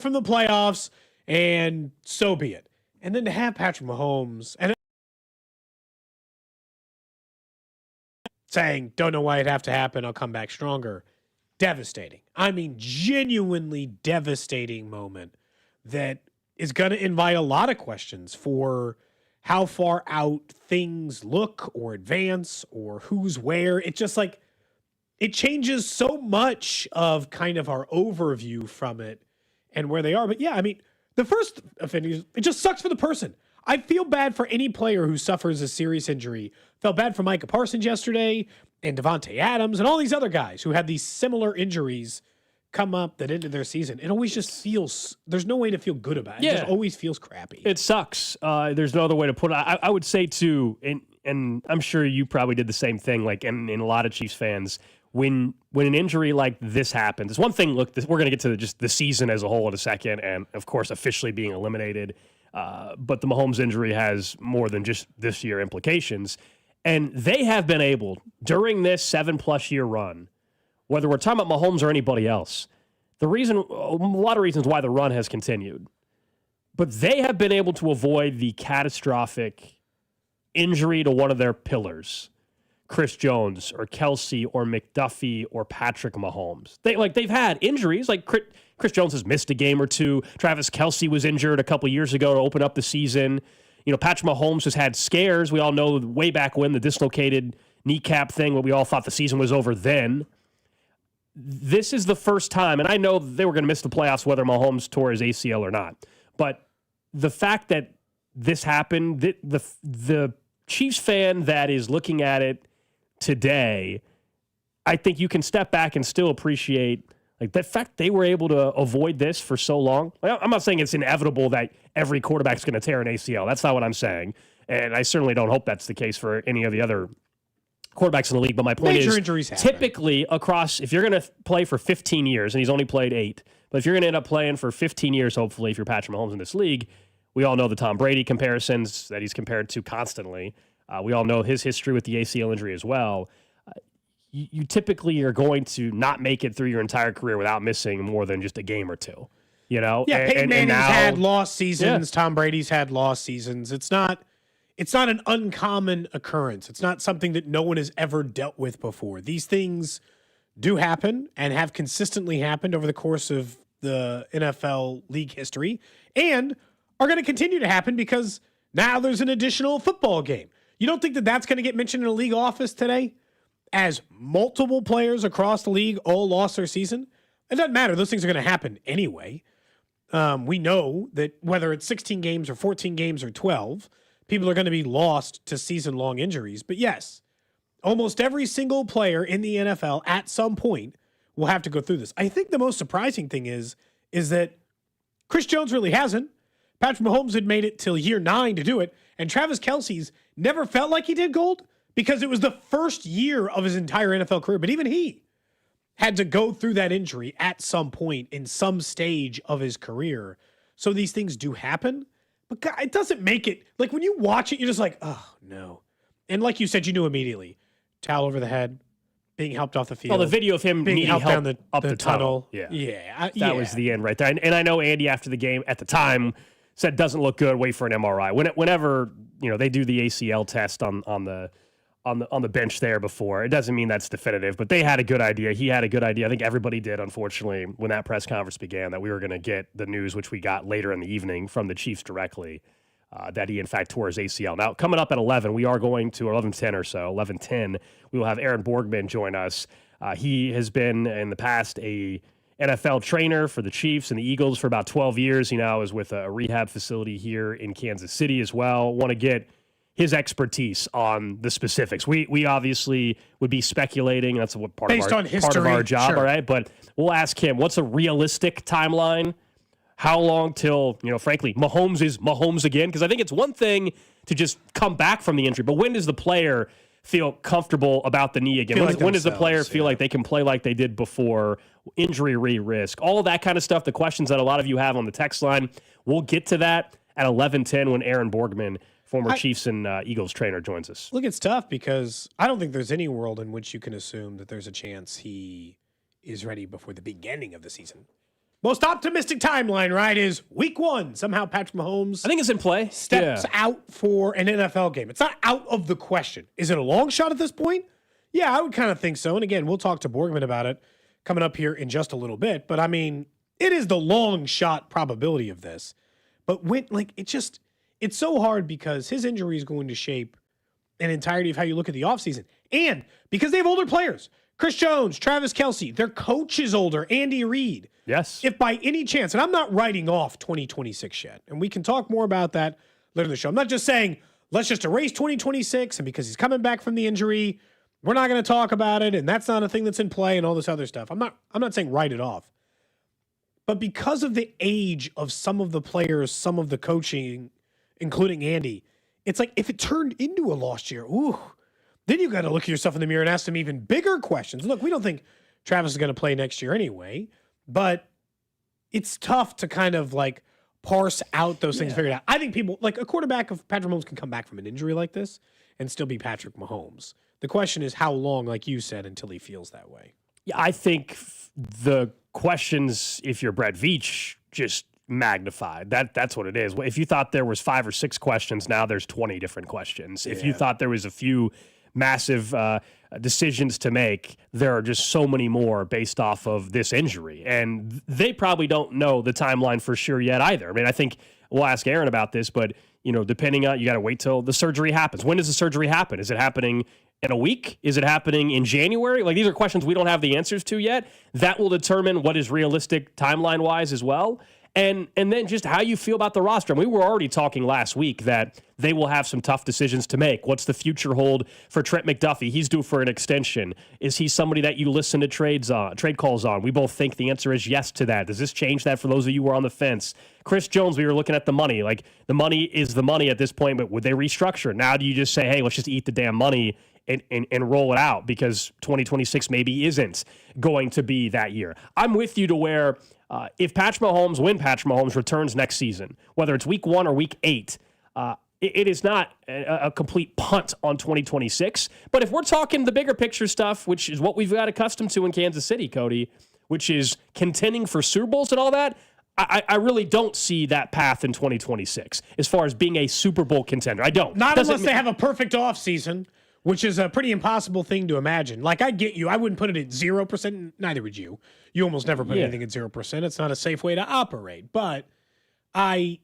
from the playoffs, and so be it. And then to have Patrick Mahomes and saying, don't know why it'd have to happen, I'll come back stronger. Devastating. I mean, genuinely devastating moment that is going to invite a lot of questions for how far out things look or advance or who's where. It's just like, it changes so much of kind of our overview from it and where they are. But yeah, I mean, the first offenders, it just sucks for the person. I feel bad for any player who suffers a serious injury. Felt bad for Micah Parsons yesterday and Devontae Adams and all these other guys who had these similar injuries come up that ended their season. It always just feels, there's no way to feel good about it. It just always feels crappy. It sucks. There's no other way to put it. I would say too, and I'm sure you probably did the same thing, like in a lot of Chiefs fans, when an injury like this happens, it's one thing, look, we're going to get to just the season as a whole in a second, and of course officially being eliminated. But the Mahomes injury has more than just this year implications. And they have been able, during this 7+ year run, whether we're talking about Mahomes or anybody else, a lot of reasons why the run has continued. But they have been able to avoid the catastrophic injury to one of their pillars, Chris Jones or Kelsey or McDuffie or Patrick Mahomes. They've had injuries, like Chris Jones has missed a game or two. Travis Kelsey was injured a couple years ago to open up the season. You know, Patrick Mahomes has had scares. We all know way back when the dislocated kneecap thing, when we all thought the season was over then. This is the first time, and I know they were going to miss the playoffs whether Mahomes tore his ACL or not. But the fact that this happened, the Chiefs fan that is looking at it today, I think you can step back and still appreciate like the fact they were able to avoid this for so long. I'm not saying it's inevitable that every quarterback's going to tear an ACL. That's not what I'm saying. And I certainly don't hope that's the case for any of the other quarterbacks in the league. But my point Major is, injuries happen. Typically across, if you're going to play for 15 years, and he's only played 8, but if you're going to end up playing for 15 years, hopefully, if you're Patrick Mahomes in this league, we all know the Tom Brady comparisons that he's compared to constantly. We all know his history with the ACL injury as well. You typically are going to not make it through your entire career without missing more than just a game or two. You know, yeah. Peyton Manning's had lost seasons. Yeah. Tom Brady's had lost seasons. It's not an uncommon occurrence. It's not something that no one has ever dealt with before. These things do happen and have consistently happened over the course of the NFL league history, and are going to continue to happen because now there's an additional football game. You don't think that that's going to get mentioned in a league office today? As multiple players across the league all lost their season? It doesn't matter. Those things are going to happen anyway. We know that whether it's 16 games or 14 games or 12, people are going to be lost to season-long injuries. But yes, almost every single player in the NFL at some point will have to go through this. I think the most surprising thing is that Chris Jones really hasn't. Patrick Mahomes had made it till year 9 to do it, and Travis Kelce's never felt like he did Gold, because it was the first year of his entire NFL career. But even he had to go through that injury at some point in some stage of his career. So these things do happen. But God, it doesn't make it, like when you watch it, you're just like, oh, no. And like you said, you knew immediately. Towel over the head, being helped off the field. Well, the video of him needing help down up the tunnel. Yeah. That was the end right there. And I know Andy, after the game, at the time, said doesn't look good, wait for an MRI. Whenever they do the ACL test on the bench there before, it doesn't mean that's definitive, but they had a good idea. He had a good idea. I think everybody did, unfortunately, when that press conference began, that we were going to get the news, which we got later in the evening from the Chiefs directly, that he, in fact, tore his ACL. Now, coming up at 11, we are going to 11:10 or so, 11:10, we will have Aaron Borgmann join us. He has been, in the past, a NFL trainer for the Chiefs and the Eagles for about 12 years. He now is with a rehab facility here in Kansas City as well. Want to get his expertise on the specifics. We obviously would be speculating. That's what part of our job, sure. All right? But we'll ask him, what's a realistic timeline? How long till, frankly, Mahomes is Mahomes again? Because I think it's one thing to just come back from the injury, but when does the player feel comfortable about the knee again? When does the player feel like they can play like they did before? Injury risk, all of that kind of stuff, the questions that a lot of you have on the text line. We'll get to that at 11:10 when Aaron Borgmann, former Chiefs and Eagles trainer, joins us. Look, it's tough because I don't think there's any world in which you can assume that there's a chance he is ready before the beginning of the season. most optimistic timeline, right, is week 1. Somehow Patrick Mahomes I think it's in play. steps out for an NFL game. It's not out of the question. Is it a long shot at this point? Yeah, I would kind of think so. And again, we'll talk to Borgmann about it coming up here in just a little bit. But I mean, it is the long shot probability of this. But when, like, it's so hard because his injury is going to shape an entirety of how you look at the offseason. And because they have older players, Chris Jones, Travis Kelce, their coach is older, Andy Reid. Yes. If by any chance, and I'm not writing off 2026 yet, and we can talk more about that later in the show. I'm not just saying, let's just erase 2026, and because he's coming back from the injury, we're not going to talk about it, and that's not a thing that's in play and all this other stuff. I'm not saying write it off. But because of the age of some of the players, some of the coaching, including Andy, it's like if it turned into a lost year, then you got to look at yourself in the mirror and ask some even bigger questions. Look, we don't think Travis is going to play next year anyway, but it's tough to kind of like parse out those things figured out. I think people, like a quarterback of Patrick Mahomes can come back from an injury like this and still be Patrick Mahomes. The question is how long, like you said, until he feels that way. Yeah, I think the questions, if you're Brett Veach, just magnified. That's what it is. If you thought there was 5 or 6 questions, now there's 20 different questions. If you thought there was a few massive decisions to make, there are just so many more based off of this injury. And they probably don't know the timeline for sure yet either. I mean, I think we'll ask Aaron about this, but depending on, you got to wait till the surgery happens. When does the surgery happen? Is it happening in a week? Is it happening in January? Like, these are questions we don't have the answers to yet. That will determine what is realistic timeline-wise as well. And then just how you feel about the roster. And we were already talking last week that they will have some tough decisions to make. What's the future hold for Trent McDuffie? He's due for an extension. Is he somebody that you listen to trade calls on? We both think the answer is yes to that. Does this change that for those of you who are on the fence? Chris Jones, we were looking at the money. Like, the money is the money at this point, but would they restructure? Now do you just say, hey, let's just eat the damn money and roll it out because 2026 maybe isn't going to be that year? I'm with you to where if Patrick Mahomes returns next season, whether it's week 1 or week 8, it is not a complete punt on 2026. But if we're talking the bigger picture stuff, which is what we've got accustomed to in Kansas City, Cody, which is contending for Super Bowls and all that, I really don't see that path in 2026 as far as being a Super Bowl contender. I don't. Not unless they have a perfect offseason, which is a pretty impossible thing to imagine. Like, I get you. I wouldn't put it at 0%. Neither would you. You almost never put anything at 0%. It's not a safe way to operate. But is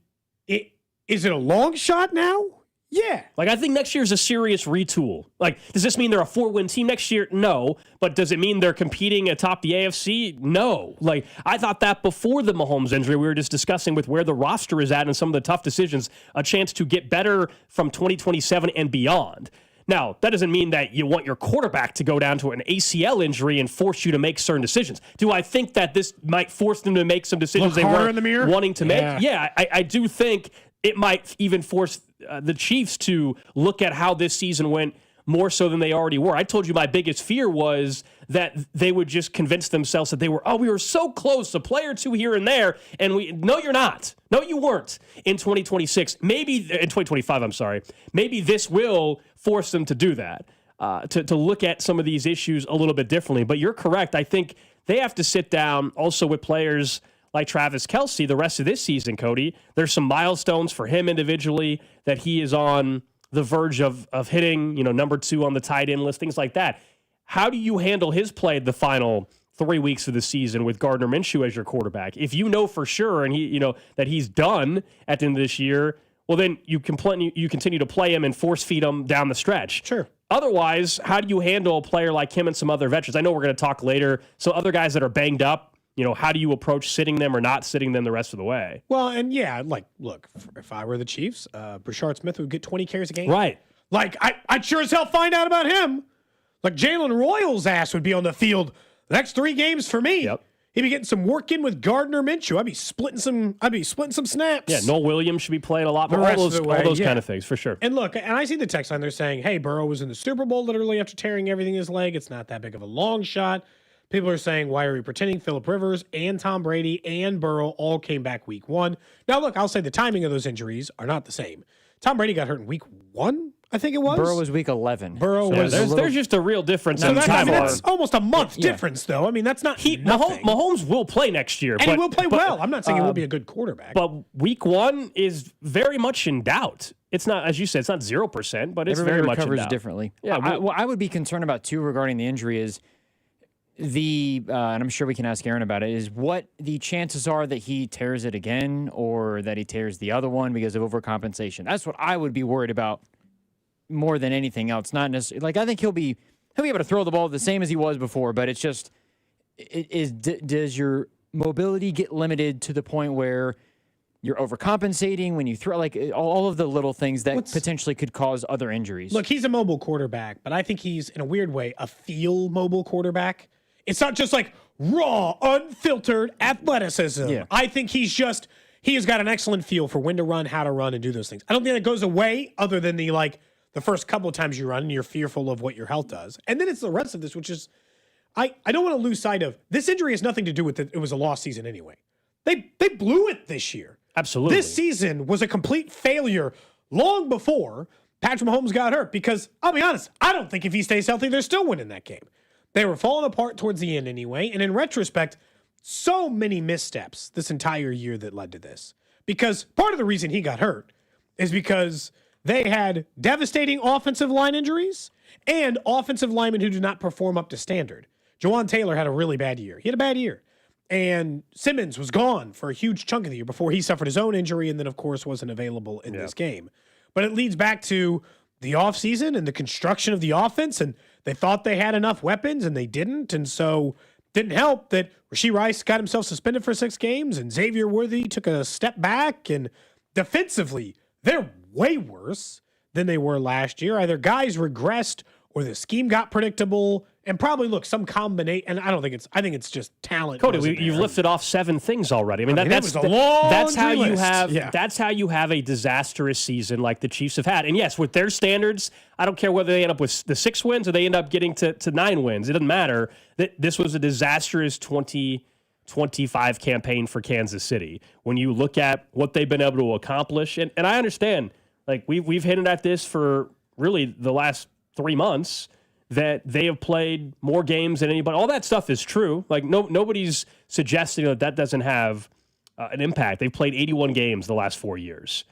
it a long shot now? Yeah. Like, I think next year is a serious retool. Like, does this mean they're a 4-win team next year? No. But does it mean they're competing atop the AFC? No. Like, I thought that before the Mahomes injury, we were just discussing with where the roster is at and some of the tough decisions, a chance to get better from 2027 and beyond. Now, that doesn't mean that you want your quarterback to go down to an ACL injury and force you to make certain decisions. Do I think that this might force them to make some decisions they weren't wanting to make? Yeah, I do think it might even force the Chiefs to look at how this season went more so than they already were. I told you my biggest fear was that they would just convince themselves that we were so close, a play or two here and there, and no, you're not. No, you weren't in 2026. Maybe in 2025, I'm sorry. Maybe this will force them to do that, to look at some of these issues a little bit differently. But you're correct. I think they have to sit down also with players like Travis Kelce the rest of this season, Cody. There's some milestones for him individually that he is on the verge of hitting, number 2 on the tight end list, things like that. How do you handle his play the final 3 weeks of the season with Gardner Minshew as your quarterback? If you know for sure and that he's done at the end of this year, well, then you continue to play him and force feed him down the stretch. Sure. Otherwise, how do you handle a player like him and some other veterans? I know we're going to talk later. So other guys that are banged up, how do you approach sitting them or not sitting them the rest of the way? Well, and look, if I were the Chiefs, Brashard Smith would get 20 carries a game. Right. Like, I'd sure as hell find out about him. Like, Jalen Royals' ass would be on the field the next 3 games for me. Yep. He'd be getting some work in with Gardner Minshew. I'd be splitting some snaps. Yeah, Noel Williams should be playing a lot more. All those kind of things, for sure. And look, and I see the text line, they're saying, hey, Burrow was in the Super Bowl literally after tearing everything in his leg. It's not that big of a long shot. People are saying, why are we pretending? Phillip Rivers and Tom Brady and Burrow all came back week 1. Now, look, I'll say the timing of those injuries are not the same. Tom Brady got hurt in week 1, I think it was. Burrow was week 11. Burrow Yeah, was. there's just a real difference So in that's time. almost a month difference, though. I mean, that's not nothing. Mahomes will play next year. And he will play well. I'm not saying he will be a good quarterback. But week 1 is very much in doubt. It's not, as you said, it's not 0%, but it's Everybody very much in recovers doubt. differently. Yeah, what I would be concerned about, too, regarding the injury is and I'm sure we can ask Aaron about it, is what the chances are that he tears it again or that he tears the other one because of overcompensation. That's what I would be worried about more than anything else. Not necessarily, like, I think he'll be able to throw the ball the same as he was before, but it's just, does your mobility get limited to the point where you're overcompensating when you throw, like, all of the little things that potentially could cause other injuries? Look, he's a mobile quarterback, but I think he's, in a weird way, a feel mobile quarterback. It's not just like raw, unfiltered athleticism. Yeah. I think he has got an excellent feel for when to run, how to run, and do those things. I don't think that goes away other than the first couple of times you run and you're fearful of what your health does. And then it's the rest of this, which is, I don't want to lose sight of, this injury has nothing to do with it. It was a lost season anyway. They blew it this year. Absolutely. This season was a complete failure long before Patrick Mahomes got hurt because, I'll be honest, I don't think if he stays healthy, they're still winning that game. They were falling apart towards the end anyway, and in retrospect, so many missteps this entire year that led to this. Because part of the reason he got hurt is because they had devastating offensive line injuries and offensive linemen who did not perform up to standard. Jawan Taylor had a really bad year. He had a bad year. And Simmons was gone for a huge chunk of the year before he suffered his own injury and then, of course, wasn't available in this game. But it leads back to the offseason and the construction of the offense, and they thought they had enough weapons, and they didn't. And so didn't help that Rashee Rice got himself suspended for 6 games, and Xavier Worthy took a step back. And defensively, they're way worse than they were last year. Either guys regressed or the scheme got predictable, and probably some combination. And I think it's just talent. Cody, you've lifted off 7 things already. I mean, that's a long that's how you list. have Yeah. that's how you have a disastrous season like the Chiefs have had. And yes, with their standards, I don't care whether they end up with the 6 wins or they end up getting to 9 wins. It doesn't matter. This was a disastrous 2025 campaign for Kansas City. When you look at what they've been able to accomplish, and I understand, like we've hinted at this for really the last 3 months, that they have played more games than anybody. All that stuff is true. Like nobody's suggesting that doesn't have an impact. They've played 81 games the last 4 years,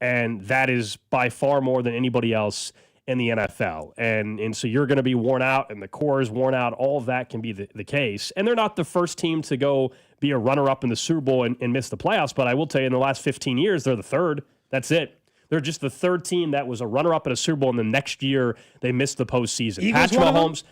and that is by far more than anybody else in the NFL. And so you're going to be worn out, and the core is worn out. All of that can be the case. And they're not the first team to go be a runner-up in the Super Bowl and miss the playoffs, but I will tell you in the last 15 years, they're the third. That's it. They're just the third team that was a runner-up at a Super Bowl, and the next year they missed the postseason. Eagles Patrick Mahomes,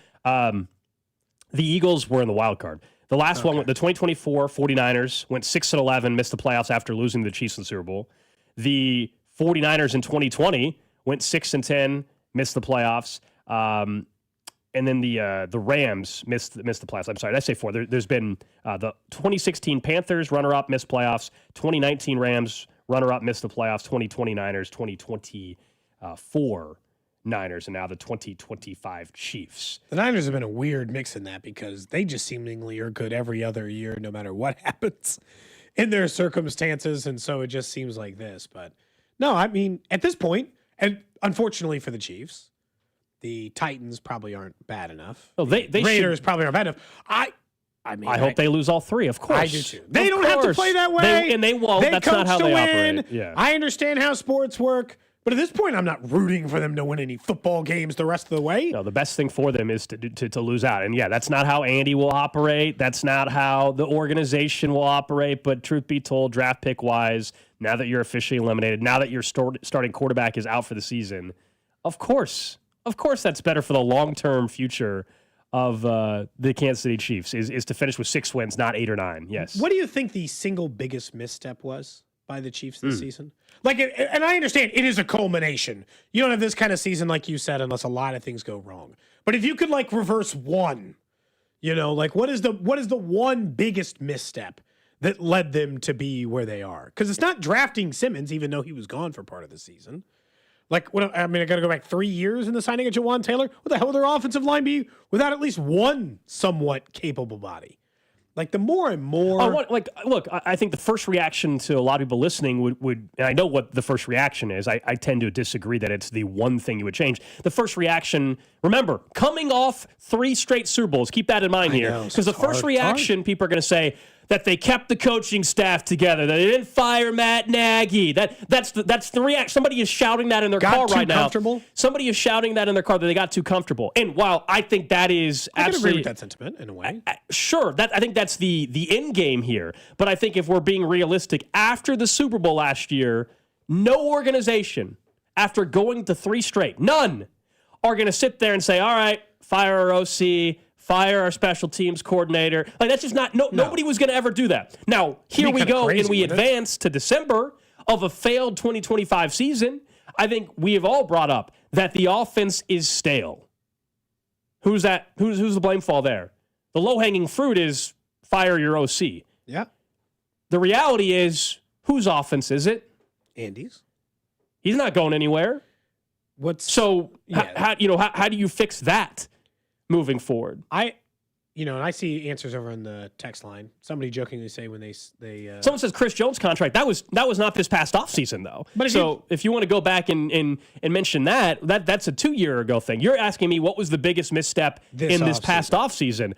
the Eagles were in the wild card. The last one, the 2024 49ers, went 6-11, missed the playoffs after losing to the Chiefs in the Super Bowl. The 49ers in 2020 went 6-10, missed the playoffs. And then the Rams missed the playoffs. I'm sorry, did I say 4? There's been the 2016 Panthers, runner-up, missed playoffs. 2019 Rams, runner-up, missed the playoffs. 2020 Niners, 2024 Niners, and now the 2025 Chiefs. The Niners have been a weird mix in that because they just seemingly are good every other year, no matter what happens in their circumstances. And so it just seems like this. But no, I mean, at this point, and unfortunately for the Chiefs, the Titans probably aren't bad enough. Well, they Raiders should, probably aren't bad enough. I hope they lose all 3, of course. I do too. They don't have to play that way. They won't. That's not how they operate. Yeah. I understand how sports work, but at this point, I'm not rooting for them to win any football games the rest of the way. No, the best thing for them is to lose out. And yeah, that's not how Andy will operate. That's not how the organization will operate. But truth be told, draft pick wise, now that you're officially eliminated, now that your starting quarterback is out for the season, of course that's better for the long-term future of the Kansas City Chiefs is to finish with 6 wins, not 8 or 9. Yes. What do you think the single biggest misstep was by the Chiefs this season? And I understand it is a culmination. You don't have this kind of season, like you said, unless a lot of things go wrong. But if you could reverse one, what is the one biggest misstep that led them to be where they are? Because it's not drafting Simmons, even though he was gone for part of the season. I got to go back 3 years in the signing of Jawan Taylor. What the hell would their offensive line be without at least one somewhat capable body? Like the more and more. Look, I think the first reaction to a lot of people listening would and I know what the first reaction is. I tend to disagree that it's the one thing you would change. The first reaction, remember, coming off 3 straight Super Bowls, keep that in mind here. Because the first reaction, people are going to say that they kept the coaching staff together, that they didn't fire Matt Nagy. That's the reaction. Somebody is shouting that in their car right now. Somebody is shouting that in their car that they got too comfortable. And while I think that is I absolutely, can agree with that sentiment in a way. Sure, I think that's the end game here. But I think if we're being realistic, after the Super Bowl last year, no organization, after going to 3 straight, none, are going to sit there and say, all right, fire our OC, fire our special teams coordinator. Like, that's just not, nobody was going to ever do that. Now, here we go, and we advance to December of a failed 2025 season. I think we have all brought up that the offense is stale. Who's that? Who's the blame fall there? The low-hanging fruit is fire your OC. Yeah. The reality is, whose offense is it? Andy's. He's not going anywhere. How do you fix that moving forward? And I see answers over on the text line. Somebody jokingly say when they someone says Chris Jones contract. That was not this past offseason though. But if you want to go back and mention that's a 2-year ago thing. You're asking me what was the biggest misstep in this past offseason?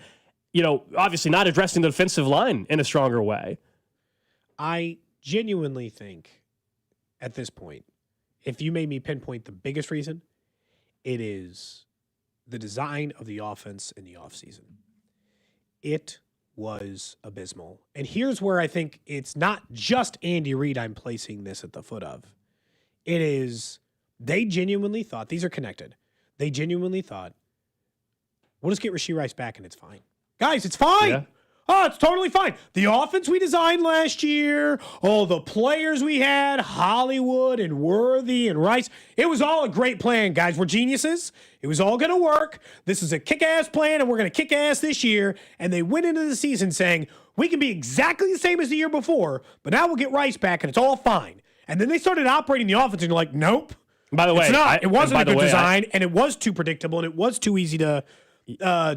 Obviously not addressing the defensive line in a stronger way. I genuinely think at this point, if you made me pinpoint the biggest reason, it is the design of the offense in the offseason. It was abysmal. And here's where I think it's not just Andy Reid I'm placing this at the foot of. It is, they genuinely thought, these are connected. They genuinely thought, we'll just get Rashee Rice back and it's fine. Guys, it's fine. Yeah. Oh, it's totally fine. The offense we designed last year, the players we had, Hollywood and Worthy and Rice, it was all a great plan, guys. We're geniuses. It was all going to work. This is a kick-ass plan, and we're going to kick ass this year. And they went into the season saying, we can be exactly the same as the year before, but now we'll get Rice back, and it's all fine. And then they started operating the offense, and you're like, nope. By the way, it's not. It wasn't a good design, and it was too predictable, and it was too easy to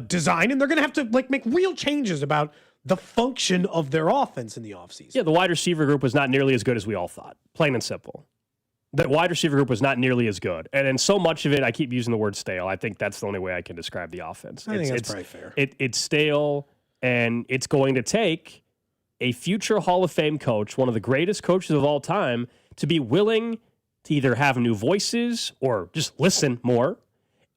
design, and they're going to have to make real changes about the function of their offense in the offseason. Yeah, the wide receiver group was not nearly as good as we all thought, plain and simple. The wide receiver group was not nearly as good. And in so much of it, I keep using the word stale. I think that's the only way I can describe the offense. I think that's probably fair. It's stale, and it's going to take a future Hall of Fame coach, one of the greatest coaches of all time, to be willing to either have new voices or just listen more,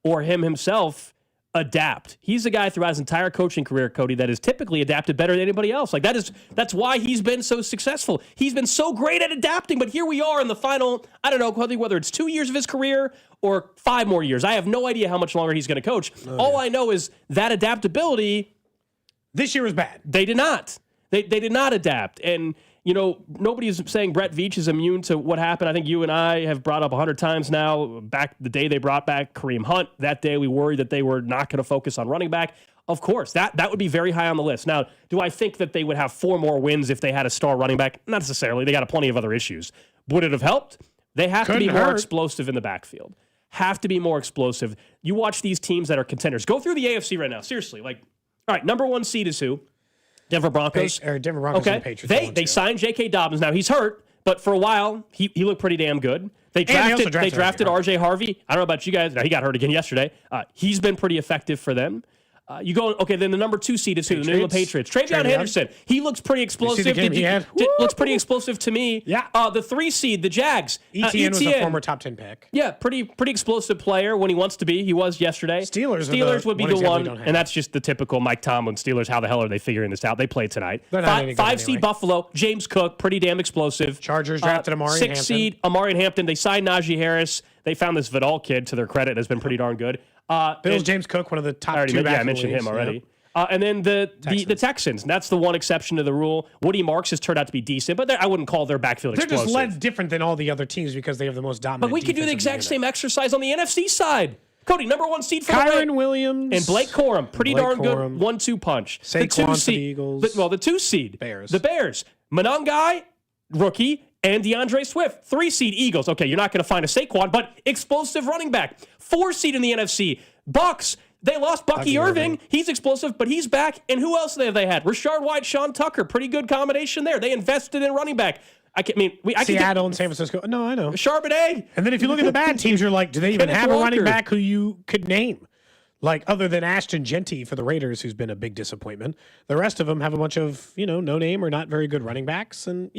or him himself adapt. He's a guy throughout his entire coaching career, Cody, that has typically adapted better than anybody else. That's why he's been so successful. He's been so great at adapting, but here we are in the final, I don't know whether it's 2 years of his career or 5 more years. I have no idea how much longer he's going to coach. All I know is that adaptability this year was bad. They did not. They did not adapt. And nobody's saying Brett Veach is immune to what happened. I think you and I have brought up 100 times now, back the day they brought back Kareem Hunt. That day we worried that they were not going to focus on running back. Of course, that would be very high on the list. Now, do I think that they would have 4 more wins if they had a star running back? Not necessarily. They got plenty of other issues. Would it have helped? They have to be more explosive in the backfield. Have to be more explosive. You watch these teams that are contenders. Go through the AFC right now. Seriously. All right, number 1 seed is who? Denver Broncos. Denver Broncos and the Patriots. They signed J.K. Dobbins. Now, he's hurt, but for a while, he looked pretty damn good. They drafted R.J. Harvey. I don't know about you guys. Now, he got hurt again yesterday. He's been pretty effective for them. Then the number 2 seed is who? The New England Patriots. Travion Henderson. He looks pretty explosive. Looks pretty explosive to me. Yeah. The 3 seed, the Jags. Etienne was a former top 10 pick. Yeah, pretty explosive player when he wants to be. He was yesterday. Steelers would be the one, and that's just the typical Mike Tomlin Steelers. How the hell are they figuring this out? They play tonight. 5 seed Buffalo. James Cook, pretty damn explosive. Chargers drafted Amari Hampton. 6 seed Amari Hampton. They signed Najee Harris. They found this Vidal kid, to their credit, has been pretty darn good. Bills James Cook, one of the top 2 backs. Yeah, I mentioned him already. And then the Texans. That's the one exception to the rule. Woody Marks has turned out to be decent, but I wouldn't call their backfield explosive. They're just led different than all the other teams because they have the most dominant. But we could do the exact same exercise on the NFC side. Cody, number 1 seed for Kyron Williams and Blake Corum. Pretty darn good 1-2 punch. The 2 seed. Eagles. The 2 seed. Bears. The Bears. Monangai, rookie, and DeAndre Swift. 3 seed Eagles. Okay, you're not going to find a Saquon, but explosive running back. 4 seed in the NFC. Bucks. They lost Bucky Irving. He's explosive, but he's back. And who else have they had? Rashard White, Sean Tucker. Pretty good combination there. They invested in running back. Seattle and San Francisco. No, I know. Charbonnet. And then if you look at the bad teams, you're like, do they even Kenneth have a running Walker. back who you could name? Like, other than Ashton Genty for the Raiders, who's been a big disappointment. The rest of them have a bunch of, no name or not very good running backs. And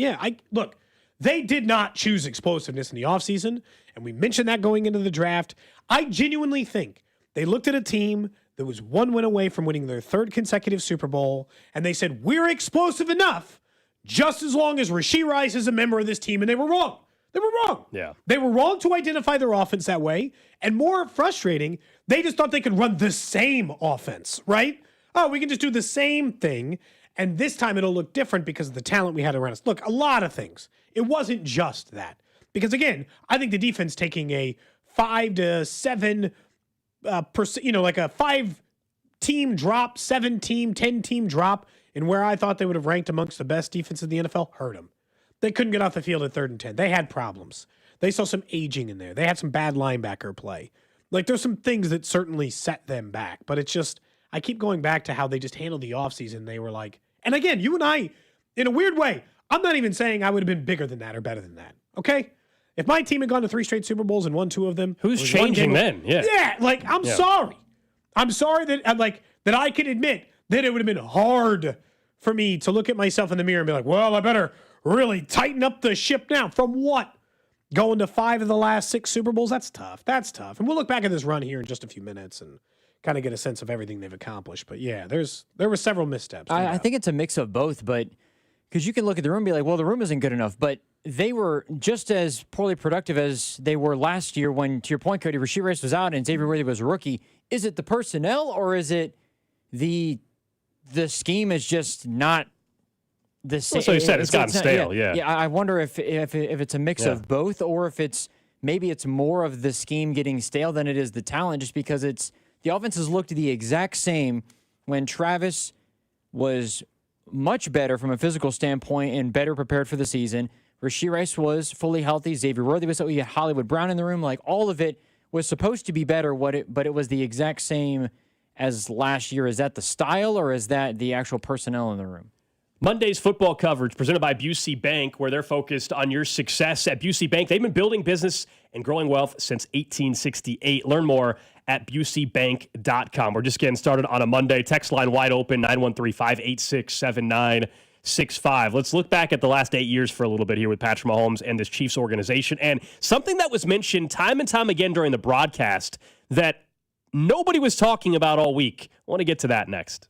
look, they did not choose explosiveness in the offseason. And we mentioned that going into the draft. I genuinely think they looked at a team that was one win away from winning their third consecutive Super Bowl. And they said, we're explosive enough just as long as Rashee Rice is a member of this team. And they were wrong. They were wrong. Yeah. They were wrong to identify their offense that way. And more frustrating, they just thought they could run the same offense, right? Oh, we can just do the same thing. And this time it'll look different because of the talent we had around us. Look, a lot of things. It wasn't just that. Because again, I think the defense taking a 5 to 7 percent, like a 5-team drop, 7-team, 10-team drop, and where I thought they would have ranked amongst the best defenses in the NFL, hurt them. They couldn't get off the field at 3rd and 10. They had problems. They saw some aging in there. They had some bad linebacker play. Like, there's some things that certainly set them back. But it's just, I keep going back to how they just handled the offseason. They were like, and again, you and I, in a weird way, I'm not even saying I would have been bigger than that or better than that. Okay? If my team had gone to 3 straight Super Bowls and won 2 of them. Who's changing then? Yeah. Yeah, like, I'm sorry. I'm sorry that I can admit that it would have been hard for me to look at myself in the mirror and be like, well, I better really tighten up the ship now. From what? Going to 5 of the last 6 Super Bowls? That's tough. That's tough. And we'll look back at this run here in just a few minutes and kind of get a sense of everything they've accomplished. But yeah, there were several missteps. I think it's a mix of both, but because you can look at the room and be like, well, the room isn't good enough. But they were just as poorly productive as they were last year when, to your point, Cody, Rashee Rice was out and Xavier Worthy was a rookie. Is it the personnel or is it the scheme is just not the same? So you said it's gotten stale, yeah. Yeah, I wonder if it's a mix of both or if maybe it's more of the scheme getting stale than it is the talent, just because the offenses looked the exact same when Travis was much better from a physical standpoint and better prepared for the season. Rashee Rice was fully healthy. Xavier Worthy was healthy. You had Hollywood Brown in the room. Like, all of it was supposed to be better, but it was the exact same as last year. Is that the style or is that the actual personnel in the room? Monday's football coverage presented by Busey Bank, where they're focused on your success at Busey Bank. They've been building business and growing wealth since 1868. Learn more at buseybank.com. We're just getting started on a Monday. Text line wide open, 913-586-7965. Let's look back at the last 8 years for a little bit here with Patrick Mahomes and this Chiefs organization. And something that was mentioned time and time again during the broadcast that nobody was talking about all week. I want to get to that next.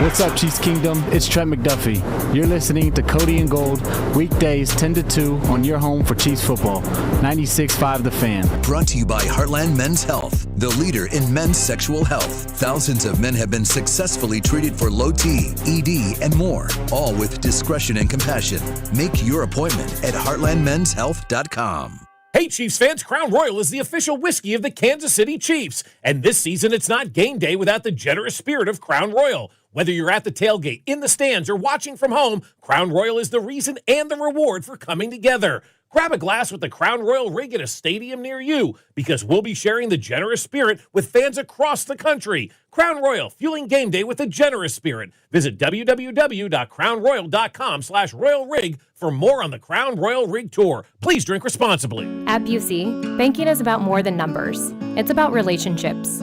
What's up, Chiefs Kingdom? It's Trent McDuffie. You're listening to Cody and Gold, weekdays 10 to 2 on your home for Chiefs football. 96.5 The Fan. Brought to you by Heartland Men's Health, the leader in men's sexual health. Thousands of men have been successfully treated for low T, ED, and more, all with discretion and compassion. Make your appointment at heartlandmenshealth.com. Hey, Chiefs fans, Crown Royal is the official whiskey of the Kansas City Chiefs. And this season, it's not game day without the generous spirit of Crown Royal. Whether you're at the tailgate, in the stands, or watching from home, Crown Royal is the reason and the reward for coming together. Grab a glass with the Crown Royal rig at a stadium near you, because we'll be sharing the generous spirit with fans across the country. Crown Royal, fueling game day with a generous spirit. Visit www.crownroyal.com/Royal Rig for more on the Crown Royal Rig Tour. Please drink responsibly. At Busey, banking is about more than numbers. It's about relationships.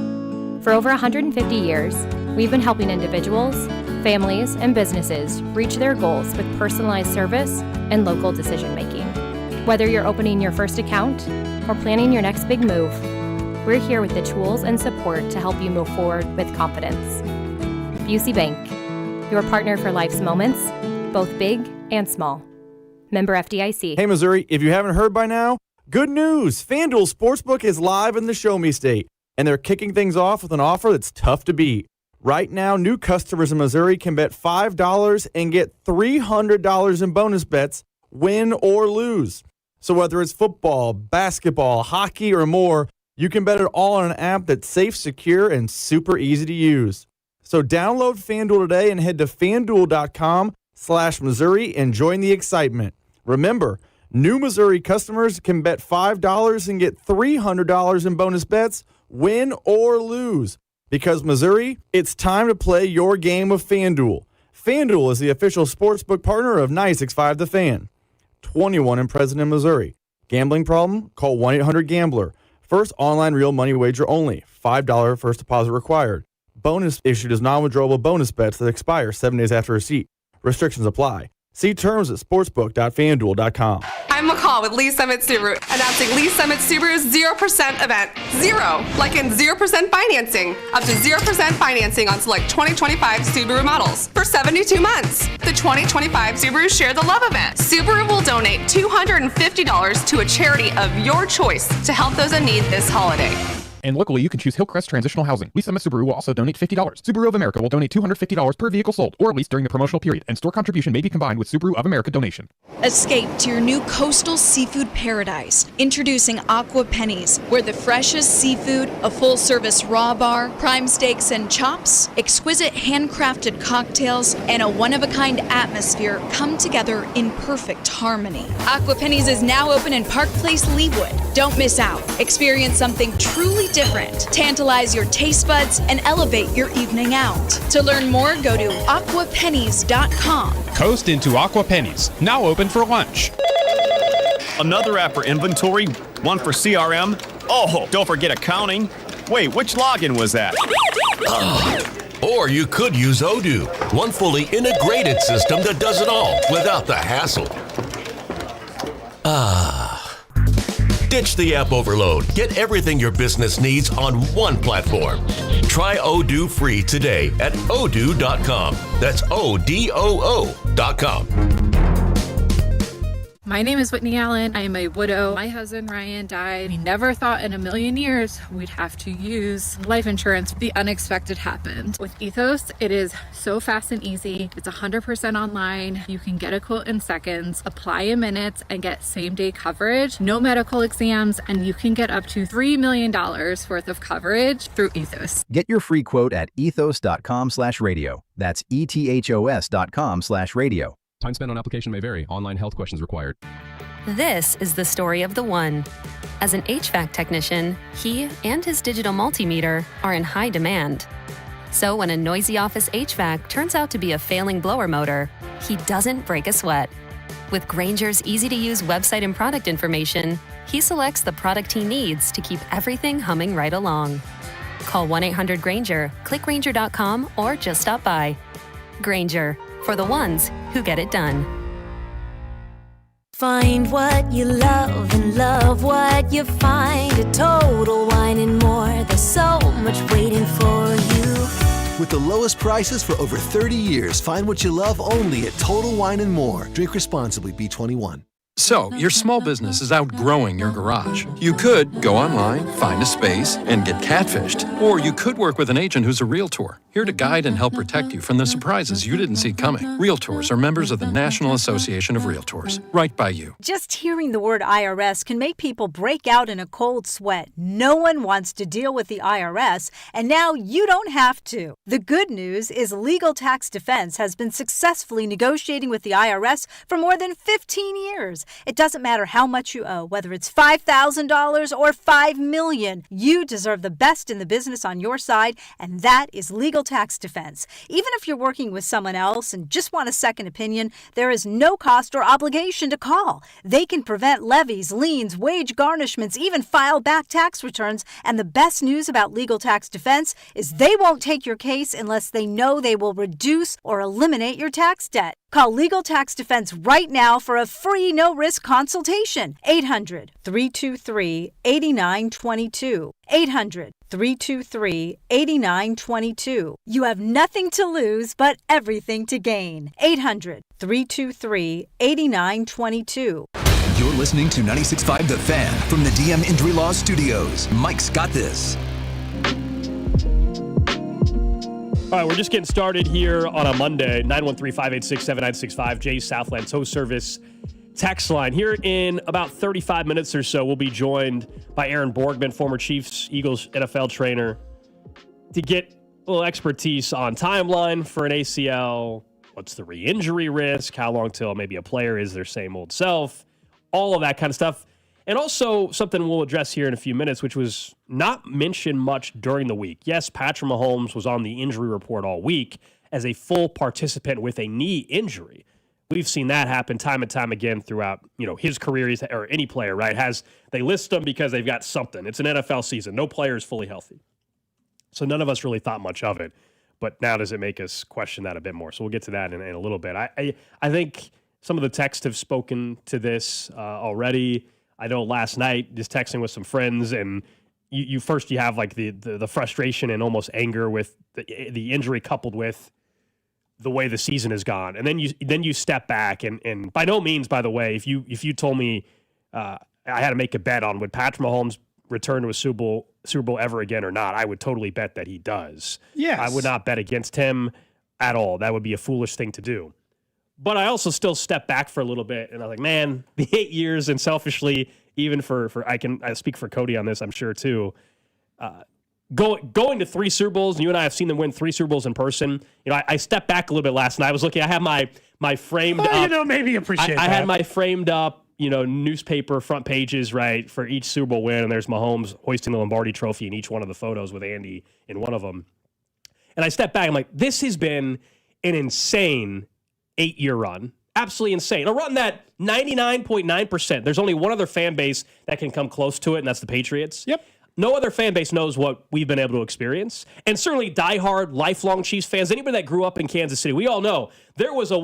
For over 150 years, we've been helping individuals, families, and businesses reach their goals with personalized service and local decision-making. Whether you're opening your first account or planning your next big move, we're here with the tools and support to help you move forward with confidence. Busey Bank, your partner for life's moments, both big and small. Member FDIC. Hey, Missouri, if you haven't heard by now, good news. FanDuel Sportsbook is live in the Show Me State, and they're kicking things off with an offer that's tough to beat. Right now, new customers in Missouri can bet $5 and get $300 in bonus bets, win or lose. So whether it's football, basketball, hockey, or more, you can bet it all on an app that's safe, secure, and super easy to use. So download FanDuel today and head to FanDuel.com/Missouri and join the excitement. Remember, new Missouri customers can bet $5 and get $300 in bonus bets, win or lose. Because Missouri, it's time to play your game of FanDuel. FanDuel is the official sportsbook partner of 96.5 The Fan. 21 and present in Missouri. Gambling problem? Call 1-800-GAMBLER. First online real money wager only. $5 first deposit required. Bonus issued as non-withdrawable bonus bets that expire 7 days after receipt. Restrictions apply. See terms at sportsbook.fanduel.com. I'm McCall with Lee Summit Subaru, announcing Lee Summit Subaru's 0% event. Zero, like in 0% financing. Up to 0% financing on select 2025 Subaru models for 72 months. The 2025 Subaru Share the Love event. Subaru will donate $250 to a charity of your choice to help those in need this holiday. And locally, you can choose Hillcrest Transitional Housing. Lee Summit Subaru will also donate $50. Subaru of America will donate $250 per vehicle sold or leased during the promotional period, and store contribution may be combined with Subaru of America donation. Escape to your new coastal seafood paradise. Introducing Aqua Pennies, where the freshest seafood, a full-service raw bar, prime steaks and chops, exquisite handcrafted cocktails, and a one-of-a-kind atmosphere come together in perfect harmony. Aqua Pennies is now open in Park Place, Leawood. Don't miss out. Experience something truly different. Tantalize your taste buds and elevate your evening out. To learn more, go to aquapennies.com. Coast into Aqua Pennies, now open for lunch. Another app for inventory, one for CRM. Oh, don't forget accounting. Wait, which login was that? Or you could use Odoo, one fully integrated system that does it all without the hassle. Ditch the app overload. Get everything your business needs on one platform. Try Odoo free today at odoo.com. That's ODOO.com. My name is Whitney Allen. I am a widow. My husband Ryan died. We never thought in a million years we'd have to use life insurance. The unexpected happened. With Ethos, it is so fast and easy. It's 100% online. You can get a quote in seconds, apply in minutes, and get same-day coverage. No medical exams, and you can get up to $3 million worth of coverage through Ethos. Get your free quote at ethos.com/radio. That's ethos.com/radio. Time spent on application may vary. Online health questions required. This is the story of the one. As an HVAC technician, he and his digital multimeter are in high demand. So when a noisy office HVAC turns out to be a failing blower motor, he doesn't break a sweat. With Grainger's easy-to-use website and product information, he selects the product he needs to keep everything humming right along. Call 1-800-GRAINGER, click Grainger.com, or just stop by. Grainger, for the ones who get it done. Find what you love and love what you find at Total Wine and More. There's so much waiting for you. With the lowest prices for over 30 years, find what you love only at Total Wine and More. Drink responsibly, B21. So, your small business is outgrowing your garage. You could go online, find a space, and get catfished. Or you could work with an agent who's a realtor, here to guide and help protect you from the surprises you didn't see coming. Realtors are members of the National Association of Realtors. Right by you. Just hearing the word IRS can make people break out in a cold sweat. No one wants to deal with the IRS, and now you don't have to. The good news is Legal Tax Defense has been successfully negotiating with the IRS for more than 15 years. It doesn't matter how much you owe, whether it's $5,000 or $5 million. You deserve the best in the business on your side, and that is Legal Tax Defense. Even if you're working with someone else and just want a second opinion, there is no cost or obligation to call. They can prevent levies, liens, wage garnishments, even file back tax returns. And the best news about Legal Tax Defense is they won't take your case unless they know they will reduce or eliminate your tax debt. Call Legal Tax Defense right now for a free no-risk consultation. 800-323-8922. 800-323-8922. You have nothing to lose but everything to gain. 800-323-8922. You're listening to 96.5 The Fan from the DM Injury Law Studios. Mike's got this. All right, we're just getting started here on a Monday. 913-586-7965, Jay's Southland Tow Service text line. Here in about 35 minutes or so, we'll be joined by Aaron Borgmann, former Chiefs, Eagles NFL trainer, to get a little expertise on timeline for an ACL. What's the re-injury risk? How long till maybe a player is their same old self? All of that kind of stuff. And also something we'll address here in a few minutes, which was not mentioned much during the week. Yes, Patrick Mahomes was on the injury report all week as a full participant with a knee injury. We've seen that happen time and time again throughout, his career, or any player, right? They list them because they've got something. It's an NFL season. No player is fully healthy. So none of us really thought much of it. But now does it make us question that a bit more? So we'll get to that in a little bit. I think some of the texts have spoken to this already. I know last night, just texting with some friends, and you have like the frustration and almost anger with the injury coupled with the way the season has gone. And then you step back and by no means, by the way, if you told me I had to make a bet on would Patrick Mahomes return to a Super Bowl ever again or not, I would totally bet that he does. Yes. I would not bet against him at all. That would be a foolish thing to do. But I also still step back for a little bit, and I'm like, man, the 8 years, and selfishly, even I speak for Cody on this, I'm sure too. Going to 3 Super Bowls, and you and I have seen them win 3 Super Bowls in person. I stepped back a little bit last night. I was looking. I have my framed up. Maybe appreciate. I had my framed up, newspaper front pages, right, for each Super Bowl win, and there's Mahomes hoisting the Lombardi Trophy in each one of the photos with Andy in one of them. And I stepped back. I'm like, this has been an insane 8-year run. Absolutely insane. A run that 99.9%. There's only one other fan base that can come close to it, and that's the Patriots. Yep. No other fan base knows what we've been able to experience. And certainly diehard, lifelong Chiefs fans, anybody that grew up in Kansas City, we all know there was a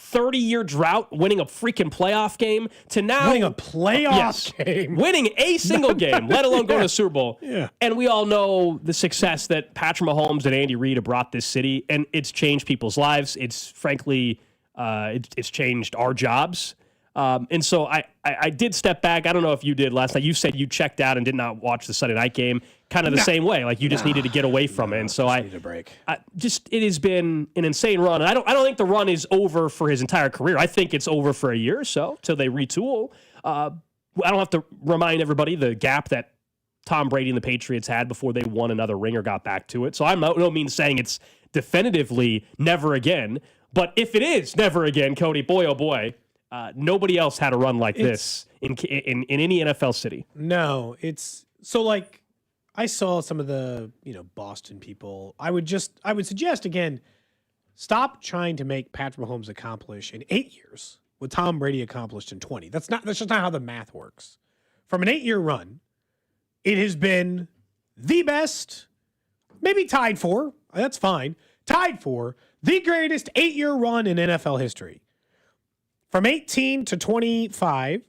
30-year drought winning a freaking playoff game to now winning a playoff game. Winning a single game, let alone going to a Super Bowl. Yeah. And we all know the success that Patrick Mahomes and Andy Reid have brought this city, and it's changed people's lives. It's frankly, it's changed our jobs. And so I did step back. I don't know if you did last night. You said you checked out and did not watch the Sunday night game, kind of the same way. Like you just needed to get away from it. And so need a break. It has been an insane run. And I don't think the run is over for his entire career. I think it's over for a year or so till they retool. I don't have to remind everybody the gap that Tom Brady and the Patriots had before they won another ring or got back to it. So I'm no means saying it's definitively never again. But if it is never again, Cody, boy, oh boy, nobody else had a run like this in any NFL city. No, it's so like I saw some of the Boston people. I would suggest again, stop trying to make Patrick Mahomes accomplish in 8 years what Tom Brady accomplished in 20. That's just not how the math works. From an 8-year run, it has been the best, maybe tied for. That's fine. Tied for the greatest 8-year run in NFL history. From 18 to 25,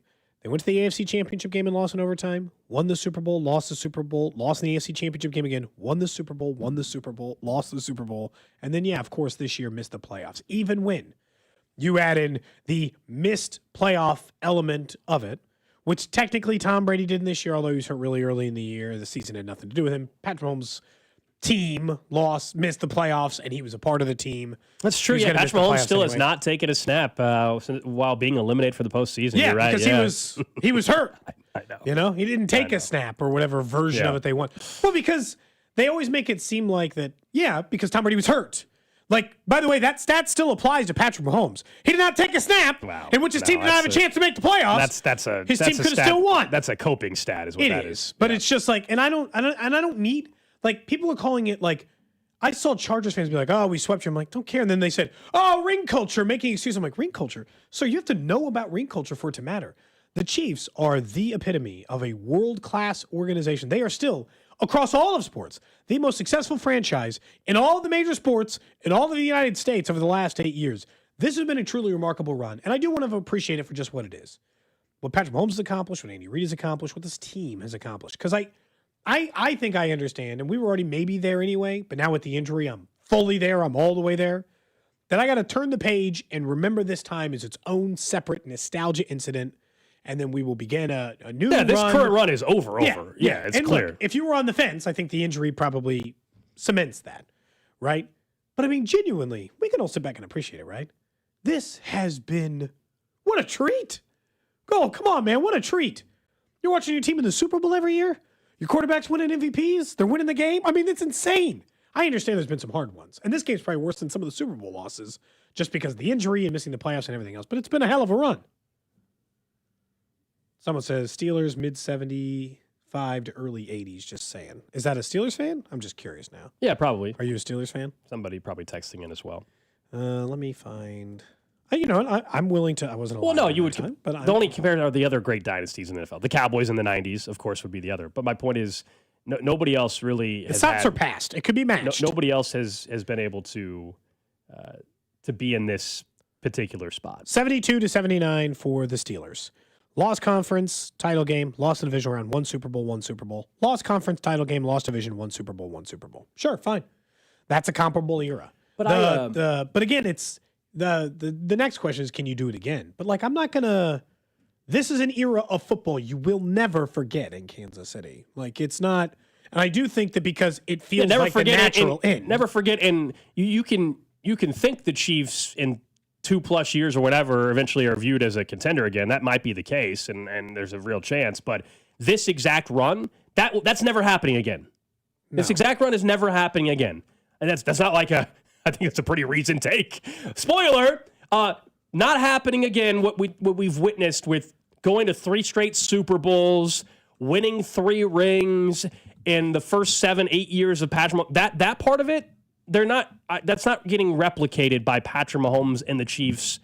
they went to the AFC Championship game and lost in overtime, won the Super Bowl, lost the Super Bowl, lost in the AFC Championship game again, won the Super Bowl, lost the Super Bowl, and then, of course, this year missed the playoffs. Even when you add in the missed playoff element of it, which technically Tom Brady did in this year, although he was hurt really early in the year. The season had nothing to do with him. Patrick Mahomes' team missed the playoffs, and he was a part of the team. That's true. Yeah, Patrick Mahomes still has not taken a snap while being eliminated for the postseason. Yeah, you're right. Because he was hurt. I know. He didn't take a snap or whatever version of it they want. Well, because they always make it seem like that. Yeah, because Tom Brady was hurt. Like, by the way, that stat still applies to Patrick Mahomes. He did not take a snap, in which his team did not have a chance to make the playoffs. His team could have still won. That's a coping stat, is what that is. But it's just like, and I don't need. Like, people are calling it, like, I saw Chargers fans be like, oh, we swept you. I'm like, don't care. And then they said, oh, ring culture, making excuses. I'm like, ring culture? So you have to know about ring culture for it to matter. The Chiefs are the epitome of a world-class organization. They are still, across all of sports, the most successful franchise in all of the major sports in all of the United States over the last 8 years. This has been a truly remarkable run, and I do want to appreciate it for just what it is. What Patrick Mahomes has accomplished, what Andy Reid has accomplished, what this team has accomplished. Because I think I understand, and we were already maybe there anyway, but now with the injury, I'm fully there. I'm all the way there. Then I got to turn the page and remember this time as its own separate nostalgia incident, and then we will begin a new run. Yeah, this current run is over. Yeah, it's and clear. Look, if you were on the fence, I think the injury probably cements that, right? But I mean, genuinely, we can all sit back and appreciate it, right? This has been, what a treat. Oh, come on, man, what a treat. You're watching your team in the Super Bowl every year? Your quarterback's winning MVPs? They're winning the game? I mean, it's insane. I understand there's been some hard ones. And this game's probably worse than some of the Super Bowl losses just because of the injury and missing the playoffs and everything else. But it's been a hell of a run. Someone says Steelers mid 75 to early 80s, just saying. Is that a Steelers fan? I'm just curious now. Yeah, probably. Are you a Steelers fan? Somebody probably texting in as well. Let me find. You know what? I'm willing to. I wasn't alive. Well, no, you would. time, but the only compared are the other great dynasties in the NFL. The Cowboys in the 90s, of course, would be the other. But my point is, nobody else really has It's not surpassed. It could be matched. Nobody else has been able to be in this particular spot. 72 to 79 for the Steelers. Lost conference, title game, lost the division round, one Super Bowl, one Super Bowl. Lost conference, title game, lost division, one Super Bowl, one Super Bowl. Sure, fine. That's a comparable era. But but again, it's the next question is, can you do it again? But like, I'm not gonna. This is an era of football you will never forget in Kansas City. Like, it's not, and I do think that because it feels like the natural end. Never forget, and you can think the Chiefs in 2+ years or whatever eventually are viewed as a contender again. That might be the case, and there's a real chance. But this exact run, that's never happening again. No. This exact run is never happening again, and that's not like a. I think it's a pretty recent take. Spoiler, not happening again. What we've witnessed with going to 3 straight Super Bowls, winning 3 rings in the first 7-8 years of Patrick Mahomes, that part of it, that's not getting replicated by Patrick Mahomes and the Chiefs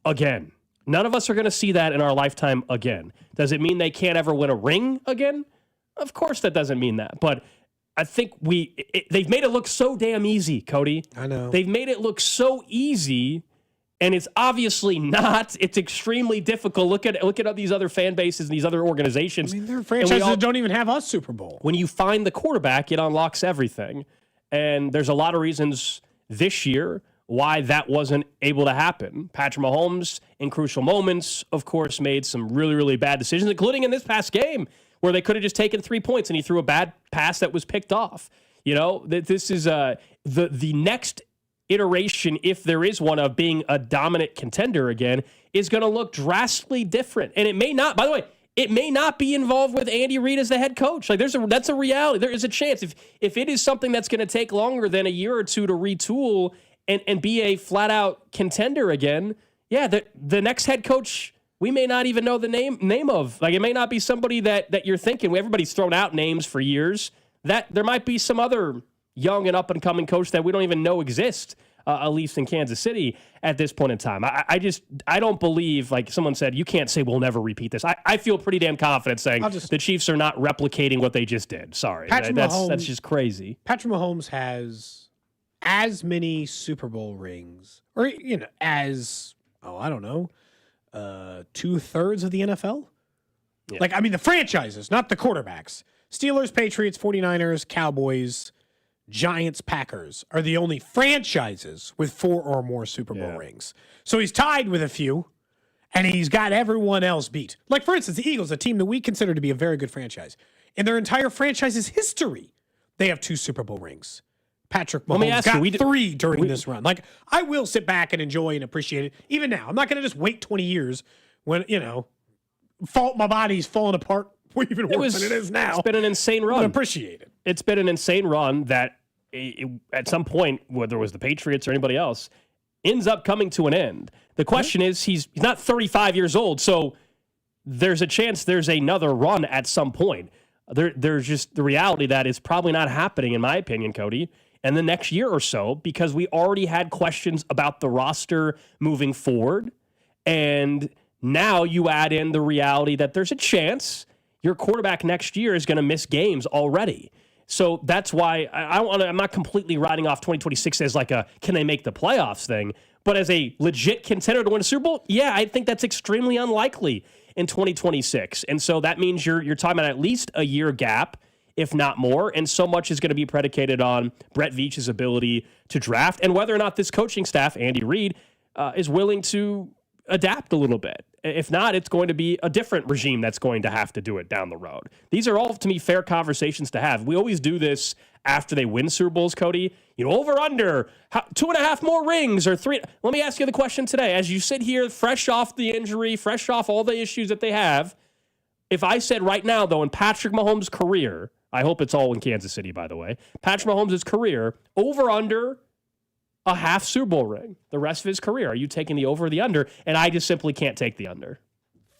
again. None of us are going to see that in our lifetime again. Does it mean they can't ever win a ring again? Of course that doesn't mean that. But I think they've made it look so damn easy, Cody. I know. They've made it look so easy, and it's obviously not. It's extremely difficult. Look at these other fan bases and these other organizations. I mean, there are franchises that don't even have a Super Bowl. When you find the quarterback, it unlocks everything. And there's a lot of reasons this year why that wasn't able to happen. Patrick Mahomes, in crucial moments, of course, made some really, really bad decisions, including in this past game, where they could have just taken 3 points and he threw a bad pass that was picked off. You know, this is the next iteration, if there is one, of being a dominant contender again, is going to look drastically different. And it may not, by the way, it may not be involved with Andy Reid as the head coach. Like that's a reality. There is a chance if it is something that's going to take longer than a year or two to retool and be a flat out contender again. Yeah, the next head coach, we may not even know the name of. Like, it may not be somebody that you're thinking. Everybody's thrown out names for years. That there might be some other young and up and coming coach that we don't even know exist, at least in Kansas City at this point in time. I don't believe, like someone said, you can't say we'll never repeat this. I feel pretty damn confident saying the Chiefs are not replicating what they just did. Sorry. That's just crazy. Patrick Mahomes has as many Super Bowl rings, or, you know, as, I don't know, 2/3 of the NFL. Yeah. Like, I mean, the franchises, not the quarterbacks. Steelers, Patriots, 49ers, Cowboys, Giants, Packers are the only franchises with 4 or more Super Bowl rings. So he's tied with a few, and he's got everyone else beat. Like, for instance, the Eagles, a team that we consider to be a very good franchise. In their entire franchise's history, they have 2 Super Bowl rings. Patrick Mahomes got 3 during this run. Like, I will sit back and enjoy and appreciate it. Even now, I'm not going to just wait 20 years when, you know, my body's falling apart even worse than it is now. It's been an insane run. I appreciate it. It's been an insane run that at some point, whether it was the Patriots or anybody else, ends up coming to an end. The question is, he's not 35 years old, so there's a chance there's another run at some point. There's just the reality that it's probably not happening, in my opinion, Cody, in the next year or so, because we already had questions about the roster moving forward, and now you add in the reality that there's a chance your quarterback next year is going to miss games already. So that's why I'm not completely writing off 2026 as like a can they make the playoffs thing, but as a legit contender to win a Super Bowl, yeah, I think that's extremely unlikely in 2026. And so that means you're talking about at least a year gap, if not more, and so much is going to be predicated on Brett Veach's ability to draft and whether or not this coaching staff, Andy Reid, is willing to adapt a little bit. If not, it's going to be a different regime that's going to have to do it down the road. These are all, to me, fair conversations to have. We always do this after they win Super Bowls, Cody. You know, over, under, 2.5 more rings or 3. Let me ask you the question today. As you sit here, fresh off the injury, fresh off all the issues that they have, if I said right now, though, in Patrick Mahomes' career, I hope it's all in Kansas City, by the way, Patrick Mahomes' career, over, under, a half Super Bowl ring the rest of his career. Are you taking the over or the under? And I just simply can't take the under.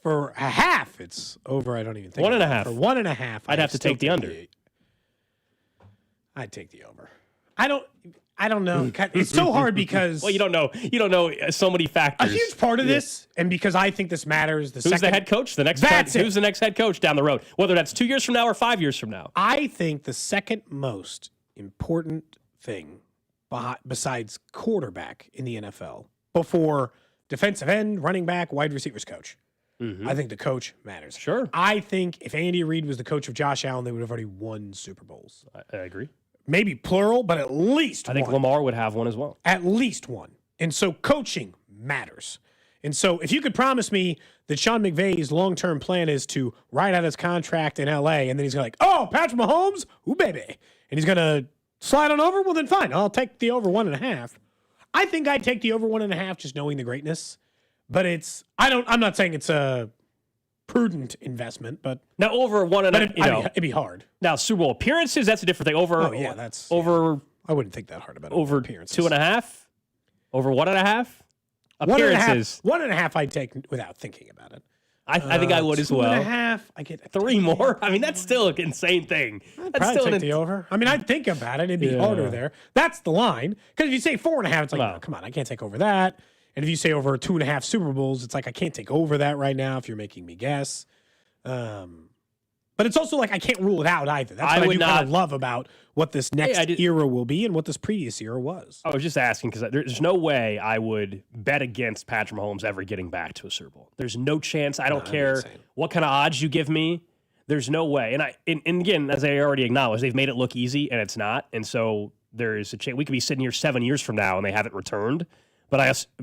For a half, it's over. I don't even think 1.5. For 1.5, I'd have to take the under. I'd take the over. I don't know. It's so hard because well, you don't know so many factors. A huge part of this, and because I think this matters. Who's the head coach? Who's the next head coach down the road? Whether that's 2 years from now or 5 years from now. I think the second most important thing besides quarterback in the NFL, before defensive end, running back, wide receivers coach, I think the coach matters. Sure. I think if Andy Reid was the coach of Josh Allen, they would have already won Super Bowls. I agree. Maybe plural, but at least one. I think Lamar would have one as well. At least one. And so coaching matters. And so if you could promise me that Sean McVay's long-term plan is to ride out his contract in L.A. and then he's going to oh, Patrick Mahomes? Ooh, baby. And he's going to slide on over? Well, then fine. I'll take the over 1.5. I think I'd take the over 1.5 just knowing the greatness. But I'm not saying it's a prudent investment, but now over 1.5, it'd be hard. Now Super Bowl appearances, that's a different thing. Over, that's over. Yeah. I wouldn't think that hard about over appearances. 2.5, over 1.5 appearances. 1.5, I'd take without thinking about it. I think I would as well. 2.5, I get 3 more. I mean, that's still an insane thing. I'd probably take the over. I mean, I'd think about it. It'd be harder there. That's the line. Because if you say 4.5, it's like, no, come on, I can't take over that. And if you say over 2.5 Super Bowls, it's like, I can't take over that right now if you're making me guess. But it's also like, I can't rule it out either. That's what I do kind of love about what this next era will be and what this previous era was. I was just asking because there's no way I would bet against Patrick Mahomes ever getting back to a Super Bowl. There's no chance. I don't care what kind of odds you give me. There's no way. And again, as I already acknowledged, they've made it look easy, and it's not. And so there's a chance we could be sitting here 7 years from now and they haven't returned. But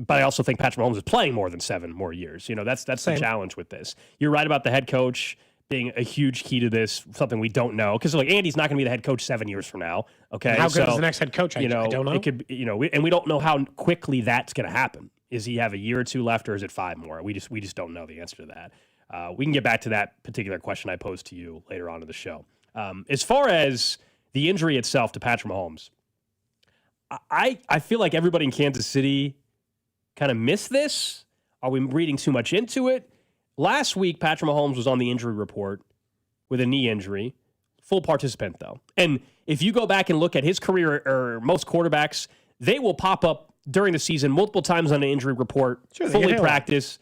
I also think Patrick Mahomes is playing more than 7 more years. That's the challenge with this. You're right about the head coach being a huge key to this, something we don't know. Because Andy's not going to be the head coach 7 years from now. Okay, and how good is the next head coach? I don't know. It could, and we don't know how quickly that's going to happen. Is he have a year or 2 left, or is it 5 more? We just don't know the answer to that. We can get back to that particular question I posed to you later on in the show. As far as the injury itself to Patrick Mahomes, I feel like everybody in Kansas City kind of missed this. Are we reading too much into it? Last week, Patrick Mahomes was on the injury report with a knee injury. Full participant, though. And if you go back and look at his career, or most quarterbacks, they will pop up during the season multiple times on the injury report, fully practice.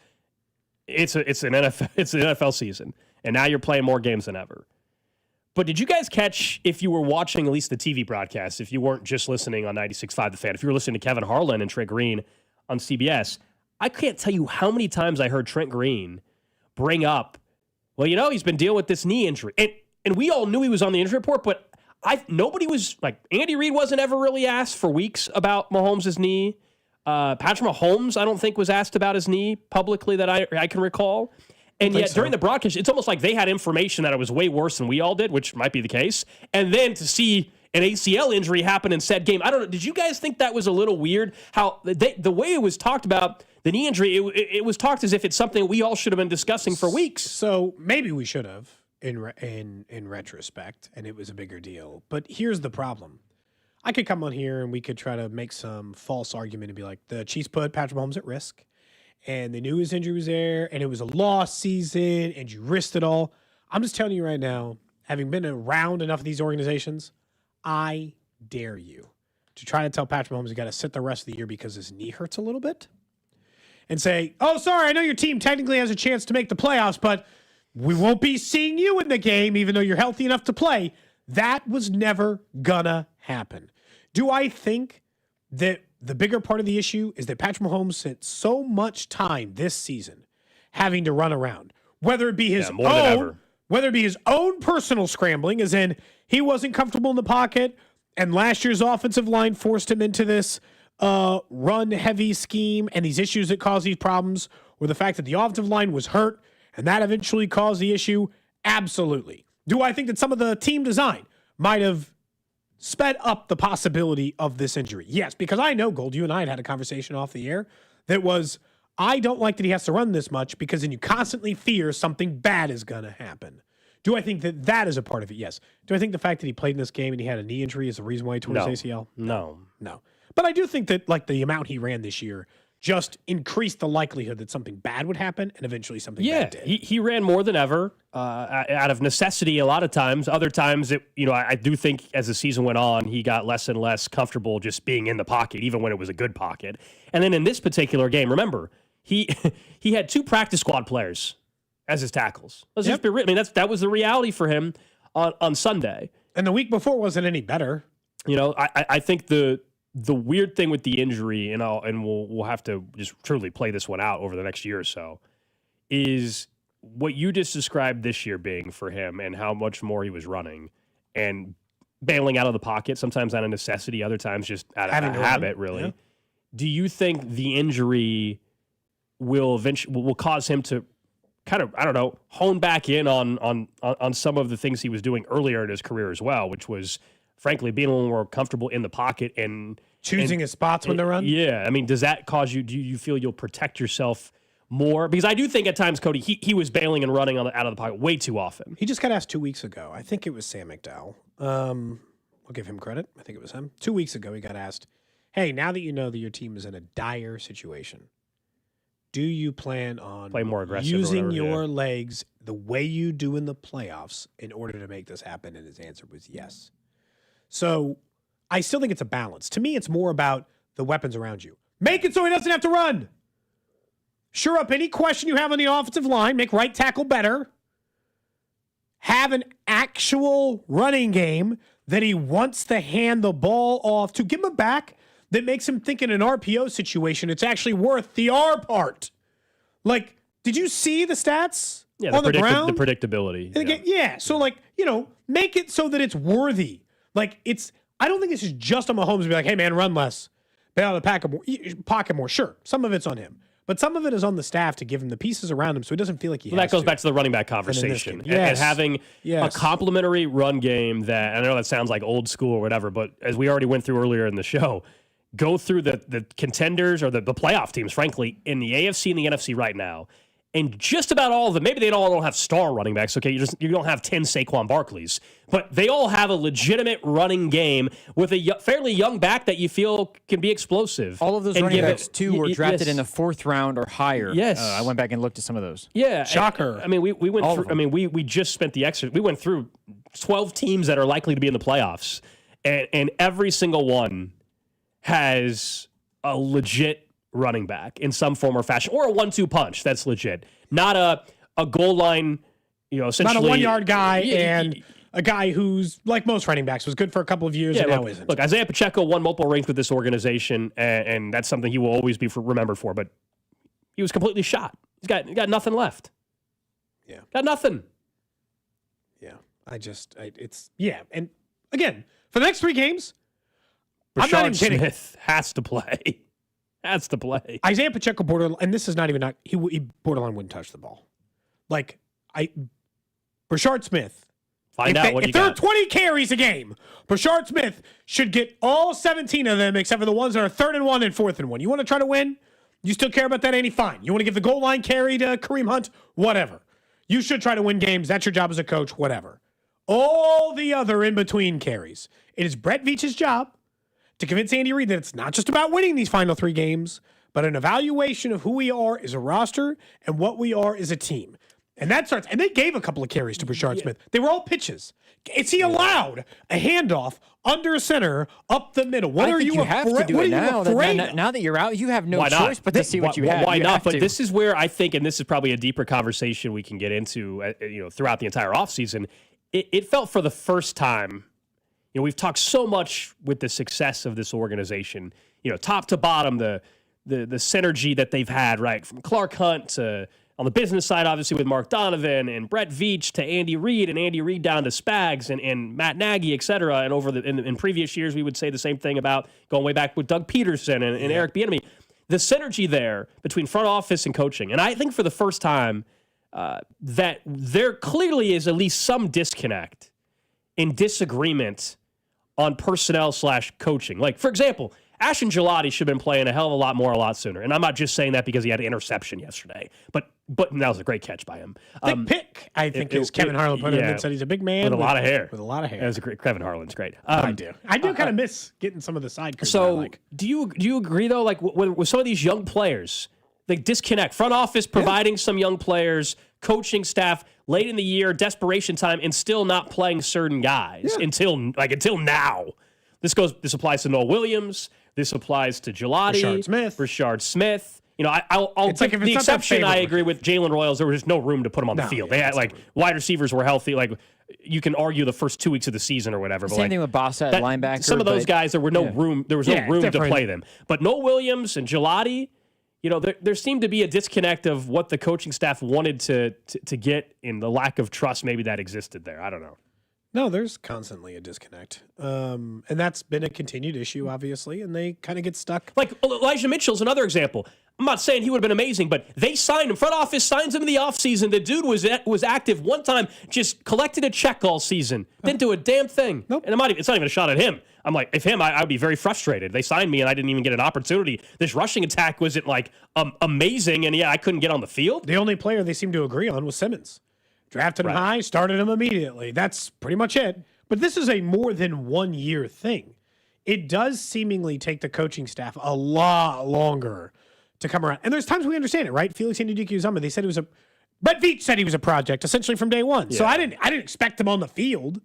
It's an NFL season. And now you're playing more games than ever. But did you guys catch, if you were watching at least the TV broadcast, if you weren't just listening on 96.5 The Fan, if you were listening to Kevin Harlan and Trent Green on CBS, I can't tell you how many times I heard Trent Green bring up, well, he's been dealing with this knee injury. And we all knew he was on the injury report, but nobody was, Andy Reid wasn't ever really asked for weeks about Mahomes' knee. Patrick Mahomes, I don't think, was asked about his knee publicly that I can recall. And yet, during the broadcast, it's almost like they had information that it was way worse than we all did, which might be the case. And then to see an ACL injury happen in said game, I don't know. Did you guys think that was a little weird? How the way it was talked about, the knee injury, it was talked as if it's something we all should have been discussing for weeks. So maybe we should have in retrospect, and it was a bigger deal. But here's the problem. I could come on here and we could try to make some false argument and be like, the Chiefs put Patrick Mahomes at risk, and they knew his injury was there, and it was a lost season, and you risked it all. I'm just telling you right now, having been around enough of these organizations, I dare you to try to tell Patrick Mahomes you got to sit the rest of the year because his knee hurts a little bit and say, oh, sorry, I know your team technically has a chance to make the playoffs, but we won't be seeing you in the game even though you're healthy enough to play. That was never gonna happen. Do I think that the bigger part of the issue is that Patrick Mahomes spent so much time this season having to run around, whether it be his own personal scrambling, as in he wasn't comfortable in the pocket, and last year's offensive line forced him into this run-heavy scheme and these issues that caused these problems, or the fact that the offensive line was hurt and that eventually caused the issue? Absolutely. Do I think that some of the team design might have sped up the possibility of this injury? Yes, because I know, Gold, you and I had a conversation off the air that was, I don't like that he has to run this much because then you constantly fear something bad is going to happen. Do I think that that is a part of it? Yes. Do I think the fact that he played in this game and he had a knee injury is the reason why he tore his ACL? No. But I do think that the amount he ran this year just increased the likelihood that something bad would happen and eventually something bad did. He ran more than ever out of necessity a lot of times. Other times, I do think as the season went on, he got less and less comfortable just being in the pocket, even when it was a good pocket. And then in this particular game, remember, he had 2 practice squad players as his tackles. Let's just be real. I mean, that was the reality for him on Sunday. And the week before wasn't any better. I think the weird thing with the injury, and we'll have to just truly play this one out over the next year or so, is what you just described this year being for him and how much more he was running and bailing out of the pocket, sometimes out of necessity, other times just out of habit, really. Yeah. Do you think the injury will cause him to kind of, hone back in on some of the things he was doing earlier in his career as well, which was, frankly, being a little more comfortable in the pocket and choosing his spots when to run? Yeah. I mean, does that cause you, do you feel you'll protect yourself more? Because I do think at times, Cody, he was bailing and running out of the pocket way too often. He just got asked 2 weeks ago. I think it was Sam McDowell. I'll give him credit. I think it was him. 2 weeks ago, he got asked, hey, now that you know that your team is in a dire situation, do you plan on play more aggressive using your legs the way you do in the playoffs in order to make this happen? And his answer was yes. So I still think it's a balance. To me, it's more about the weapons around you. Make it so he doesn't have to run. Sure up any question you have on the offensive line. Make right tackle better. Have an actual running game that he wants to hand the ball off to. Give him a back that makes him think in an RPO situation it's actually worth the R part. Like, did you see the stats on the ground? The predictability. Yeah. So, make it so that it's worthy. I don't think this is just on Mahomes to be like, hey, man, run less. Bail out of the pocket more. Sure, some of it's on him. But some of it is on the staff to give him the pieces around him so he doesn't feel like he has that goes back to the running back conversation. And having a complementary run game that, I know that sounds like old school or whatever, but as we already went through earlier in the show, go through the contenders or the playoff teams, frankly, in the AFC and the NFC right now, and just about all of them, maybe they all don't have star running backs, okay? You don't have 10 Saquon Barkleys, but they all have a legitimate running game with a fairly young back that you feel can be explosive. All of those running backs, too, were drafted in the 4th round or higher. Yes. I went back and looked at some of those. Yeah. Shocker. I mean, we went through, we just spent the extra, we went through 12 teams that are likely to be in the playoffs, and every single one has a legit running back in some form or fashion, or a 1-2 punch that's legit. Not a goal line, essentially. Not a 1 yard guy and a guy who's, like most running backs, was good for a couple of years and now isn't. Look, Isaiah Pacheco won multiple rings with this organization, and that's something he will always be remembered for, but he was completely shot. He's got nothing left. Yeah. Got nothing. Yeah. And again, for the next 3 games, I'm not even kidding. Smith has to play. Isaiah Pacheco borderline, and this is not even he borderline wouldn't touch the ball. Brashard Smith. If there are 20 carries a game, Brashard Smith should get all 17 of them except for the ones that are 3rd and 1 and 4th and 1. You want to try to win? You still care about that, Andy? Fine. You want to give the goal line carry to Kareem Hunt? Whatever. You should try to win games. That's your job as a coach. Whatever. All the other in-between carries. It is Brett Veach's job to convince Andy Reid that it's not just about winning these final 3 games, but an evaluation of who we are as a roster and what we are as a team. And that starts, and they gave a couple of carries to Brashard Smith. They were all pitches. Is he allowed a handoff under center up the middle? What are you have to do it now. Now that you're out, you have no choice but to see what you have. Why not? But this is where I think, and this is probably a deeper conversation we can get into, throughout the entire offseason. It felt for the first time. We've talked so much with the success of this organization, top to bottom, the synergy that they've had, right? From Clark Hunt to, on the business side, obviously, with Mark Donovan and Brett Veach to Andy Reid, and Andy Reid down to Spags and Matt Nagy, et cetera. And in previous years, we would say the same thing about going way back with Doug Peterson and Eric Bieniemy. The synergy there between front office and coaching. And I think for the first time that there clearly is at least some disconnect in disagreement on personnel /coaching. Like, for example, Ashton Gelati should have been playing a hell of a lot more a lot sooner. And I'm not just saying that because he had an interception yesterday. But that was a great catch by him. Big pick, I think, is Kevin Harlan put him and said he's a big man. With a lot of hair. With a lot of hair. That was a great. Kevin Harlan's great. I do kind of miss getting some of the side crews. So do you agree, though, like with some of these young players, the disconnect, front office providing some young players, coaching staff late in the year, desperation time, and still not playing certain guys until now. This applies to Noah Williams. This applies to Gelati, Rashard Smith. I'll take the exception. I agree with Jalen Royals. There was just no room to put him on the field. They had wide receivers were healthy. Like you can argue the first 2 weeks of the season or whatever. Same thing with Bossa at linebacker. Some of those guys, there was no room to play them. But Noah Williams and Gelati, there seemed to be a disconnect of what the coaching staff wanted to get in the lack of trust maybe that existed there. I don't know. No, there's constantly a disconnect. And that's been a continued issue, obviously, and they kind of get stuck. Like Elijah Mitchell's another example. I'm not saying he would have been amazing, but they signed him. Front office signs him in the offseason. The dude was active one time, just collected a check all season. Didn't do a damn thing. Nope. And it's not even a shot at him. I'm like, if him, I would be very frustrated. They signed me, and I didn't even get an opportunity. This rushing attack wasn't, amazing, and, I couldn't get on the field. The only player they seemed to agree on was Simmons. Drafted him high, started him immediately. That's pretty much it. But this is a more than 1 year thing. It does seemingly take the coaching staff a lot longer to come around. And there's times we understand it, right? Felix Anudike-Uzomah, they said Brett Veach said he was a project essentially from day one. Yeah. So I didn't expect him on the field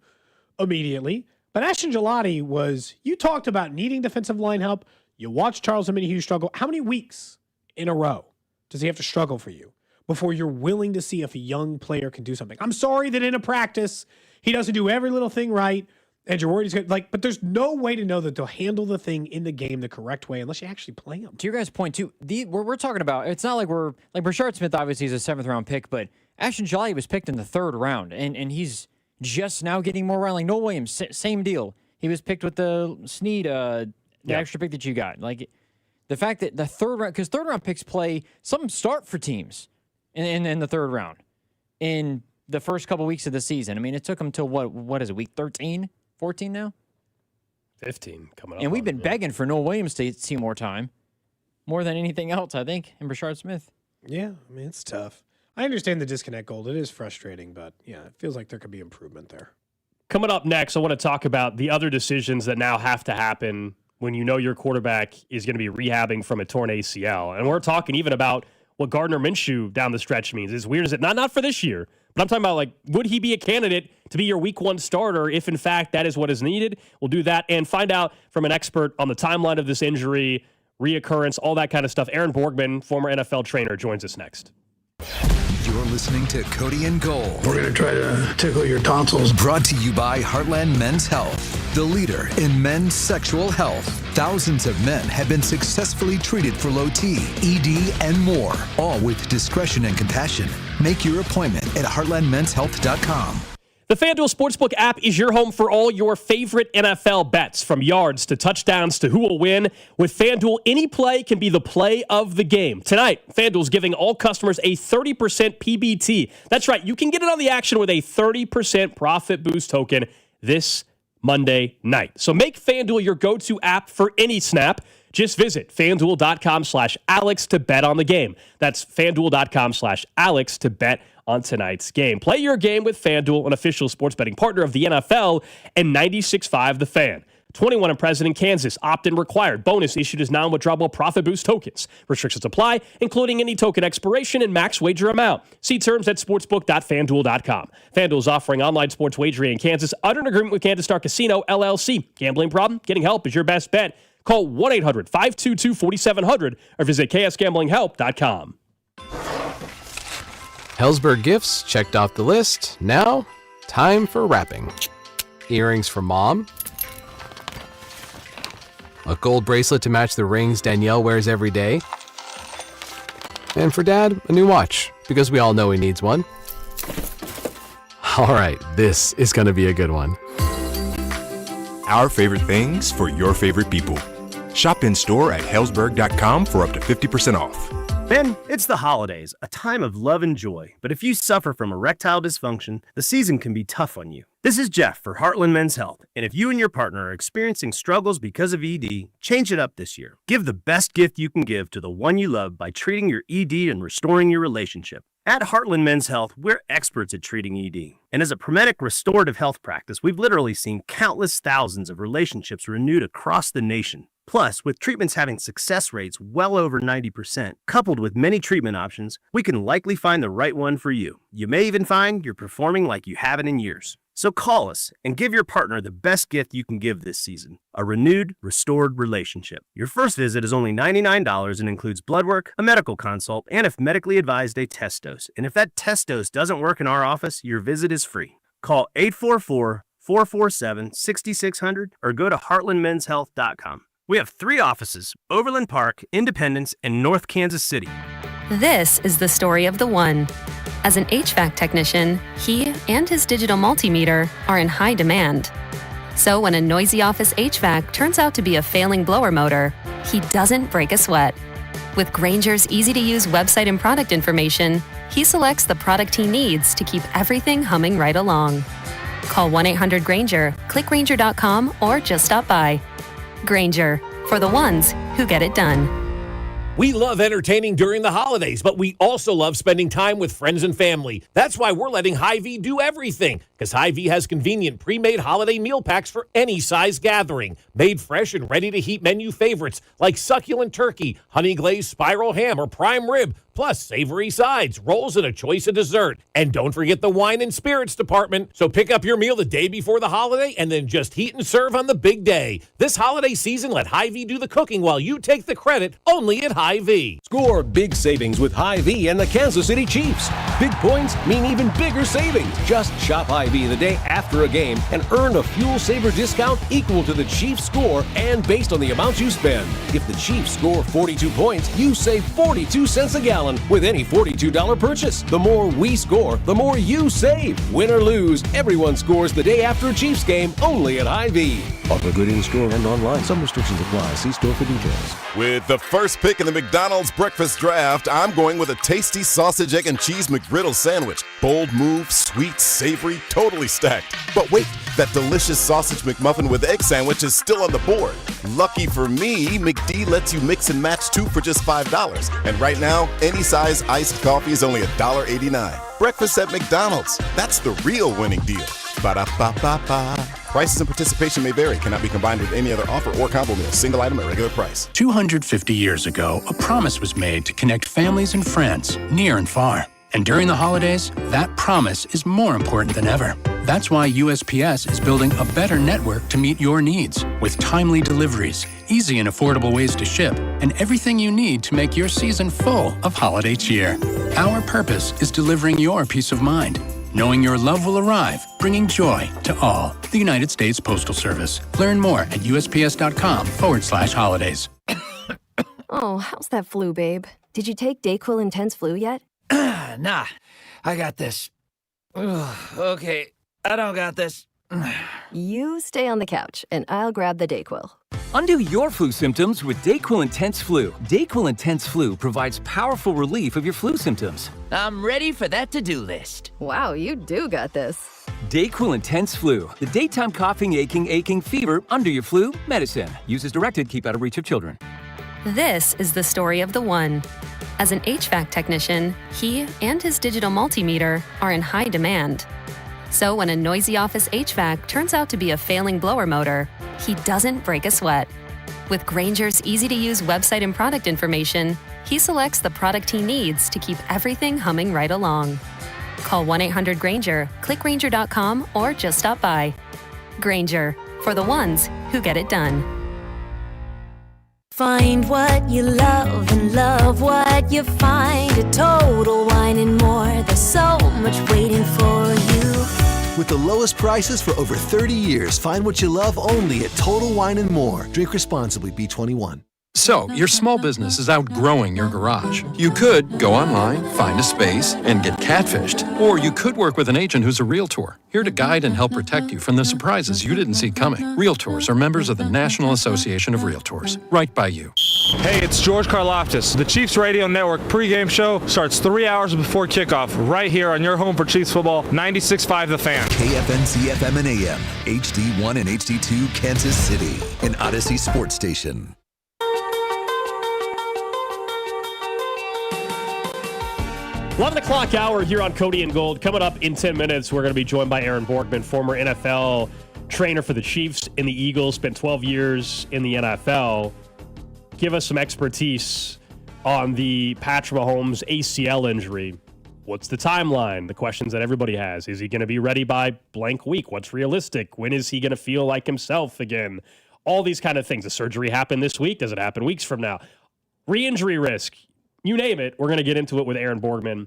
immediately. But Ashton Gelati you talked about needing defensive line help. You watched Charles Omenihu struggle. How many weeks in a row does he have to struggle for you before you're willing to see if a young player can do something? I'm sorry that in a practice, he doesn't do every little thing right, and you're worried he's going to, but there's no way to know that they'll handle the thing in the game the correct way unless you actually play them. To your guys' point, too, we're talking about, it's not like Rashard Smith, obviously, is a 7th-round pick, but Ashton Gelati was picked in the 3rd round, and he's just now getting more around. Like Noah Williams, same deal. He was picked with the Snead, the extra pick that you got. Like, the fact that the 3rd round, because 3rd-round picks play, some start for teams in the 3rd round in the first couple weeks of the season. I mean, it took them till what is it, week 13, 14 now? 15 coming up. And we've been begging for Noah Williams to see more time, more than anything else, I think, and Rashard Smith. Yeah, I mean, it's tough. I understand the disconnect, Gold. It is frustrating, but yeah, it feels like there could be improvement there. Coming up next, I want to talk about the other decisions that now have to happen when you know your quarterback is going to be rehabbing from a torn ACL. And we're talking even about what Gardner Minshew down the stretch means. As weird as it, not for this year, but I'm talking about would he be a candidate to be your week 1 starter if in fact that is what is needed? We'll do that and find out from an expert on the timeline of this injury, reoccurrence, all that kind of stuff. Aaron Borgmann, former NFL trainer, joins us next. You're listening to Cody and Gold. We're going to try to tickle your tonsils. Brought to you by Heartland Men's Health, the leader in men's sexual health. Thousands of men have been successfully treated for low T, ED, and more, all with discretion and compassion. Make your appointment at heartlandmenshealth.com. The FanDuel Sportsbook app is your home for all your favorite NFL bets, from yards to touchdowns to who will win. With FanDuel, any play can be the play of the game. Tonight, FanDuel's giving all customers a 30% PBT. That's right, you can get in on the action with a 30% profit boost token this Monday night. So make FanDuel your go-to app for any snap. Just visit FanDuel.com/Alex to bet on the game. That's FanDuel.com/Alex to bet on tonight's game. Play your game with FanDuel, an official sports betting partner of the NFL and 96.5 The Fan. 21 and present in Kansas. Opt-in required. Bonus issued as non-withdrawable profit boost tokens. Restrictions apply, including any token expiration and max wager amount. See terms at sportsbook.fanduel.com. FanDuel is offering online sports wagering in Kansas under an agreement with Kansas Star Casino, LLC. Gambling problem? Getting help is your best bet. Call 1-800-522-4700 or visit ksgamblinghelp.com. Hellsberg gifts checked off the list. Now, time for wrapping. Earrings for mom. A gold bracelet to match the rings Danielle wears every day. And for dad, a new watch, because we all know he needs one. All right, this is going to be a good one. Our favorite things for your favorite people. Shop in store at Hellsberg.com for up to 50% off. Ben, it's the holidays, a time of love and joy. But if you suffer from erectile dysfunction, the season can be tough on you. This is Jeff for Heartland Men's Health. And if you and your partner are experiencing struggles because of ED, change it up this year. Give the best gift you can give to the one you love by treating your ED and restoring your relationship. At Heartland Men's Health, we're experts at treating ED. And as a Prometic restorative health practice, we've literally seen countless thousands of relationships renewed across the nation. Plus, with treatments having success rates well over 90%, coupled with many treatment options, we can likely find the right one for you. You may even find you're performing like you haven't in years. So call us and give your partner the best gift you can give this season, a renewed, restored relationship. Your first visit is only $99 and includes blood work, a medical consult, and if medically advised, a test dose. And if that test dose doesn't work in our office, your visit is free. Call 844-447-6600 or go to heartlandmenshealth.com. We have 3 offices: Overland Park, Independence, and North Kansas City. This is the story of the one. As an HVAC technician, he and his digital multimeter are in high demand. So when a noisy office HVAC turns out to be a failing blower motor, he doesn't break a sweat. With Grainger's easy-to-use website and product information, he selects the product he needs to keep everything humming right along. Call 1-800-GRAINGER, click Grainger.com, or just stop by. Grainger, for the ones who get it done. We love entertaining during the holidays, but we also love spending time with friends and family. That's why we're letting Hy-Vee do everything, because Hy-Vee has convenient pre-made holiday meal packs for any size gathering. Made fresh and ready-to-heat menu favorites like succulent turkey, honey-glazed spiral ham, or prime rib, plus savory sides, rolls, and a choice of dessert. And don't forget the wine and spirits department. So pick up your meal the day before the holiday and then just heat and serve on the big day. This holiday season, let Hy-Vee do the cooking while you take the credit, only at Hy-Vee. Score big savings with Hy-Vee and the Kansas City Chiefs. Big points mean even bigger savings. Just shop Hy-Vee the day after a game and earn a fuel saver discount equal to the Chiefs score and based on the amount you spend. If the Chiefs score 42 points, you save 42 cents a gallon with any $42 purchase. The more we score, the more you save. Win or lose, everyone scores the day after a Chiefs game only at Hy-Vee. Offer good in-store and online. Some restrictions apply. See store for details. With the first pick in the McDonald's breakfast draft, I'm going with a tasty sausage, egg, and cheese McGriddle sandwich. Bold move, sweet, savory, totally stacked. But wait, that delicious sausage McMuffin with egg sandwich is still on the board. Lucky for me, McD lets you mix and match 2 for just $5. And right now, any size iced coffee is only $1.89. Breakfast at McDonald's. That's the real winning deal. Ba-da-ba-ba-ba. Prices and participation may vary. Cannot be combined with any other offer or combo meal. Single item at regular price. 250 years ago, a promise was made to connect families and friends near and far. And during the holidays, that promise is more important than ever. That's why USPS is building a better network to meet your needs, with timely deliveries, easy and affordable ways to ship, and everything you need to make your season full of holiday cheer. Our purpose is delivering your peace of mind, knowing your love will arrive, bringing joy to all. The United States Postal Service. Learn more at USPS.com/holidays. Oh, how's that flu, babe? Did you take DayQuil Intense Flu yet? Nah, I got this. Ugh, okay, I don't got this. You stay on the couch, and I'll grab the DayQuil. Undo your flu symptoms with DayQuil Intense Flu. DayQuil Intense Flu provides powerful relief of your flu symptoms. I'm ready for that to-do list. Wow, you do got this. DayQuil Intense Flu. The daytime coughing, aching, fever, under your flu medicine. Use as directed. Keep out of reach of children. This is the story of the one. As an HVAC technician, he and his digital multimeter are in high demand. So when a noisy office HVAC turns out to be a failing blower motor, he doesn't break a sweat. With Grainger's easy-to-use website and product information, he selects the product he needs to keep everything humming right along. Call 1-800-GRAINGER, click Grainger.com, or just stop by. Grainger, for the ones who get it done. Find what you love and love what you find at Total Wine and More. There's so much waiting for you. With the lowest prices for over 30 years, find what you love only at Total Wine and More. Drink responsibly, B21. So, your small business is outgrowing your garage. You could go online, find a space, and get catfished. Or you could work with an agent who's a realtor, here to guide and help protect you from the surprises you didn't see coming. Realtors are members of the National Association of Realtors. Right by you. Hey, it's George Karloftis. The Chiefs Radio Network pregame show starts 3 hours before kickoff, right here on your home for Chiefs football, 96.5 The Fan. KFNC FM and AM, HD1 and HD2 Kansas City, an Odyssey sports station. 11 o'clock hour here on Cody and Gold. Coming up in 10 minutes, we're going to be joined by Aaron Borgmann, former NFL trainer for the Chiefs and the Eagles, spent 12 years in the NFL. Give us some expertise on the Patrick Mahomes ACL injury. What's the timeline? The questions that everybody has. Is he going to be ready by blank week? What's realistic? When is he going to feel like himself again? All these kind of things. Does surgery happen this week? Does it happen weeks from now? Re-injury risk. You name it. We're going to get into it with Aaron Borgmann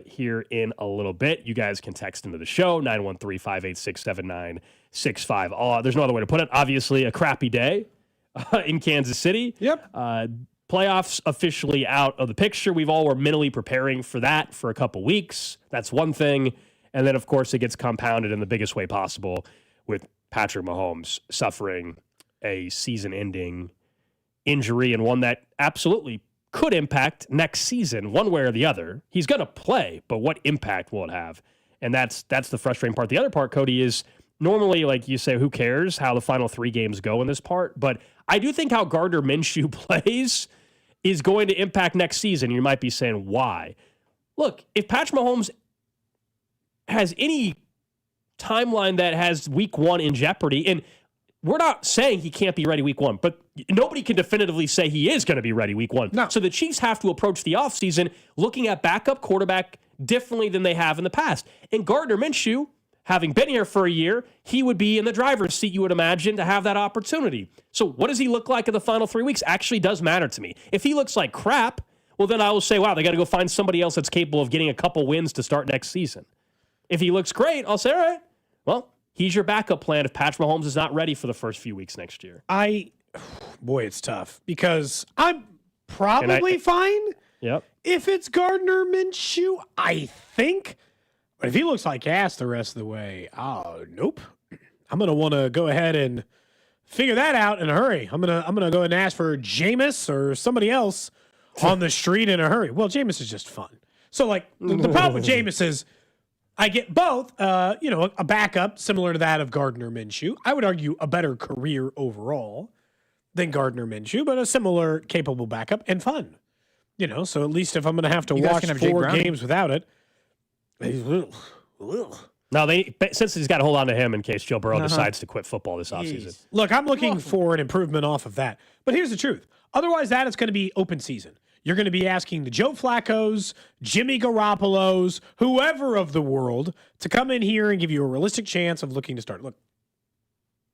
here in a little bit. You guys can text into the show, 913-586-7965. There's no other way to put it. Obviously, a crappy day in Kansas City. Yep. Playoffs officially out of the picture. We've all were mentally preparing for that for a couple weeks. That's one thing. And then, of course, it gets compounded in the biggest way possible with Patrick Mahomes suffering a season-ending injury, and one that absolutely could impact next season one way or the other. He's going to play, but what impact will it have? And that's the frustrating part. The other part, Cody, is normally, like you say, who cares how the final 3 games go in this part? But I do think how Gardner Minshew plays is going to impact next season. You might be saying, why? Look, if Patrick Mahomes has any timeline that has week 1 in jeopardy, and we're not saying he can't be ready week 1, but nobody can definitively say he is going to be ready week 1. No. So the Chiefs have to approach the offseason looking at backup quarterback differently than they have in the past. And Gardner Minshew, having been here for a year, he would be in the driver's seat, you would imagine, to have that opportunity. So what does he look like in the final 3 weeks actually does matter to me. If he looks like crap, well, then I will say, wow, they got to go find somebody else that's capable of getting a couple wins to start next season. If he looks great, I'll say, all right, well, he's your backup plan if Patrick Mahomes is not ready for the first few weeks next year. Boy, it's tough because I'm probably fine. Yep. If it's Gardner Minshew, I think. But if he looks like ass the rest of the way, nope. I'm gonna want to go ahead and figure that out in a hurry. I'm gonna go ahead and ask for Jameis or somebody else on the street in a hurry. Well, Jameis is just fun. So like the problem with Jameis is I get both, a backup similar to that of Gardner Minshew. I would argue a better career overall than Gardner Minshew, but a similar capable backup and fun. So at least if I'm going to have to watch 4 games without it. Now, since he's got to hold on to him in case Joe Burrow decides to quit football this offseason. Look, I'm looking for an improvement off of that. But here's the truth. Otherwise, it's going to be open season. You're going to be asking the Joe Flacco's, Jimmy Garoppolo's, whoever of the world to come in here and give you a realistic chance of looking to start. Look,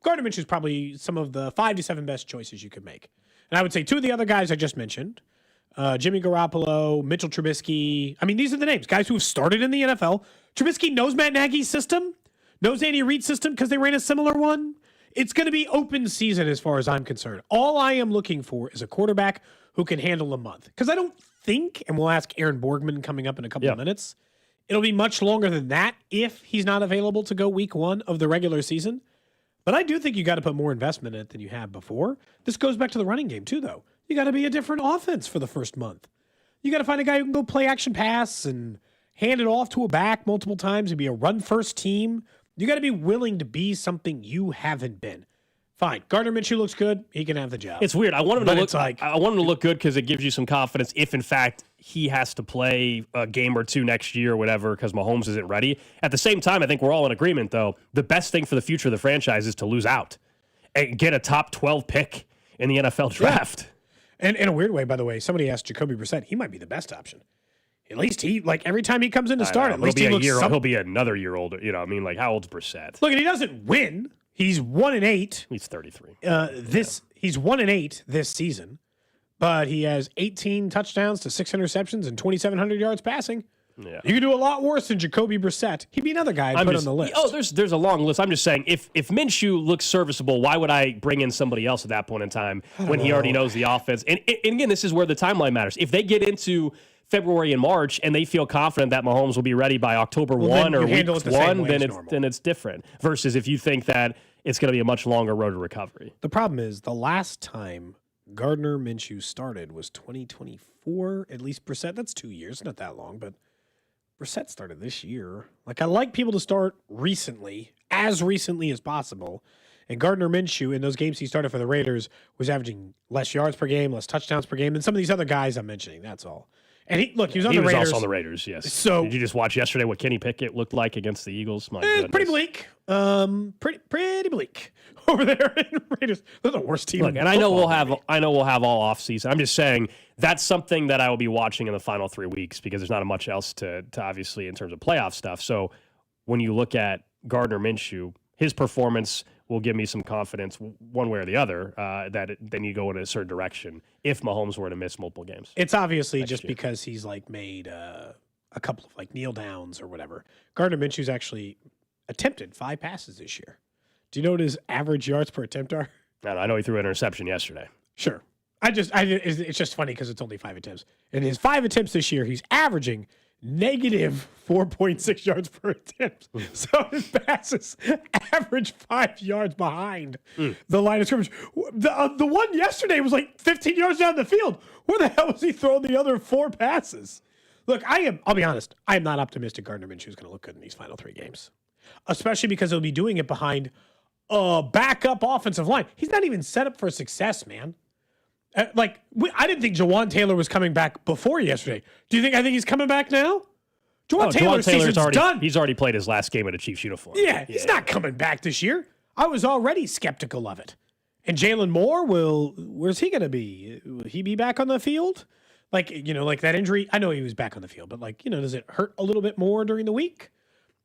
Gardner Minshew is probably some of the 5 to 7 best choices you could make. And I would say 2 of the other guys I just mentioned, Jimmy Garoppolo, Mitchell Trubisky. I mean, these are the names. Guys who have started in the NFL. Trubisky knows Matt Nagy's system, knows Andy Reid's system because they ran a similar one. It's going to be open season as far as I'm concerned. All I am looking for is a quarterback who can handle a month. Because I don't think, and we'll ask Aaron Borgmann coming up in a couple of minutes, it'll be much longer than that if he's not available to go week 1 of the regular season. But I do think you got to put more investment in it than you have before. This goes back to the running game too, though. You got to be a different offense for the first month. You got to find a guy who can go play action pass and hand it off to a back multiple times and be a run-first team. You got to be willing to be something you haven't been. Fine. Gardner Minshew looks good. He can have the job. It's weird. I want him to look I want him to look good because it gives you some confidence if, in fact, he has to play a game or 2 next year or whatever because Mahomes isn't ready. At the same time, I think we're all in agreement, though. The best thing for the future of the franchise is to lose out and get a top 12 pick in the NFL draft. Yeah. And in a weird way, by the way, somebody asked Jacoby Brissett. He might be the best option. At least he, every time he comes in to start, at least he looks he'll be another year older. How old's Brissett? Look, and he doesn't win. He's 1-8. He's 33. He's 1-8 this season, but he has 18 touchdowns to 6 interceptions and 2,700 yards passing. Yeah. You could do a lot worse than Jacoby Brissett. He'd be another guy I'd put on the list. Oh, there's a long list. I'm just saying, if Minshew looks serviceable, why would I bring in somebody else at that point in time when he already knows the offense? And again, this is where the timeline matters. If they get into February and March and they feel confident that Mahomes will be ready by October 1 or week 1, then it's different. Versus if you think that it's going to be a much longer road to recovery. The problem is the last time Gardner Minshew started was 2024. At least Brissett, that's 2 years, not that long, but Brissett started this year. Like, I like people to start recently, as recently as possible. And Gardner Minshew, in those games he started for the Raiders, was averaging less yards per game, less touchdowns per game than some of these other guys I'm mentioning. That's all. And he was on the Raiders. He was also on the Raiders, yes. So, did you just watch yesterday what Kenny Pickett looked like against the Eagles? My goodness. Pretty bleak. Pretty bleak over there in Raiders. They're the worst team. Look, and I know we'll have all offseason. I'm just saying that's something that I will be watching in the final 3 weeks because there's not much else to obviously in terms of playoff stuff. So when you look at Gardner Minshew, his performance will give me some confidence one way or the other that then you go in a certain direction if Mahomes were to miss multiple games. It's obviously just because he's like made a couple of like kneel downs or whatever. Gardner Minshew's actually attempted 5 passes this year. Do you know what his average yards per attempt are? I know he threw an interception yesterday. Sure. It's just funny because it's only 5 attempts. In his 5 attempts this year, he's averaging negative 4.6 yards per attempt. So his passes average 5 yards behind the line of scrimmage. The one yesterday was like 15 yards down the field. Where the hell was he throwing the other 4 passes? Look, I'll be honest, I am not optimistic Gardner Minshew is going to look good in these final 3 games, especially because he'll be doing it behind a backup offensive line. He's not even set up for success, man. I didn't think Jawan Taylor was coming back before yesterday. I think he's coming back now? Jawan Taylor's season's done. He's already played his last game in a Chiefs uniform. Yeah, he's not coming back this year. I was already skeptical of it. And Jalen Moore, where's he going to be? Will he be back on the field? Like that injury. I know he was back on the field, but does it hurt a little bit more during the week?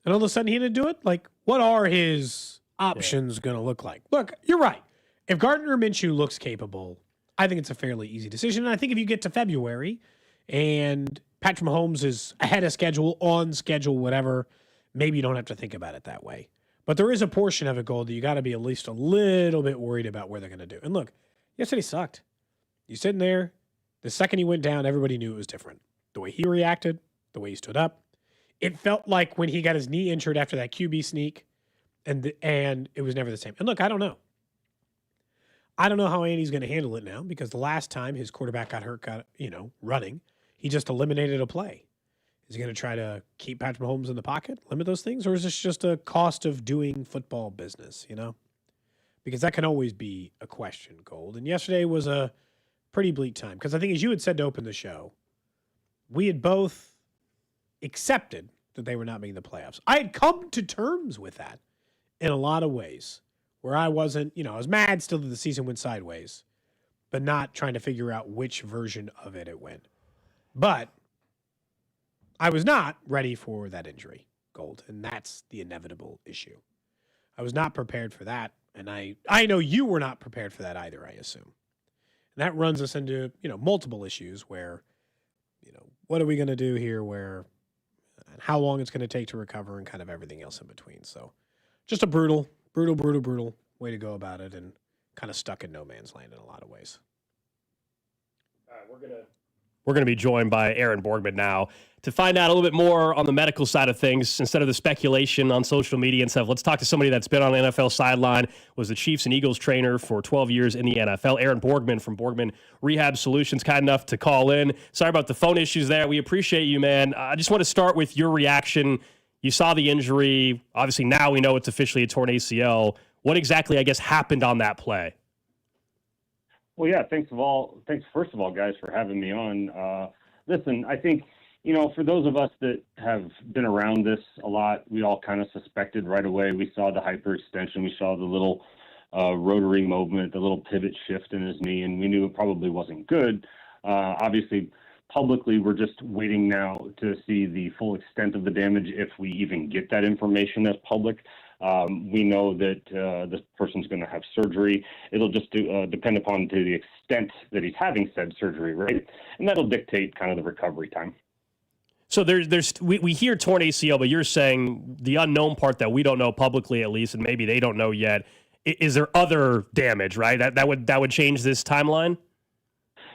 And all of a sudden he didn't do it? Like, what are his options going to look like? Look, you're right. If Gardner Minshew looks capable, I think it's a fairly easy decision. And I think if you get to February and Patrick Mahomes is ahead of schedule, on schedule, whatever, maybe you don't have to think about it that way. But there is a portion of it, Gold, that you got to be at least a little bit worried about where they're going to do. And look, yesterday sucked. You sitting there, the second he went down, everybody knew it was different. The way he reacted, the way he stood up. It felt like when he got his knee injured after that QB sneak, and it was never the same. And look, I don't know. I don't know how Andy's going to handle it now because the last time his quarterback got hurt, running, he just eliminated a play. Is he going to try to keep Patrick Mahomes in the pocket, limit those things, or is this just a cost of doing football business, Because that can always be a question, Gold. And yesterday was a pretty bleak time because I think as you had said to open the show, we had both accepted that they were not making the playoffs. I had come to terms with that in a lot of ways. Where I wasn't, I was mad still that the season went sideways, but not trying to figure out which version of it went. But I was not ready for that injury, Gold, and that's the inevitable issue. I was not prepared for that, and I know you were not prepared for that either, I assume. And that runs us into, multiple issues where, what are we going to do here and how long it's going to take to recover and kind of everything else in between. So just a brutal way to go about it and kind of stuck in no man's land in a lot of ways. All right, we're gonna be joined by Aaron Borgmann now to find out a little bit more on the medical side of things instead of the speculation on social media and stuff. Let's talk to somebody that's been on the NFL sideline, was the Chiefs and Eagles trainer for 12 years in the NFL. Aaron Borgmann from Borgmann Rehab Solutions, kind enough to call in. Sorry about the phone issues there. We appreciate you, man. I just want to start with your reaction. You saw the injury. Obviously, now we know it's officially a torn ACL. What exactly, I guess, happened on that play? Well, yeah, thanks first of all, guys, for having me on. Listen, I think, for those of us that have been around this a lot, we all kind of suspected right away. We saw the hyperextension. We saw the little rotary movement, the little pivot shift in his knee, and we knew it probably wasn't good. Obviously, publicly, we're just waiting now to see the full extent of the damage if we even get that information as public. We know that this person's going to have surgery. It'll just depend upon to the extent that he's having said surgery, right? And that'll dictate kind of the recovery time. So we hear torn ACL, but you're saying the unknown part that we don't know publicly, at least, and maybe they don't know yet. Is there other damage, right? That would change this timeline?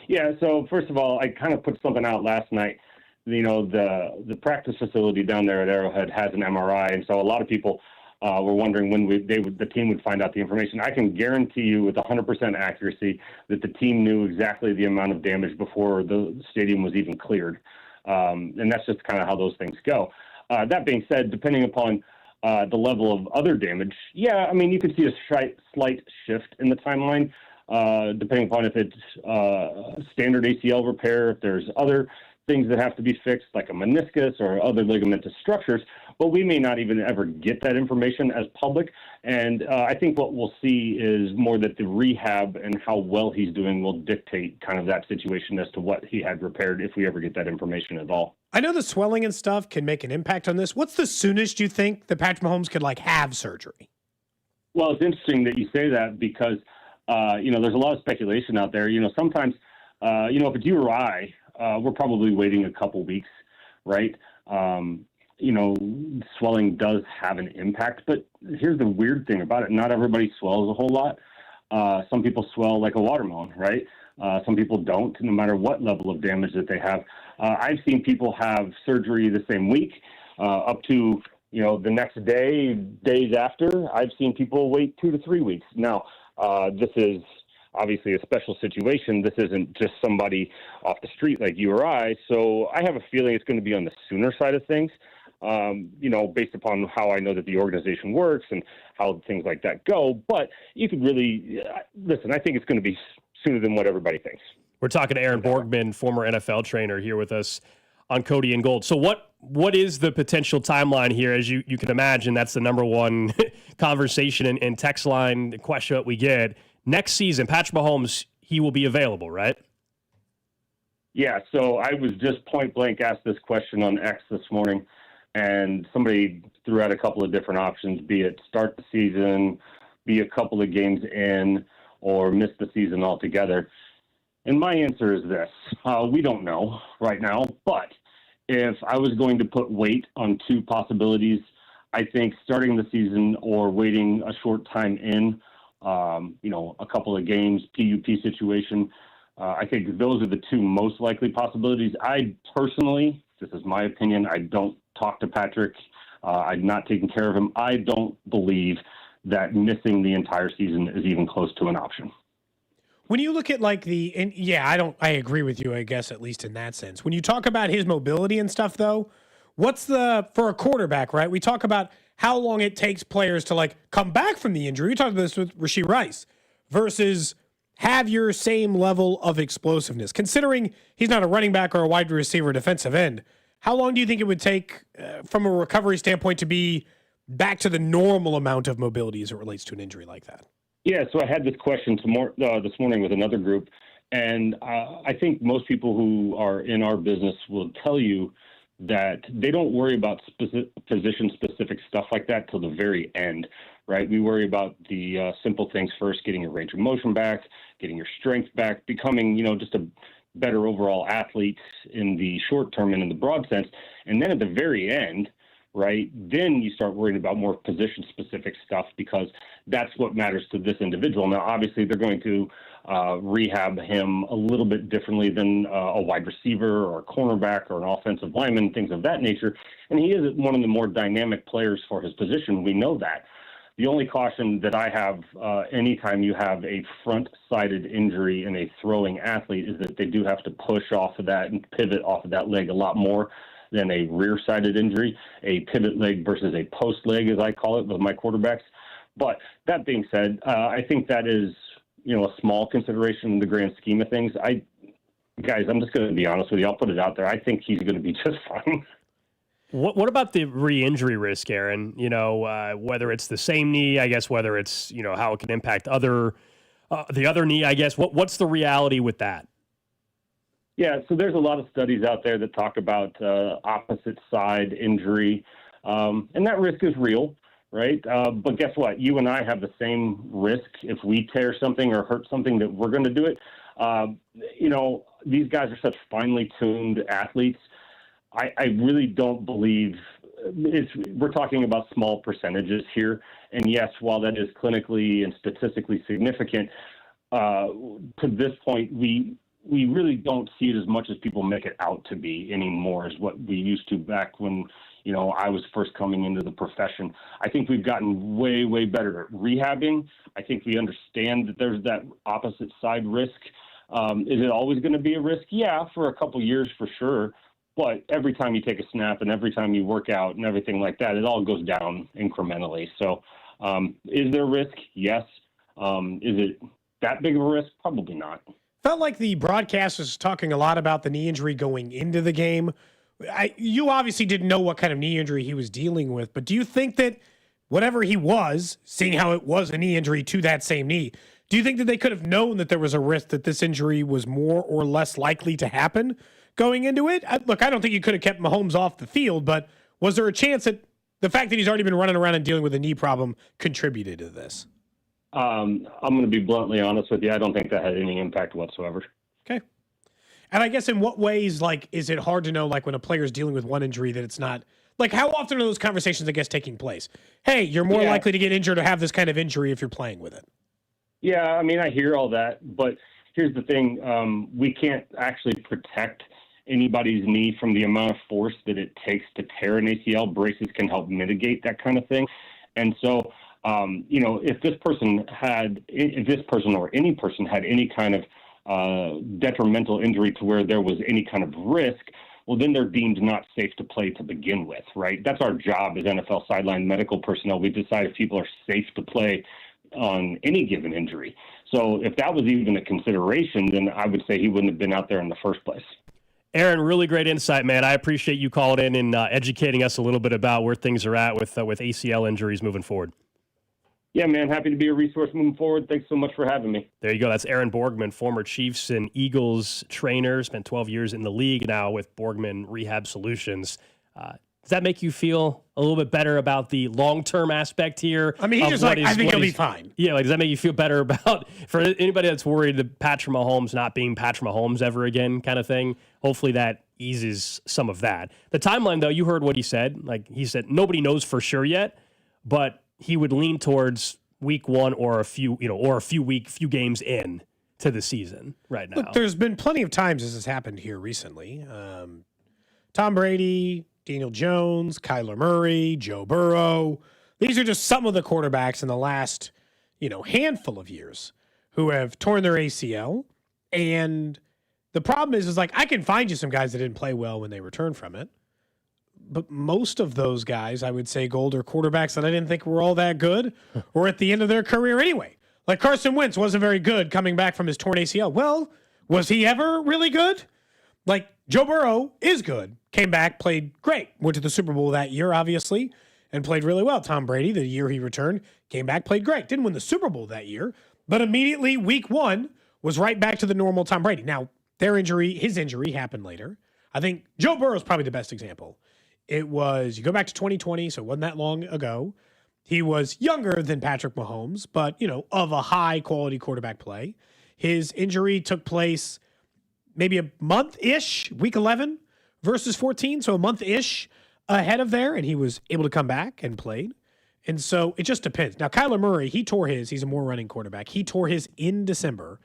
Yeah. So first of all, I kind of put something out last night. The practice facility down there at Arrowhead has an MRI, and so a lot of people were wondering when the team would find out the information. I can guarantee you with 100% accuracy that the team knew exactly the amount of damage before the stadium was even cleared. And that's just kind of how those things go. That being said, depending upon the level of other damage, yeah, I mean, you could see a slight shift in the timeline, depending upon if it's standard ACL repair, if there's other things that have to be fixed, like a meniscus or other ligamentous structures, but we may not even ever get that information as public. And I think what we'll see is more that the rehab and how well he's doing will dictate kind of that situation as to what he had repaired, if we ever get that information at all. I know the swelling and stuff can make an impact on this. What's the soonest you think that Patrick Mahomes could have surgery? Well, it's interesting that you say that because, there's a lot of speculation out there. Sometimes, if it's you or I, we're probably waiting a couple weeks, right? Swelling does have an impact, but here's the weird thing about it. Not everybody swells a whole lot. Some people swell like a watermelon, right? Some people don't, no matter what level of damage that they have. I've seen people have surgery the same week, up to, the next day, days after. I've seen people wait 2 to 3 weeks. Now, this is obviously a special situation. This isn't just somebody off the street like you or I. So I have a feeling it's going to be on the sooner side of things, based upon how I know that the organization works and how things like that go. But you could really, listen, I think it's going to be sooner than what everybody thinks. We're talking to Aaron Borgmann, former NFL trainer, here with us on Cody and Gold. So what is the potential timeline here? As you can imagine, that's the number one conversation and text line question that we get. Next season, Patrick Mahomes, he will be available, right? Yeah, so I was just point blank asked this question on X this morning, and somebody threw out a couple of different options, be it start the season, be a couple of games in, or miss the season altogether. And my answer is this. We don't know right now, but if I was going to put weight on two possibilities, I think starting the season or waiting a short time in, a couple of games, PUP situation, I think those are the two most likely possibilities. I personally, this is my opinion, I don't talk to Patrick. I'm not taking care of him. I don't believe that missing the entire season is even close to an option. When you look at I agree with you, I guess, at least in that sense. When you talk about his mobility and stuff, though, for a quarterback, right? We talk about how long it takes players to come back from the injury. We talked about this with Rashee Rice versus have your same level of explosiveness. Considering he's not a running back or a wide receiver defensive end, how long do you think it would take from a recovery standpoint to be back to the normal amount of mobility as it relates to an injury like that? Yeah, so I had this question this morning with another group, and I think most people who are in our business will tell you that they don't worry about position-specific stuff like that till the very end, right? We worry about the simple things first, getting your range of motion back, getting your strength back, becoming, just a better overall athlete in the short term and in the broad sense. And then at the very end, right, then you start worrying about more position-specific stuff because that's what matters to this individual. Now, obviously, they're going to rehab him a little bit differently than a wide receiver or a cornerback or an offensive lineman, things of that nature. And he is one of the more dynamic players for his position. We know that. The only caution that I have anytime you have a front-sided injury in a throwing athlete is that they do have to push off of that and pivot off of that leg a lot more than a rear-sided injury, a pivot leg versus a post leg, as I call it with my quarterbacks. But that being said, I think that is, a small consideration in the grand scheme of things. Guys, I'm just going to be honest with you. I'll put it out there. I think he's going to be just fine. What about the re-injury risk, Aaron? Whether it's the same knee, I guess, whether it's, how it can impact the other knee, I guess. What's the reality with that? Yeah, so there's a lot of studies out there that talk about opposite side injury, and that risk is real, right? But guess what? You and I have the same risk if we tear something or hurt something that we're going to do it. These guys are such finely tuned athletes. I really don't believe we're talking about small percentages here. And yes, while that is clinically and statistically significant, to this point, we really don't see it as much as people make it out to be anymore as what we used to back when, I was first coming into the profession. I think we've gotten way, way better at rehabbing. I think we understand that there's that opposite side risk. Is it always going to be a risk? Yeah, for a couple years for sure. But every time you take a snap and every time you work out and everything like that, it all goes down incrementally. So is there risk? Yes. Is it that big of a risk? Probably not. Felt like the broadcast was talking a lot about the knee injury going into the game. You obviously didn't know what kind of knee injury he was dealing with, but do you think that whatever he was, seeing how it was a knee injury to that same knee, do you think that they could have known that there was a risk that this injury was more or less likely to happen going into it? Look, I don't think you could have kept Mahomes off the field, but was there a chance that the fact that he's already been running around and dealing with a knee problem contributed to this? I'm going to be bluntly honest with you. I don't think that had any impact whatsoever. Okay. And I guess in what ways, is it hard to know, when a player's dealing with one injury that it's not, how often are those conversations, I guess, taking place? Hey, you're more likely to get injured or have this kind of injury if you're playing with it. Yeah, I hear all that, but here's the thing. We can't actually protect anybody's knee from the amount of force that it takes to tear an ACL. Braces can help mitigate that kind of thing. And so, if this person or any person had any kind of detrimental injury to where there was any kind of risk, well, then they're deemed not safe to play to begin with, right? That's our job as NFL sideline medical personnel. We decide if people are safe to play on any given injury. So if that was even a consideration, then I would say he wouldn't have been out there in the first place. Aaron, really great insight, man. I appreciate you calling in and educating us a little bit about where things are at with ACL injuries moving forward. Yeah, man, happy to be a resource moving forward. Thanks so much for having me. There you go. That's Aaron Borgmann, former Chiefs and Eagles trainer, spent 12 years in the league now with Borgmann Rehab Solutions. Does that make you feel a little bit better about the long-term aspect here? He's just I think he'll be fine. Yeah, does that make you feel better about, for anybody that's worried that Patrick Mahomes not being Patrick Mahomes ever again kind of thing? Hopefully that eases some of that. The timeline, though, you heard what he said. He said nobody knows for sure yet, but he would lean towards week one or a few games in to the season right now. Look, there's been plenty of times this has happened here recently. Tom Brady, Daniel Jones, Kyler Murray, Joe Burrow. These are just some of the quarterbacks in the last, handful of years who have torn their ACL. And the problem is I can find you some guys that didn't play well when they returned from it. But most of those guys, I would say, Gold, are quarterbacks that I didn't think were all that good or at the end of their career anyway. Carson Wentz wasn't very good coming back from his torn ACL. Well, was he ever really good? Joe Burrow is good. Came back, played great. Went to the Super Bowl that year, obviously, and played really well. Tom Brady, the year he returned, came back, played great. Didn't win the Super Bowl that year, but immediately week one was right back to the normal Tom Brady. Now, his injury happened later. I think Joe Burrow is probably the best example. It was, you go back to 2020, so it wasn't that long ago. He was younger than Patrick Mahomes, but, of a high-quality quarterback play. His injury took place maybe a month-ish, week 11 versus 14, so a month-ish ahead of there, and he was able to come back and played. And so it just depends. Now, Kyler Murray, he's a more running quarterback. He tore his in December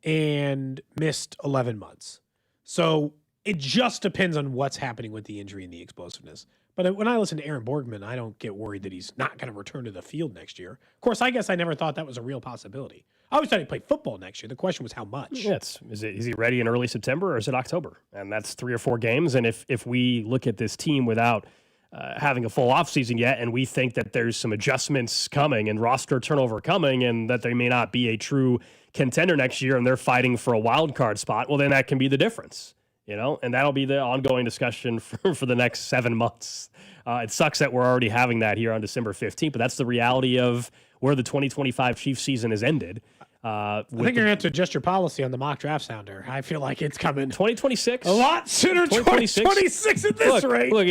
and missed 11 months. So it just depends on what's happening with the injury and the explosiveness. But when I listen to Aaron Borgmann, I don't get worried that he's not going to return to the field next year. Of course, I guess I never thought that was a real possibility. I always thought he'd play football next year. The question was how much. Yeah, is he ready in early September or is it October? And that's 3 or 4 games. And if we look at this team without having a full offseason yet, and we think that there's some adjustments coming and roster turnover coming and that they may not be a true contender next year and they're fighting for a wild card spot, well, then that can be the difference. And that'll be the ongoing discussion for the next 7 months. It sucks that we're already having that here on December 15th, but that's the reality of where the 2025 Chiefs season has ended. I think you're going to have to adjust your policy on the mock draft sounder. I feel like it's coming 2026. A lot sooner. 2026 at this rate. Look,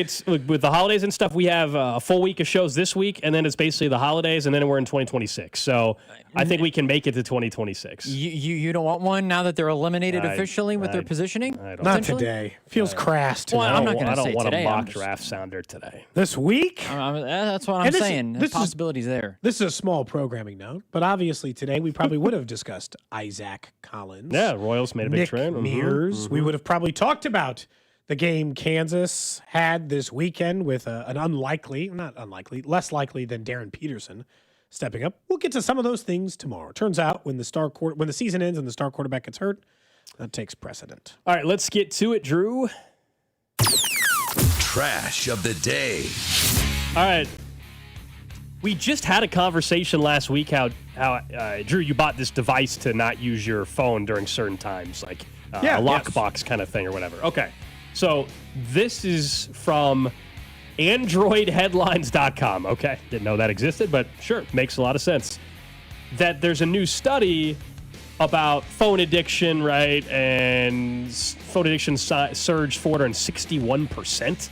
with the holidays and stuff, we have a full week of shows this week, and then it's basically the holidays, and then we're in 2026. So I think we can make it to 2026. You don't want one now that they're eliminated officially with their positioning? Not today. Feels crass today. Well, I'm not going to say I don't want today. a mock draft sounder today. This week? That's what I'm saying. The possibility's there. This is a small programming note, but obviously today we probably would have discussed Isaac Collins. Yeah, Royals made a big trade. Mears. We would have probably talked about the game Kansas had this weekend with an less likely than Darren Peterson stepping up. We'll get to some of those things tomorrow. Turns out when the season ends and the star quarterback gets hurt, that takes precedent. All right, let's get to it, Drew. Trash of the day. All right. We just had a conversation last week how Drew, you bought this device to not use your phone during certain times, like a lockbox kind of thing or whatever. Okay. So this is from AndroidHeadlines.com. Okay. Didn't know that existed, but sure, makes a lot of sense. That there's a new study about phone addiction, right? And phone addiction surged 461%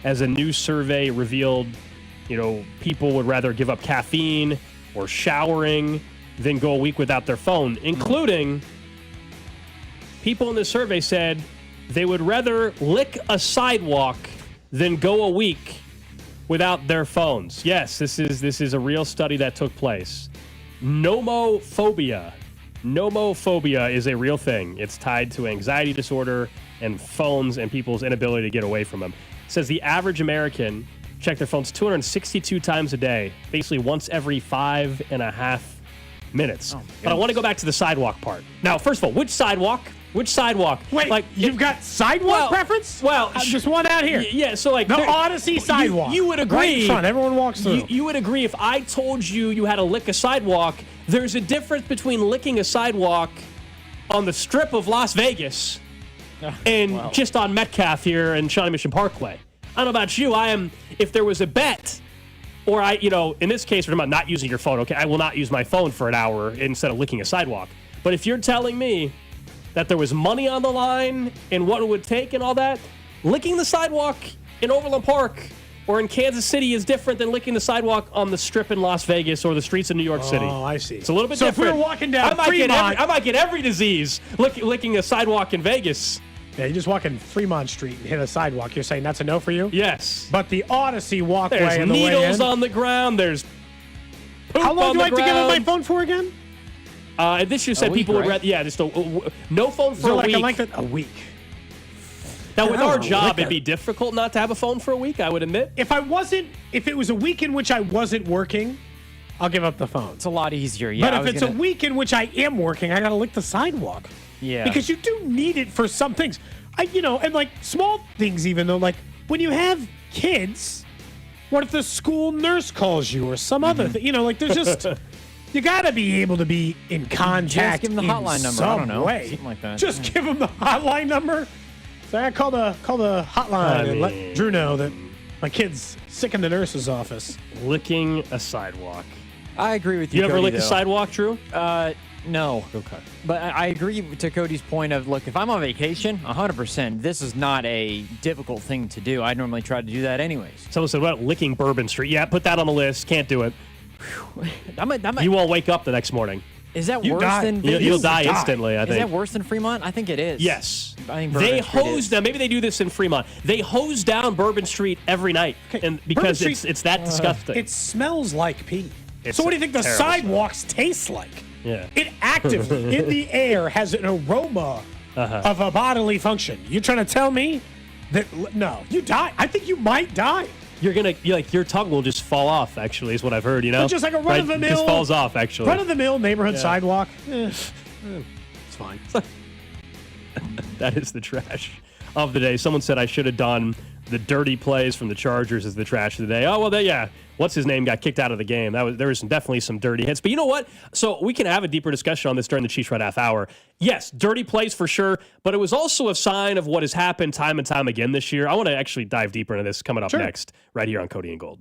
as a new survey revealed, people would rather give up caffeine or showering than go a week without their phone, including people in the survey said they would rather lick a sidewalk than go a week without their phones. Yes, this is a real study that took place. Nomophobia is a real thing. It's tied to anxiety disorder and phones and people's inability to get away from them. It says the average American check their phones 262 times a day, basically once every 5.5 minutes. But I want to go back to the sidewalk part. Now, first of all, which sidewalk? Wait, you've got sidewalk preference? Well, just one out here. Yeah, so like the Odyssey sidewalk. You would agree. Right in front, everyone walks through. You would agree if I told you had to lick a sidewalk, there's a difference between licking a sidewalk on the strip of Las Vegas and just on Metcalf here and Shawnee Mission Parkway. I don't know about you. If there was a bet, or in this case, we're talking about not using your phone. Okay, I will not use my phone for an hour instead of licking a sidewalk. But if you're telling me that there was money on the line and what it would take and all that, licking the sidewalk in Overland Park or in Kansas City is different than licking the sidewalk on the strip in Las Vegas or the streets in New York City. Oh, I see. It's a little bit different. So different. if we're walking down Fremont, I might get every disease licking a sidewalk in Vegas. Yeah, you just walk in Fremont Street and hit a sidewalk. You're saying that's a no for you? Yes. But the Odyssey walkway there's and the needles way in, on the ground. There's poop how long on do I have the to give up ground. my phone for again? This year said people would rather, just no phone for a week. A week. Now, with our job, it'd be difficult not to have a phone for a week, I would admit. If it was a week in which I wasn't working, I'll give up the phone. It's a lot easier, yeah. But if it's a week in which I am working, I got to lick the sidewalk. Yeah. Because you do need it for some things. And like small things even though, like when you have kids, what if the school nurse calls you or some other thing? There's just... You got to be able to be in contact. Just give them the hotline number. I don't know. Something like that. Just give them the hotline number. So I call the hotline and let Drew know that my kid's sick in the nurse's office. Licking a sidewalk. I agree with you. You ever Cody, licked a sidewalk, Drew? No. Okay. But I agree to Cody's point of, look, if I'm on vacation, 100%, this is not a difficult thing to do. I normally try to do that anyways. Someone said, what about licking Bourbon Street? Yeah, put that on the list. Can't do it. You won't wake up the next morning. Is that worse than You'll die instantly, I think. Is that worse than Fremont? I think it is. Yes. I think they hose down. Maybe they do this in Fremont. They hose down Bourbon Street every night, and because it's that disgusting. It smells like pee. It's so what do you think the sidewalks taste like? Yeah. It actively in the air has an aroma of a bodily function. You're trying to tell me that no, you die? I think you might die. Your tongue will just fall off, actually, is what I've heard, But just like a run-of-the-mill. It just falls off, actually. Run-of-the-mill neighborhood sidewalk. It's fine. That is the trash of the day. Someone said I should have done the dirty plays from the Chargers as the trash of the day. Oh, well, what's his name got kicked out of the game. There was definitely some dirty hits. But you know what? So we can have a deeper discussion on this during the Chiefs Red Half Hour. Yes, dirty plays for sure, but it was also a sign of what has happened time and time again this year. I want to actually dive deeper into this coming up next, right here on Cody and Gold.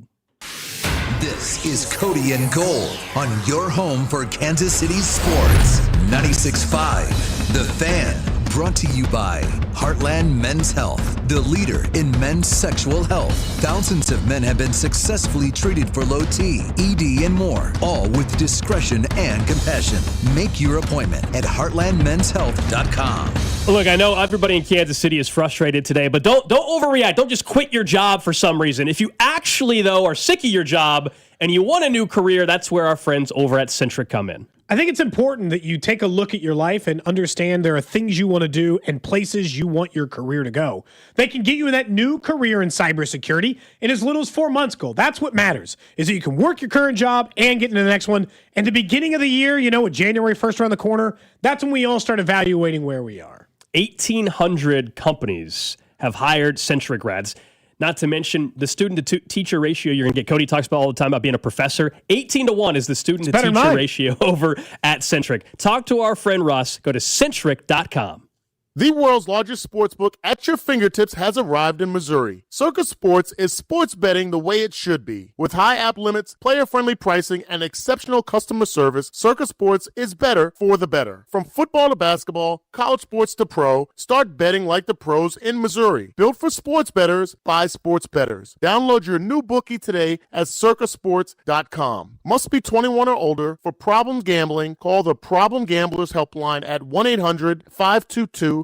This is Cody and Gold on your home for Kansas City sports. 96.5, The Fan. Brought to you by Heartland Men's Health, the leader in men's sexual health. Thousands of men have been successfully treated for low T, ED, and more, all with discretion and compassion. Make your appointment at heartlandmenshealth.com. Look, I know everybody in Kansas City is frustrated today, but don't overreact. Don't just quit your job for some reason. If you actually, though, are sick of your job and you want a new career, that's where our friends over at Centric come in. I think it's important that you take a look at your life and understand there are things you want to do and places you want your career to go. They can get you in that new career in cybersecurity in as little as 4 months, Gold. That's what matters, is that you can work your current job and get into the next one. And the beginning of the year, with January 1st around the corner, that's when we all start evaluating where we are. 1,800 companies have hired Centric grads. Not to mention the student-to-teacher ratio you're going to get. Cody talks about all the time about being a professor. 18-1 is the student-to-teacher ratio over at Centric. Talk to our friend Russ. Go to Centric.com. The world's largest sportsbook at your fingertips has arrived in Missouri. Circa Sports is sports betting the way it should be. With high app limits, player-friendly pricing, and exceptional customer service, Circa Sports is better for the better. From football to basketball, college sports to pro, start betting like the pros in Missouri. Built for sports bettors by sports bettors. Download your new bookie today at circasports.com. Must be 21 or older. For problem gambling, call the Problem Gamblers Helpline at 1-800-522-4700.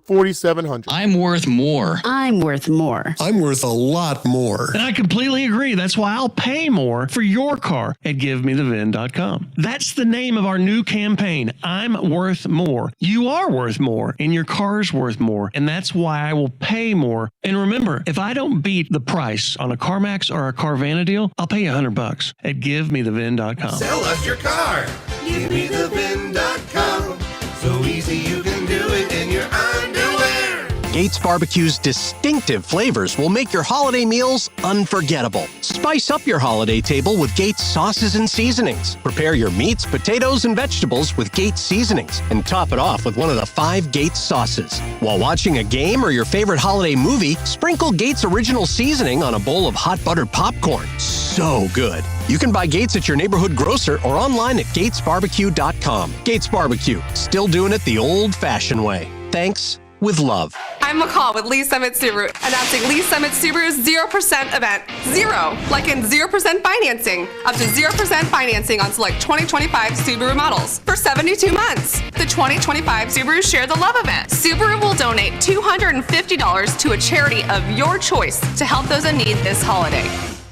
I'm worth more. I'm worth more. I'm worth a lot more. And I completely agree. That's why I'll pay more for your car at GiveMeTheVin.com. That's the name of our new campaign. I'm worth more. You are worth more, and your car's worth more. And that's why I will pay more. And remember, if I don't beat the price on a CarMax or a Carvana deal, I'll pay you $100 at GiveMeTheVin.com. Sell us your car. GiveMeTheVin.com. So easy you can do it in your underwear. Gates Barbecue's distinctive flavors will make your holiday meals unforgettable. Spice up your holiday table with Gates sauces and seasonings. Prepare your meats, potatoes, and vegetables with Gates seasonings, and top it off with one of the 5 Gates sauces. While watching a game or your favorite holiday movie, sprinkle Gates original seasoning on a bowl of hot buttered popcorn. So good. You can buy Gates at your neighborhood grocer or online at gatesbarbecue.com. Gates Barbecue, still doing it the old-fashioned way. Thanks with love. I'm McCall with Lee Summit Subaru, announcing Lee Summit Subaru's 0% event. Zero, like in 0% financing. Up to 0% financing on select 2025 Subaru models for 72 months. The 2025 Subaru Share the Love event. Subaru will donate $250 to a charity of your choice to help those in need this holiday.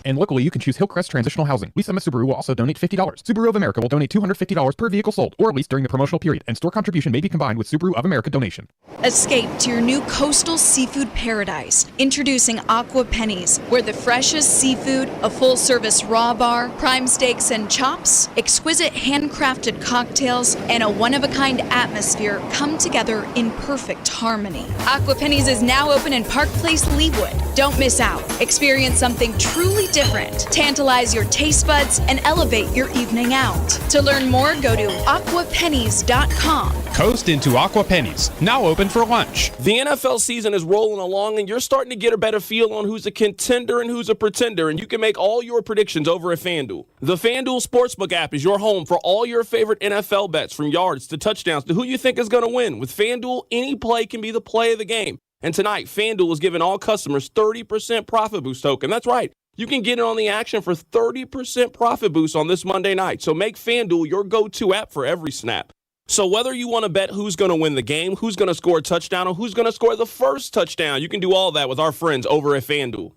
And locally, you can choose Hillcrest Transitional Housing. Lee Summit Subaru will also donate $50. Subaru of America will donate $250 per vehicle sold or leased during the promotional period, and store contribution may be combined with Subaru of America donation. Escape to your new coastal seafood paradise. Introducing Aqua Pennies, where the freshest seafood, a full-service raw bar, prime steaks and chops, exquisite handcrafted cocktails, and a one-of-a-kind atmosphere come together in perfect harmony. Aqua Pennies is now open in Park Place, Leawood. Don't miss out. Experience something truly different. Tantalize your taste buds and elevate your evening out. To learn more, go to aquapennies.com. Coast into Aqua Pennies, now open for lunch. The NFL season is rolling along, and you're starting to get a better feel on who's a contender and who's a pretender, and you can make all your predictions over at FanDuel. The FanDuel Sportsbook app is your home for all your favorite NFL bets, from yards to touchdowns to who you think is going to win. With FanDuel, any play can be the play of the game. And tonight, FanDuel is giving all customers 30% profit boost token. That's right. You can get in on the action for 30% profit boost on this Monday night. So make FanDuel your go-to app for every snap. So whether you want to bet who's going to win the game, who's going to score a touchdown, or who's going to score the first touchdown, you can do all that with our friends over at FanDuel.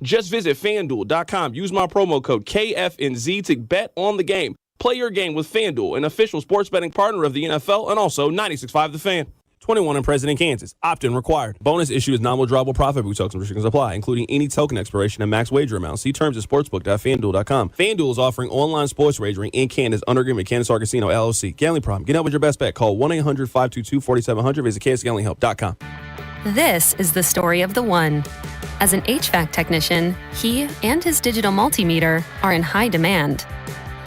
Just visit FanDuel.com. Use my promo code KFNZ to bet on the game. Play your game with FanDuel, an official sports betting partner of the NFL, and also 96.5 The Fan. 21 and present in Kansas. Opt-in required. Bonus issue is non-withdrawable profit boost tokens. Restrictions apply, including any token expiration and max wager amount. See terms at sportsbook.fanduel.com. FanDuel is offering online sports wagering in Kansas under agreement with Kansas Casino LLC. Gambling problem? Get out with your best bet. Call 1-800-522-4700. Visit kansasgamblinghelp.com. This is the story of the one. As an HVAC technician, he and his digital multimeter are in high demand.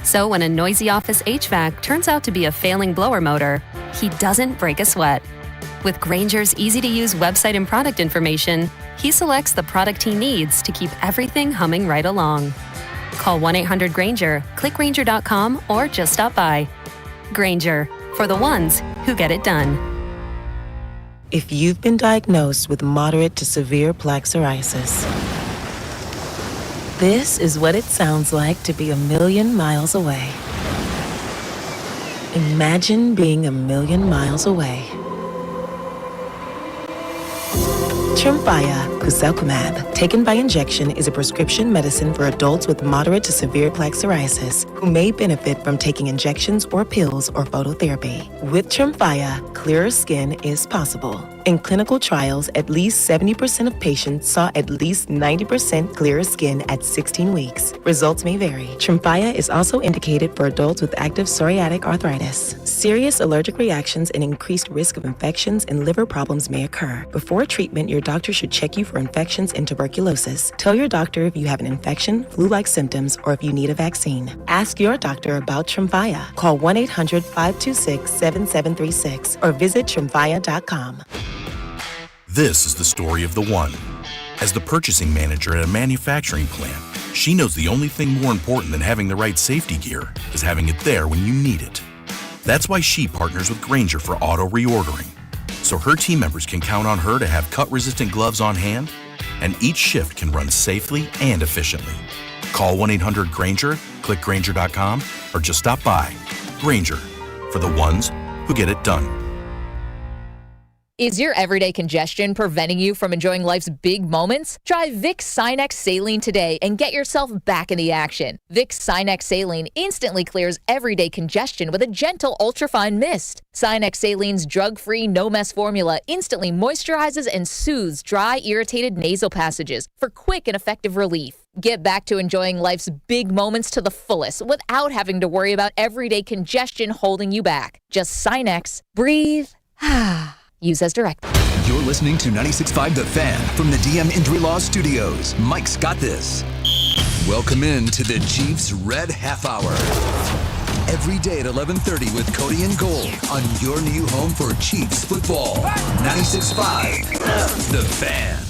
So when a noisy office HVAC turns out to be a failing blower motor, he doesn't break a sweat. With Grainger's easy-to-use website and product information, he selects the product he needs to keep everything humming right along. Call 1-800-GRANGER, click Grainger.com, or just stop by. Grainger, for the ones who get it done. If you've been diagnosed with moderate to severe plaque psoriasis, this is what it sounds like to be a million miles away. Imagine being a million miles away. Tremfya guselkumab, taken by injection, is a prescription medicine for adults with moderate to severe plaque psoriasis who may benefit from taking injections or pills or phototherapy. With Tremfya, clearer skin is possible. In clinical trials, at least 70% of patients saw at least 90% clearer skin at 16 weeks. Results may vary. Tremfya is also indicated for adults with active psoriatic arthritis. Serious allergic reactions and increased risk of infections and liver problems may occur. Before treatment, your doctor should check you for infections and tuberculosis. Tell your doctor if you have an infection, flu-like symptoms, or if you need a vaccine. Ask your doctor about Tremfya. Call 1-800-526-7736 or visit Tremfya.com. This is the story of the one. As the purchasing manager at a manufacturing plant, she knows the only thing more important than having the right safety gear is having it there when you need it. That's why she partners with Grainger for auto reordering, so her team members can count on her to have cut-resistant gloves on hand, and each shift can run safely and efficiently. Call 1-800-GRAINGER, click Grainger.com, or just stop by. Grainger, for the ones who get it done. Is your everyday congestion preventing you from enjoying life's big moments? Try Vicks Sinex Saline today and get yourself back in the action. Vicks Sinex Saline instantly clears everyday congestion with a gentle ultrafine mist. Sinex Saline's drug-free, no-mess formula instantly moisturizes and soothes dry, irritated nasal passages for quick and effective relief. Get back to enjoying life's big moments to the fullest without having to worry about everyday congestion holding you back. Just Sinex, breathe, use as directed. You're listening to 96.5 The Fan from the DM Injury Law Studios. Mike's got this. Welcome in to the Chiefs Red Half Hour. Every day at 11:30 with Cody and Gold on your new home for Chiefs football. 96.5 The Fan.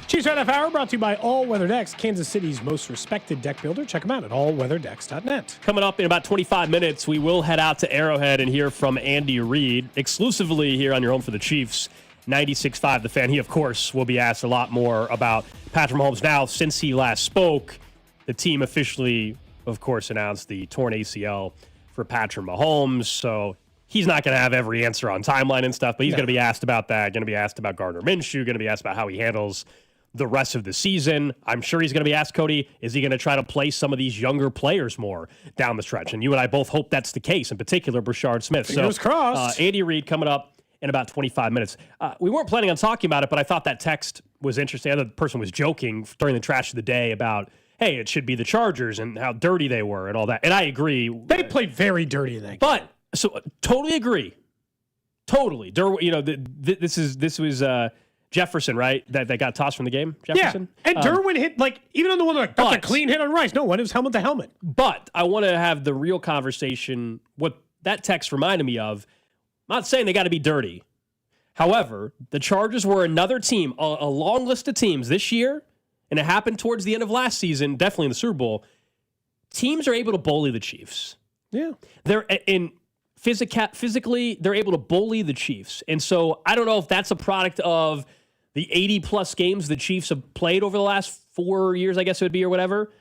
Chiefs Red Half Hour brought to you by All Weather Decks, Kansas City's most respected deck builder. Check them out at allweatherdecks.net. Coming up in about 25 minutes, we will head out to Arrowhead and hear from Andy Reid, exclusively here on your home for the Chiefs, 96.5 The Fan. He, of course, will be asked a lot more about Patrick Mahomes. Now, since he last spoke, the team officially, of course, announced the torn ACL for Patrick Mahomes, so he's not going to have every answer on timeline and stuff, but he's going to be asked about that, going to be asked about Gardner Minshew, going to be asked about how he handles the rest of the season. I'm sure he's going to be asked, Cody, is he going to try to play some of these younger players more down the stretch? And you and I both hope that's the case, in particular, Brashard Smith. Fingers crossed. Andy Reid coming up in about 25 minutes. We weren't planning on talking about it, but I thought that text was interesting. The other person was joking during the trash of the day about, hey, it should be the Chargers and how dirty they were and all that. And I agree. They played very dirty in that game. But, so, totally agree. Totally. This was Jefferson, right? That got tossed from the game? Jefferson? Yeah. And Derwin hit, even on the one that got the clean hit on Rice. No, one, it was helmet to helmet. But I want to have the real conversation. What that text reminded me of, I'm not saying they got to be dirty. However, the Chargers were another team, a long list of teams this year, and it happened towards the end of last season, definitely in the Super Bowl. Teams are able to bully the Chiefs. Yeah. They're in physically, they're able to bully the Chiefs. And so I don't know if that's a product of the 80-plus games the Chiefs have played over the last 4 years, I guess it would be, or whatever,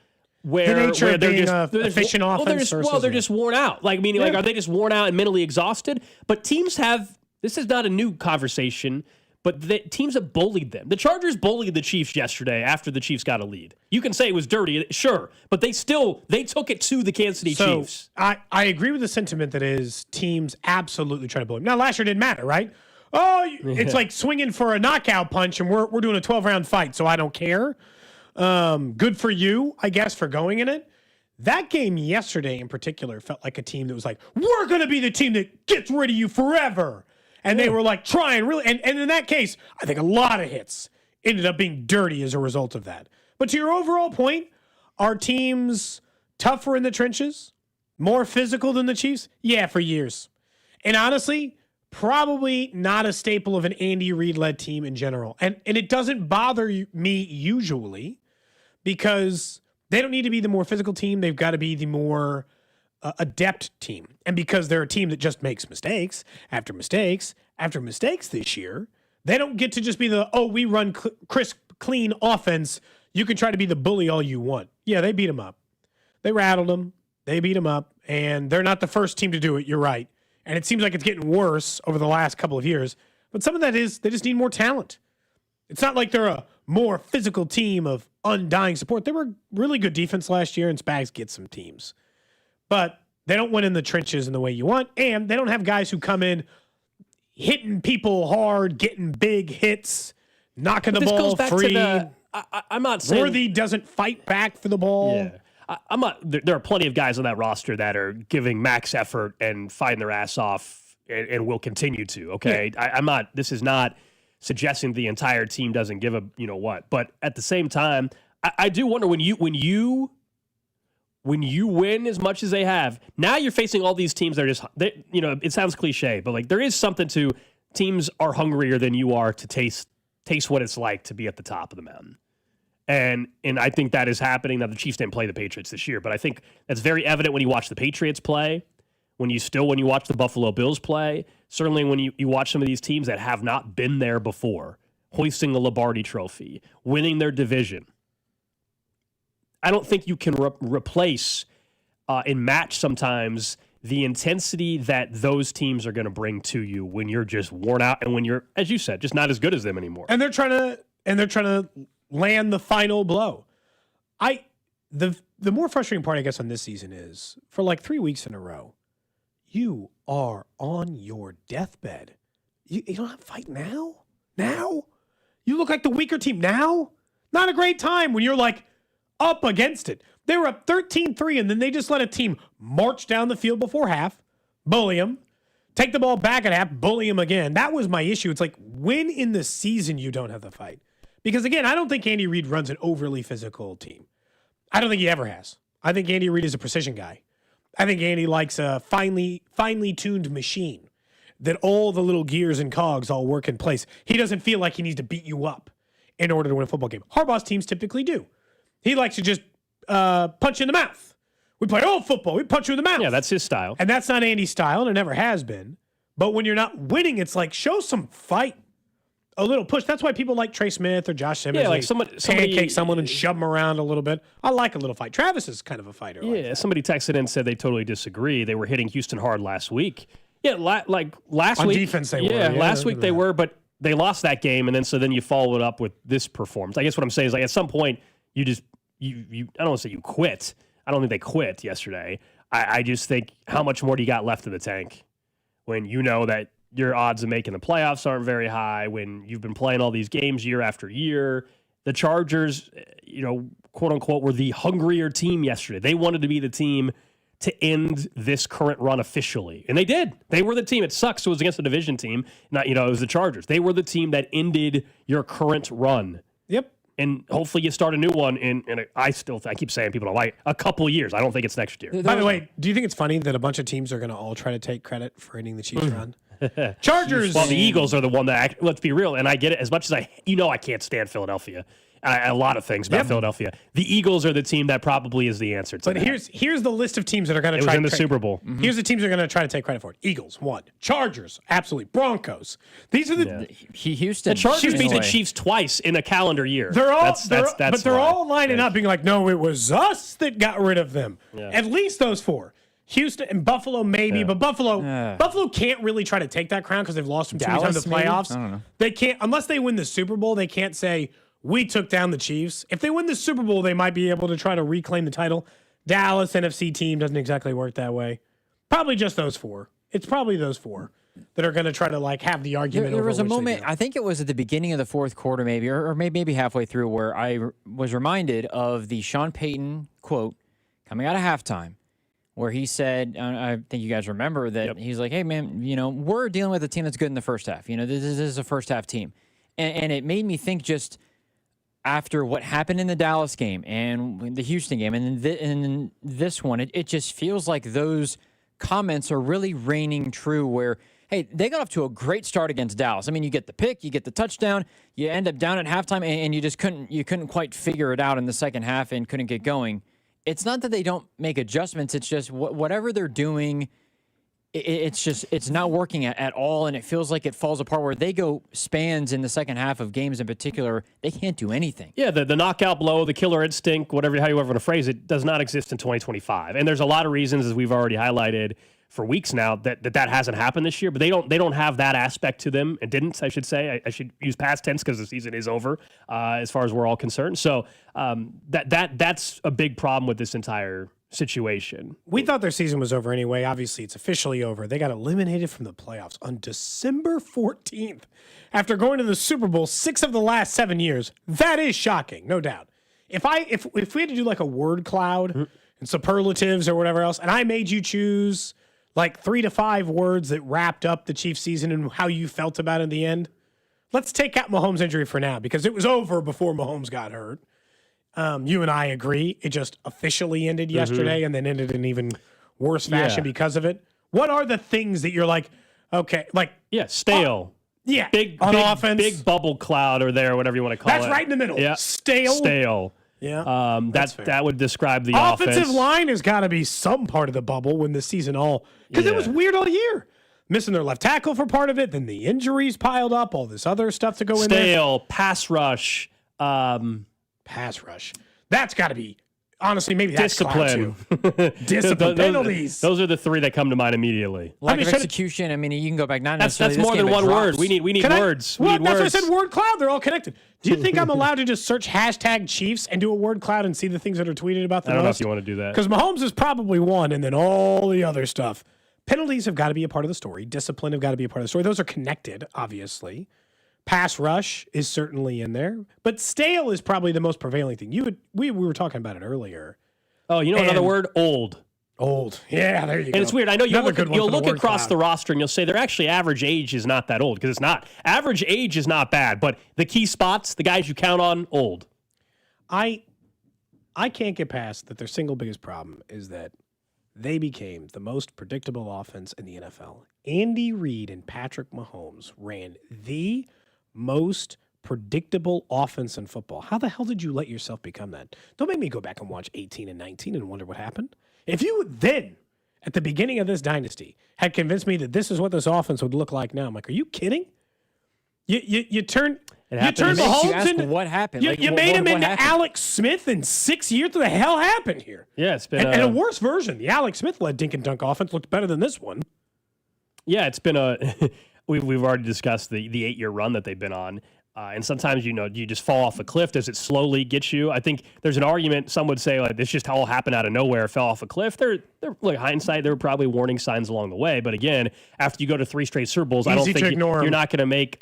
where the nature of they're being just efficient offense. They're just worn out. Are they just worn out and mentally exhausted? But teams have, this is not a new conversation, but the teams have bullied them. The Chargers bullied the Chiefs yesterday after the Chiefs got a lead. You can say it was dirty, sure, but they took it to the Kansas City Chiefs. I agree with the sentiment that is teams absolutely trying to bully them. Now, last year didn't matter, right? Oh, it's like swinging for a knockout punch, and we're doing a 12-round fight, so I don't care. Good for you, I guess, for going in it. That game yesterday in particular felt like a team that was like, we're going to be the team that gets rid of you forever. And they were like trying really. And in that case, I think a lot of hits ended up being dirty as a result of that. But to your overall point, are teams tougher in the trenches, more physical than the Chiefs? Yeah, for years. And honestly, probably not a staple of an Andy Reid-led team in general. And it doesn't bother me usually because They don't need to be the more physical team. They've got to be the more adept team. And because they're a team that just makes mistakes after mistakes after mistakes this year, they don't get to just be we run crisp, clean offense. You can try to be the bully all you want. Yeah, they beat them up. They rattled them. They beat them up. And they're not the first team to do it. You're right. And it seems like it's getting worse over the last couple of years. But some of that is they just need more talent. It's not like they're a more physical team of undying support. They were really good defense last year, and Spags get some teams. But they don't win in the trenches in the way you want, and they don't have guys who come in hitting people hard, getting big hits, knocking the ball free. I'm not saying Worthy doesn't fight back for the ball. Yeah. I'm not. There are plenty of guys on that roster that are giving max effort and fighting their ass off, and will continue to. Okay, yeah. I'm not. This is not suggesting the entire team doesn't give a what. But at the same time, I do wonder when you win as much as they have. Now you're facing all these teams that are just it sounds cliche, but like there is something to teams are hungrier than you are to taste what it's like to be at the top of the mountain. And I think that is happening. Now, the Chiefs didn't play the Patriots this year, but I think that's very evident when you watch the Patriots play, when you watch the Buffalo Bills play, certainly when you watch some of these teams that have not been there before, hoisting the Lombardi Trophy, winning their division. I don't think you can replace and match sometimes the intensity that those teams are going to bring to you when you're just worn out and when you're, as you said, just not as good as them anymore. And they're trying to land the final blow. The more frustrating part, I guess, on this season is for like 3 weeks in a row, you are on your deathbed. You don't have to fight now? Now? You look like the weaker team now? Not a great time when you're like up against it. They were up 13-3, and then they just let a team march down the field before half, bully them, take the ball back at half, bully them again. That was my issue. It's like, when in the season you don't have the fight? Because, again, I don't think Andy Reid runs an overly physical team. I don't think he ever has. I think Andy Reid is a precision guy. I think Andy likes a finely tuned machine that all the little gears and cogs all work in place. He doesn't feel like he needs to beat you up in order to win a football game. Harbaugh's teams typically do. He likes to just punch you in the mouth. We play old football. We punch you in the mouth. Yeah, that's his style. And that's not Andy's style, and it never has been. But when you're not winning, it's like, show some fight. A little push. That's why people like Trey Smith or Josh Simmons. Yeah, like somebody pancake someone and shove them around a little bit. I like a little fight. Travis is kind of a fighter. Yeah, like somebody texted in and said they totally disagree. They were hitting Houston hard last week. Yeah, last on week. Defense they were. Yeah, last week they were, but they lost that game, and then you follow it up with this performance. I guess what I'm saying is, like, at some point you just I don't want to say you quit. I don't think they quit yesterday. I just think, how much more do you got left in the tank when you know that your odds of making the playoffs aren't very high, when you've been playing all these games year after year? The Chargers, quote unquote, were the hungrier team yesterday. They wanted to be the team to end this current run officially. And they did. They were the team. It sucks. It was against a division team. It was the Chargers. They were the team that ended your current run. Yep. And hopefully you start a new one I keep saying people don't like a couple years. I don't think it's next year. By the way, do you think it's funny that a bunch of teams are going to all try to take credit for ending the Chiefs run? Chargers. Well, the Eagles are the one that let's be real, and I get it. As much as I can't stand Philadelphia. A lot of things about Philadelphia. The Eagles are the team that probably is the answer to that. But here's the list of teams that are going to try. It was in the Super Bowl. Mm-hmm. Here's the teams that are going to try to take credit for it. Eagles, 1. Chargers, absolutely. Broncos. These are the Houston. The Chargers beat the Chiefs twice in a calendar year. They're all lining up being like, no, it was us that got rid of them. Yeah. At least those 4. Houston and Buffalo, maybe, but Buffalo can't really try to take that crown because they've lost them too many times in the playoffs. I don't know. They can't, unless they win the Super Bowl, they can't say, we took down the Chiefs. If they win the Super Bowl, they might be able to try to reclaim the title. Dallas, NFC team, doesn't exactly work that way. Probably just those 4. It's probably those 4 that are going to try to have the argument. There was a moment, I think it was at the beginning of the fourth quarter maybe, or maybe halfway through, where I was reminded of the Sean Payton quote coming out of halftime, where he said, I think you guys remember that, he's like, hey, man, we're dealing with a team that's good in the first half. This is a first half team. And it made me think, just after what happened in the Dallas game and the Houston game and then this one, it just feels like those comments are really reigning true, where hey, they got off to a great start against Dallas. I mean, you get the pick, you get the touchdown, you end up down at halftime, and you just couldn't quite figure it out in the second half and couldn't get going. It's not that they don't make adjustments. It's just whatever they're doing, it's not working at all, and it feels like it falls apart where they go spans in the second half of games in particular. They can't do anything. Yeah, the knockout blow, the killer instinct, how you ever want to phrase it, does not exist in 2025. And there's a lot of reasons, as we've already highlighted for weeks now, that hasn't happened this year. But they don't have that aspect to them. It didn't, I should say. I should use past tense because the season is over, as far as we're all concerned. So that's a big problem with this entire situation. We thought their season was over anyway. Obviously, it's officially over. They got eliminated from the playoffs on December 14th after going to the Super Bowl 6 of the last 7 years. That is shocking, no doubt. If we had to do like a word cloud and superlatives or whatever else, and I made you choose like 3 to 5 words that wrapped up the Chiefs season and how you felt about it in the end, let's take out Mahomes' injury for now because it was over before Mahomes got hurt. You and I agree. It just officially ended yesterday and then ended in even worse fashion because of it. What are the things that you're like, okay, like... Yeah, stale. Big offense. Big bubble cloud or there, whatever you want to call it. That's right in the middle. Yeah. Stale. Yeah. That would describe the offensive line has got to be some part of the bubble when the season because it was weird all year. Missing their left tackle for part of it, then the injuries piled up, all this other stuff to go in there. Stale, pass rush. Pass rush. That's got to be, honestly, maybe that's discipline. Discipline, penalties. Those are the 3 that come to mind immediately. Lack of execution. I mean, you can go back. That's more than one word. We need words. That's what I said. Word cloud. They're all connected. Do you think I'm allowed to just search hashtag Chiefs and do a word cloud and see the things that are tweeted about the most? I don't know if you want to do that. Because Mahomes is probably one, and then all the other stuff. Penalties have got to be a part of the story. Discipline have got to be a part of the story. Those are connected, obviously. Pass rush is certainly in there, but stale is probably the most prevailing thing. We were talking about it earlier. Oh, you know another word? Old. Old. Yeah, there you go. And it's weird. I know you'll look across cloud. the roster and you'll say their actually average age is not that old because it's not. Average age is not bad, but the key spots, the guys you count on, old. I can't get past that their single biggest problem is that they became the most predictable offense in the NFL. Andy Reid and Patrick Mahomes ran the most predictable offense in football. How the hell did you let yourself become that? Don't make me go back and watch 18 and 19 and wonder what happened. If you then, at the beginning of this dynasty, had convinced me that this is what this offense would look like now, I'm like, are you kidding? You turned Mahomes into what happened. You made him into Alex Smith in 6 years. What the hell happened here? Yeah, it's been and a worse version. The Alex Smith-led dink and dunk offense looked better than this one. Yeah, it's been a. We've already discussed the 8-year run that they've been on. And sometimes, you just fall off a cliff. Does it slowly get you? I think there's an argument. Some would say, like, this just all happened out of nowhere, fell off a cliff. They're like hindsight, there were probably warning signs along the way. But again, after you go to 3 straight Super Bowls, I don't think you're not going to make,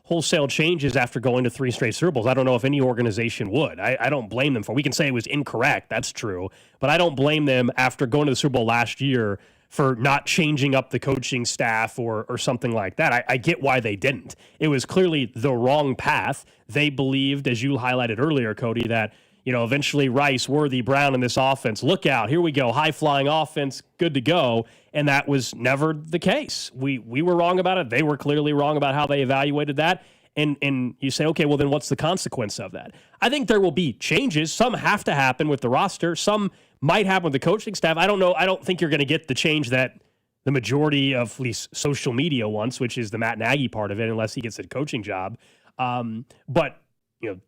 wholesale changes after going to 3 straight Super Bowls. I don't know if any organization would. I don't blame them for it. We can say it was incorrect. That's true. But I don't blame them after going to the Super Bowl last year for not changing up the coaching staff or something like that. I get why they didn't. It was clearly the wrong path. They believed, as you highlighted earlier, Cody, that eventually Rice, Worthy, Brown in this offense, look out, here we go, high-flying offense, good to go. And that was never the case. We were wrong about it. They were clearly wrong about how they evaluated that. And you say, okay, well, then what's the consequence of that? I think there will be changes. Some have to happen with the roster. Some might happen with the coaching staff. I don't know. I don't think you're going to get the change that the majority of at least social media wants, which is the Matt Nagy part of it, unless he gets a coaching job. But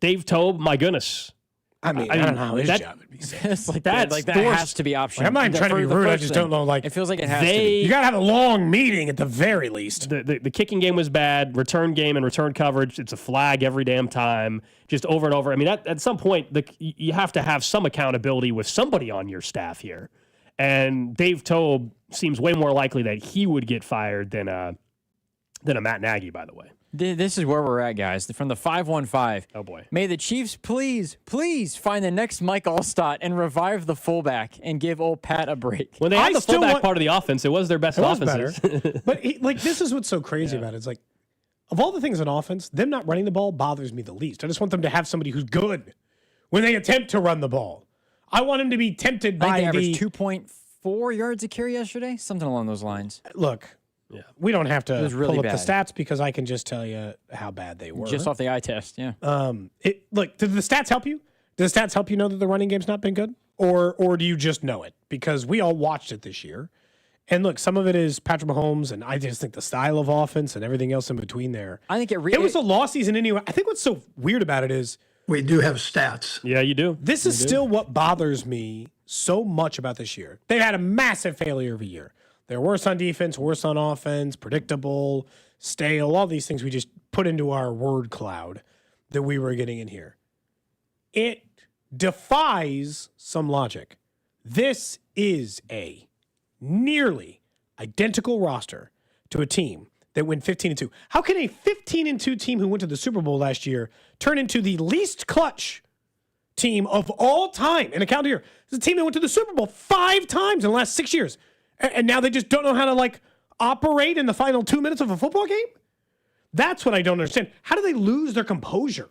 Dave Toub, my goodness. I mean, I don't know how his job would be. It's like that has to be optional. I'm not even trying to be rude. I just don't know. Like, it feels like it has to be. You got to have a long meeting at the very least. The kicking game was bad. Return game and return coverage. It's a flag every damn time, just over and over. I mean, at some point, you have to have some accountability with somebody on your staff here. And Dave Toub seems way more likely that he would get fired than a Matt Nagy, by the way. This is where we're at, guys. From the 515. Oh, boy. May the Chiefs please find the next Mike Allstott and revive the fullback and give old Pat a break. When they had the fullback part of the offense, it was their best offense. But this is what's so crazy about it. It's like, of all the things on offense, them not running the ball bothers me the least. I just want them to have somebody who's good when they attempt to run the ball. I want them to be tempted by they averaged 2.4 yards a carry yesterday, something along those lines. Look, Yeah. We don't have It to was really pull up bad. the stats because I can just tell you how bad they were. Just off the eye test, yeah. Look, did the stats help you? Do the stats help you know that the running game's not been good? Or do you just know it? Because we all watched it this year. And look, some of it is Patrick Mahomes, and I just think the style of offense and everything else in between there. I think it was a lost season anyway. I think what's so weird about it is we do have stats. Yeah, you do. This is still what bothers me so much about this year. They've had a massive failure of a year. They're worse on defense, worse on offense, predictable, stale, all these things we just put into our word cloud that we were getting in here. It defies some logic. This is a nearly identical roster to a team that went 15-2. How can a 15-2 team who went to the Super Bowl last year turn into the least clutch team of all time in a calendar year? It's a team that went to the Super Bowl 5 times in the last 6 years. And now they just don't know how to operate in the final 2 minutes of a football game? That's what I don't understand. How do they lose their composure?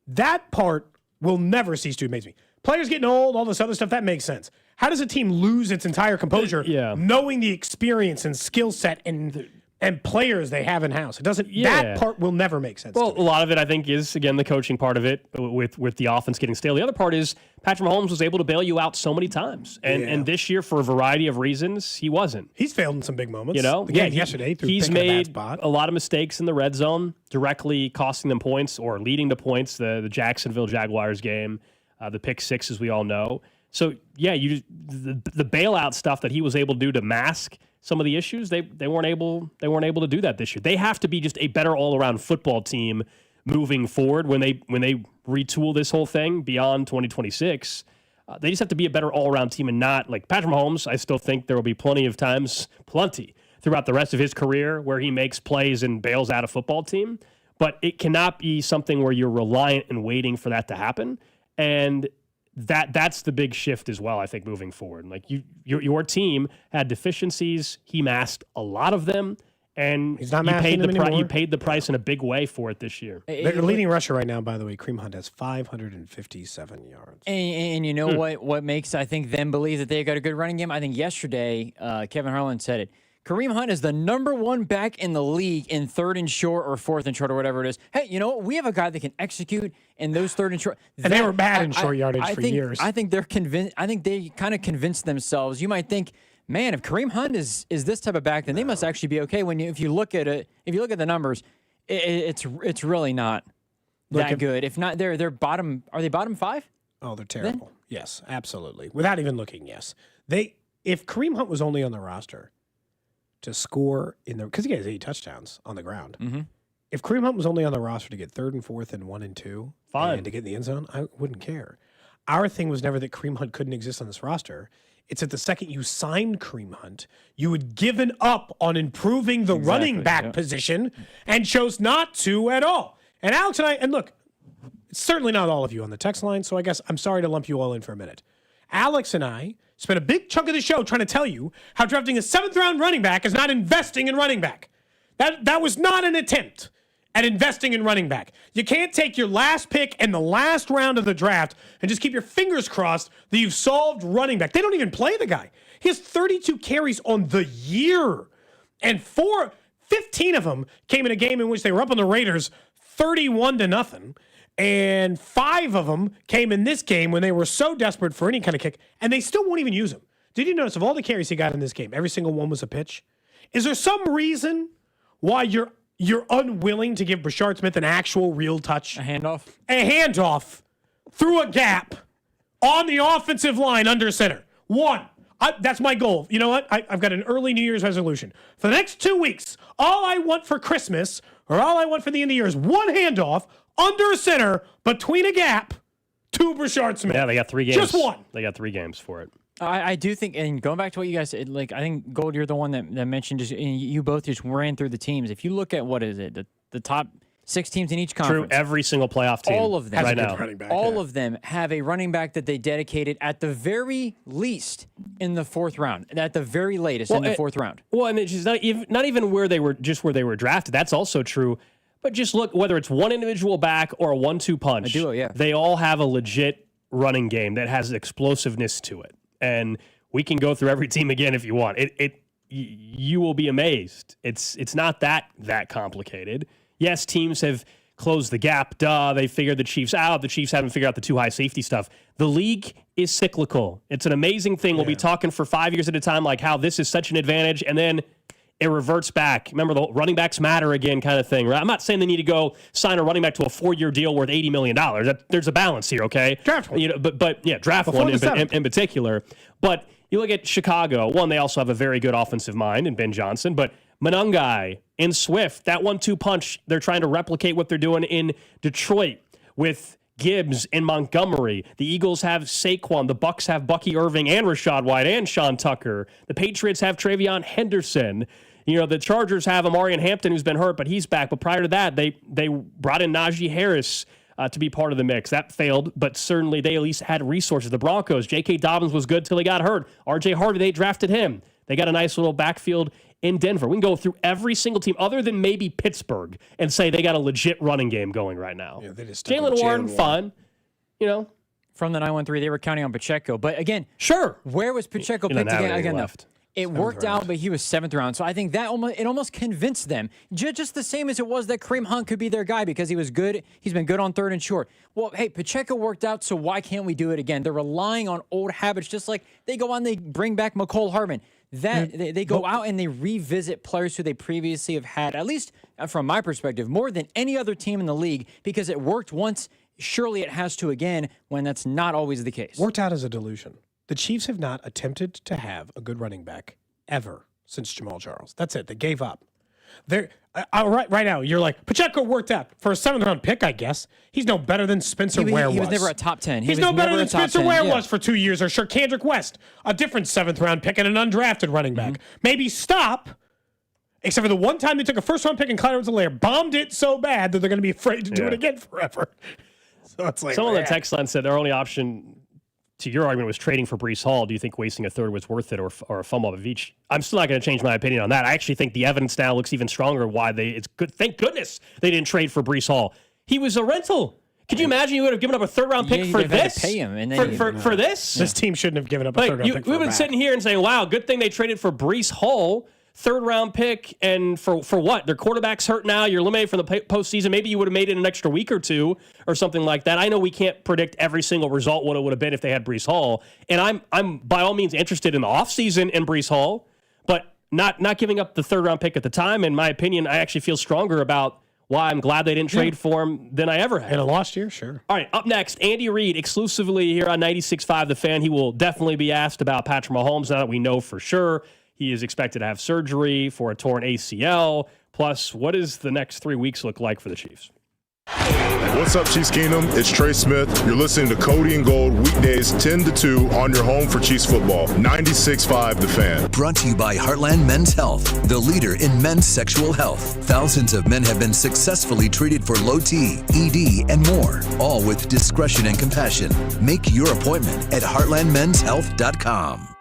That part will never cease to amaze me. Players getting old, all this other stuff, that makes sense. How does a team lose its entire composure knowing the experience and skill set and players they have in-house? It doesn't. That part will never make sense. Well, a lot of it, I think, is, again, the coaching part of it with the offense getting stale. The other part is Patrick Mahomes was able to bail you out so many times. And this year, for a variety of reasons, he wasn't. He's failed in some big moments. The game yesterday through he's picking a bad made spot. a lot of mistakes in the red zone, directly costing them points or leading to points. The Jacksonville Jaguars game, the pick six, as we all know. So, yeah, the bailout stuff that he was able to do to mask some of the issues, they weren't able to do that this year. They have to be just a better all-around football team moving forward when they retool this whole thing beyond 2026. They just have to be a better all-around team and not like Patrick Mahomes. I still think there will be plenty throughout the rest of his career where he makes plays and bails out a football team. But it cannot be something where you're reliant and waiting for that to happen. And that's the big shift as well, I think, moving forward. Like your team had deficiencies. He masked a lot of them, and he's not masking them anymore. You paid the price in a big way for it this year. Their leading rusher right now, by the way, Kareem Hunt, has 557 yards. And you know what makes, I think, them believe that they got a good running game? I think yesterday, Kevin Harlan said it. Kareem Hunt is the #1 back in the league in 3rd and short or 4th and short or whatever it is. Hey, you know what? We have a guy that can execute in those 3rd and short. And they were bad in short yardage for years. I think they're convinced. I think they kind of convinced themselves. You might think, man, if Kareem Hunt is this type of back, then they must actually be okay. If you look at it, if you look at the numbers, it's really not that good. If not, they're bottom. Are they bottom 5? Oh, they're terrible. Yes, absolutely. Without even looking, yes. If Kareem Hunt was only on the roster to score because he has 8 touchdowns on the ground. Mm-hmm. If Kareem Hunt was only on the roster to get 3rd and 4th and 1 and 2, fine, and to get in the end zone, I wouldn't care. Our thing was never that Kareem Hunt couldn't exist on this roster. It's that the second you signed Kareem Hunt, you had given up on improving the running back position and chose not to at all. And Alex and look, it's certainly not all of you on the text line, so I guess I'm sorry to lump you all in for a minute. Alex and I spent a big chunk of the show trying to tell you how drafting a 7th-round running back is not investing in running back. That was not an attempt at investing in running back. You can't take your last pick in the last round of the draft and just keep your fingers crossed that you've solved running back. They don't even play the guy. He has 32 carries on the year, and 15 of them came in a game in which they were up on the Raiders 31-0. And 5 of them came in this game when they were so desperate for any kind of kick, and they still won't even use him. Did you notice of all the carries he got in this game, every single one was a pitch? Is there some reason why you're unwilling to give Brashard Smith an actual real touch? A handoff? A handoff through a gap on the offensive line under center. That's my goal. You know what? I've got an early New Year's resolution. For the next 2 weeks, all I want for Christmas or all I want for the end of the year is one handoff under center between a gap to Brashard Smith. Yeah, they got 3 games. Just one. They got 3 games for it. I do think, and going back to what you guys said, I think, Gold, you're the one that mentioned, you both just ran through the teams. If you look at, the top 6 teams in each conference. True, every single playoff team. All of them. Right now. All of them have a running back that they dedicated at the very least in the 4th round, at the very latest in the 4th round. Well, and it's just not even where they were drafted. That's also true. But just look, whether it's one individual back or a 1-2 punch, they all have a legit running game that has explosiveness to it. And we can go through every team again if you want. you will be amazed. It's not that complicated. Yes, teams have closed the gap. They figured the Chiefs out. The Chiefs haven't figured out the too high safety stuff. The league is cyclical. It's an amazing thing. We'll be talking for 5 years at a time like how this is such an advantage, and then it reverts back. Remember, the running backs matter again kind of thing, right? I'm not saying they need to go sign a running back to a 4-year deal worth $80 million. There's a balance here, okay? Draft one. But draft one in particular. But you look at Chicago. One, they also have a very good offensive mind in Ben Johnson. But Monangai and Swift, that 1-2 punch, they're trying to replicate what they're doing in Detroit with Gibbs in Montgomery. The Eagles have Saquon. The Bucks have Bucky Irving and Rashad White and Sean Tucker. The Patriots have Travion Henderson. The Chargers have Amarian Hampton, who's been hurt, but he's back. But prior to that, they brought in Najee Harris to be part of the mix. That failed, but certainly they at least had resources. The Broncos, J.K. Dobbins was good till he got hurt. R.J. Harvey, they drafted him. They got a nice little backfield in Denver. We can go through every single team other than maybe Pittsburgh and say they got a legit running game going right now. Yeah, Jalen Warren, fun. From the 913, they were counting on Pacheco. But again, sure. Where was Pacheco picked again? Left. It worked out, but he was 7th round. So I think that almost convinced them, just the same as it was that Kareem Hunt could be their guy because he was good. He's been good on 3rd and short. Well, hey, Pacheco worked out, so why can't we do it again? They're relying on old habits, just like they go on, they bring back McCole Hardman. They go out and they revisit players who they previously have had, at least from my perspective, more than any other team in the league because it worked once. Surely it has to again when that's not always the case. Worked out as a delusion. The Chiefs have not attempted to have a good running back ever since Jamal Charles. That's it. They gave up. Right now, you're like, Pacheco worked out for a 7th-round pick, I guess. He's no better than Spencer Ware was. He was never a top 10. He's no better than Spencer Ware was for 2 years, or Kendrick West, a different 7th-round pick and an undrafted running back. Maybe stop, except for the one time they took a 1st-round pick and Clyde Edwards-Helaire bombed it so bad that they're going to be afraid to do it again forever. So it's like, someone on the text line said their only option to your argument was trading for Breece Hall. Do you think wasting a 3rd was worth it, or a fumble of each? I'm still not going to change my opinion on that. I actually think the evidence now looks even stronger why it's good. Thank goodness they didn't trade for Breece Hall. He was a rental. Could you imagine you would have given up a 3rd-round pick for this? To pay him and then for this? This team shouldn't have given up a 3rd-round pick for We've been sitting here and saying, wow, good thing they traded for Breece Hall. 3rd-round pick, and for what? Their quarterback's hurt now. You're eliminated from the postseason. Maybe you would have made it an extra week or two or something like that. I know we can't predict every single result what it would have been if they had Breece Hall, and I'm by all means interested in the offseason in Breece Hall, but not giving up the 3rd-round pick at the time. In my opinion, I actually feel stronger about why I'm glad they didn't trade for him than I ever had. In a lost year, sure. All right, up next, Andy Reid, exclusively here on 96.5 The Fan. He will definitely be asked about Patrick Mahomes now that we know for sure. He is expected to have surgery for a torn ACL. Plus, what does the next 3 weeks look like for the Chiefs? What's up, Chiefs Kingdom? It's Trey Smith. You're listening to Cody and Gold weekdays 10 to 2 on your home for Chiefs football. 96.5 The Fan. Brought to you by Heartland Men's Health, the leader in men's sexual health. Thousands of men have been successfully treated for low T, ED, and more, all with discretion and compassion. Make your appointment at heartlandmenshealth.com.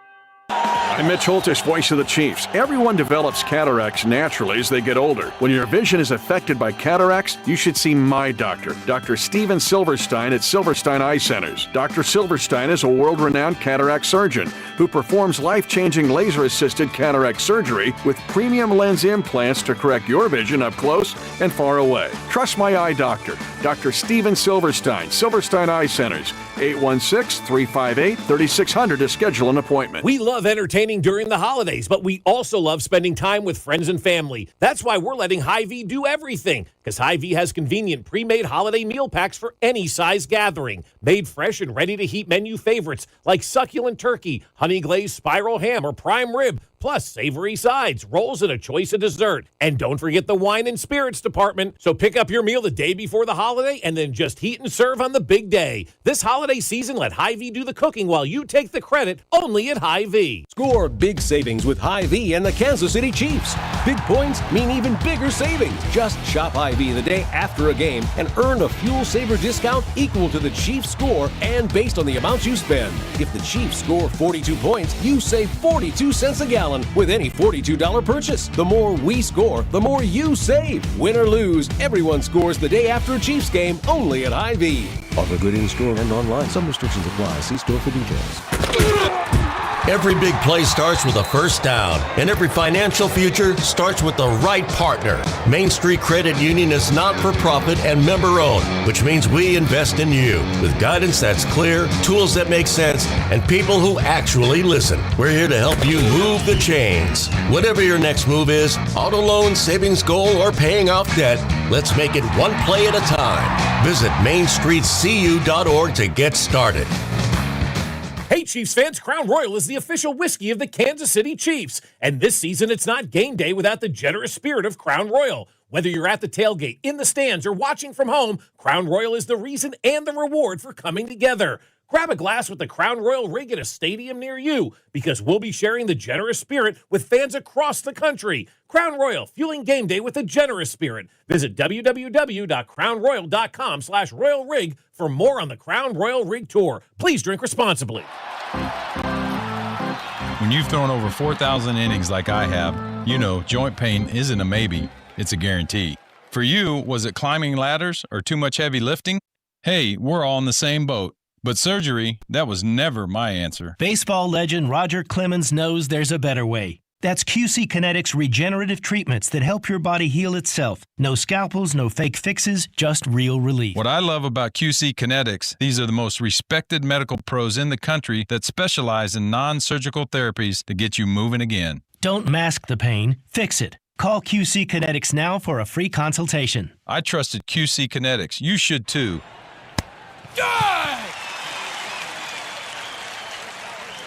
I'm Mitch Holtish, voice of the Chiefs. Everyone develops cataracts naturally as they get older. When your vision is affected by cataracts, you should see my doctor, Dr. Steven Silverstein at Silverstein Eye Centers. Dr. Silverstein is a world-renowned cataract surgeon who performs life-changing laser-assisted cataract surgery with premium lens implants to correct your vision up close and far away. Trust my eye doctor, Dr. Steven Silverstein, Silverstein Eye Centers, 816-358-3600 to schedule an appointment. We love entertaining during the holidays, but we also love spending time with friends and family. That's why we're letting Hy-Vee do everything, because Hy-Vee has convenient pre-made holiday meal packs for any size gathering. Made fresh and ready-to-heat menu favorites like succulent turkey, honey-glazed spiral ham, or prime rib, plus savory sides, rolls, and a choice of dessert. And don't forget the wine and spirits department. So pick up your meal the day before the holiday and then just heat and serve on the big day. This holiday season, let Hy-Vee do the cooking while you take the credit, only at Hy-Vee. Score big savings with Hy-Vee and the Kansas City Chiefs. Big points mean even bigger savings. Just shop Hy-Vee the day after a game and earn a fuel saver discount equal to the Chiefs score and based on the amounts you spend. If the Chiefs score 42 points, you save 42 cents a gallon with any $42 purchase. The more we score, the more you save. Win or lose, everyone scores the day after a Chiefs game only at Hy-Vee. Offer good in-store and online. Some restrictions apply. See store for details. Every big play starts with a first down, and every financial future starts with the right partner. Main Street Credit Union is not-for-profit and member-owned, which means we invest in you with guidance that's clear, tools that make sense, and people who actually listen. We're here to help you move the chains. Whatever your next move is, auto loan, savings goal, or paying off debt, let's make it one play at a time. Visit mainstreetcu.org to get started. Hey, Chiefs fans, Crown Royal is the official whiskey of the Kansas City Chiefs. And this season, it's not game day without the generous spirit of Crown Royal. Whether you're at the tailgate, in the stands, or watching from home, Crown Royal is the reason and the reward for coming together. Grab a glass with the Crown Royal rig at a stadium near you, because we'll be sharing the generous spirit with fans across the country. Crown Royal, fueling game day with a generous spirit. Visit www.crownroyal.com/Royal Rig for more on the Crown Royal Rig Tour. Please drink responsibly. When you've thrown over 4,000 innings like I have, you know joint pain isn't a maybe, it's a guarantee. For you, was it climbing ladders or too much heavy lifting? Hey, we're all in the same boat. But surgery, that was never my answer. Baseball legend Roger Clemens knows there's a better way. That's QC Kinetics regenerative treatments that help your body heal itself. No scalpels, no fake fixes, just real relief. What I love about QC Kinetics, these are the most respected medical pros in the country that specialize in non-surgical therapies to get you moving again. Don't mask the pain, fix it. Call QC Kinetics now for a free consultation. I trusted QC Kinetics. You should too.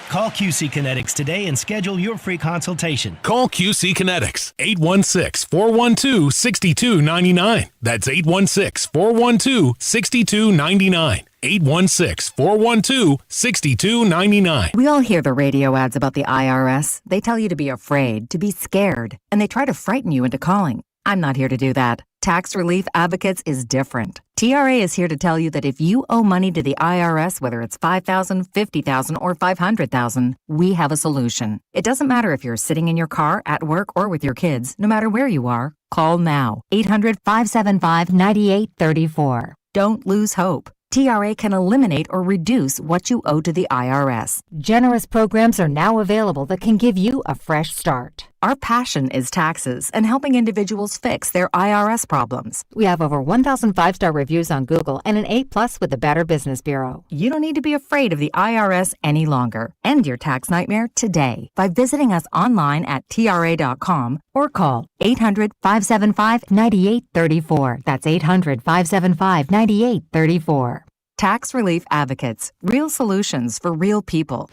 Call QC Kinetics today and schedule your free consultation. Call QC Kinetics, 816-412-6299. That's 816-412-6299. 816-412-6299. We all hear the radio ads about the IRS. They tell you to be afraid, to be scared, and they try to frighten you into calling. I'm not here to do that. Tax Relief Advocates is different. TRA is here to tell you that if you owe money to the IRS, whether it's $5,000, $50,000, or $500,000, we have a solution. It doesn't matter if you're sitting in your car, at work, or with your kids. No matter where you are, call now. 800-575-9834. Don't lose hope. TRA can eliminate or reduce what you owe to the IRS. Generous programs are now available that can give you a fresh start. Our passion is taxes and helping individuals fix their IRS problems. We have over 1,000 5-star reviews on Google and an A+ with the Better Business Bureau. You don't need to be afraid of the IRS any longer. End your tax nightmare today by visiting us online at TRA.com or call 800-575-9834. That's 800-575-9834. Tax Relief Advocates. Real solutions for real people.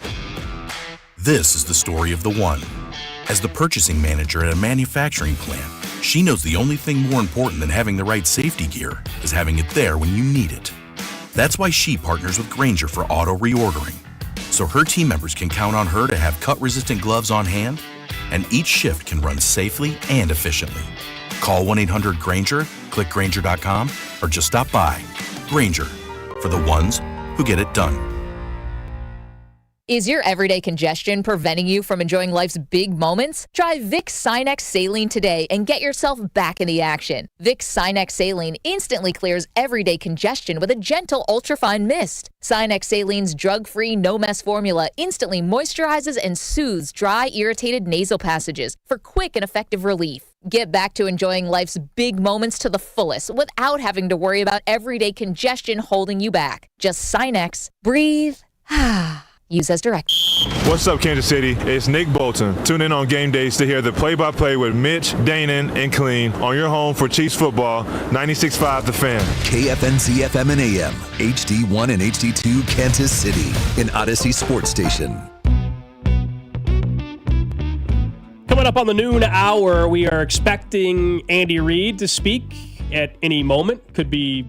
This is the story of the one. As the purchasing manager at a manufacturing plant, she knows the only thing more important than having the right safety gear is having it there when you need it. That's why she partners with Grainger for auto reordering, so her team members can count on her to have cut-resistant gloves on hand, and each shift can run safely and efficiently. Call 1-800-GRAINGER, click Grainger.com, or just stop by. Grainger, for the ones who get it done. Is your everyday congestion preventing you from enjoying life's big moments? Try Vicks Sinex Saline today and get yourself back in the action. Vicks Sinex Saline instantly clears everyday congestion with a gentle ultrafine mist. Sinex Saline's drug-free, no-mess formula instantly moisturizes and soothes dry, irritated nasal passages for quick and effective relief. Get back to enjoying life's big moments to the fullest without having to worry about everyday congestion holding you back. Just Sinex. Breathe. Use as directed. What's up, Kansas City? It's Nick Bolton. Tune in on game days to hear the play-by-play with Mitch, Danon, and Clean on your home for Chiefs football, 96.5 The Fan. KFNC FM and AM, HD1 and HD2 Kansas City, an Odyssey sports station. Coming up on the noon hour, we are expecting Andy Reid to speak at any moment. Could be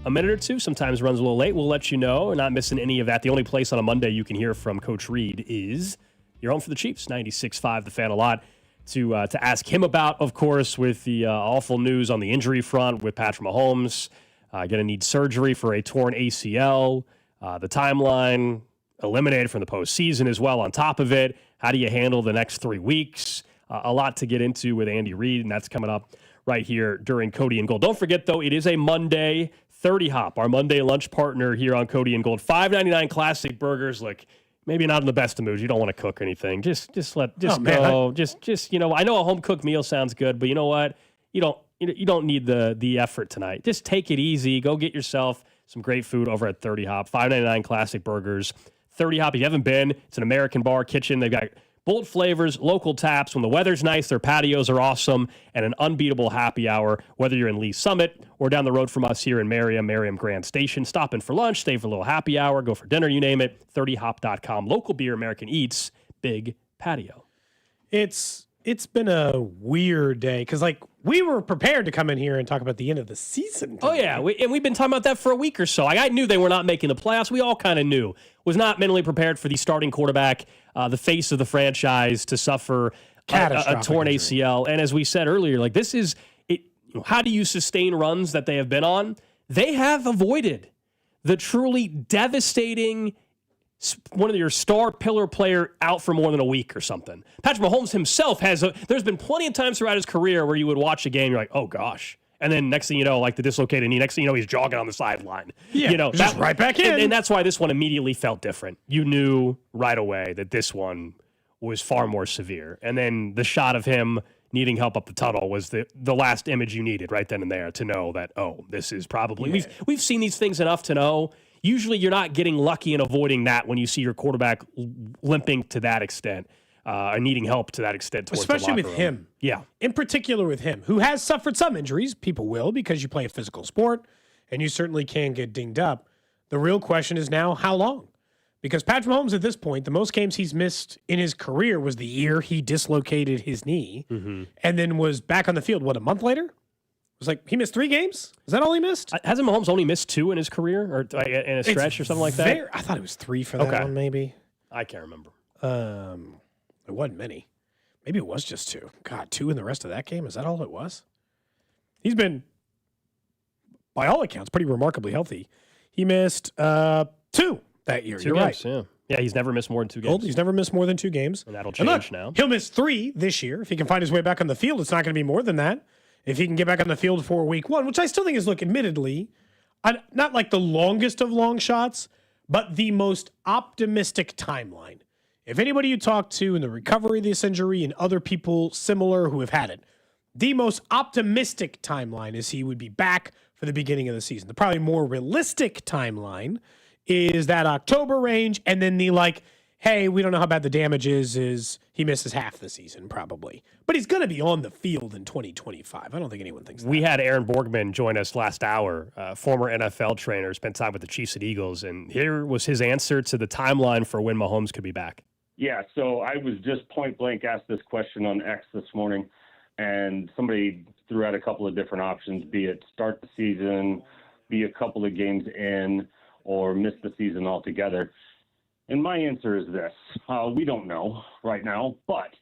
a minute or two, sometimes runs a little late. We'll let you know. We're not missing any of that. The only place on a Monday you can hear from Coach Reid is your home for the Chiefs, 96.5 The Fan. A lot to ask him about, of course, with the awful news on the injury front with Patrick Mahomes. Going to need surgery for a torn ACL. The timeline eliminated from the postseason as well on top of it. How do you handle the next 3 weeks? A lot to get into with Andy Reid, and that's coming up right here during Cody and Gold. Don't forget, though, it is a Monday. 30 Hop, our Monday lunch partner here on Cody and Gold. $5.99 classic burgers. Look, maybe not in the best of moods. You don't want to cook anything. Just go. Man, just I know a home cooked meal sounds good, but you know what? You don't need the effort tonight. Just take it easy. Go get yourself some great food over at 30 Hop. $5.99 classic burgers. 30 Hop. If you haven't been, it's an American bar kitchen. They've got bold flavors, local taps. When the weather's nice, their patios are awesome, and an unbeatable happy hour. Whether you're in Lee Summit or down the road from us here in Merriam Grand Station, stop in for lunch, stay for a little happy hour, go for dinner, you name it. 30hop.com. Local beer, American eats, big patio. It's been a weird day because, like, we were prepared to come in here and talk about the end of the season today. Oh, yeah. We've been talking about that for a week or so. I knew they were not making the playoffs. We all kind of knew. Was not mentally prepared for the starting quarterback, the face of the franchise, to suffer a torn ACL. And as we said earlier, like, this is it. How do you sustain runs that they have been on? They have avoided the truly devastating one of your star pillar player out for more than a week or something. Patrick Mahomes himself there's been plenty of times throughout his career where you would watch a game, you're like, oh gosh. And then next thing you know, like the dislocated knee, next thing you know, he's jogging on the sideline. Yeah, just right back in. And that's why this one immediately felt different. You knew right away that this one was far more severe. And then the shot of him needing help up the tunnel was the last image you needed right then and there to know that, oh, this is probably... Yeah. We've seen these things enough to know. Usually you're not getting lucky in avoiding that when you see your quarterback limping to that extent, needing help to that extent towards especially the locker with room. him. Yeah. In particular with him, who has suffered some injuries. People will, because you play a physical sport, and you certainly can get dinged up. The real question is now, how long? Because Patrick Mahomes at this point, the most games he's missed in his career was the year he dislocated his knee and then was back on the field, a month later? It was like he missed 3 games? Is that all he missed? Hasn't Mahomes only missed 2 in his career or in a stretch or something like that? I thought it was 3 for that one, maybe. I can't remember. It wasn't many. Maybe it was just 2. God, 2 in the rest of that game? Is that all it was? He's been, by all accounts, pretty remarkably healthy. He missed 2 that year. 2 You're games, right. Yeah, he's never missed more than 2 games. He's never missed more than 2 games. And that'll change now. He'll miss 3 this year. If he can find his way back on the field, it's not going to be more than that. If he can get back on the field for week 1, which I still think is, admittedly, not like the longest of long shots, but the most optimistic timeline. If anybody you talk to in the recovery of this injury and other people similar who have had it, the most optimistic timeline is he would be back for the beginning of the season. The probably more realistic timeline is that October range, and then the hey, we don't know how bad the damage is he misses half the season probably. But he's going to be on the field in 2025. I don't think anyone thinks that. We had Aaron Borgmann join us last hour, former NFL trainer, spent time with the Chiefs and Eagles, and here was his answer to the timeline for when Mahomes could be back. Yeah, so I was just point blank asked this question on X this morning, and somebody threw out a couple of different options, be it start the season, be a couple of games in, or miss the season altogether. And my answer is this. We don't know right now, but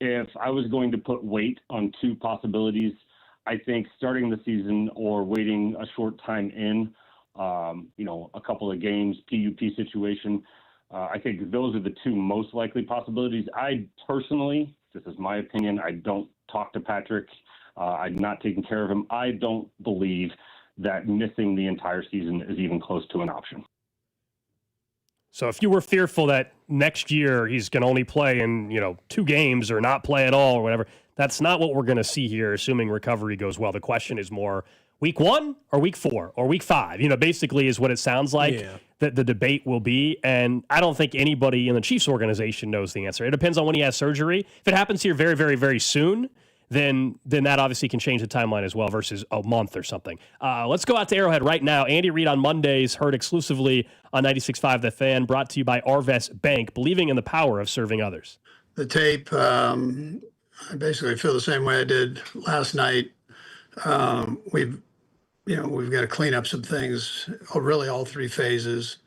if I was going to put weight on 2 possibilities, I think starting the season or waiting a short time in, a couple of games, PUP situation, I think those are the 2 most likely possibilities. I personally, this is my opinion, I don't talk to Patrick. I'm not taking care of him. I don't believe that missing the entire season is even close to an option. So if you were fearful that next year he's going to only play in, 2 games or not play at all or whatever, that's not what we're going to see here, assuming recovery goes well. The question is more week 1 or week 4 or week 5, basically is what it sounds like that the debate will be. And I don't think anybody in the Chiefs organization knows the answer. It depends on when he has surgery. If it happens here very, very, very soon, then that obviously can change the timeline as well versus a month or something. Let's go out to Arrowhead right now. Andy Reid on Mondays, heard exclusively on 96.5 The Fan, brought to you by Arvest Bank, believing in the power of serving others. The tape, I basically feel the same way I did last night. We've got to clean up some things, really all 3 phases.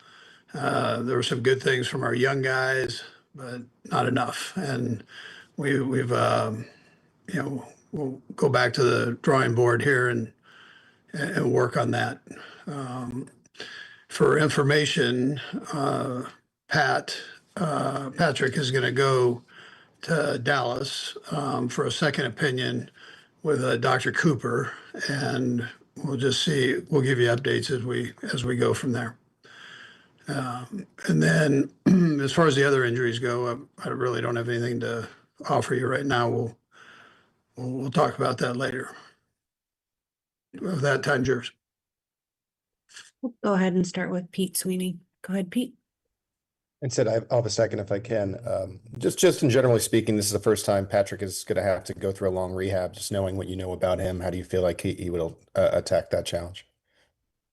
There were some good things from our young guys, but not enough. And we've we'll go back to the drawing board here and work on that. For information, Patrick is going to go to Dallas for a second opinion with Dr. Cooper, and we'll just see. We'll give you updates as we go from there. And then as far as the other injuries go, I really don't have anything to offer you right now. We'll talk about that later. With that, time's yours. We'll go ahead and start with Pete Sweeney. Go ahead, Pete. And said I'll have a second if I can. Just in generally speaking, this is the first time Patrick is going to have to go through a long rehab. Just knowing what you know about him, how do you feel like he will attack that challenge?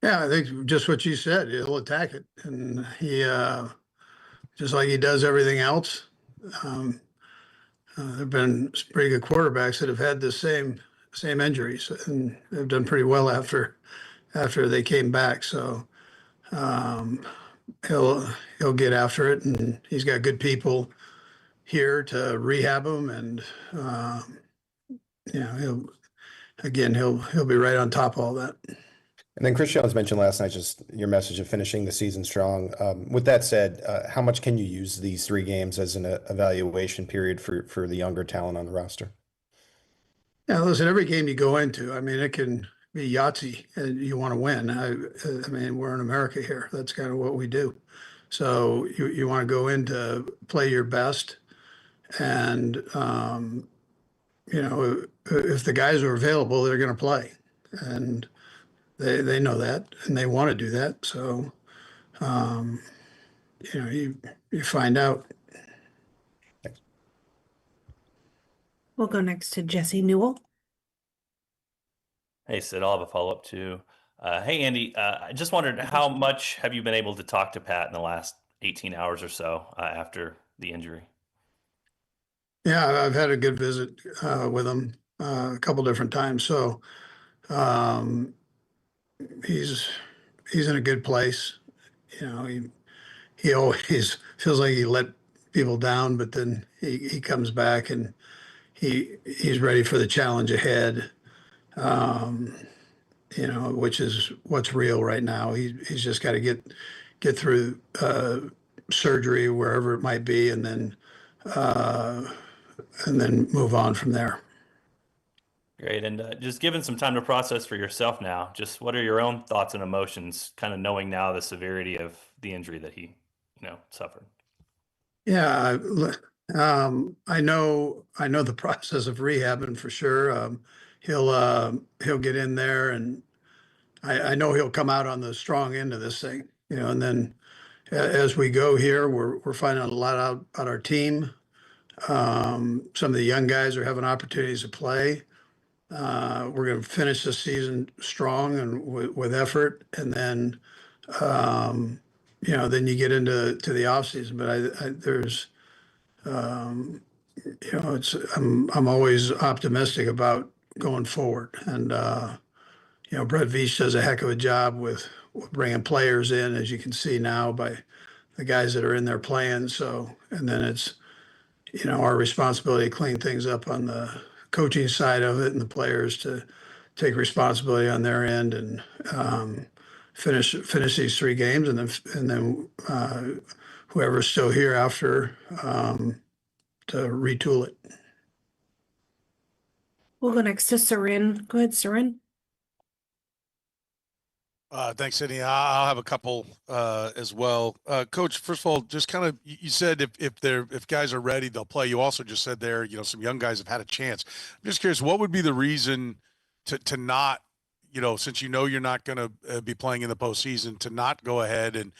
Yeah, I think just what you said, he'll attack it. And he, just like he does everything else, there have been some pretty good quarterbacks that have had the same injuries and have done pretty well after they came back. So he'll get after it, and he's got good people here to rehab him, and he'll be right on top of all that. And then Chris Jones mentioned last night just your message of finishing the season strong. With that said, how much can you use these 3 games as an evaluation period for the younger talent on the roster? Yeah, listen, every game you go into, I mean, it can be Yahtzee and you want to win. I mean, we're in America here. That's kind of what we do. So you want to go in to play your best. And, if the guys are available, they're going to play. And they know that, and they want to do that. So, you find out. We'll go next to Jesse Newell. Hey, Sid, I'll have a follow-up too. Hey, Andy, I just wondered how much have you been able to talk to Pat in the last 18 hours or so after the injury? Yeah, I've had a good visit with him a couple different times. So he's in a good place. He always feels like he let people down, but then he comes back and he's ready for the challenge ahead. Which is what's real right now. He's just got to get through surgery wherever it might be, and then move on from there. Great. And just given some time to process for yourself now, just what are your own thoughts and emotions, kind of knowing now the severity of the injury that he, suffered? Yeah, I know the process of rehabbing for sure. He'll get in there, and I know he'll come out on the strong end of this thing, and then as we go here, we're finding out a lot about our team. Some of the young guys are having opportunities to play. We're going to finish the season strong and with effort, and then then you get into the off season. But there's I'm always optimistic about going forward, and Brett Veach does a heck of a job with bringing players in, as you can see now by the guys that are in there playing. So, and then it's our responsibility to clean things up on the coaching side of it, and the players to take responsibility on their end and finish these 3 games, and then whoever's still here after to retool it. We'll go next to Sarin. Go ahead, Sarin. Thanks, Sydney. I'll have a couple as well. Coach, first of all, just kind of, you said if guys are ready, they'll play. You also just said there, some young guys have had a chance. I'm just curious, what would be the reason to not, since you're not going to be playing in the postseason, to not go ahead and,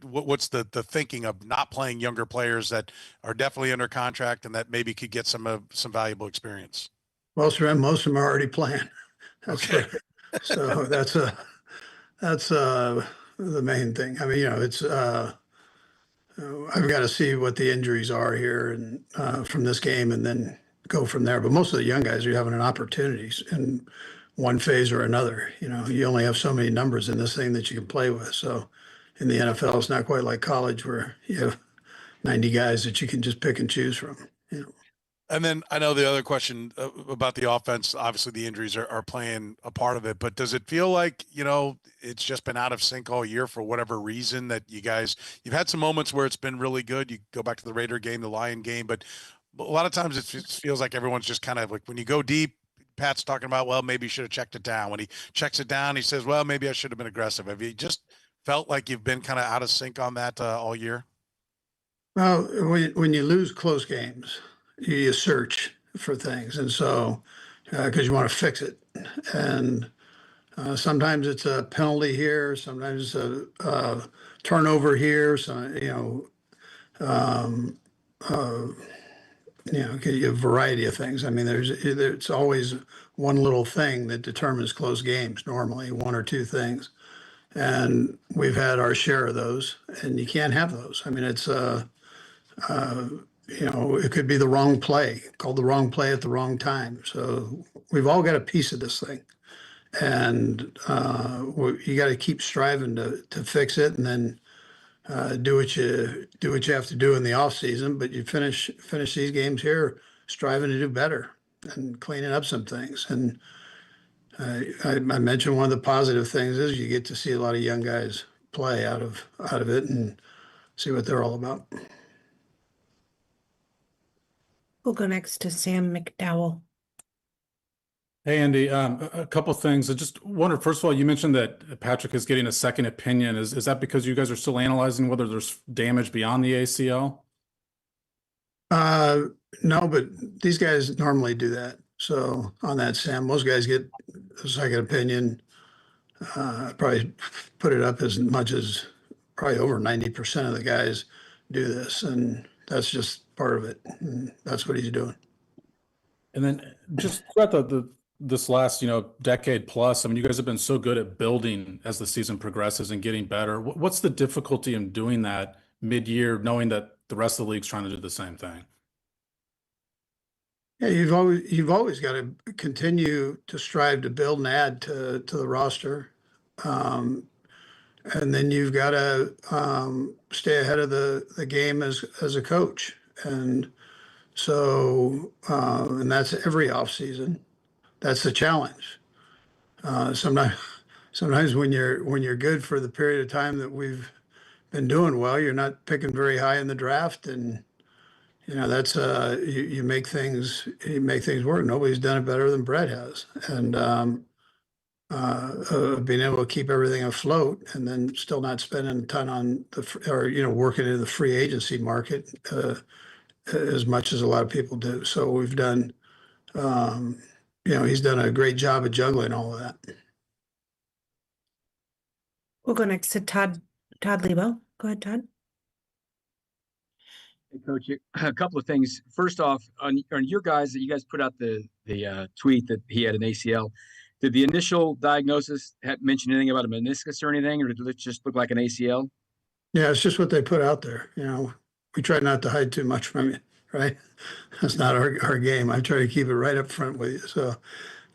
what's the thinking of not playing younger players that are definitely under contract and that maybe could get some valuable experience? Well, sir, most of them are already playing. Okay. So that's the main thing. It's I've got to see what the injuries are here and from this game, and then go from there. But most of the young guys are having an opportunities in one phase or another. You only have so many numbers in this thing that you can play with. So in the NFL, it's not quite like college where you have 90 guys that you can just pick and choose from. And then I know the other question about the offense, obviously the injuries are playing a part of it, but does it feel like, it's just been out of sync all year for whatever reason that you've had some moments where it's been really good. You go back to the Raider game, the Lion game, but a lot of times it feels like everyone's just kind of like, when you go deep, Pat's talking about, well, maybe you should have checked it down. When he checks it down, he says, well, maybe I should have been aggressive. Have you just felt like you've been kind of out of sync on that all year? Well, when you lose close games, you search for things, and so because you want to fix it, and sometimes it's a penalty here, sometimes it's a turnover here. So um, a variety of things. I mean, there's always one little thing that determines close games. Normally, one or two things, and we've had our share of those, and you can't have those. I mean, it's it could be the wrong play, called the wrong play at the wrong time. So we've all got a piece of this thing, and you got to keep striving to fix it, and then do what you have to do in the off season. But you finish these games here striving to do better and cleaning up some things. And I mentioned one of the positive things is you get to see a lot of young guys play out of it and see what they're all about. We'll go next to Sam McDowell. Hey, Andy, a couple things. I just wondered, first of all, you mentioned that Patrick is getting a second opinion. Is that because you guys are still analyzing whether there's damage beyond the ACL? No, but these guys normally do that. So on that, Sam, most guys get a second opinion. Probably put it up as much as probably over 90% of the guys do this, and that's just part of it. And that's what he's doing. And then just throughout this last, decade plus, I mean, you guys have been so good at building as the season progresses and getting better. What's the difficulty in doing that mid-year, knowing that the rest of the league's trying to do the same thing? Yeah, you've always got to continue to strive to build and add to the roster, and then you've got to stay ahead of the game as a coach, and so and that's every offseason. That's the challenge. Sometimes when you're good for the period of time that we've been doing well, you're not picking very high in the draft, and that's you make things work. Nobody's done it better than Brett has, and being able to keep everything afloat and then still not spending a ton on working in the free agency market as much as a lot of people do. So we've done. He's done a great job of juggling all of that. We'll go next to Todd Lebo. Go ahead, Todd. Hey, Coach, a couple of things. First off, on your guys, that you guys put out the tweet that he had an ACL. Did the initial diagnosis mention anything about a meniscus or anything, or did it just look like an ACL? Yeah, it's just what they put out there. We try not to hide too much from you, right? That's not our game. I try to keep it right up front with you. So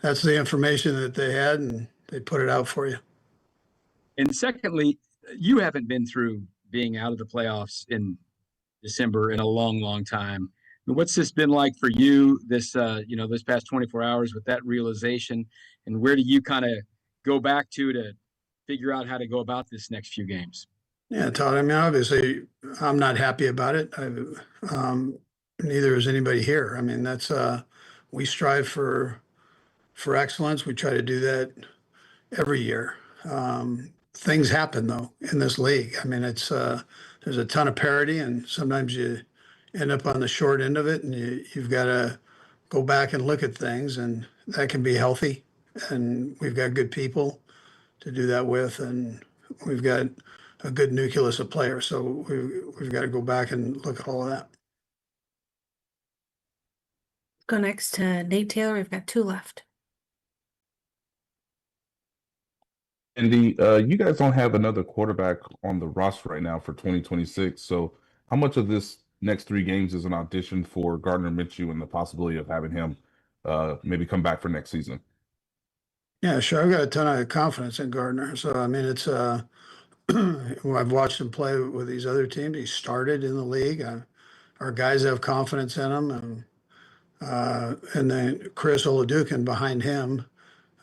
that's the information that they had, and they put it out for you. And secondly, you haven't been through being out of the playoffs in December in a long, long time. What's this been like for you this past 24 hours with that realization, and where do you kind of go back to figure out how to go about this next few games? Yeah, Todd, I mean, obviously I'm not happy about it. Neither is anybody here. I mean, that's we strive for excellence. We try to do that every year. Things happen though in this league. I mean, it's there's a ton of parity, and sometimes you end up on the short end of it, and you've got to go back and look at things, and that can be healthy. And we've got good people to do that with, and we've got a good nucleus of players. So we've got to go back and look at all of that. Go next to Nate Taylor. We've got two left. Andy, you guys don't have another quarterback on the roster right now for 2026. So how much of this next 3 games is an audition for Gardner Minshew and the possibility of having him maybe come back for next season? Yeah, sure. I've got a ton of confidence in Gardner. So, I mean, it's I've watched him play with these other teams. He started in the league. Our guys have confidence in him. And then Chris Oladukin behind him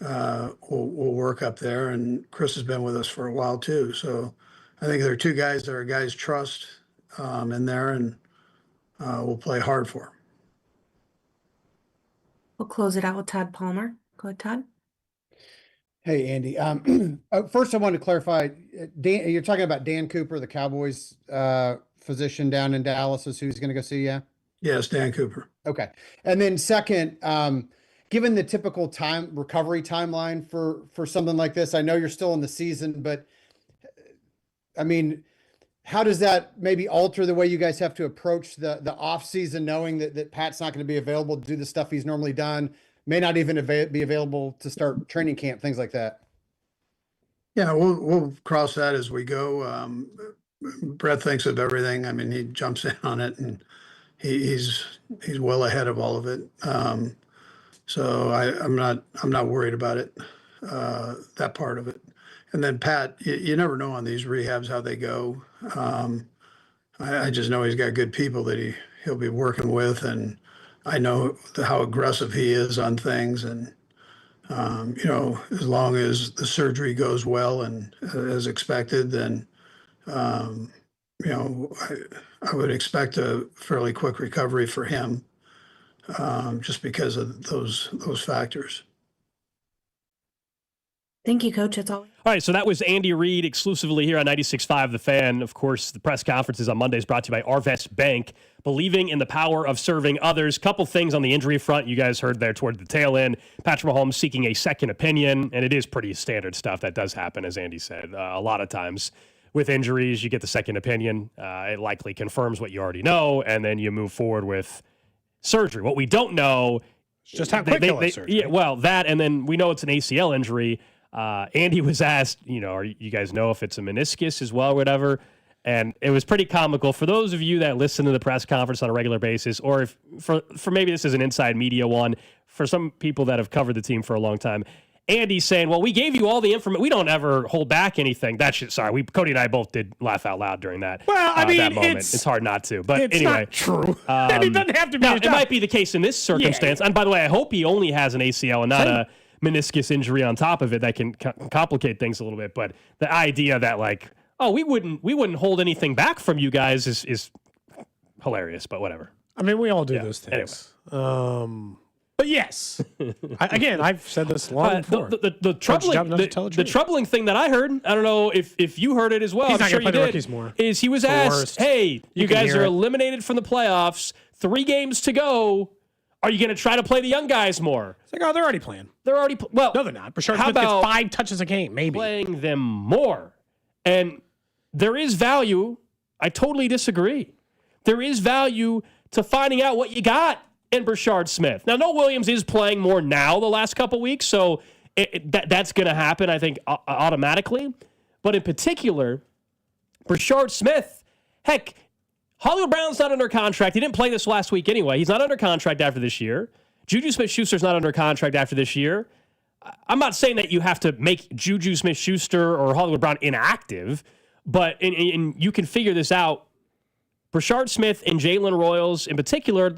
will work up there. And Chris has been with us for a while too. So I think there are 2 guys that our guys trust in there, and we'll play hard for him. We'll close it out with Todd Palmer. Go ahead, Todd. Hey, Andy. First, I wanted to clarify. Dan, you're talking about Dan Cooper, the Cowboys physician down in Dallas, is who's going to go see you? Yes, Dan Cooper. Okay. And then second, given the typical recovery timeline for something like this, I know you're still in the season, but I mean, how does that maybe alter the way you guys have to approach the off season, knowing that Pat's not going to be available to do the stuff he's normally done, may not even be available to start training camp, things like that? Yeah, we'll cross that as we go. Brett thinks of everything. I mean, he jumps in on it, and he's well ahead of all of it. So I'm not worried about it, that part of it. And then Pat, you never know on these rehabs how they go. I just know he's got good people that he'll be working with, and I know how aggressive he is on things. And as long as the surgery goes well and as expected, then I would expect a fairly quick recovery for him, just because of those factors. Thank you, Coach. That's all. All right, so that was Andy Reid exclusively here on 96.5 The Fan. Of course, the press conferences on Mondays brought to you by Arvest Bank, believing in the power of serving others. Couple things on the injury front you guys heard there toward the tail end. Patrick Mahomes seeking a second opinion, and it is pretty standard stuff that does happen, as Andy said. A lot of times with injuries, you get the second opinion. It likely confirms what you already know, and then you move forward with surgery. What we don't know... Just how quick they'll surgery. Yeah, well, that, and then we know it's an ACL injury. Andy was asked, you guys know if it's a meniscus as well or whatever, and it was pretty comical. For those of you that listen to the press conference on a regular basis, or if for maybe this is an inside media one, for some people that have covered the team for a long time, Andy's saying, well, we gave you all the information. We don't ever hold back anything. Sorry, Cody and I both did laugh out loud during that. Well, I mean, that moment. It's hard not to. But it's anyway, not true. And it doesn't have to be. Now, it might be the case in this circumstance. Yeah. And by the way, I hope he only has an ACL and not a meniscus injury on top of it that can complicate things a little bit. But the idea that we wouldn't hold anything back from you guys is hilarious. But whatever. I mean, we all do those things. Anyway. But yes, I've said this long before. The troubling thing that I heard, I don't know if you heard it as well. He's I'm sure you did. Is he was asked, "Hey, you guys are eliminated from the playoffs. 3 games to go. Are you going to try to play the young guys more?" It's like, they're already playing. They're already well. No, they're not. Brashard Smith gets 5 touches a game, maybe. Playing them more, and there is value. I totally disagree. There is value to finding out what you got in Brashard Smith. Now, Noah Williams is playing more now the last couple weeks, so that's going to happen, I think, automatically. But in particular, Brashard Smith, heck, Hollywood Brown's not under contract. He didn't play this last week anyway. He's not under contract after this year. Juju Smith-Schuster's not under contract after this year. I'm not saying that you have to make Juju Smith-Schuster or Hollywood Brown inactive, but and you can figure this out. Brashard Smith and Jalen Royals in particular,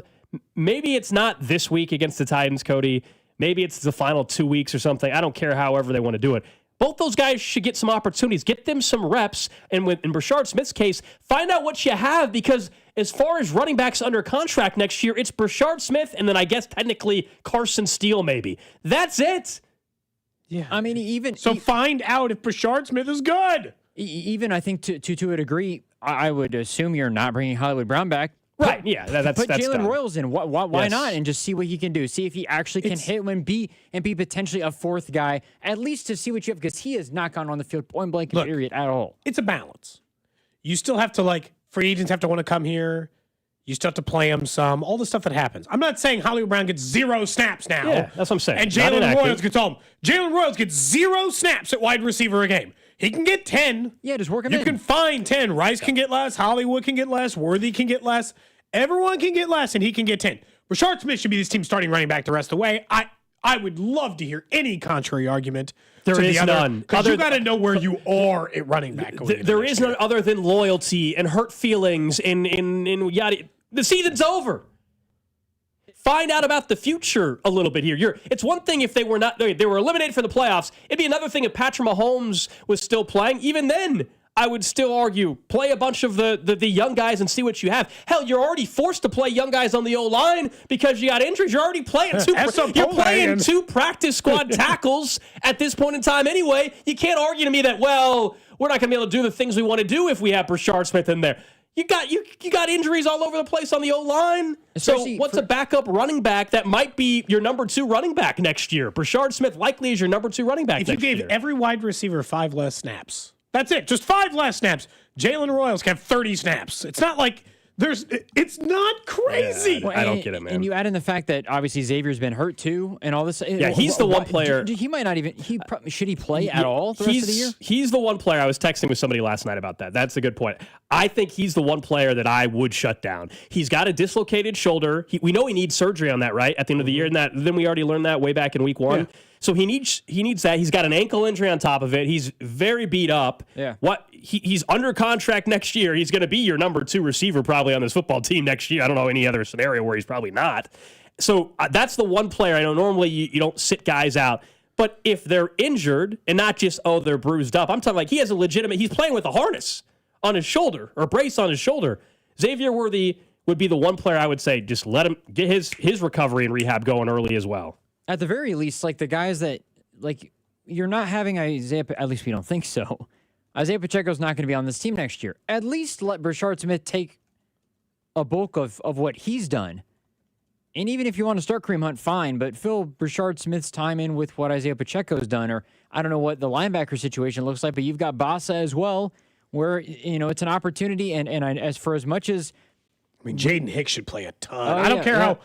maybe it's not this week against the Titans, Cody. Maybe it's the final 2 weeks or something. I don't care however they want to do it. Both those guys should get some opportunities. Get them some reps. And in Brashard Smith's case, find out what you have, because as far as running backs under contract next year, it's Brashard Smith and then I guess technically Carson Steele maybe. That's it. Yeah. I mean, find out if Brashard Smith is good. Even I think to a degree, I would assume you're not bringing Hollywood Brown back. Right, yeah, that's put Jalen done. Royals in. Why not? And just see what he can do. See if he actually can hit and be potentially a 4th guy, at least to see what you have, because he has not gone on the field point blank period at all. It's a balance. You still have to free agents have to want to come here. You still have to play them some. All the stuff that happens. I'm not saying Hollywood Brown gets 0 snaps now. Yeah, that's what I'm saying. And Jalen Royals gets home. Jalen Royals gets 0 snaps at wide receiver a game. He can get 10. Yeah, just work him in. You can find 10. Rice can get less. Hollywood can get less. Worthy can get less. Everyone can get less, and he can get 10. Brashard Smith should be this team's starting running back the rest of the way. I would love to hear any contrary argument. There is none. Because you got to know where you are at running back. There is none other than loyalty and hurt feelings and yada. The season's over. Find out about the future a little bit here. It's one thing if they were eliminated from the playoffs. It'd be another thing if Patrick Mahomes was still playing. Even then, I would still argue play a bunch of the young guys and see what you have. Hell, you're already forced to play young guys on the O-line because you got injuries. You're already playing two practice squad tackles at this point in time anyway. You can't argue to me that, well, we're not going to be able to do the things we want to do if we have Brashard Smith in there. You got injuries all over the place on the O-line. So what's a backup running back that might be your number 2 running back next year? Brashard Smith likely is your number 2 running back next year. If you gave every wide receiver 5 less snaps, that's it. Just 5 less snaps. Jalen Royals can have 30 snaps. It's not like it's not crazy. Yeah, I don't get it, man. And you add in the fact that obviously Xavier's been hurt too, and all this. Yeah, he's the one player. He might not even. Should he play at all the rest of the year? He's the one player. I was texting with somebody last night about that. That's a good point. I think he's the one player that I would shut down. He's got a dislocated shoulder. We know he needs surgery on that, right? At the end of the year, and then we already learned that way back in week 1. Yeah. So he needs that. He's got an ankle injury on top of it. He's very beat up. Yeah. He's under contract next year. He's going to be your number 2 receiver probably on this football team next year. I don't know any other scenario where he's probably not. So that's the one player. I know normally you don't sit guys out. But if they're injured and not just, they're bruised up, I'm talking like he has he's playing with a harness on his shoulder or a brace on his shoulder. Xavier Worthy would be the one player I would say just let him get his recovery and rehab going early as well. At the very least, like the guys that, like, you're not having Isaiah, at least we don't think so. Isaiah Pacheco's not going to be on this team next year. At least let Brashard Smith take a bulk of what he's done. And even if you want to start Kareem Hunt, fine, but fill Brashard Smith's time in with what Isaiah Pacheco's done, or I don't know what the linebacker situation looks like, but you've got Bassa as well, where, it's an opportunity, and as for as much as... I mean, Jaden Hicks should play a ton. I don't care how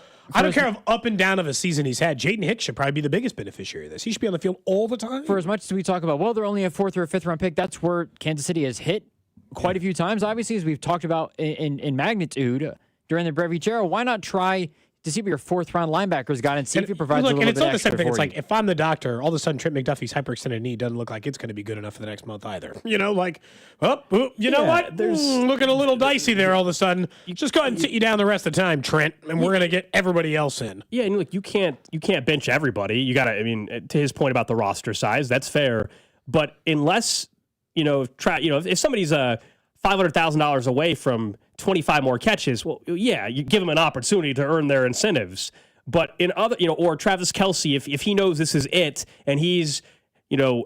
up and down of a season he's had. Jaden Hicks should probably be the biggest beneficiary of this. He should be on the field all the time. For as much as we talk about, they're only a 4th or a 5th round pick, that's where Kansas City has hit quite a few times. Obviously, as we've talked about in magnitude during the Brevi era, why not try to see what your 4th round linebackers got and see if he provides a little bit extra. It's not the same thing. It's like if I'm the doctor, all of a sudden Trent McDuffie's hyperextended knee doesn't look like it's going to be good enough for the next month either. You know what? There's looking a little dicey there all of a sudden. Just go ahead and sit you down the rest of the time, Trent, and we're going to get everybody else in. Yeah, and look, you can't bench everybody. You got to, to his point about the roster size, that's fair. But unless, if somebody's $500,000 away from 25 more catches, well, yeah, you give them an opportunity to earn their incentives. But in other, or Travis Kelce, if he knows this is it and he's,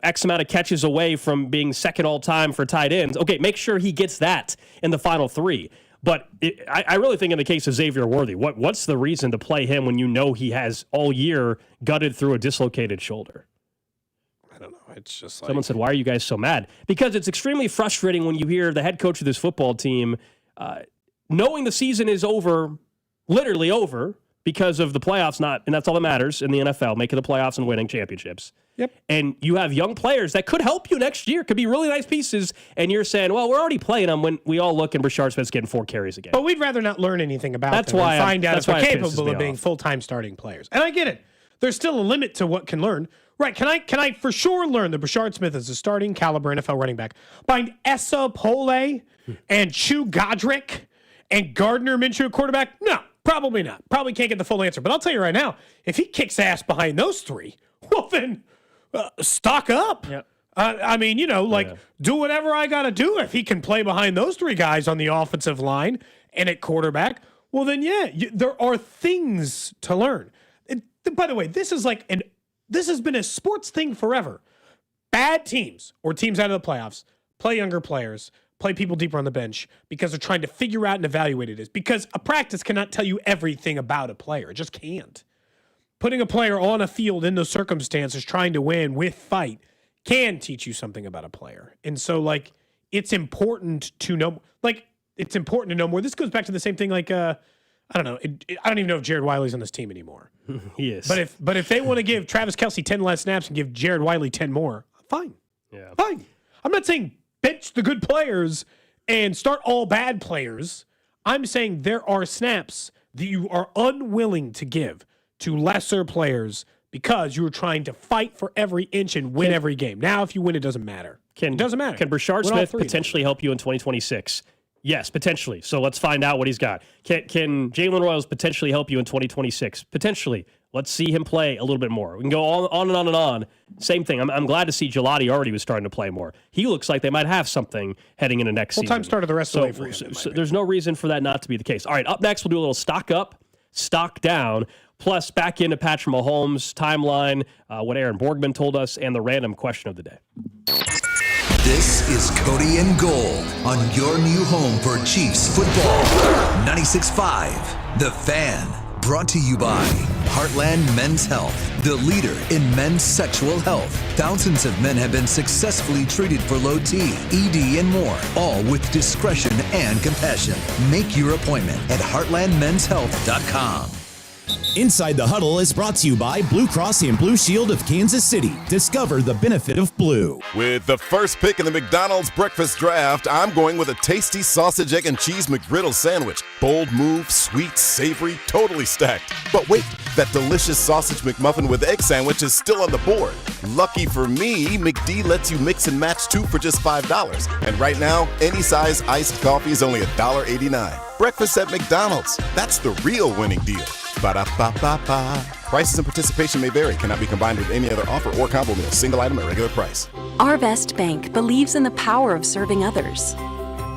X amount of catches away from being second all time for tight ends, okay, make sure he gets that in the final 3. But I really think in the case of Xavier Worthy, what's the reason to play him when he has all year gutted through a dislocated shoulder? I don't know. It's just like... Someone said, why are you guys so mad? Because it's extremely frustrating when you hear the head coach of this football team knowing the season is over, literally over, because of the playoffs and that's all that matters in the NFL, making the playoffs and winning championships. Yep. And you have young players that could help you next year, could be really nice pieces, and you're saying, well, we're already playing them when we all look and Brashard Smith's getting 4 carries a game. But we'd rather not learn anything about them and find out if they're capable of being full-time starting players. And I get it. There's still a limit to what can learn. Right, can I for sure learn that Brashard Smith is a starting caliber NFL running back behind Essa Pole and Chu Godric and Gardner Minshew at quarterback? No, probably not. Probably can't get the full answer. But I'll tell you right now, if he kicks ass behind those 3, well then stock up. Yep. Do whatever I got to do. If he can play behind those 3 guys on the offensive line and at quarterback, well then there are things to learn. By the way, this has been a sports thing forever. Bad teams or teams out of the playoffs play younger players, play people deeper on the bench because they're trying to figure out and evaluate it. Because a practice cannot tell you everything about a player. It just can't. Putting a player on a field in those circumstances, trying to win with fight, can teach you something about a player. And so, it's important to know. It's important to know more. This goes back to the same thing. I don't know. I don't even know if Jared Wiley's on this team anymore. He is. But if they want to give Travis Kelce 10 less snaps and give Jared Wiley 10 more, fine. Yeah. Fine. I'm not saying bench the good players and start all bad players. I'm saying there are snaps that you are unwilling to give to lesser players because you were trying to fight for every inch and win every game. Now, if you win, it doesn't matter. It doesn't matter. Can Brashard Smith potentially help you in 2026? Yes, potentially. So let's find out what he's got. Can Jalen Royals potentially help you in 2026? Potentially. Let's see him play a little bit more. We can go on and on and on. Same thing. I'm glad to see Gelati already was starting to play more. He looks like they might have something heading into next season. Full-time starter the rest of the way for him. So there's no reason for that not to be the case. All right, up next, we'll do a little stock up, stock down, plus back into Patrick Mahomes' timeline, what Aaron Borgmann told us, and the random question of the day. This is Cody and Gold on your new home for Chiefs football. 96.5, The Fan. Brought to you by Heartland Men's Health, the leader in men's sexual health. Thousands of men have been successfully treated for low T, ED, and more, all with discretion and compassion. Make your appointment at heartlandmenshealth.com. Inside the Huddle is brought to you by Blue Cross and Blue Shield of Kansas City. Discover the benefit of blue. With the first pick in the McDonald's breakfast draft, I'm going with a tasty sausage, egg, and cheese McGriddle sandwich. Bold move, sweet, savory, totally stacked. But wait, that delicious sausage McMuffin with egg sandwich is still on the board. Lucky for me, McD lets you mix and match two for just $5. And right now, any size iced coffee is only $1.89. Breakfast at McDonald's. That's the real winning deal. Ba-da-ba-ba-ba. Prices and participation may vary. Cannot be combined with any other offer or combo meal. Single item at regular price. Arvest Bank believes in the power of serving others.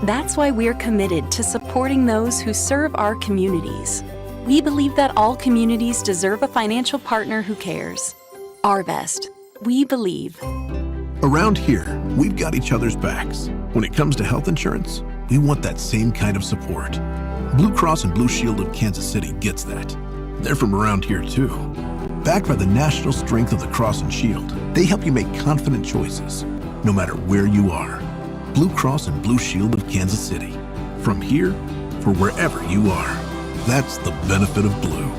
That's why we're committed to supporting those who serve our communities. We believe that all communities deserve a financial partner who cares. Arvest. We believe. Around here, we've got each other's backs. When it comes to health insurance, we want that same kind of support. Blue Cross and Blue Shield of Kansas City gets that. They're from around here too. Backed by the national strength of the Cross and Shield, they help you make confident choices, no matter where you are. Blue Cross and Blue Shield of Kansas City. From here, for wherever you are. That's the benefit of blue.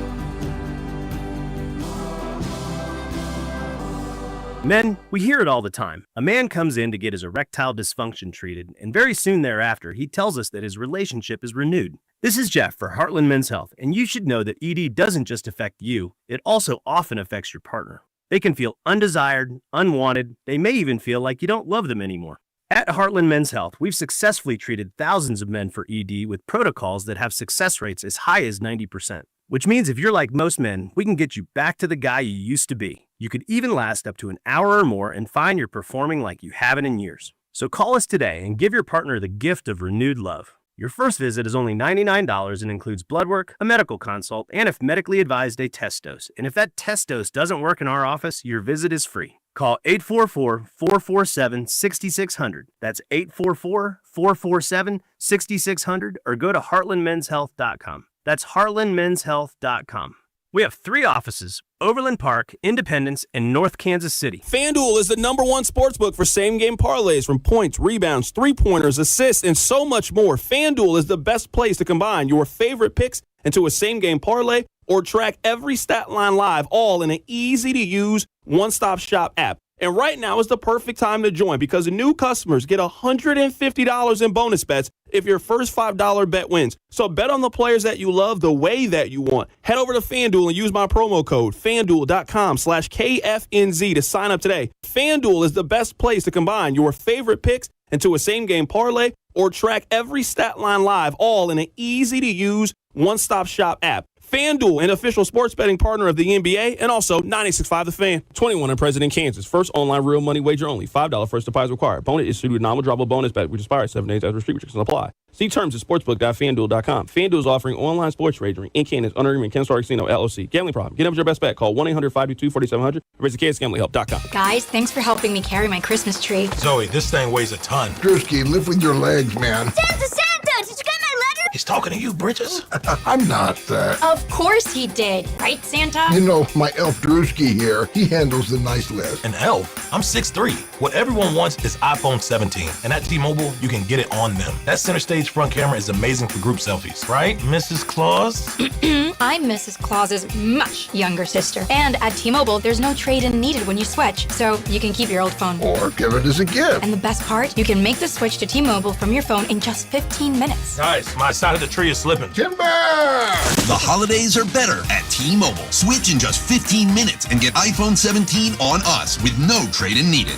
Men, we hear it all the time. A man comes in to get his erectile dysfunction treated, and very soon thereafter, he tells us that his relationship is renewed. This is Jeff for Heartland Men's Health, and you should know that ED doesn't just affect you, it also often affects your partner. They can feel undesired, unwanted, they may even feel like you don't love them anymore. At Heartland Men's Health, we've successfully treated thousands of men for ED with protocols that have success rates as high as 90%. Which means if you're like most men, we can get you back to the guy you used to be. You could even last up to an hour or more and find you're performing like you haven't in years. So call us today and give your partner the gift of renewed love. Your first visit is only $99 and includes blood work, a medical consult, and if medically advised, a test dose. And if that test dose doesn't work in our office, your visit is free. Call 844-447-6600. That's 844-447-6600 or go to heartlandmenshealth.com. That's heartlandmenshealth.com. We have 3 offices, Overland Park, Independence, and North Kansas City. FanDuel is the #1 sportsbook for same-game parlays from points, rebounds, three-pointers, assists, and so much more. FanDuel is the best place to combine your favorite picks into a same-game parlay or track every stat line live, all in an easy-to-use, one-stop shop app. And right now is the perfect time to join because new customers get $150 in bonus bets if your first $5 bet wins. So bet on the players that you love the way that you want. Head over to FanDuel and use my promo code FanDuel.com/KFNZ to sign up today. FanDuel is the best place to combine your favorite picks into a same-game parlay or track every stat line live, all in an easy-to-use, one-stop shop app. FanDuel, an official sports betting partner of the NBA, and also 96.5 The Fan. 21 and present in Kansas. First online real money wager only. $5 first deposit required. Bonus issued with non-withdrawable bonus bet, which expires 7 days after restrictions apply. See terms at sportsbook.fanduel.com. FanDuel is offering online sports wagering in Kansas under agreement Kansas Casino, LLC. Gambling problem? Get up with your best bet. Call 1-800-522-4700 or visit kansasgamblinghelp.com. Guys, thanks for helping me carry my Christmas tree. Zoe, this thing weighs a ton. Drewski, lift with your legs, man. Santa! Did you get my letter? He's talking to you, Bridges. I'm not that. Of course he did. Right, Santa? You know, my elf Drewski here, he handles the nice list. An elf? I'm 6'3". What everyone wants is iPhone 17. And at T-Mobile, you can get it on them. That center stage front camera is amazing for group selfies. Right, Mrs. Claus? I'm Mrs. Claus's much younger sister. And at T-Mobile, there's no trade-in needed when you switch. So you can keep your old phone. Or give it as a gift. And the best part? You can make the switch to T-Mobile from your phone in just 15 minutes. Guys, my side of the tree is slipping. Timber! The holidays are better at T-Mobile. Switch in just 15 minutes and get iPhone 17 on us with no trade-in needed.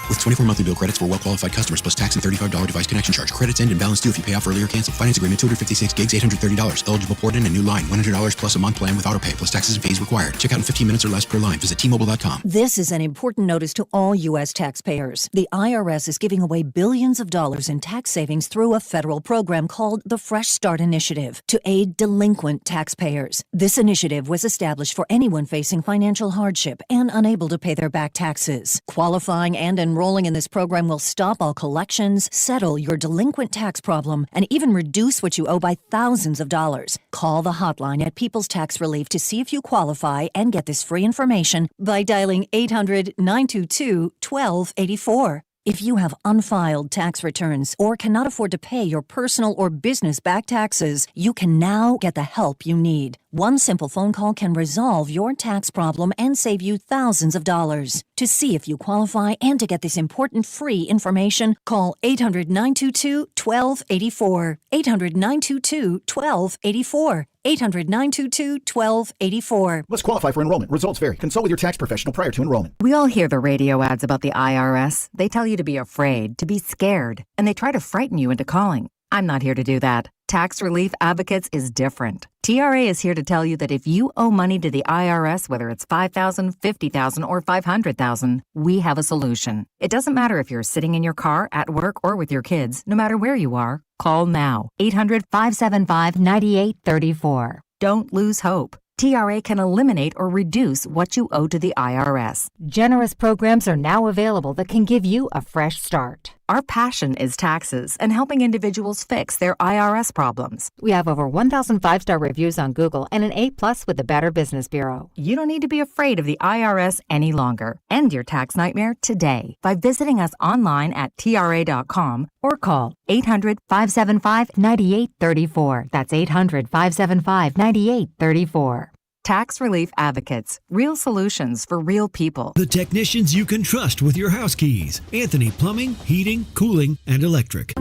With 24 monthly bill credits for well-qualified customers plus tax and $35 device connection charge. Credits end and balance due if you pay off early or cancel. Finance agreement 256 gigs, $830. Eligible port in a new line. $100 plus a month plan with autopay plus taxes and fees required. Check out in 15 minutes or less per line. Visit T-Mobile.com. This is an important notice to all U.S. taxpayers. The IRS is giving away billions of dollars in tax savings through a federal program called the Fresh Start Initiative to aid delinquent taxpayers. This initiative was established for anyone facing financial hardship and unable to pay their back taxes. Qualifying and enrolling in this program will stop all collections, settle your delinquent tax problem, and even reduce what you owe by thousands of dollars. Call the hotline at People's Tax Relief to see if you qualify and get this free information by dialing 800-922-1284. If you have unfiled tax returns or cannot afford to pay your personal or business back taxes, you can now get the help you need. One simple phone call can resolve your tax problem and save you thousands of dollars. To see if you qualify and to get this important free information, call 800-922-1284. 800-922-1284. 800-922-1284. Let's qualify for enrollment. Results vary. Consult with your tax professional prior to enrollment. We all hear the radio ads about the IRS. They tell you to be afraid, to be scared, and they try to frighten you into calling. I'm not here to do that. Tax Relief Advocates is different. TRA is here to tell you that if you owe money to the IRS, whether it's $5,000, $50,000, or $500,000, we have a solution. It doesn't matter if you're sitting in your car, at work, or with your kids. No matter where you are, call now. 800-575-9834. Don't lose hope. TRA can eliminate or reduce what you owe to the IRS. Generous programs are now available that can give you a fresh start. Our passion is taxes and helping individuals fix their IRS problems. We have over 1,000 5-star reviews on Google and an A+ with the Better Business Bureau. You don't need to be afraid of the IRS any longer. End your tax nightmare today by visiting us online at TRA.com or call 800-575-9834. That's 800-575-9834. Tax Relief Advocates. Real solutions for real people. The technicians you can trust with your house keys. Anthony Plumbing, Heating, Cooling, and Electric.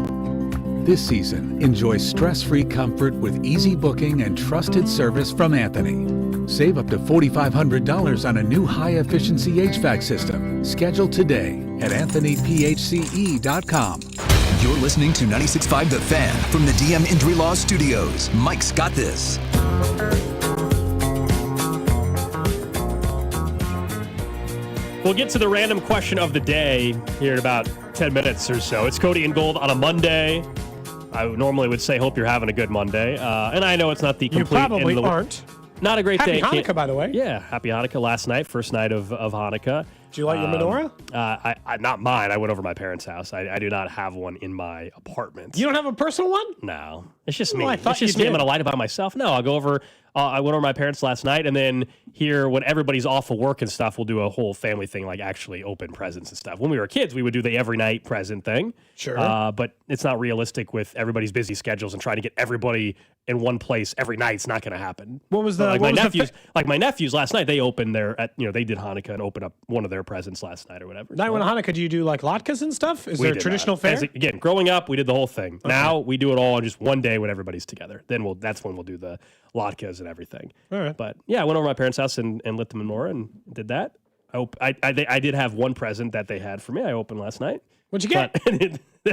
This season, enjoy stress-free comfort with easy booking and trusted service from Anthony. Save up to $4,500 on a new high-efficiency HVAC system. Schedule today at anthonyphce.com. You're listening to 96.5 The Fan from the DM Injury Law Studios. Mike's got this. We'll get to the random question of the day here in about 10 minutes or so. It's Cody and Gold on a Monday. I normally would say, hope you're having a good Monday. And I know it's not the complete... You probably aren't. Not a great day. Happy Hanukkah, by the way. Yeah, happy Hanukkah last night, first night of Hanukkah. Did you light your menorah? I not mine. I went over to my parents' house. I do not have one in my apartment. You don't have a personal one? No. It's just me. I thought it's just you me. did. I'm going to light it by myself. No, I'll go over... I went over to my parents last night, and then here, when everybody's off of work and stuff, we'll do a whole family thing, like actually open presents and stuff. When we were kids, we would do the every night present thing. Sure. But it's not realistic with everybody's busy schedules and trying to get everybody in one place every night. It's not going to happen. What was the... Like my nephews, my nephews last night, they opened they did Hanukkah and opened up one of their presents last night or whatever. Night when Hanukkah, do you do like latkes and stuff? Is there a traditional fare? Again, growing up, we did the whole thing. Okay. Now we do it all on just one day when everybody's together. Then that's when we'll do the latkes and everything. All right. But yeah, I went over to my parents' house and lit the menorah and did that. I did have one present that they had for me. I opened last night. What'd you get?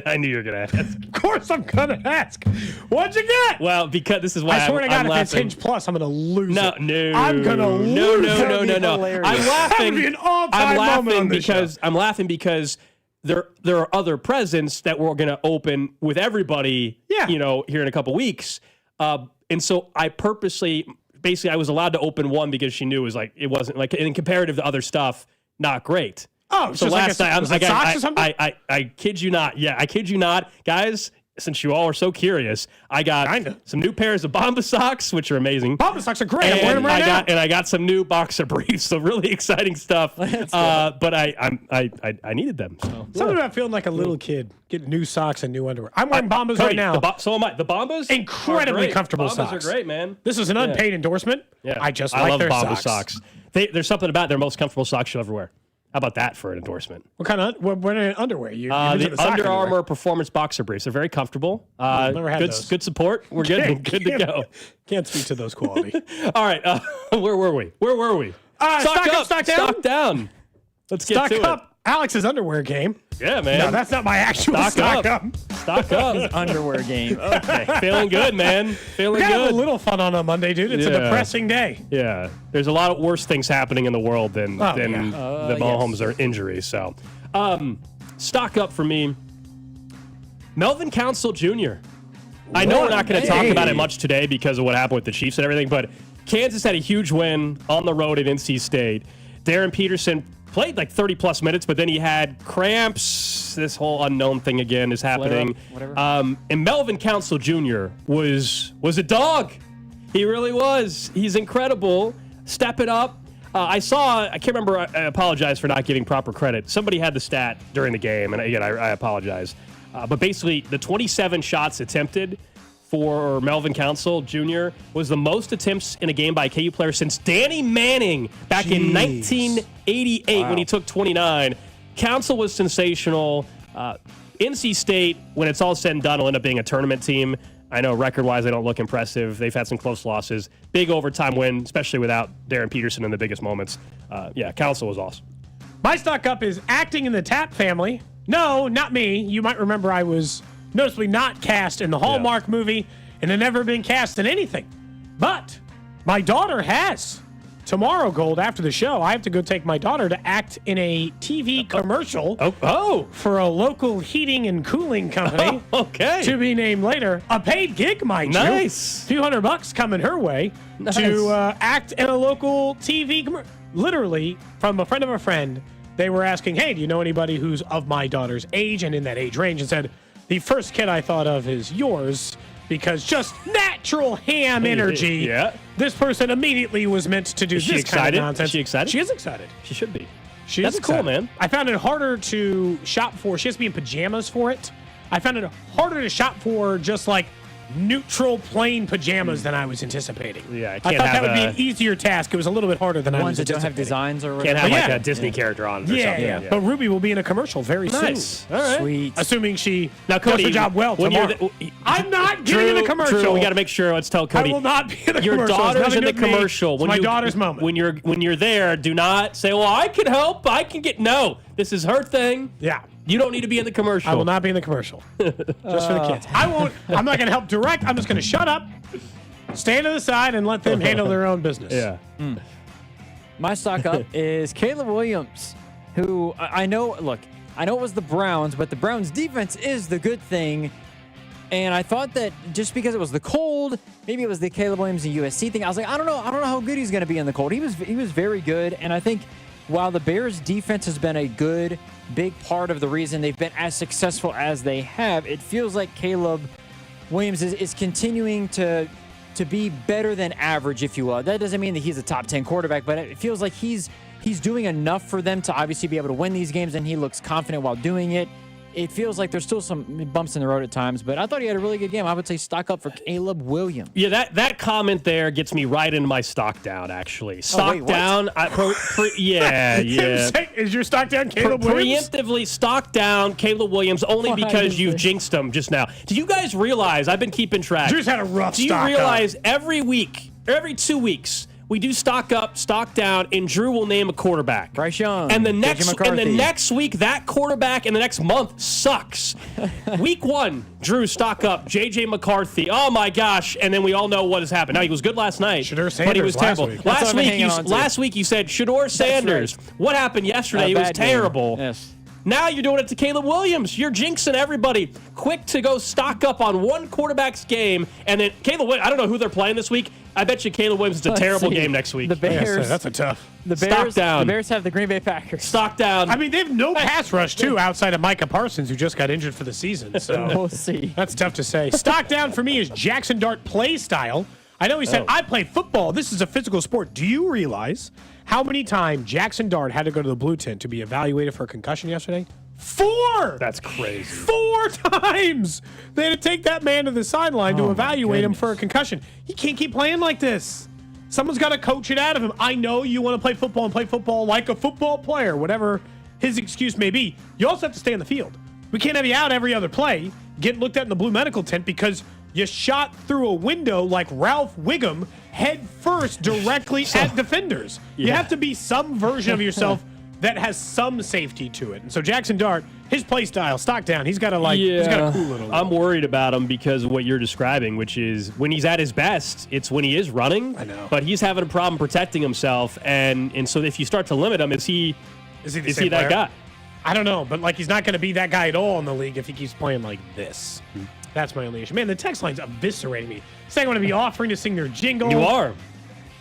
I knew you were going to ask. Of course I'm going to ask. What'd you get? Well, because this is why I swear to God, I'm if it's laughing. Hinge Plus, I'm going to lose No. it. I'm going to lose it. No. I'm laughing. That would be an all-time moment on this show. I'm laughing because there are other presents that we're going to open with everybody, here in a couple weeks. And so I purposely... Basically, I was allowed to open one because she knew it wasn't like in comparative to other stuff, not great. Oh, so last night socks or something? I kid you not. Yeah, I kid you not, guys. Since you all are so curious, I got some new pairs of Bomba socks, which are amazing. Bomba socks are great. I'm wearing them right now. And I got some new boxer briefs. So really exciting stuff. But I needed them. So. Something about feeling like a little kid, getting new socks and new underwear. I'm wearing Bombas right now. So am I. The Bombas? Incredibly comfortable Bombas socks. are great, man. This is an unpaid endorsement. Yeah. I just I like love their Bomba socks. There's something about their most comfortable socks you'll ever wear. How about that for an endorsement? What kind of what underwear? The Under Armour Performance Boxer Briefs. They're very comfortable. Never had those. Good support. We're good to go. Can't speak to those quality. All right. Where were we? Stock up, stock down. Stock down. Let's get stock to up. Alex's underwear game. Yeah, man. No, that's not my actual stock up. Stock up. His underwear game. Okay. Feeling good, man. Feeling We gotta good. have a little fun on a Monday, dude. It's a depressing day. Yeah. There's a lot of worse things happening in the world than the Mahomes yes. injury. So, stock up for me. Melvin Council Jr. I know we're not going to talk about it much today because of what happened with the Chiefs and everything, but Kansas had a huge win on the road at NC State. Darren Peterson played like 30-plus minutes, but then he had cramps. This whole unknown thing again is happening. And Melvin Council Jr. was a dog. He really was. He's incredible. Step it up. I can't remember, I apologize for not giving proper credit. Somebody had the stat during the game, and again, I apologize. But basically, the 27 shots attempted for Melvin Council Jr. was the most attempts in a game by a KU player since Danny Manning back in 1988 when he took 29. Council was sensational. NC State, when it's all said and done, will end up being a tournament team. I know record-wise they don't look impressive. They've had some close losses. Big overtime win, especially without Darren Peterson in the biggest moments. Council was awesome. My stock up is acting in the Tapp family. No, not me. You might remember I was noticeably not cast in the Hallmark movie and had never been cast in anything. But my daughter has. Tomorrow, Gold, after the show, I have to go take my daughter to act in a TV commercial for a local heating and cooling company. Okay. To be named later. A paid gig, mind you. Nice. A few $100 coming her way to act in a local TV commercial. Literally, from a friend of a friend, they were asking, hey, do you know anybody who's of my daughter's age and in that age range? And said, the first kid I thought of is yours because just natural ham energy. Yeah. This person immediately was meant to do this kind of nonsense. Is she excited? She is excited. She should be. That's cool, man. I found it harder to shop for. She has to be in pajamas for it. I found it harder to shop for just like neutral plain pajamas than I was anticipating. Yeah, I thought that would be an easier task. It was a little bit harder than I was Ones that anticipating. don't have designs or Can't have like a Disney character on. Or something. Yeah. But Ruby will be in a commercial very Nice. soon. All right. Sweet. Assuming she Now, Cody, does her job well when tomorrow. I'm not getting in the commercial. True, we got to make sure. Let's tell Cody. I will not be in the your commercial. It's daughter's nothing in the to do with me. commercial. It's my daughter's moment. When you're there, do not say, "Well, I can help. I can get." No, this is her thing. Yeah. You don't need to be in the commercial. I will not be in the commercial. Just for the kids. I won't. I'm not going to help direct. I'm just going to shut up, stand to the side, and let them handle their own business. Yeah. My stock up is Caleb Williams, who I know it was the Browns, but the Browns defense is the good thing. And I thought that just because it was the cold, maybe it was the Caleb Williams and USC thing. I was like, I don't know how good he's going to be in the cold. He was very good. And I think while the Bears defense has been a good, big part of the reason they've been as successful as they have, it feels like Caleb Williams is continuing to be better than average, if you will. That doesn't mean that he's a top 10 quarterback, but it feels like he's doing enough for them to obviously be able to win these games, and he looks confident while doing it. It feels like there's still some bumps in the road at times, but I thought he had a really good game. I would say stock up for Caleb Williams. Yeah, that comment there gets me right into my stock down, actually. Stock down. Yeah. Is your stock down Caleb Williams? Preemptively stock down Caleb Williams only because you've jinxed him just now. Do you guys realize, I've been keeping track. Drew's had a rough stock. Do you realize every 2 weeks, we do stock up, stock down, and Drew will name a quarterback. Bryce Young. And the next week, that quarterback in the next month sucks. Week 1, Drew, stock up, J.J. McCarthy. Oh my gosh! And then we all know what has happened. Now he was good last night, but he was terrible. Last week you said Shador Sanders. Right. What happened yesterday? He was terrible. Yes. Now you're doing it to Caleb Williams. You're jinxing everybody. Quick to go stock up on one quarterback's game, and then Caleb Williams, I don't know who they're playing this week. I bet you Caleb Williams is a terrible game next week. The Bears. That's a tough. Stock down. The Bears have the Green Bay Packers. Stock down. I mean, they have no pass rush, too, outside of Micah Parsons, who just got injured for the season. So we'll see. That's tough to say. Stock down for me is Jackson Dart play style. I know he said, I play football. This is a physical sport. Do you realize how many times Jackson Dart had to go to the blue tent to be evaluated for a concussion yesterday? 4! That's crazy. 4 times! They had to take that man to the sideline to evaluate him for a concussion. He can't keep playing like this. Someone's got to coach it out of him. I know you want to play football and play football like a football player, whatever his excuse may be. You also have to stay on the field. We can't have you out every other play, get looked at in the blue medical tent because you shot through a window like Ralph Wiggum head first directly at defenders. You have to be some version of yourself that has some safety to it. And so Jackson Dart, his play style, stock down. He's got to he's got to cool it a little. I'm worried about him because of what you're describing, which is when he's at his best, it's when he is running. I know. But he's having a problem protecting himself. And so if you start to limit him, is he that guy? I don't know, but he's not going to be that guy at all in the league if he keeps playing like this. That's my only issue. Man, the text line's eviscerating me. Saying I'm going to be offering to sing their jingle. You are.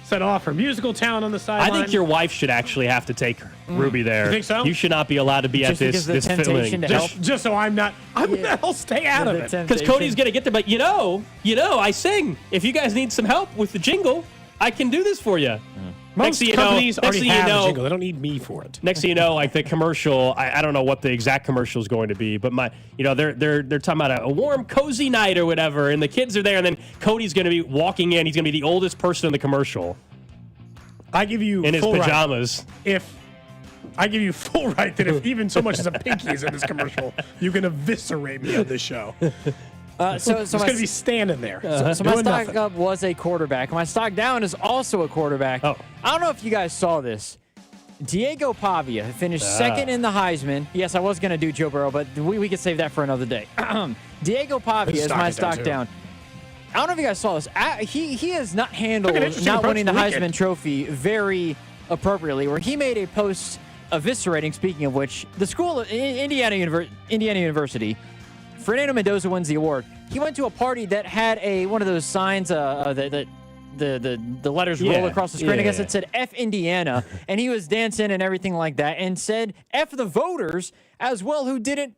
Set off for musical talent on the sideline. I think your wife should actually have to take Ruby there. You think so? You should not be allowed to be Just at this filming. Just so I'm not. I'll stay out of it. Because Cody's going to get there. But I sing. If you guys need some help with the jingle, I can do this for you. Most companies already have the jingle. They don't need me for it. Next thing you know, the commercial, I don't know what the exact commercial is going to be, but they're talking about a warm, cozy night or whatever, and the kids are there, and then Cody's going to be walking in. He's going to be the oldest person in the commercial. I give you in his full pajamas. I give you full right that if even so much as a pinky is in this commercial, you can eviscerate me on this show. So it's going to be standing there. So my stock up was a quarterback. My stock down is also a quarterback. Oh. I don't know if you guys saw this. Diego Pavia finished second in the Heisman. Yes, I was going to do Joe Burrow, but we could save that for another day. Diego Pavia is my stock down. I don't know if you guys saw this. He has not handled not winning the Heisman Trophy very appropriately, where he made a post eviscerating, speaking of which, the school, Indiana University, Fernando Mendoza wins the award. He went to a party that had one of those signs that the letters roll across the screen. I guess it said F Indiana, and he was dancing and everything like that, and said F the voters as well who didn't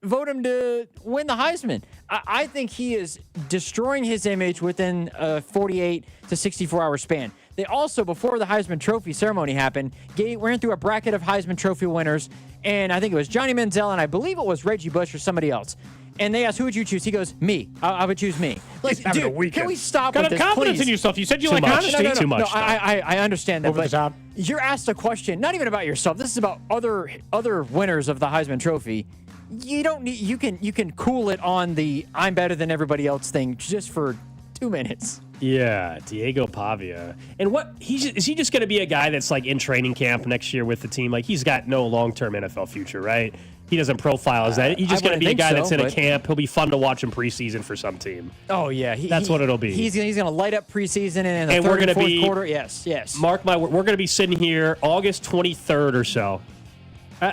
vote him to win the Heisman. I think he is destroying his image within a 48 to 64 hour span. They also, before the Heisman Trophy ceremony happened, ran through a bracket of Heisman Trophy winners, and I think it was Johnny Manziel, and I believe it was Reggie Bush or somebody else. And they asked, who would you choose? He goes, me. I would choose me. He's having a weekend. Can we stop Got with this, confidence please? in yourself. You said you Too like much. honesty. Too much. No, I understand that. Over the top. You're asked a question, not even about yourself. This is about other winners of the Heisman Trophy. You don't need. You can cool it on the I'm better than everybody else thing just for 2 minutes. Yeah, Diego Pavia. And is he just going to be a guy that's in training camp next year with the team? He's got no long-term NFL future, right? He doesn't profile as that. He's just going to be a guy that's in a camp. He'll be fun to watch in preseason for some team. Oh yeah, that's what it'll be. He's going to light up preseason and the third and fourth be, quarter. Yes. Mark my word. We're going to be sitting here August 23rd or so.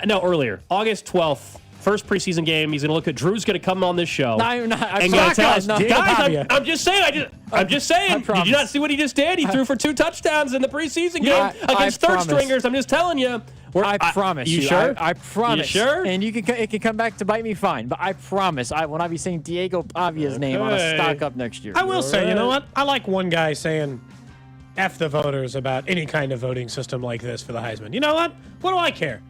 No, earlier, August 12th. First preseason game. He's going to look at Drew's going to come on this show. No, I'm not. And going to tell us, guys, I'm just saying. I'm just saying. Did you not see what he just did? He threw for 2 touchdowns in the preseason game against third stringers. I'm just telling you. I promise you. Sure? I promise. You sure? And it can come back to bite me fine. But I promise when I be saying Diego Pavia's name on a stock up next year. I will say, you know what? I like one guy saying F the voters about any kind of voting system like this for the Heisman. You know what? What do I care?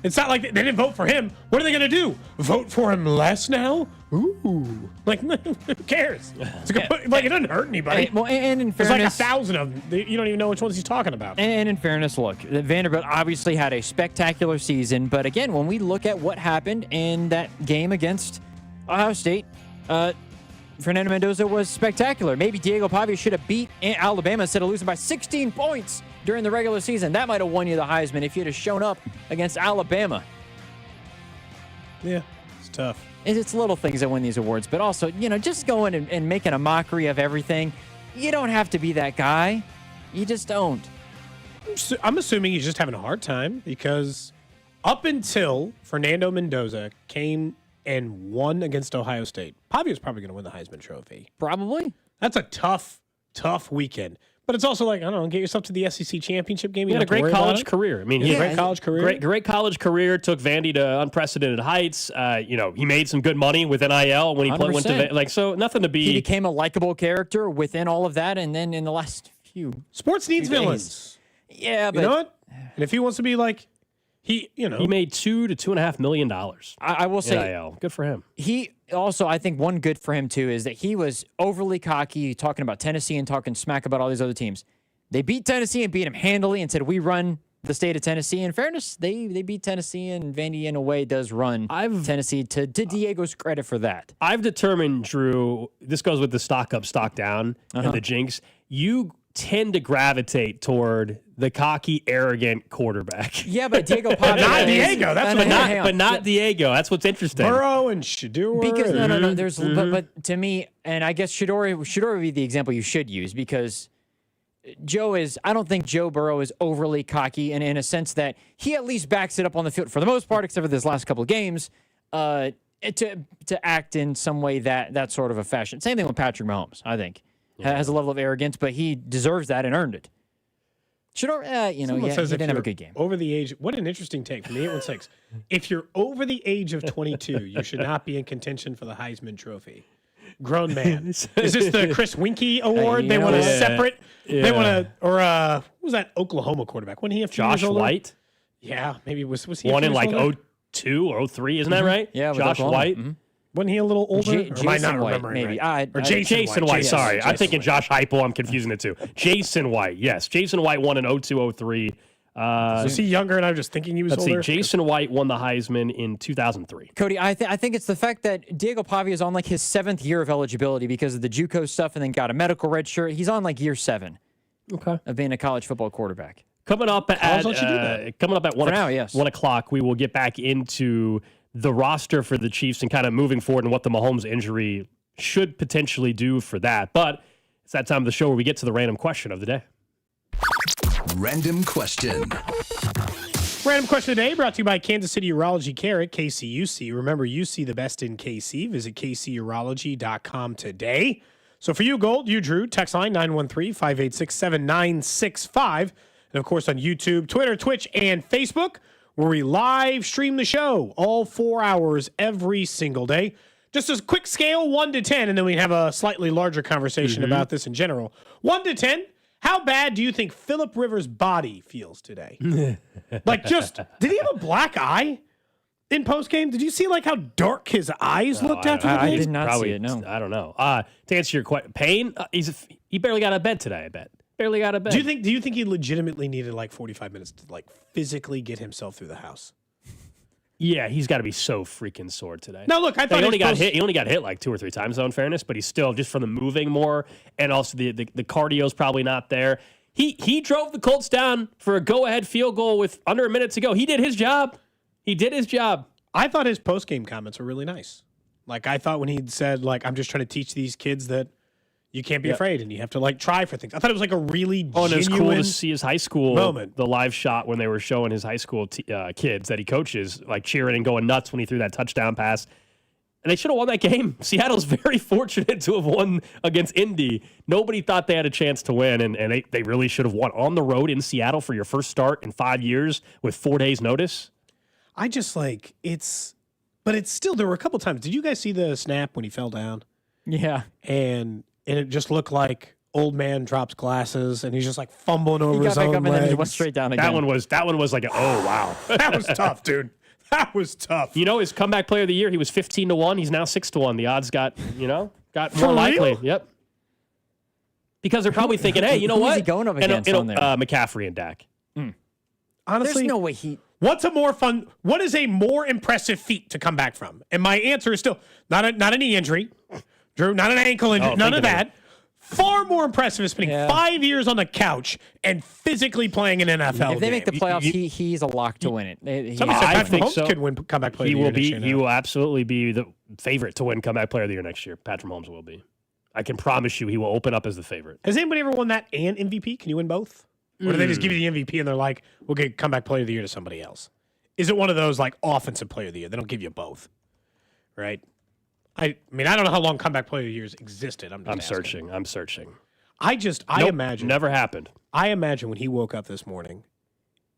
It's not like they didn't vote for him. What are they going to do? Vote for him less now? Ooh. Who cares? It doesn't hurt anybody. And in fairness, there's 1,000 of them. You don't even know which ones he's talking about. And in fairness, look, Vanderbilt obviously had a spectacular season. But again, when we look at what happened in that game against Ohio State, Fernando Mendoza was spectacular. Maybe Diego Pavia should have beat Alabama instead of losing by 16 points during the regular season. That might have won you the Heisman if you'd have shown up against Alabama. Yeah, it's tough. It's little things that win these awards, but also, just going and making a mockery of everything. You don't have to be that guy. You just don't. I'm assuming he's just having a hard time because up until Fernando Mendoza came and won against Ohio State, Pavia's probably going to win the Heisman Trophy. Probably. That's a tough weekend. But it's also get yourself to the SEC championship game. He had a great college career. I mean, he had a great college career. Great college career. Took Vandy to unprecedented heights. He made some good money with NIL when he went to so nothing to be. He became a likable character within all of that, and then in the last few sports needs villains. Yeah, but you know what? And if he wants to be he made $2 to $2.5 million. I will say, NIL. Good for him. He also, I think, one good for him too is that he was overly cocky, talking about Tennessee and talking smack about all these other teams. They beat Tennessee and beat him handily and said, "We run the state of Tennessee." In fairness, they beat Tennessee, and Vandy in a way does run Tennessee. To Diego's credit for that, I've determined, Drew. This goes with the stock up, stock down, and the jinx. You tend to gravitate toward the cocky, arrogant quarterback. Yeah, but Diego Pavia not Diego. That's but not Diego. That's what's interesting. Burrow and Shador. Because no. There's but to me, and I guess Shador would be the example you should use because I don't think Joe Burrow is overly cocky, and in a sense that he at least backs it up on the field for the most part, except for this last couple of games, to act in some way that sort of a fashion. Same thing with Patrick Mahomes. I think has a level of arrogance, but he deserves that and earned it. Shador, he didn't have a good game. Over the age, what an interesting take from the 816. If you're over the age of 22, you should not be in contention for the Heisman Trophy. Grown man. Is this the Chris Winkie Award? They want a separate. Yeah. They want to, or what was that Oklahoma quarterback? When he have Josh White? Yeah, maybe was he one in like 02 or 03? Isn't that right? Yeah, Josh White. Mm-hmm. Wasn't he a little older? Jason am I not White, remembering maybe. right? Or Jason White. Sorry, Jason I'm thinking White. Josh Heupel. I'm confusing the two. Jason White. Yes, Jason White won in 02, 03. Was he younger and I'm just thinking he was older? Let's see. Jason White won the Heisman in 2003. Cody, I think it's the fact that Diego Pavia is on like his 7th year of eligibility because of the JUCO stuff and then got a medical red shirt. He's on like year 7 of being a college football quarterback. Coming up at 1 o'clock, we will get back into the roster for the Chiefs and kind of moving forward and what the Mahomes injury should potentially do for that. But it's that time of the show where we get to the random question of the day. Random question. Random question today brought to you by Kansas City Urology Care at KCUC. Remember, you see the best in KC. Visit kcurology.com today. So for you, Gold, you, Drew, text line 913-586-7965. And, of course, on YouTube, Twitter, Twitch, and Facebook, where we live stream the show all 4 hours every single day. Just a quick scale, 1 to 10, and then we have a slightly larger conversation about this in general. 1 to 10, how bad do you think Phillip Rivers' body feels today? Did he have a black eye in postgame? Did you see how dark his eyes looked after the game? I did not see it, no. I don't know. To answer your question, Payne, he barely got out of bed today, I bet. Barely got out of bed. Do you think he legitimately needed 45 minutes to physically get himself through the house? Yeah, he's got to be so freaking sore today. No, look, I thought he only got hit. He only got hit 2 or 3 times, though, in fairness. But he's still just from the moving more, and also the cardio's probably not there. He drove the Colts down for a go-ahead field goal with under a minute to go. He did his job. I thought his post-game comments were really nice. I thought when he said I'm just trying to teach these kids that you can't be afraid and you have to try for things. I thought it was a really genuine and it was cool to see his high school moment. The live shot when they were showing his high school kids that he coaches cheering and going nuts when he threw that touchdown pass. And they should have won that game. Seattle's very fortunate to have won against Indy. Nobody thought they had a chance to win, and they really should have won on the road in Seattle for your first start in 5 years with 4 days notice. I just but it's still, there were a couple times. Did you guys see the snap when he fell down? Yeah. And it just looked like old man drops glasses and he's just fumbling over his own legs. And then he went straight down again. That one was oh wow. That was tough, dude. That was tough. His comeback player of the year, he was 15-1. He's now 6-1. The odds got more For likely. Real? Yep. Because they're probably thinking, hey, you know what? Who's he going up against on there? McCaffrey and Dak. Honestly, there's no way he. What is a more impressive feat to come back from? And my answer is still not a knee injury, Drew, not an ankle injury, none of that. Far more impressive is spending 5 years on the couch and physically playing an NFL If they make the game. playoffs, he's a lock to win it. Somebody said Patrick Mahomes so. could win comeback player of the year next year. He will absolutely be the favorite to win comeback player of the year next year. Patrick Mahomes will be. I can promise you he will open up as the favorite. Has anybody ever won that and MVP? Can you win both? Or do they just give you the MVP and they're like, we'll give comeback player of the year to somebody else? Is it one of those offensive player of the year? They don't give you both, right? I don't know how long comeback player of the years existed. I'm searching. I imagine. Never happened. I imagine when he woke up this morning,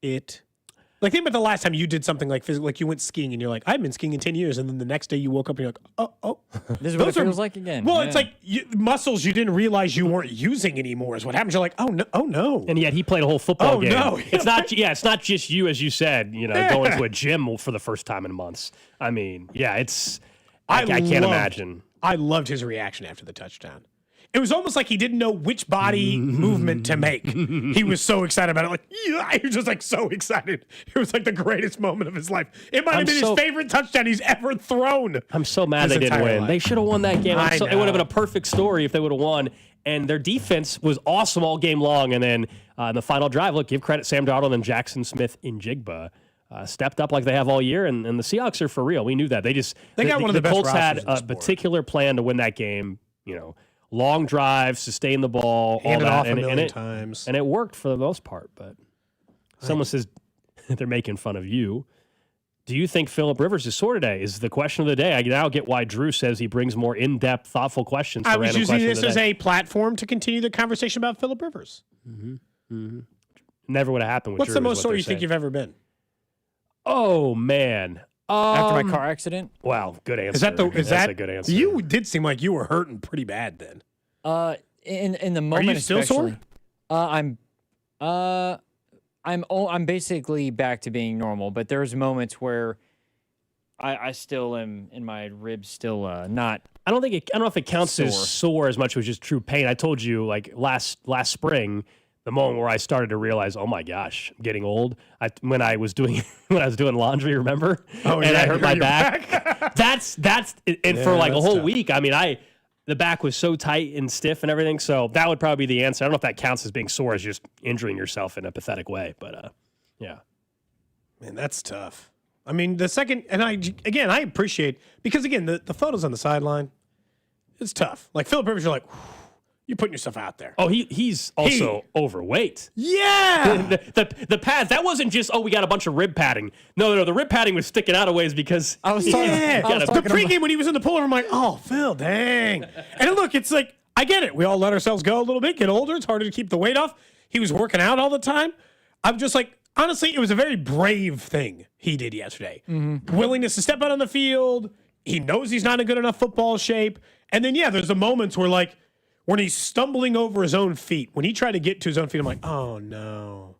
think about the last time you did something physical, you went skiing and you're like, I haven't been skiing in 10 years. And then the next day you woke up and you're like, oh. This is what it feels like again. Well, it's muscles you didn't realize you weren't using anymore is what happens. You're like, oh no. And yet he played a whole football game. No. It's not just you, as you said, going to a gym for the first time in months. I can't imagine. I loved his reaction after the touchdown. It was almost like he didn't know which body movement to make. He was so excited about it. He was just so excited. It was the greatest moment of his life. It might have been his favorite touchdown he's ever thrown. I'm so mad they didn't win. Life. They should have won that game. It would have been a perfect story if they would have won. and their defense was awesome all game long. And then in the final drive, look, give credit Sam Darnold and Jackson Smith-Njigba stepped up like they have all year, and the Seahawks are for real. We knew that. They got one of the best Colts had rosters in the a sport. particular plan to win that game. Long drives, sustain the ball, Hand all it that, off a million it, times. and it worked for the most part. But someone says they're making fun of you. Do you think Phillip Rivers is sore today? Is the question of the day. I now get why Drew says he brings more in-depth, thoughtful questions. I was using this as a platform to continue the conversation about Phillip Rivers. Never would have happened with What's Drew, the is most what sore they're you think saying. you've ever been? Oh, man. After my car accident? Wow, good answer. Is That's that a good answer. You did seem like you were hurting pretty bad then. In the moment, you still especially, sore? I'm basically back to being normal, but there's moments where I still am in my ribs still not. I don't know if it counts sore. as sore as much as just true pain. I told you like last spring, the moment where I started to realize, oh my gosh, I'm getting old. When I was doing laundry, remember? Oh, and yeah, I hurt my your back. That's and for like a whole week. I mean, the back was so tight and stiff and everything. So that would probably be the answer. I don't know if that counts as being sore as just injuring yourself in a pathetic way, but yeah. Man, that's tough. I mean, the second, and I appreciate, because again, the photos on the sideline, it's tough. Like Phillip Rivers, you're like, you're putting yourself out there. Oh, he's also overweight. Yeah. The pads, that wasn't just, we got a bunch of rib padding. No, the rib padding was sticking out of ways because the pregame when he was in the pool, I'm like, oh, Phil, dang. And look, it's like, I get it. We all let ourselves go a little bit, get older. It's harder to keep the weight off. He was working out all the time. I'm just like, honestly, it was a very brave thing he did yesterday. Willingness to step out on the field. He knows he's not in good enough football shape. And then, there's the moments where, like, when he's stumbling over his own feet, when he tried to get to his own feet, I'm like, oh, no.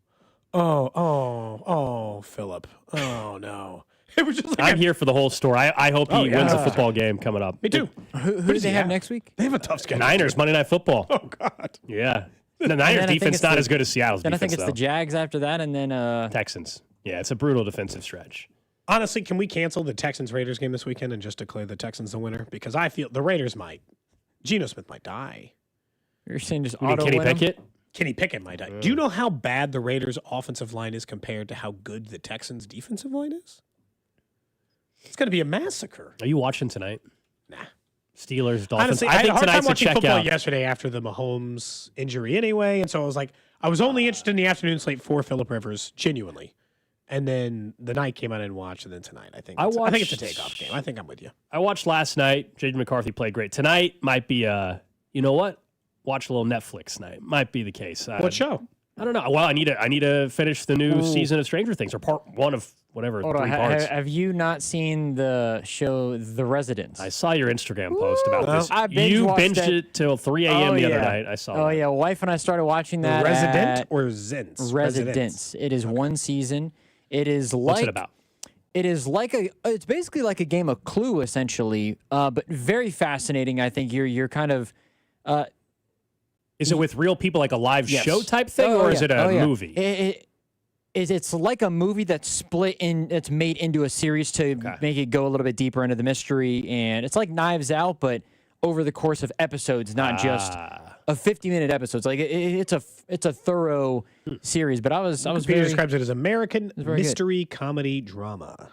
Oh, Phillip. Oh, no. It was just like I'm here for the whole story. I hope he wins a football game coming up. Me too. Who do they have next week? They have a tough schedule. Niners, Monday Night Football. Oh, God. Yeah. The Niners defense not as good as Seattle's then defense, I think it's though. the Jags after that, and then Texans. Yeah, it's a brutal defensive stretch. Honestly, can we cancel the Texans-Raiders game this weekend and just declare the Texans the winner? Because I feel the Raiders might. Geno Smith might die. You're saying just You mean auto Kenny win 'em? Pickett? Kenny Pickett might die. Do you know how bad the Raiders' offensive line is compared to how good the Texans' defensive line is? It's going to be a massacre. Are you watching tonight? Nah. Steelers, Dolphins. Honestly, I had a hard time tonight's a watching football checkout. yesterday after the Mahomes injury anyway, and so I was like, I was only interested in the afternoon slate for Phillip Rivers, genuinely. And then the night came out and watched, and then tonight, I think it's a takeoff game. I think I'm with you. I watched last night. J.J. McCarthy played great. Tonight might be you know what? Watch a little Netflix night. Might be the case. What show? I don't know. Well, I need to finish the new season of Stranger Things, or part one of whatever. Hold 3 on. parts. Have you not seen the show The Residence? I saw your Instagram post about this. I You binge-watched binged it till 3 a.m. the other yeah. night. I saw Oh, that. yeah. Wife and I started watching that. Resident at or Zins? Residence. It is one season. It is like. What's it about? It is like it's basically like a game of Clue, essentially, but very fascinating. I think you're kind of. Is it with real people, like a live Yes. show type thing, or is it a movie? It's like a movie that's split in. It's made into a series to make it go a little bit deeper into the mystery, and it's like Knives Out, but over the course of episodes, not just a 50-minute episodes. Like it's a thorough series. But I was Wikipedia very, describes it as American very good. mystery comedy drama.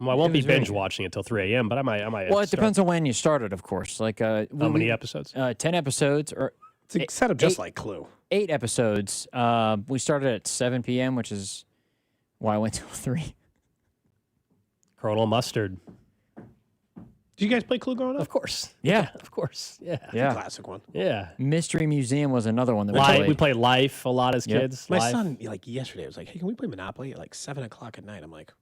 Well, I won't It be was very binge watching until 3 a.m., but I might. Well, it depends on when you started, of course. Like How many episodes? 10 episodes, or It's set up just like Clue. 8 episodes. We started at 7 p.m., which is why I went till 3. Colonel Mustard. Did you guys play Clue growing up? Of course. Yeah. Of course. Yeah. Yeah. Classic one. Yeah. Mystery Museum was another one that We played Life a lot as kids. My Life. son, like yesterday, was like, "Hey, can we play Monopoly at like 7 o'clock at night?" I'm like,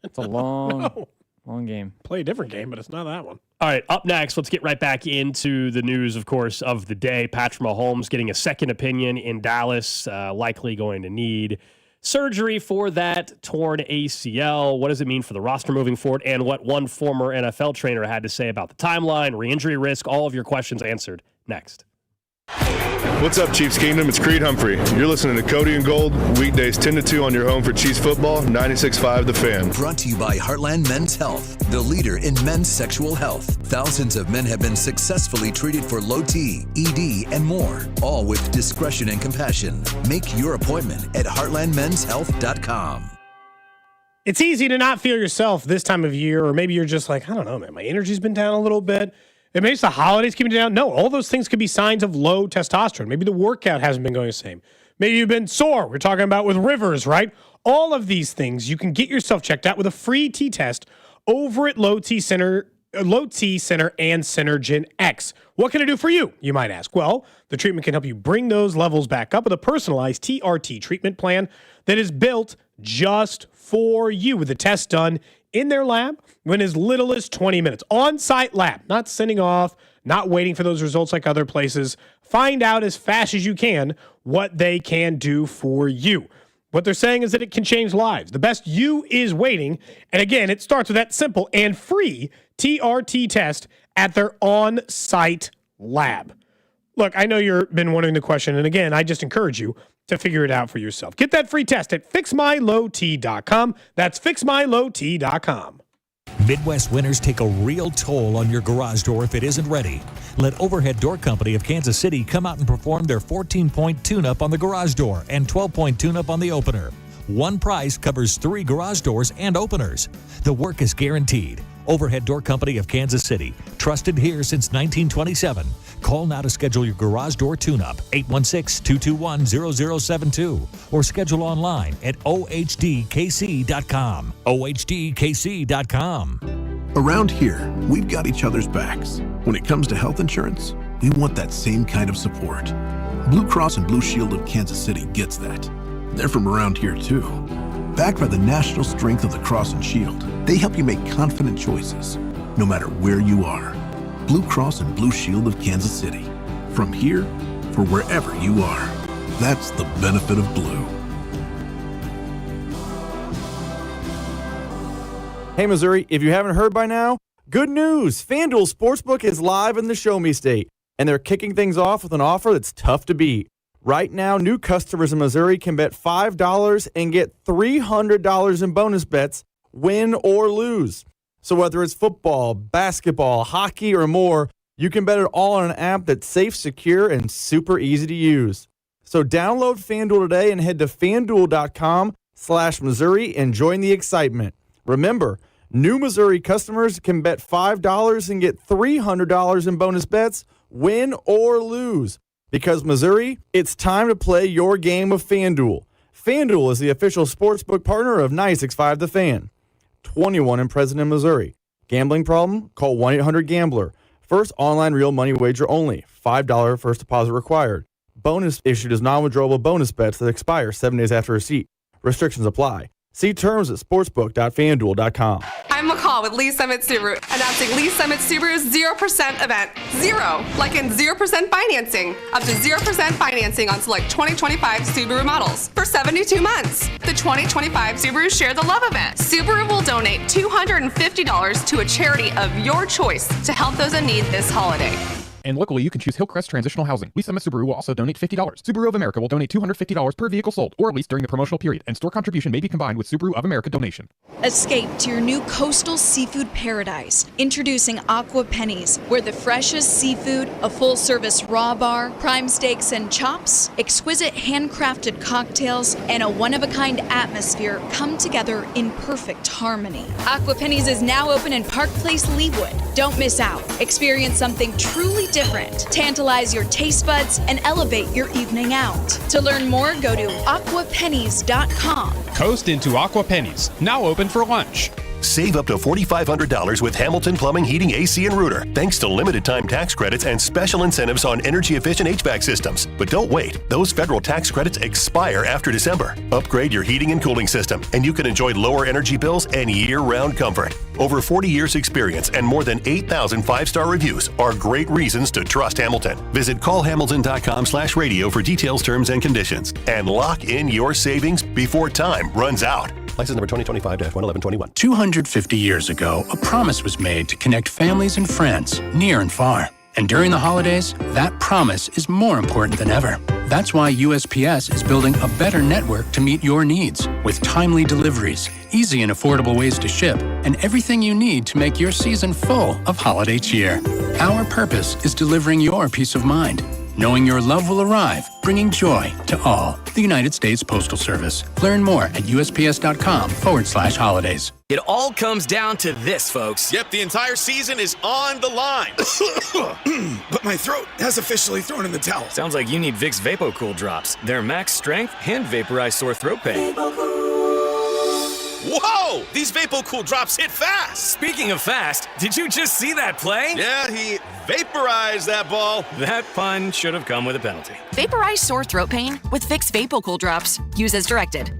It's a long game. Play a different game, but it's not that one. All right, up next, let's get right back into the news, of course, of the day. Patrick Mahomes getting a second opinion in Dallas, likely going to need surgery for that torn ACL. What does it mean for the roster moving forward? And what one former NFL trainer had to say about the timeline, re-injury risk, all of your questions answered next. What's up, Chiefs Kingdom? It's Creed Humphrey. You're listening to Cody Gold, weekdays 10 to 2 on your home for Chiefs football, 96.5 The Fan. Brought to you by Heartland Men's Health, the leader in men's sexual health. Thousands of men have been successfully treated for low T, ED, and more, all with discretion and compassion. Make your appointment at heartlandmenshealth.com. It's easy to not feel yourself this time of year, or maybe you're just like, I don't know, man, my energy's been down a little bit. It makes the holidays keep you down. No, all those things could be signs of low testosterone. Maybe the workout hasn't been going the same. Maybe you've been sore. We're talking about with Rivers, right? All of these things, you can get yourself checked out with a free T-test over at Low T Center and Synergen X. What can it do for you, you might ask? Well, the treatment can help you bring those levels back up with a personalized TRT treatment plan that is built just for you, with the test done in their lab in as little as 20 minutes. On-site lab, not sending off, not waiting for those results like other places. Find out as fast as you can what they can do for you. What they're saying is that it can change lives. The best you is waiting. And again, it starts with that simple and free TRT test at their on-site lab. Look, I know you've been wondering the question, and again, I just encourage you to figure it out for yourself. Get that free test at fixmylowt.com. That's fixmylowt.com. Midwest winters take a real toll on your garage door if it isn't ready. Let Overhead Door Company of Kansas City come out and perform their 14-point tune-up on the garage door and 12-point tune-up on the opener. One price covers 3 garage doors and openers. The work is guaranteed. Overhead Door Company of Kansas City, trusted here since 1927. Call now to schedule your garage door tune-up, 816-221-0072, or schedule online at ohdkc.com. ohdkc.com. Around here, we've got each other's backs. When it comes to health insurance, we want that same kind of support. Blue Cross and Blue Shield of Kansas City gets that. They're from around here, too. Backed by the national strength of the Cross and Shield, they help you make confident choices, no matter where you are. Blue Cross and Blue Shield of Kansas City. From here for wherever you are. That's the benefit of blue. Hey, Missouri, if you haven't heard by now, good news! FanDuel Sportsbook is live in the Show Me State, and they're kicking things off with an offer that's tough to beat. Right now, new customers in Missouri can bet $5 and get $300 in bonus bets, win or lose. So whether it's football, basketball, hockey, or more, you can bet it all on an app that's safe, secure, and super easy to use. So download FanDuel today and head to FanDuel.com/Missouri and join the excitement. Remember, new Missouri customers can bet $5 and get $300 in bonus bets, win or lose. Because Missouri, it's time to play your game of FanDuel. FanDuel is the official sportsbook partner of 96.5 The Fan. 21 and present in Missouri. Gambling problem? Call 1-800-GAMBLER. First online real money wager only. $5 first deposit required. Bonus issued as non-withdrawable bonus bets that expire 7 days after receipt. Restrictions apply. See terms at sportsbook.fanduel.com. I'm McCall with Lee Summit Subaru, announcing Lee Summit Subaru's 0% event. Zero, like in 0% financing. Up to 0% financing on select 2025 Subaru models for 72 months. The 2025 Subaru Share the Love event. Subaru will donate $250 to a charity of your choice to help those in need this holiday. And locally, you can choose Hillcrest Transitional Housing. Lee Summit Subaru will also donate $50. Subaru of America will donate $250 per vehicle sold or leased during the promotional period, and store contribution may be combined with Subaru of America donation. Escape to your new coastal seafood paradise. Introducing Aqua Pennies, where the freshest seafood, a full-service raw bar, prime steaks and chops, exquisite handcrafted cocktails, and a one-of-a-kind atmosphere come together in perfect harmony. Aqua Pennies is now open in Park Place, Leawood. Don't miss out. Experience something truly different. Tantalize your taste buds and elevate your evening out. To learn more, go to aquapennies.com. Coast into Aqua Pennies, now open for lunch. Save up to $4,500 with Hamilton Plumbing, Heating, AC, and Rooter, thanks to limited-time tax credits and special incentives on energy-efficient HVAC systems. But don't wait. Those federal tax credits expire after December. Upgrade your heating and cooling system, and you can enjoy lower energy bills and year-round comfort. Over 40 years' experience and more than 8,000 five-star reviews are great reasons to trust Hamilton. Visit callhamilton.com/radio for details, terms, and conditions. And lock in your savings before time runs out. License number 2025-11121. 250 years ago, a promise was made to connect families and friends near and far. And during the holidays, that promise is more important than ever. That's why USPS is building a better network to meet your needs with timely deliveries, easy and affordable ways to ship, and everything you need to make your season full of holiday cheer. Our purpose is delivering your peace of mind, knowing your love will arrive, bringing joy to all. The United States Postal Service. Learn more at USPS.com/holidays. It all comes down to this, folks. Yep, the entire season is on the line. But my throat has officially thrown in the towel. Sounds like you need Vicks VapoCool drops. They're max strength and vaporize sore throat pain. Whoa! These VapoCool drops hit fast. Speaking of fast, did you just see that play? Yeah, he vaporized that ball. That pun should have come with a penalty. Vaporize sore throat pain with Vicks VapoCool drops. Use as directed.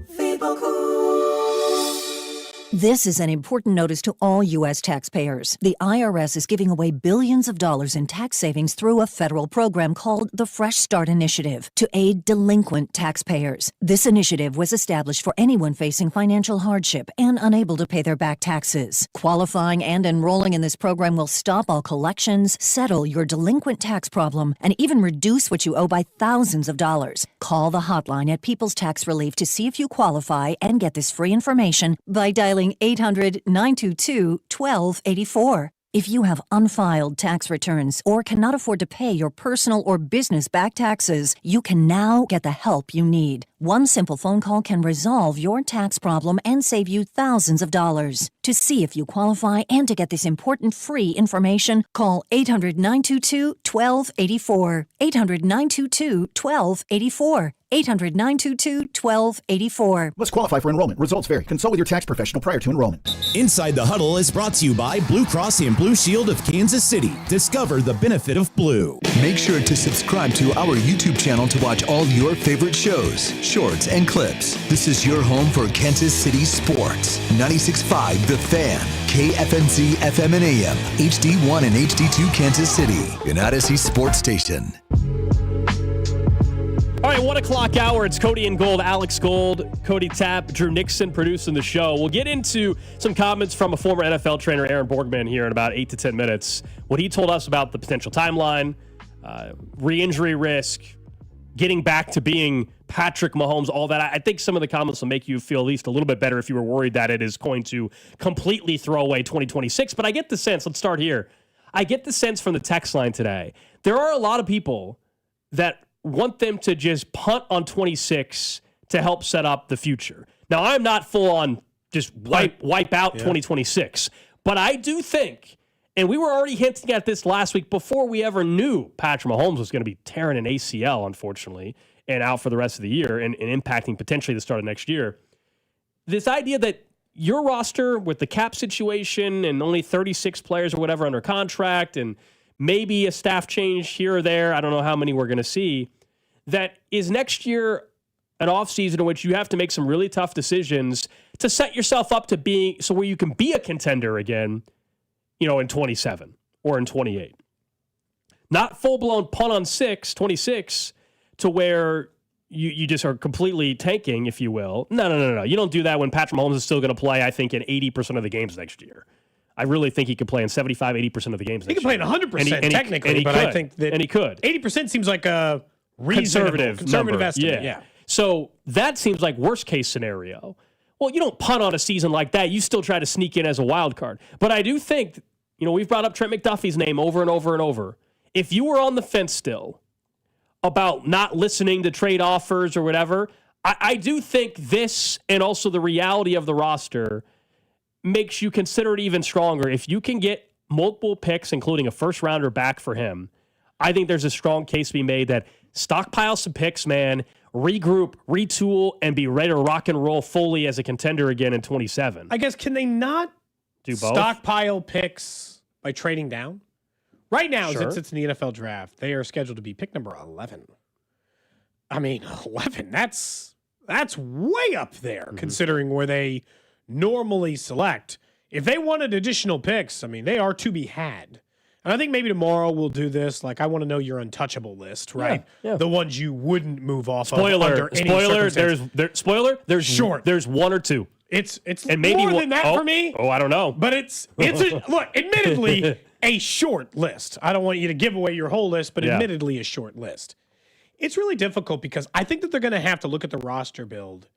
This is an important notice to all U.S. taxpayers. The IRS is giving away billions of dollars in tax savings through a federal program called the Fresh Start Initiative to aid delinquent taxpayers. This initiative was established for anyone facing financial hardship and unable to pay their back taxes. Qualifying and enrolling in this program will stop all collections, settle your delinquent tax problem, and even reduce what you owe by thousands of dollars. Call the hotline at People's Tax Relief to see if you qualify and get this free information by dialing 800-922-1284. If you have unfiled tax returns or cannot afford to pay your personal or business back taxes, you can now get the help you need. One simple phone call can resolve your tax problem and save you thousands of dollars. To see if you qualify and to get this important free information, call 800-922-1284. 800-922-1284. 800-922-1284. Let's qualify for enrollment. Results vary. Consult with your tax professional prior to enrollment. Inside the Huddle is brought to you by Blue Cross and Blue Shield of Kansas City. Discover the benefit of blue. Make sure to subscribe to our YouTube channel to watch all your favorite shows, shorts, and clips. This is your home for Kansas City sports. 96.5 The Fan, KFNZ FM and AM, HD1 and HD2 Kansas City, an Odyssey sports station. All right, 1 o'clock hour. It's Cody and Gold, Alex Gold, Cody Tapp, Drew Nixon producing the show. We'll get into some comments from a former NFL trainer, Aaron Borgmann, here in about 8 to 10 minutes. What he told us about the potential timeline, re-injury risk, getting back to being Patrick Mahomes, all that. I think some of the comments will make you feel at least a little bit better if you were worried that it is going to completely throw away 2026. But I get the sense, let's start here. I get the sense from the text line today, there are a lot of people that want them to just punt on 26 to help set up the future. Now, I'm not full on just wipe out 2026, but I do think, and we were already hinting at this last week before we ever knew Patrick Mahomes was going to be tearing an ACL, unfortunately, and out for the rest of the year and impacting potentially the start of next year. This idea that your roster with the cap situation and only 36 players or whatever under contract and maybe a staff change here or there, I don't know how many we're going to see, that is next year an offseason in which you have to make some really tough decisions to set yourself up to being so where you can be a contender again, in 27 or in 28. Not full-blown punt on 26 to where you just are completely tanking, if you will. No. You don't do that when Patrick Mahomes is still going to play, I think, in 80% of the games next year. I really think he could play in 75, 80% of the games next year. He could play in 100% technically, but I think that... And he could. 80% seems like a conservative estimate. Yeah. So that seems like worst-case scenario. Well, you don't punt on a season like that. You still try to sneak in as a wild card. But I do think, we've brought up Trent McDuffie's name over and over and over. If you were on the fence still about not listening to trade offers or whatever, I do think this and also the reality of the roster makes you consider it even stronger. If you can get multiple picks, including a first-rounder back for him, I think there's a strong case to be made that stockpile some picks, man, regroup, retool, and be ready to rock and roll fully as a contender again in 27. I guess, can they not do both? Stockpile picks by trading down? Right now, Sure. since it's in the NFL draft, they are scheduled to be pick number 11. I mean, 11, that's way up there, considering where they normally select. If they wanted additional picks, I mean, they are to be had. And I think maybe tomorrow we'll do this. Like, I want to know your untouchable list, right? Yeah. The ones you wouldn't move off of Spoiler, under any circumstance. There's short. There's one or two. It's and maybe more than that for me. Oh, I don't know. But it's look, admittedly, a short list. I don't want you to give away your whole list, but Yeah. admittedly a short list. It's really difficult because I think that they're going to have to look at the roster build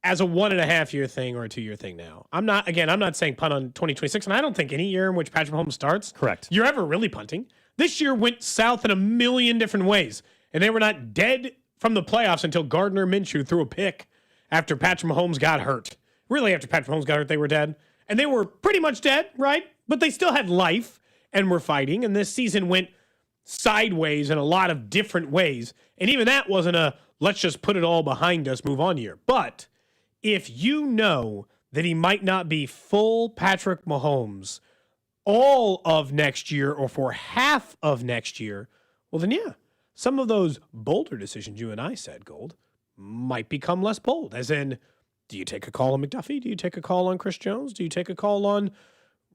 as a 1.5-year thing or a 2-year thing now. I'm not saying punt on 2026, and I don't think any year in which Patrick Mahomes starts, correct, you're ever really punting. This year went south in a million different ways, and they were not dead from the playoffs until Gardner Minshew threw a pick after Patrick Mahomes got hurt. Really, after Patrick Mahomes got hurt, they were dead. And they were pretty much dead, right? But they still had life and were fighting, and this season went sideways in a lot of different ways. And even that wasn't a let's just put it all behind us, move on year. But if you know that he might not be full Patrick Mahomes all of next year or for half of next year, well then yeah, some of those bolder decisions you and I said, Gold, might become less bold. As in, do you take a call on McDuffie? Do you take a call on Chris Jones? Do you take a call on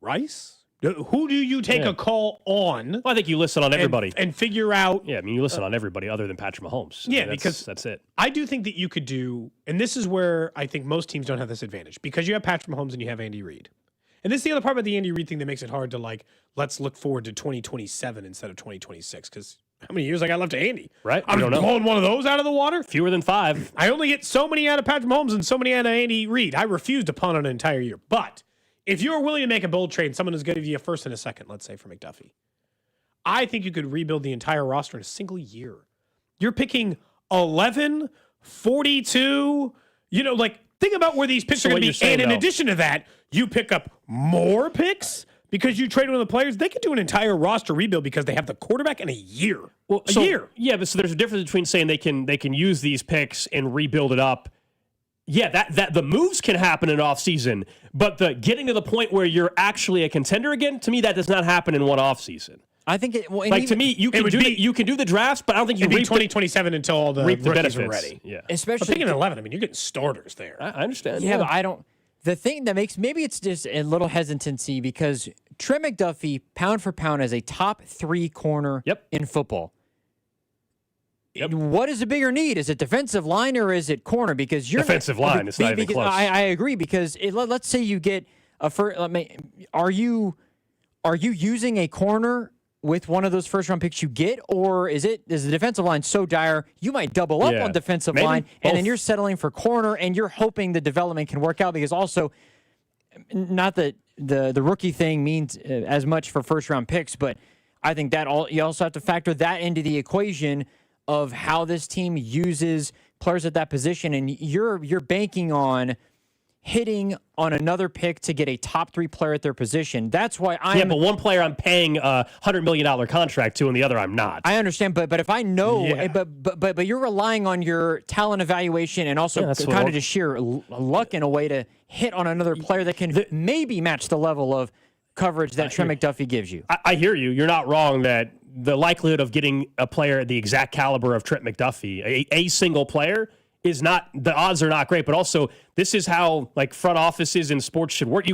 Rice? Who do you take a call on? Well, I think you listen on everybody. And figure out. Yeah, I mean, you listen on everybody other than Patrick Mahomes. Yeah, because that's it. I do think that you could do, and this is where I think most teams don't have this advantage, because you have Patrick Mahomes and you have Andy Reid. And this is the other part about the Andy Reid thing that makes it hard to let's look forward to 2027 instead of 2026, because how many years I got left to Andy? Right. I'm blowing one of those out of the water? Fewer than 5. I only get so many out of Patrick Mahomes and so many out of Andy Reid. I refuse to punt on an entire year. But if you're willing to make a bold trade, someone is going to give you a first and a second, let's say, for McDuffie, I think you could rebuild the entire roster in a single year. You're picking 11, 42, think about where these picks are going to be. And in addition to that, you pick up more picks because you trade one of the players. They could do an entire roster rebuild because they have the quarterback in a year. Well, a year. Yeah, but so there's a difference between saying they can use these picks and rebuild it up. Yeah, that the moves can happen in offseason, but the getting to the point where you're actually a contender again, to me, that does not happen in one offseason. I think to me, you can do the drafts, but I don't think you reap 2027 until all the reap the rookies benefits. are ready. Yeah, especially but picking 11. I mean, you're getting starters there. I understand. Yeah, but I don't. The thing that makes maybe it's just a little hesitancy because Trent McDuffie, pound for pound, is a top 3 corner in football. Yep. What is a bigger need? Is it defensive line or is it corner? Because you're defensive line. It's not even close. I agree because let's say you get a first. Are you using a corner with one of those first round picks you get, or is the defensive line so dire you might double up on defensive line and then you're settling for corner and you're hoping the development can work out because also not that the rookie thing means as much for first round picks, but I think that you also have to factor that into the equation of how this team uses players at that position, and you're banking on hitting on another pick to get a top 3 player at their position. That's why but one player I'm paying a $100 million contract to, and the other I'm not. I understand, but if I know, but you're relying on your talent evaluation and also kind of just sheer luck in a way to hit on another player that can maybe match the level of coverage that Trent McDuffie gives you. I hear you. You're not wrong that the likelihood of getting a player the exact caliber of Trent McDuffie, a single player, is not, the odds are not great, but also this is how front offices in sports should work.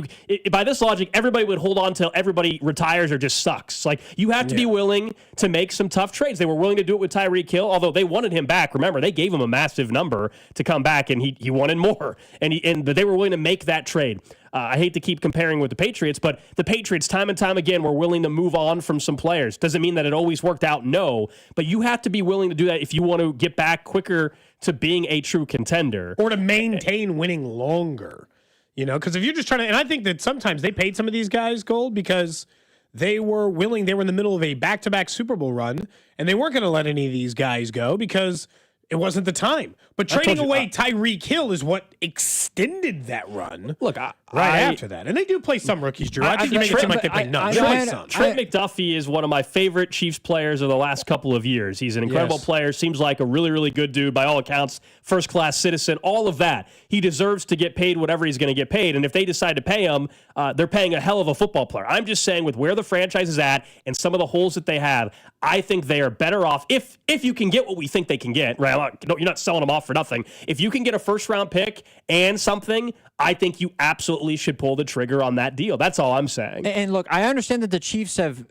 By this logic, everybody would hold on till everybody retires or just sucks. You have to be willing to make some tough trades. They were willing to do it with Tyreek Hill, although they wanted him back. Remember, they gave him a massive number to come back, and he wanted more, but they were willing to make that trade. I hate to keep comparing with the Patriots, but the Patriots, time and time again, were willing to move on from some players. Doesn't mean that it always worked out, no, but you have to be willing to do that if you want to get back quicker to being a true contender. Or to maintain winning longer, because if you're just trying to, and I think that sometimes they paid some of these guys Gold because they were willing, they were in the middle of a back-to-back Super Bowl run, and they weren't going to let any of these guys go because it wasn't the time. But trading away Tyreek Hill is what extended that run. Look, after that. And they do play some rookies, Drew. I think you make it seem like they play none. Trent McDuffie is one of my favorite Chiefs players of the last couple of years. He's an incredible player. Seems like a really, really good dude by all accounts. First-class citizen, all of that. He deserves to get paid whatever he's going to get paid. And if they decide to pay him, they're paying a hell of a football player. I'm just saying with where the franchise is at and some of the holes that they have, I think they are better off if you can get what we think they can get, right? You're not selling them off for nothing. If you can get a first-round pick and something, I think you absolutely should pull the trigger on that deal. That's all I'm saying. And look, I understand that the Chiefs have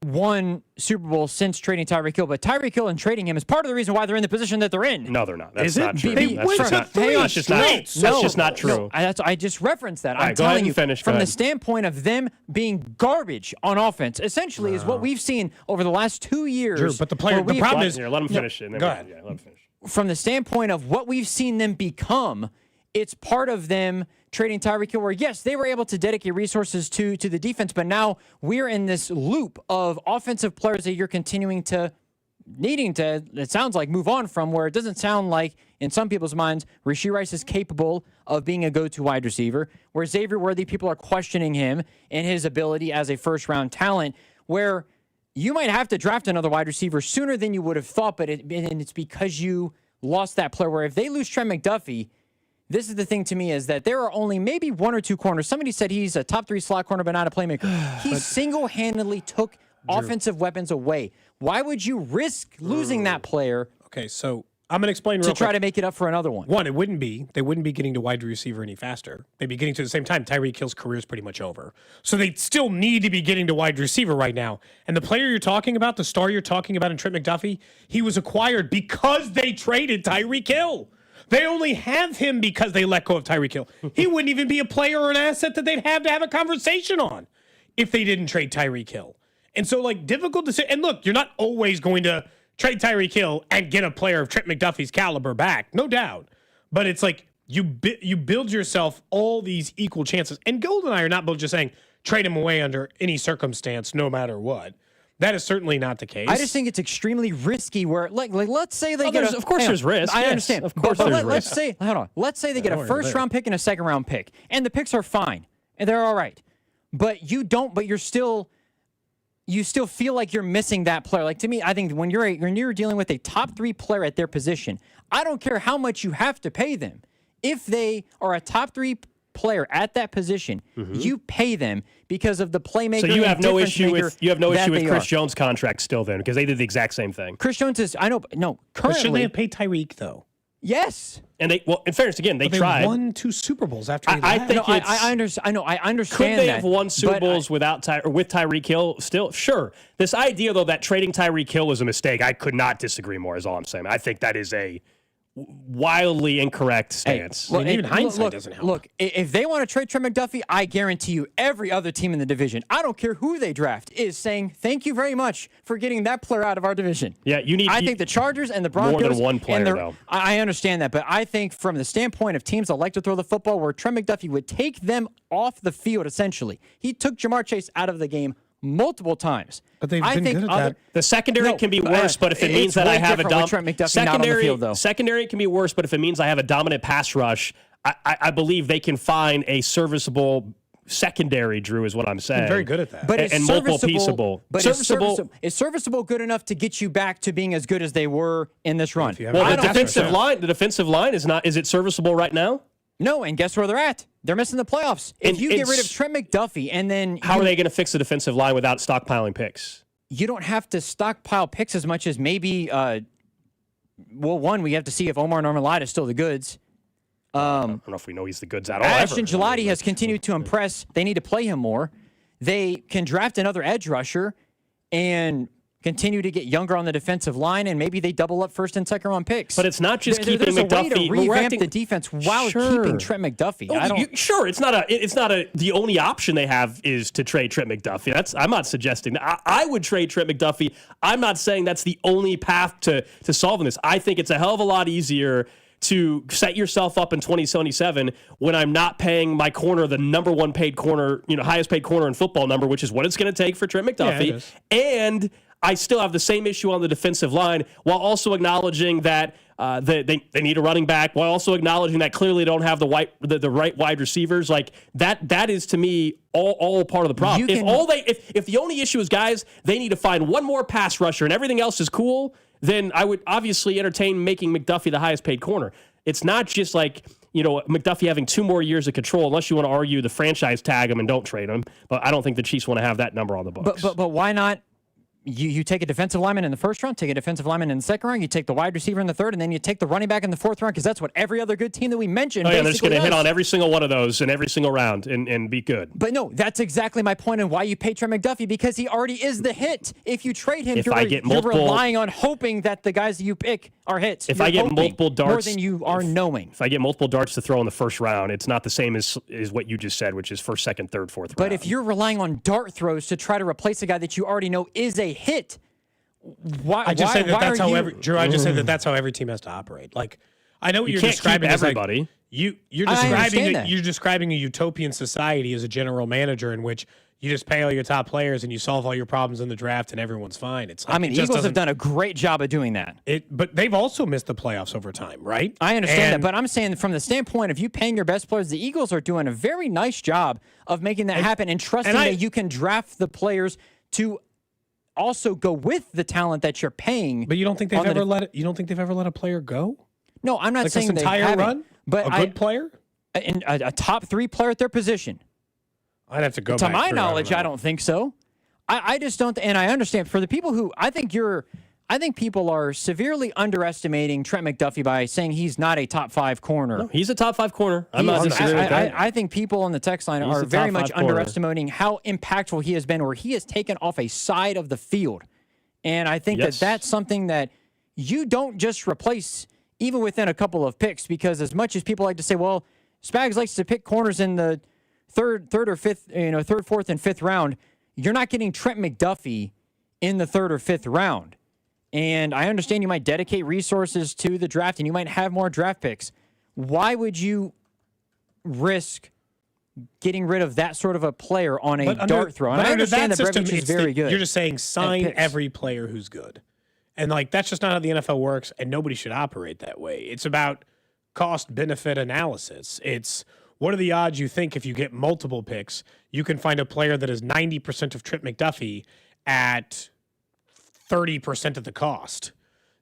one Super Bowl since trading Tyreek Hill, but Tyreek Hill and trading him is part of the reason why they're in the position that they're in. No, they're not. That's Is it? not true. They That's went just to not, three that's just not, straight. that's just not true. No, I just referenced that. All I'm right, go ahead telling and you, finish. Go from the ahead. standpoint of them being garbage on offense, essentially is what we've seen over the last 2 years. Sure, but the problem is... Here, let him finish it. And then Go ahead. Yeah, let him finish. From the standpoint of what we've seen them become, it's part of them trading Tyreek Hill, where, yes, they were able to dedicate resources to the defense, but now we're in this loop of offensive players that you're continuing to needing to, it sounds like, move on from, where it doesn't sound like, in some people's minds, Rashee Rice is capable of being a go-to wide receiver, where Xavier Worthy, people are questioning him and his ability as a first-round talent, where you might have to draft another wide receiver sooner than you would have thought, and it's because you lost that player, where if they lose Trent McDuffie, this is the thing to me, is that there are only maybe one or two corners. Somebody said he's a top 3 slot corner, but not a playmaker. He single-handedly took offensive weapons away. Why would you risk losing that player? Okay, so I'm going to explain real to try quick. to make it up for another one. One, they wouldn't be getting to wide receiver any faster. They'd be getting to the same time. Tyreek Hill's career is pretty much over. So they still need to be getting to wide receiver right now. And the player you're talking about, the star you're talking about in Trent McDuffie, he was acquired because they traded Tyreek Hill. They only have him because they let go of Tyreek Hill. He wouldn't even be a player or an asset that they'd have to have a conversation on if they didn't trade Tyreek Hill. And so, difficult to say. And look, you're not always going to trade Tyreek Hill and get a player of Trent McDuffie's caliber back, no doubt. But it's like you build yourself all these equal chances. And Gold and I are not both just saying trade him away under any circumstance, no matter what. That is certainly not the case. I just think it's extremely risky. Where, let's say they get of course there's risk. I Yes, understand. of course there's let's risk. say, hold on. Let's say they get a first-round pick and a second-round pick, and the picks are fine and they're all right. But you don't. But you still feel like you're missing that player. Like, to me, I think when you're dealing with a top 3 player at their position, I don't care how much you have to pay them. If they are a top 3 player at that position, you pay them because of the playmaker. So you have no difference issue maker with that Chris are. Jones' contract still then, because they did the exact same thing. Chris Jones is, I know, no, But currently. should they have paid Tyreek, though? Yes. And in fairness, again, they But tried. They won 2 Super Bowls after he I left. think I understand. I understand. Could they that, have won Super but Bowls with Tyreek Hill still? Sure. This idea, though, that trading Tyreek Hill was a mistake, I could not disagree more, is all I'm saying. I think that is a wildly incorrect stance. Even hindsight doesn't help. Look, if they want to trade Trent McDuffie, I guarantee you every other team in the division, I don't care who they draft, is saying thank you very much for getting that player out of our division. Yeah, I think the Chargers and the Broncos. more than one player, though. I understand that, but I think from the standpoint of teams that like to throw the football, where Trent McDuffie would take them off the field, essentially. He took Jamar Chase out of the game multiple times. But they've been good at that. The secondary can be worse, but if it means that I have a dominant secondary can be worse, but if it means I have a dominant pass rush, I believe they can find a serviceable secondary. Drew is what I'm saying. They're very good at that, but and multiple pieceable. But is serviceable good enough to get you back to being as good as they were in this run? Well, the defensive line is not. Is it serviceable right now? No, and guess where they're at? They're missing the playoffs. If you get rid of Trent McDuffie and then... How are they going to fix the defensive line without stockpiling picks? You don't have to stockpile picks as much as maybe... one, we have to see if Omar Norman is still the goods. I don't know if we know he's the goods at all. Ashton Gelati has continued to impress. They need to play him more. They can draft another edge rusher and continue to get younger on the defensive line, and maybe they double up first and second round picks. But it's not just keeping There's McDuffie. a way to revamp the defense while keeping Trent McDuffie. Sure, it's not the only option they have is to trade Trent McDuffie. I'm not suggesting that. I would trade Trent McDuffie. I'm not saying that's the only path to solving this. I think it's a hell of a lot easier to set yourself up in 2077 when I'm not paying my corner the number one paid corner, highest paid corner in football number, which is what it's going to take for Trent McDuffie. And I still have the same issue on the defensive line, while also acknowledging that they need a running back, while also acknowledging that clearly they don't have the right wide receivers. Like that is to me all part of the problem. If the only issue is, guys, they need to find one more pass rusher and everything else is cool, then I would obviously entertain making McDuffie the highest paid corner. It's not just like, McDuffie having 2 more years of control, unless you want to argue the franchise tag him and don't trade him. But I don't think the Chiefs want to have that number on the books. But why not you take a defensive lineman in the first round, take a defensive lineman in the second round, you take the wide receiver in the third, and then you take the running back in the fourth round, because that's what every other good team that we mentioned they're just going to does. hit on every single one of those in every single round and be good. But no, that's exactly my point on why you pay Trent McDuffie, because he already is the hit. If you trade him, you're relying on hoping that the guys that you pick are hits. If I get multiple darts, more than you are knowing. If I get multiple darts to throw in the first round, it's not the same as what you just said, which is first, second, third, fourth round. But if you're relying on dart throws to try to replace a guy that you already know is a hit, I just say that's how every team has to operate. Like, I know what you're describing. Everybody. Like, you're describing a utopian society as a general manager in which you just pay all your top players and you solve all your problems in the draft and everyone's fine. It's like, the Eagles have done a great job of doing that. But they've also missed the playoffs over time, right? I understand that, but I'm saying from the standpoint of you paying your best players, the Eagles are doing a very nice job of making that happen and trusting that you can draft the players to also go with the talent that you're paying. But you don't think they've ever let a player go? No, I'm not like saying this entire they haven't, run. But a good player, a top 3 player at their position. I'd have to go. To my knowledge, I don't think so. I just don't, and I understand for the people who I think people are severely underestimating Trent McDuffie by saying he's not a top 5 corner. No, he's a top 5 corner. I'm not disagreeing with that. I think people on the text line are very much underestimating how impactful he has been, where he has taken off a side of the field. And I think that's something that you don't just replace even within a couple of picks, because as much as people like to say, well, Spags likes to pick corners in the third or fifth, third, fourth, and fifth round, you're not getting Trent McDuffie in the third or fifth round. And I understand you might dedicate resources to the draft and you might have more draft picks. Why would you risk getting rid of that sort of a player on a dart throw? And I understand that Brevich is very good. You're just saying sign every player who's good. And that's just not how the NFL works, and nobody should operate that way. It's about cost-benefit analysis. It's what are the odds you think if you get multiple picks, you can find a player that is 90% of Trent McDuffie at 30% of the cost.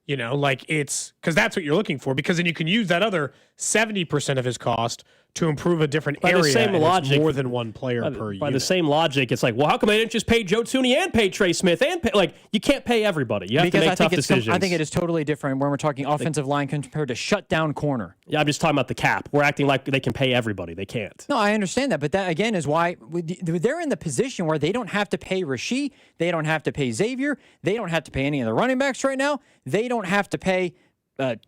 It's because that's what you're looking for, because then you can use that other 70% of his cost to improve a different area. The same logic, more than one player per unit. By the same logic, it's like, well, how come I didn't just pay Joe Thuney and pay Trey Smith and pay, you can't pay everybody. You have to make tough decisions. I think it is totally different when we're talking offensive line compared to shutdown corner. Yeah, I'm just talking about the cap. We're acting like they can pay everybody. They can't. No, I understand that, but that again is why they're in the position where they don't have to pay Rasheed, they don't have to pay Xavier, they don't have to pay any of the running backs right now. They don't have to pay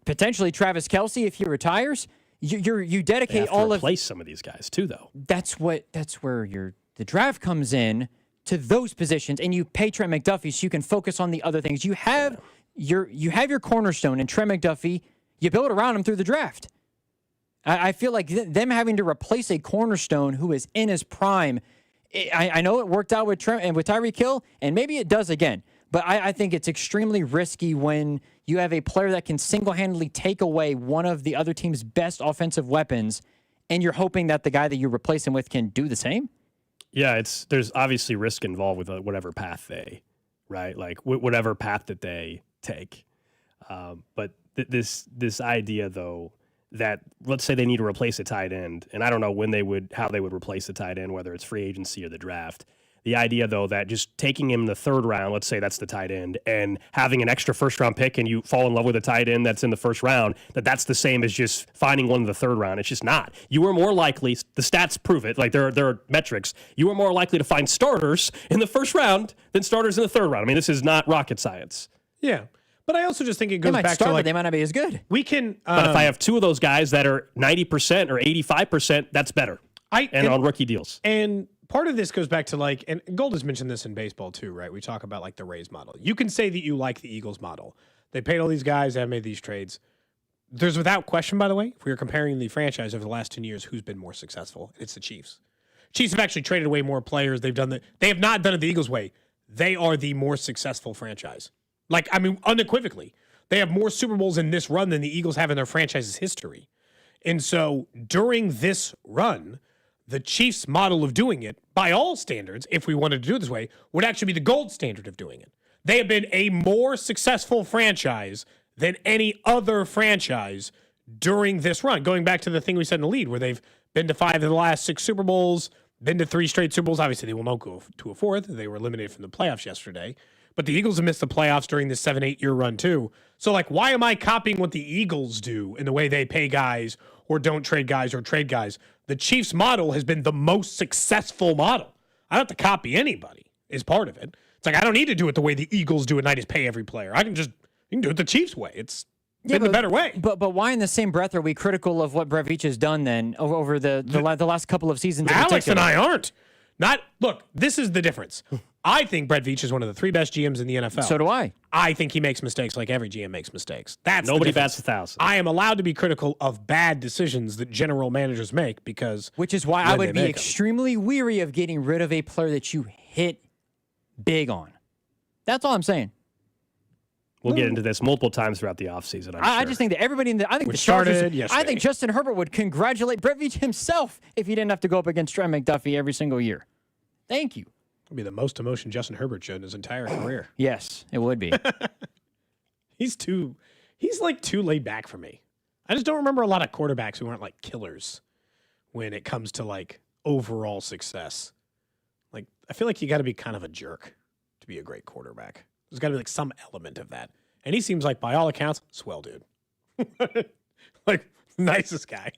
potentially Travis Kelce if he retires. You dedicate all of replace some of these guys too, though. That's where the draft comes in to those positions, and you pay Trent McDuffie so you can focus on the other things. You have your cornerstone in Trent McDuffie. You build around him through the draft. I feel like them having to replace a cornerstone who is in his prime. I know it worked out with Trent and with Tyreek Hill, and maybe it does again. But I think it's extremely risky when you have a player that can single-handedly take away one of the other team's best offensive weapons, and you're hoping that the guy that you replace him with can do the same. Yeah, there's obviously risk involved with whatever path whatever path that they take. But this idea, though, that let's say they need to replace a tight end, and I don't know how they would replace the tight end, whether it's free agency or the draft. The idea, though, that just taking him in the third round, let's say that's the tight end, and having an extra first-round pick and you fall in love with a tight end that's in the first round, that's the same as just finding one in the third round. It's just not. You are more likely, the stats prove it, there are metrics, you are more likely to find starters in the first round than starters in the third round. I mean, this is not rocket science. Yeah. But I also just think it goes back to but they might not be as good. We can. But if I have two of those guys that are 90% or 85%, that's better. On rookie deals. And part of this goes back to and Gold has mentioned this in baseball too, right? We talk about the Rays model. You can say that you like the Eagles model. They paid all these guys, they have made these trades. There's without question, by the way, if we were comparing the franchise over the last 10 years, who's been more successful? It's the Chiefs. Chiefs have actually traded away more players. They have not done it the Eagles way. They are the more successful franchise. Unequivocally. They have more Super Bowls in this run than the Eagles have in their franchise's history. And so during this run, the Chiefs' model of doing it, by all standards, if we wanted to do it this way, would actually be the gold standard of doing it. They have been a more successful franchise than any other franchise during this run. Going back to the thing we said in the lead, where they've been to 5 of the last 6 Super Bowls, been to 3 straight Super Bowls. Obviously, they will not go to a 4th. They were eliminated from the playoffs yesterday. but the Eagles have missed the playoffs during this 7-8 year run too. So like, why am I copying what the Eagles do in the way they pay guys or don't trade guys or trade guys? The Chiefs model has been the most successful model. I don't have to copy anybody is part of it. It's like, I don't need to do it the way the Eagles do it, and I just pay every player. You can do it the Chiefs way. It's been the better way. But why in the same breath are we critical of what Brett Veach has done then over the last couple of seasons? Alex and I aren't. Look, this is the difference. I think Brett Veach is one of the 3 best GMs in the NFL. So do I. I think he makes mistakes like every GM makes mistakes. Nobody bats 1,000. I am allowed to be critical of bad decisions that general managers make because... Which is why I would be extremely weary of getting rid of a player that you hit big on. That's all I'm saying. We'll get into this multiple times throughout the offseason. I just think that everybody I think Justin Herbert would congratulate Brett Veach himself if he didn't have to go up against Trent McDuffie every single year. Thank you. It'll be the most emotion Justin Herbert showed in his entire career. Yes, it would be. He's too laid back for me. I just don't remember a lot of quarterbacks who aren't like killers when it comes to like overall success. Like, I feel like you got to be kind of a jerk to be a great quarterback. There's got to be like some element of that. And he seems like, by all accounts, swell dude. Like, nicest guy.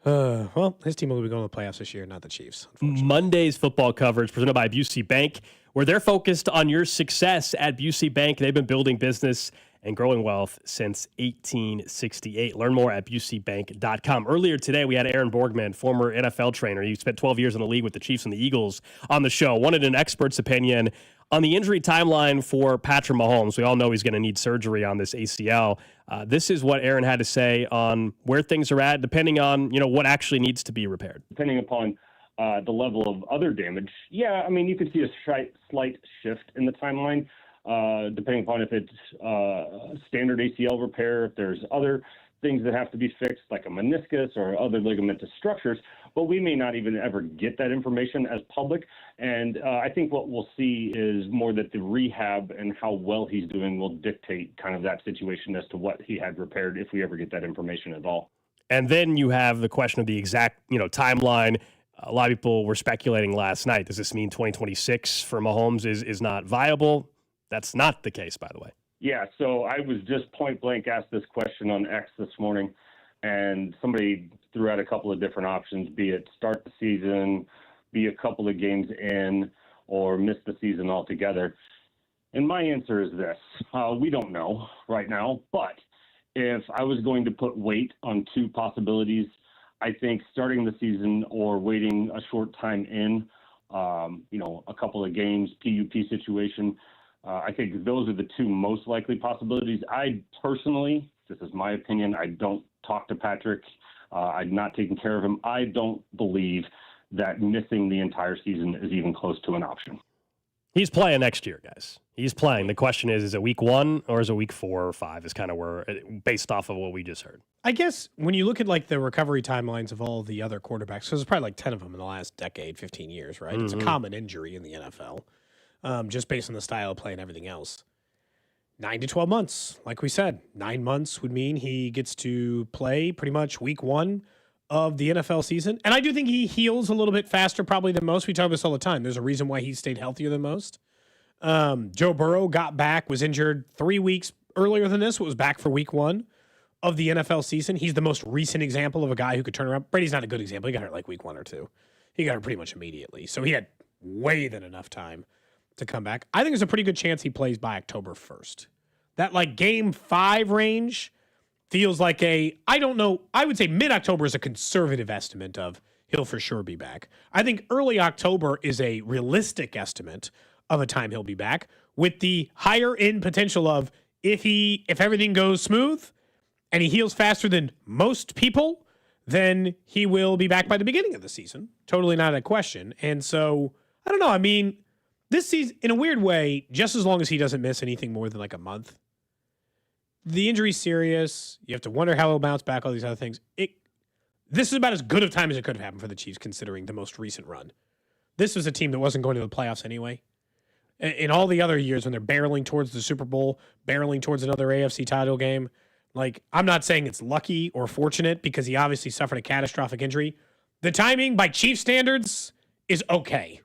Well, his team will be going to the playoffs this year, not the Chiefs. Monday's football coverage presented by Busey Bank, where they're focused on your success at Busey Bank. They've been building business and growing wealth since 1868. Learn more at buseybank.com. Earlier today, we had Aaron Borgmann, former NFL trainer. He spent 12 years in the league with the Chiefs and the Eagles on the show. Wanted an expert's opinion on the injury timeline for Patrick Mahomes. We all know he's going to need surgery on this ACL. This is what Aaron had to say on where things are at, depending on what actually needs to be repaired. Depending upon the level of other damage, I mean, you could see a slight shift in the timeline, depending upon if it's standard ACL repair, if there's other things that have to be fixed, like a meniscus or other ligamentous structures, but we may not even ever get that information as public. And I think what we'll see is more that the rehab and how well he's doing will dictate kind of that situation as to what he had repaired, if we ever get that information at all. And then you have the question of the exact, timeline. A lot of people were speculating last night. Does this mean 2026 for Mahomes is not viable? That's not the case, by the way. Yeah, so I was just point blank asked this question on X this morning, and somebody threw out a couple of different options, be it start the season, be a couple of games in, or miss the season altogether. And my answer is this. We don't know right now, but if I was going to put weight on 2 possibilities, I think starting the season or waiting a short time in, a couple of games, PUP situation, I think those are the 2 most likely possibilities. I personally, this is my opinion, I don't talk to Patrick. I'm not taking care of him. I don't believe that missing the entire season is even close to an option. He's playing next year, guys. He's playing. The question is it week 1 or is it week 4 or 5 is kind of where, based off of what we just heard. I guess when you look at like the recovery timelines of all the other quarterbacks, because there's probably like 10 of them in the last decade, 15 years, right? Mm-hmm. It's a common injury in the NFL. Just based on the style of play and everything else. 9 to 12 months, like we said. 9 months would mean he gets to play pretty much week 1 of the NFL season. And I do think he heals a little bit faster probably than most. We talk about this all the time. There's a reason why he stayed healthier than most. Joe Burrow got back, was injured 3 weeks earlier than this, was back for week 1 of the NFL season. He's the most recent example of a guy who could turn around. Brady's not a good example. He got hurt like week 1 or 2. He got hurt pretty much immediately. So he had way than enough time to come back. I think there's a pretty good chance he plays by October 1st. That like game 5 range feels like I don't know, I would say mid-October is a conservative estimate of he'll for sure be back. I think early October is a realistic estimate of a time he'll be back, with the higher end potential of if everything goes smooth and he heals faster than most people, then he will be back by the beginning of the season. Totally not a question. And so, I don't know, I mean, this season, in a weird way, just as long as he doesn't miss anything more than like a month, the injury's serious. You have to wonder how he'll bounce back, all these other things. This is about as good of time as it could have happened for the Chiefs, considering the most recent run. This was a team that wasn't going to the playoffs anyway. In all the other years when they're barreling towards the Super Bowl, barreling towards another AFC title game, like, I'm not saying it's lucky or fortunate because he obviously suffered a catastrophic injury. The timing, by Chiefs standards, is okay.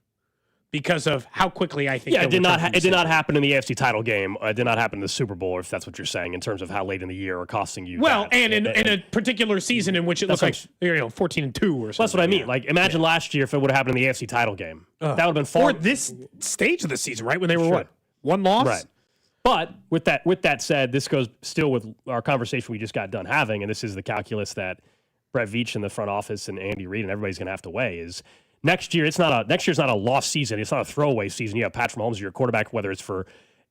because of how quickly I think. Yeah, it did not happen in the AFC title game. It did not happen in the Super Bowl, if that's what you're saying, in terms of how late in the year or costing you. Well, and in a particular season in which it looks like 14-2 or something. That's what I mean. Like, imagine last year if it would have happened in the AFC title game. That would have been far. Or this stage of the season, right? When they were one loss, right? But with that said, this goes still with our conversation we just got done having, and this is the calculus that Brett Veach in the front office and Andy Reid and everybody's going to have to weigh is next year's not a lost season. It's not a throwaway season. You have Patrick Mahomes as your quarterback, whether it's for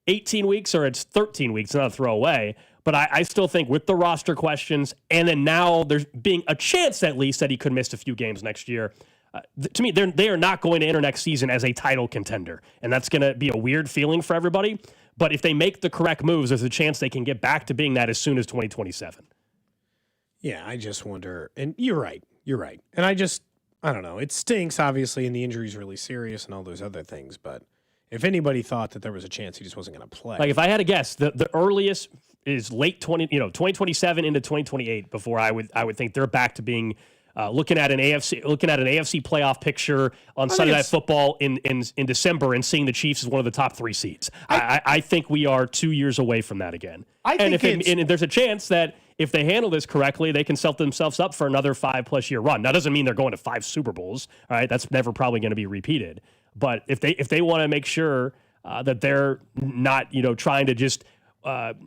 18 weeks or it's 13 weeks. It's not a throwaway. But I still think with the roster questions, and then now there's being a chance at least that he could miss a few games next year. To me, they are not going to enter next season as a title contender, and that's going to be a weird feeling for everybody. But if they make the correct moves, there's a chance they can get back to being that as soon as 2027. Yeah, I just wonder. And you're right. And I don't know. It stinks, obviously, and the injury's really serious and all those other things. But if anybody thought that there was a chance he just wasn't going to play. Like, if I had to guess, the earliest is late 2027 into 2028 before I would think they're back to being looking at an AFC playoff picture on Sunday Night Football in December and seeing the Chiefs as one of the top 3 seeds. I think we are 2 years away from that again. And there's a chance that if they handle this correctly, they can set themselves up for another 5+ year run. Now, doesn't mean they're going to 5 Super Bowls. All right, that's never probably going to be repeated. But if they want to make sure that they're not trying to just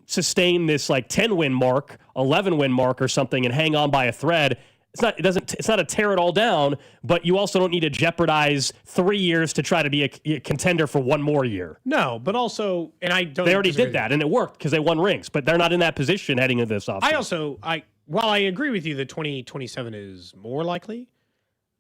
sustain this like 10-win mark, 11-win mark or something and hang on by a thread. It's not a tear it all down, but you also don't need to jeopardize 3 years to try to be a contender for one more year. No, but also, and I don't. They already did that, and it worked because they won rings, but they're not in that position heading into this offseason. While I agree with you that 2027 is more likely,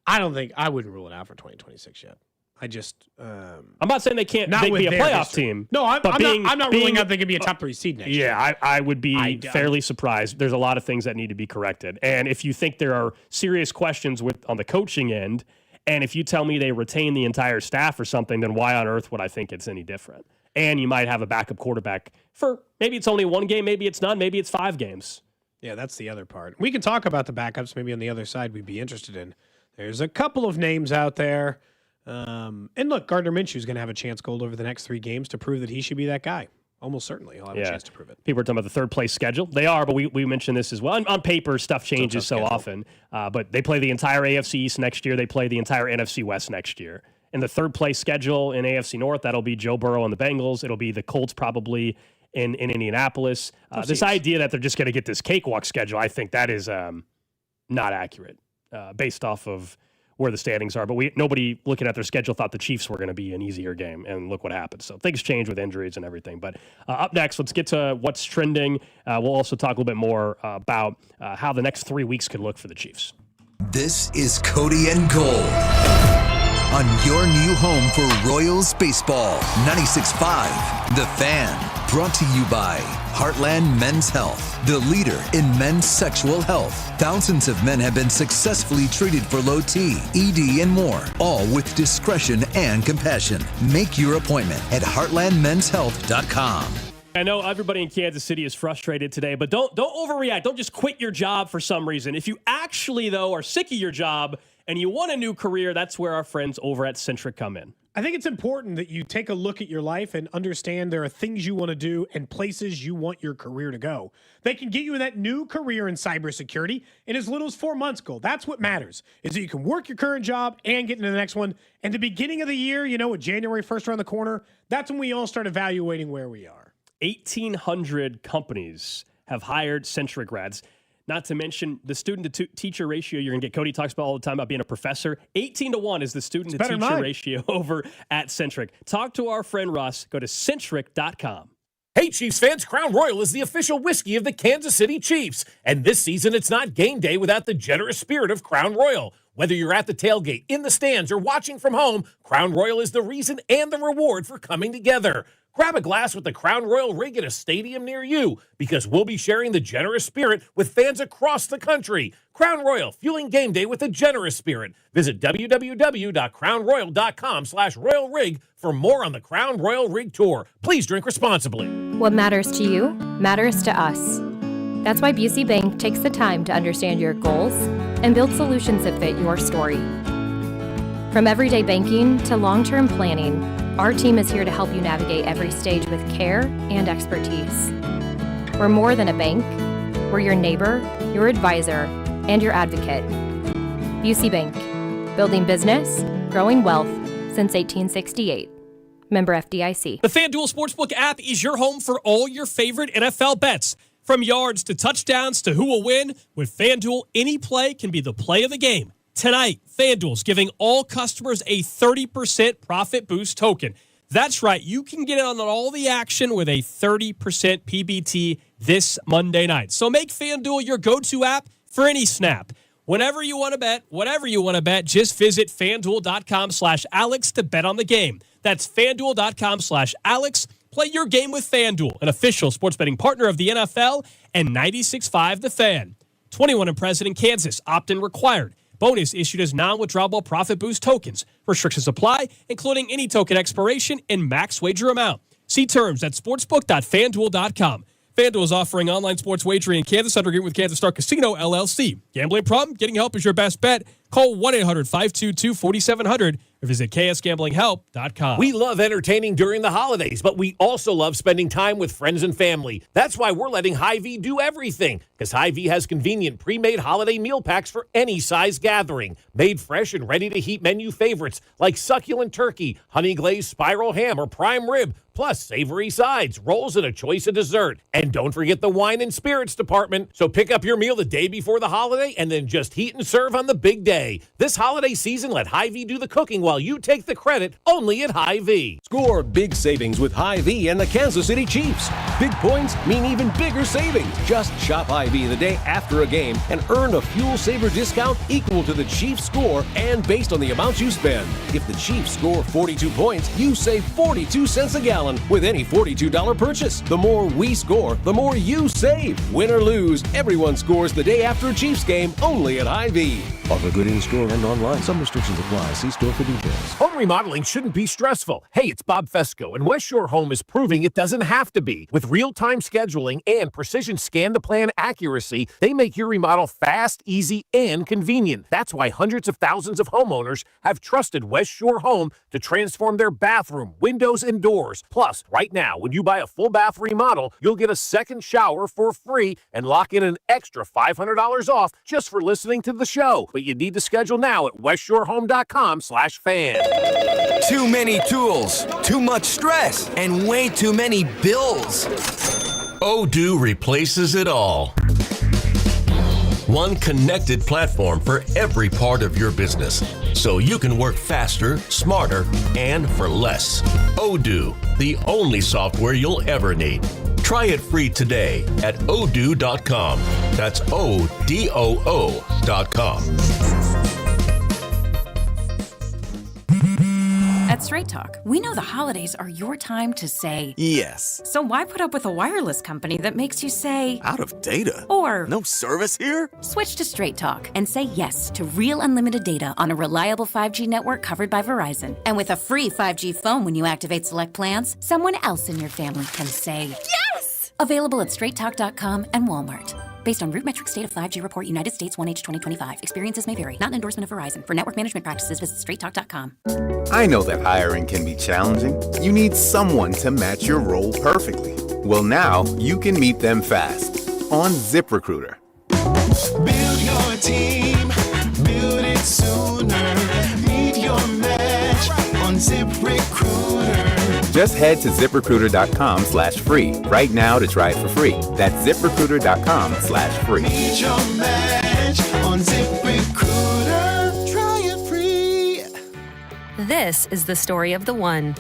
I wouldn't rule it out for 2026 yet. I'm not saying they can't be a playoff team. No, I'm not ruling out they could be a top 3 seed next year. Yeah, I would be fairly surprised. There's a lot of things that need to be corrected. And if you think there are serious questions on the coaching end, and if you tell me they retain the entire staff or something, then why on earth would I think it's any different? And you might have a backup quarterback for maybe it's only 1 game, maybe it's none, maybe it's 5 games. Yeah, that's the other part. We can talk about the backups maybe on the other side we'd be interested in. There's a couple of names out there. And look, Gardner Minshew's going to have a chance gold over the next 3 games to prove that he should be that guy. Almost certainly he'll have a chance to prove it. People are talking about the third place schedule. They are, but we mentioned this as well. On paper, stuff changes so often. But they play the entire AFC East next year. They play the entire NFC West next year. And the third place schedule in AFC North, that'll be Joe Burrow and the Bengals. It'll be the Colts probably in Indianapolis. This idea that they're just going to get this cakewalk schedule, I think that is not accurate based off of where the standings are, but nobody looking at their schedule thought the Chiefs were going to be an easier game, and look what happened. So things change with injuries and everything. But up next, let's get to what's trending. We'll also talk a little bit more about how the next 3 weeks could look for the Chiefs. This is Cody and Gold on your new home for Royals baseball. 96.5 The Fan. Brought to you by Heartland Men's Health, the leader in men's sexual health. Thousands of men have been successfully treated for low T, ED, and more, all with discretion and compassion. Make your appointment at heartlandmenshealth.com. I know everybody in Kansas City is frustrated today, but don't overreact. Don't just quit your job for some reason. If you actually, though, are sick of your job and you want a new career, that's where our friends over at Centric come in. I think it's important that you take a look at your life and understand there are things you want to do and places you want your career to go. They can get you that new career in cybersecurity in as little as 4 months ago. That's what matters, is that you can work your current job and get into the next one. And the beginning of the year, with January 1st around the corner, that's when we all start evaluating where we are. 1,800 companies have hired Centric grads. Not to mention the student-to-teacher ratio you're going to get. Cody talks about all the time about being a professor. 18-1 is the student-to-teacher ratio over at Centric. Talk to our friend Russ. Go to Centric.com. Hey, Chiefs fans, Crown Royal is the official whiskey of the Kansas City Chiefs. And this season, it's not game day without the generous spirit of Crown Royal. Whether you're at the tailgate, in the stands, or watching from home, Crown Royal is the reason and the reward for coming together. Grab a glass with the Crown Royal rig at a stadium near you, because we'll be sharing the generous spirit with fans across the country. Crown Royal, fueling game day with a generous spirit. Visit www.crownroyal.com/Royal Rig for more on the Crown Royal Rig Tour. Please drink responsibly. What matters to you matters to us. That's why Busey Bank takes the time to understand your goals and build solutions that fit your story. From everyday banking to long-term planning, our team is here to help you navigate every stage with care and expertise. We're more than a bank. We're your neighbor, your advisor, and your advocate. UC Bank, building business, growing wealth since 1868. Member FDIC. The FanDuel Sportsbook app is your home for all your favorite NFL bets. From yards to touchdowns to who will win, with FanDuel, any play can be the play of the game. Tonight, FanDuel's giving all customers a 30% profit boost token. That's right, you can get in on all the action with a 30% PBT this Monday night. So make FanDuel your go-to app for any snap. Whenever you want to bet, whatever you want to bet, just visit FanDuel.com/Alex to bet on the game. That's FanDuel.com/Alex. Play your game with FanDuel, an official sports betting partner of the NFL and 96.5 The Fan. 21 and present in Kansas. Opt-in required. Bonus issued as non-withdrawable profit boost tokens. Restrictions apply, including any token expiration and max wager amount. See terms at sportsbook.fanduel.com. FanDuel is offering online sports wagering in Kansas under agreement with Kansas Star Casino, LLC. Gambling problem? Getting help is your best bet. Call 1-800-522-4700 or visit ksgamblinghelp.com. We love entertaining during the holidays, but we also love spending time with friends and family. That's why we're letting Hy-Vee do everything, because Hy-Vee has convenient pre-made holiday meal packs for any size gathering. Made fresh and ready-to-heat menu favorites like succulent turkey, honey glazed spiral ham, or prime rib, plus savory sides, rolls, and a choice of dessert. And don't forget the wine and spirits department. So pick up your meal the day before the holiday and then just heat and serve on the big day. This holiday season, let Hy-Vee do the cooking while you take the credit, only at Hy-Vee. Score big savings with Hy-Vee and the Kansas City Chiefs. Big points mean even bigger savings. Just shop Hy-Vee the day after a game and earn a fuel saver discount equal to the Chiefs score and based on the amount you spend. If the Chiefs score 42 points, you save 42 cents a gallon with any $42 purchase. The more we score, the more you save. Win or lose, everyone scores the day after a Chiefs game only at Hy-Vee. Offer good in-store and online. Some restrictions apply. See store for details. Home remodeling shouldn't be stressful. Hey, it's Bob Fesco, and West Shore Home is proving it doesn't have to be. With real-time scheduling and precision scan-to-plan accuracy, they make your remodel fast, easy, and convenient. That's why hundreds of thousands of homeowners have trusted West Shore Home to transform their bathroom, windows, and doors. Plus, right now, when you buy a full bath remodel, you'll get a second shower for free and lock in an extra $500 off just for listening to the show. But you need to schedule now at westshorehome.com/fan. Too many tools, too much stress, and way too many bills. Odoo replaces it all. One connected platform for every part of your business, so you can work faster, smarter, and for less. Odoo, the only software you'll ever need. Try it free today at odoo.com. That's ODOO.com. At Straight Talk, we know the holidays are your time to say Yes. So why put up with a wireless company that makes you say Out of data? Or no service here? Switch to Straight Talk and say yes to real unlimited data on a reliable 5G network covered by Verizon. And with a free 5G phone when you activate select plans, someone else in your family can say yes! Available at straighttalk.com and Walmart. Based on RootMetrics State of 5G Report, United States 1H 2025. Experiences may vary. Not an endorsement of Verizon. For network management practices, visit straighttalk.com. I know that hiring can be challenging. You need someone to match your role perfectly. Well, now you can meet them fast on ZipRecruiter. Build your team, build it sooner. Meet your match on ZipRecruiter. Just head to ZipRecruiter.com/free right now to try it for free. That's ZipRecruiter.com/free. Meet your match on ZipRecruiter. Try it free. This is the story of the one.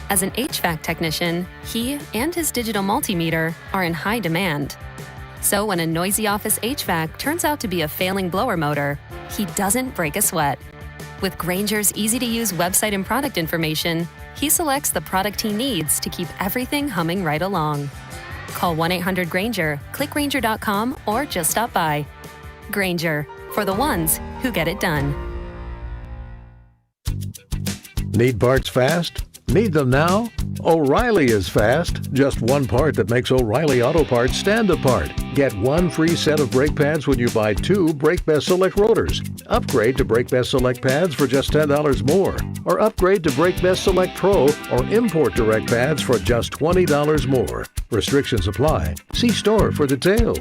As an HVAC technician, he and his digital multimeter are in high demand. So when a noisy office HVAC turns out to be a failing blower motor, he doesn't break a sweat. With Grainger's easy-to-use website and product information, he selects the product he needs to keep everything humming right along. Call 1-800-GRAINGER, click Grainger.com, or just stop by. Grainger, for the ones who get it done. Need parts fast? Need them now? O'Reilly is fast. Just one part that makes O'Reilly Auto Parts stand apart. Get one free set of brake pads when you buy 2 Brake Best Select rotors. Upgrade to Brake Best Select pads for just $10 more. Or upgrade to Brake Best Select Pro or Import Direct pads for just $20 more. Restrictions apply. See store for details.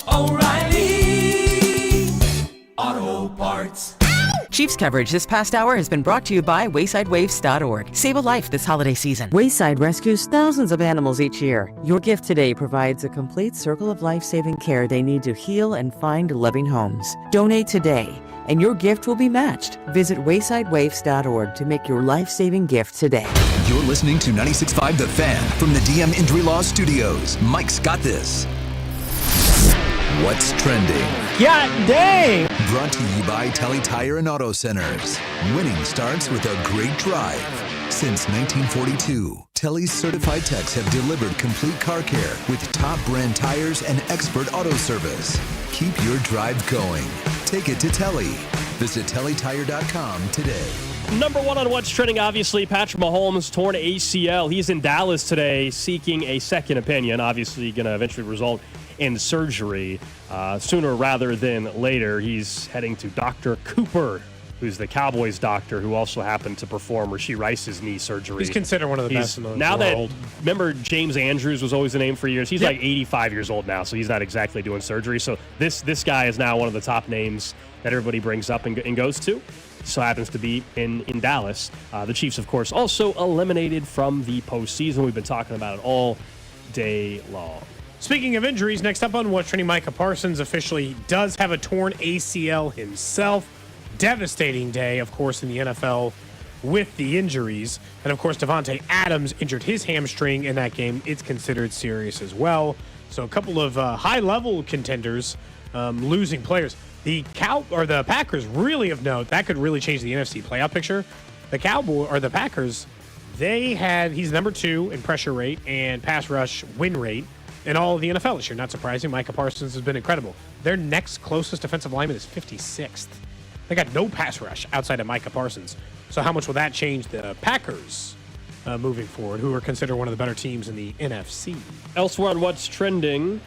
O'Reilly Auto Parts. Chiefs coverage this past hour has been brought to you by WaysideWaves.org. Save a life this holiday season. Wayside rescues thousands of animals each year. Your gift today provides a complete circle of life-saving care they need to heal and find loving homes. Donate today, and your gift will be matched. Visit WaysideWaves.org to make your life-saving gift today. You're listening to 96.5 The Fan from the DM Injury Law Studios. Mike's got this. What's trending? God dang! Brought to you by Telly Tire and Auto Centers. Winning starts with a great drive. Since 1942, Telly's certified techs have delivered complete car care with top brand tires and expert auto service. Keep your drive going. Take it to Telly. Visit TellyTire.com today. Number one on what's trending, obviously, Patrick Mahomes, torn ACL. He's in Dallas today seeking a second opinion, obviously going to eventually result in surgery sooner rather than later. He's heading to Dr. Cooper, who's the Cowboys doctor who also happened to perform Rashee Rice's knee surgery. He's considered one of the best in the now world. Remember James Andrews was always the name for years? He's like 85 years old now, so he's not exactly doing surgery. So this guy is now one of the top names that everybody brings up and goes to. So happens to be in Dallas. The Chiefs, of course, also eliminated from the postseason. We've been talking about it all day long. Speaking of injuries, next up on What's Trending, Micah Parsons officially does have a torn ACL himself. Devastating day, of course, in the NFL with the injuries. And, of course, Devontae Adams injured his hamstring in that game. It's considered serious as well. So a couple of high-level contenders losing players. The Packers, really of note, that could really change the NFC playoff picture. The Packers, he's number 2 in pressure rate and pass rush win rate in all of the NFL this year. Not surprising. Micah Parsons has been incredible. Their next closest defensive lineman is 56th. They got no pass rush outside of Micah Parsons. So how much will that change the Packers moving forward, who are considered one of the better teams in the NFC? Elsewhere on what's trending,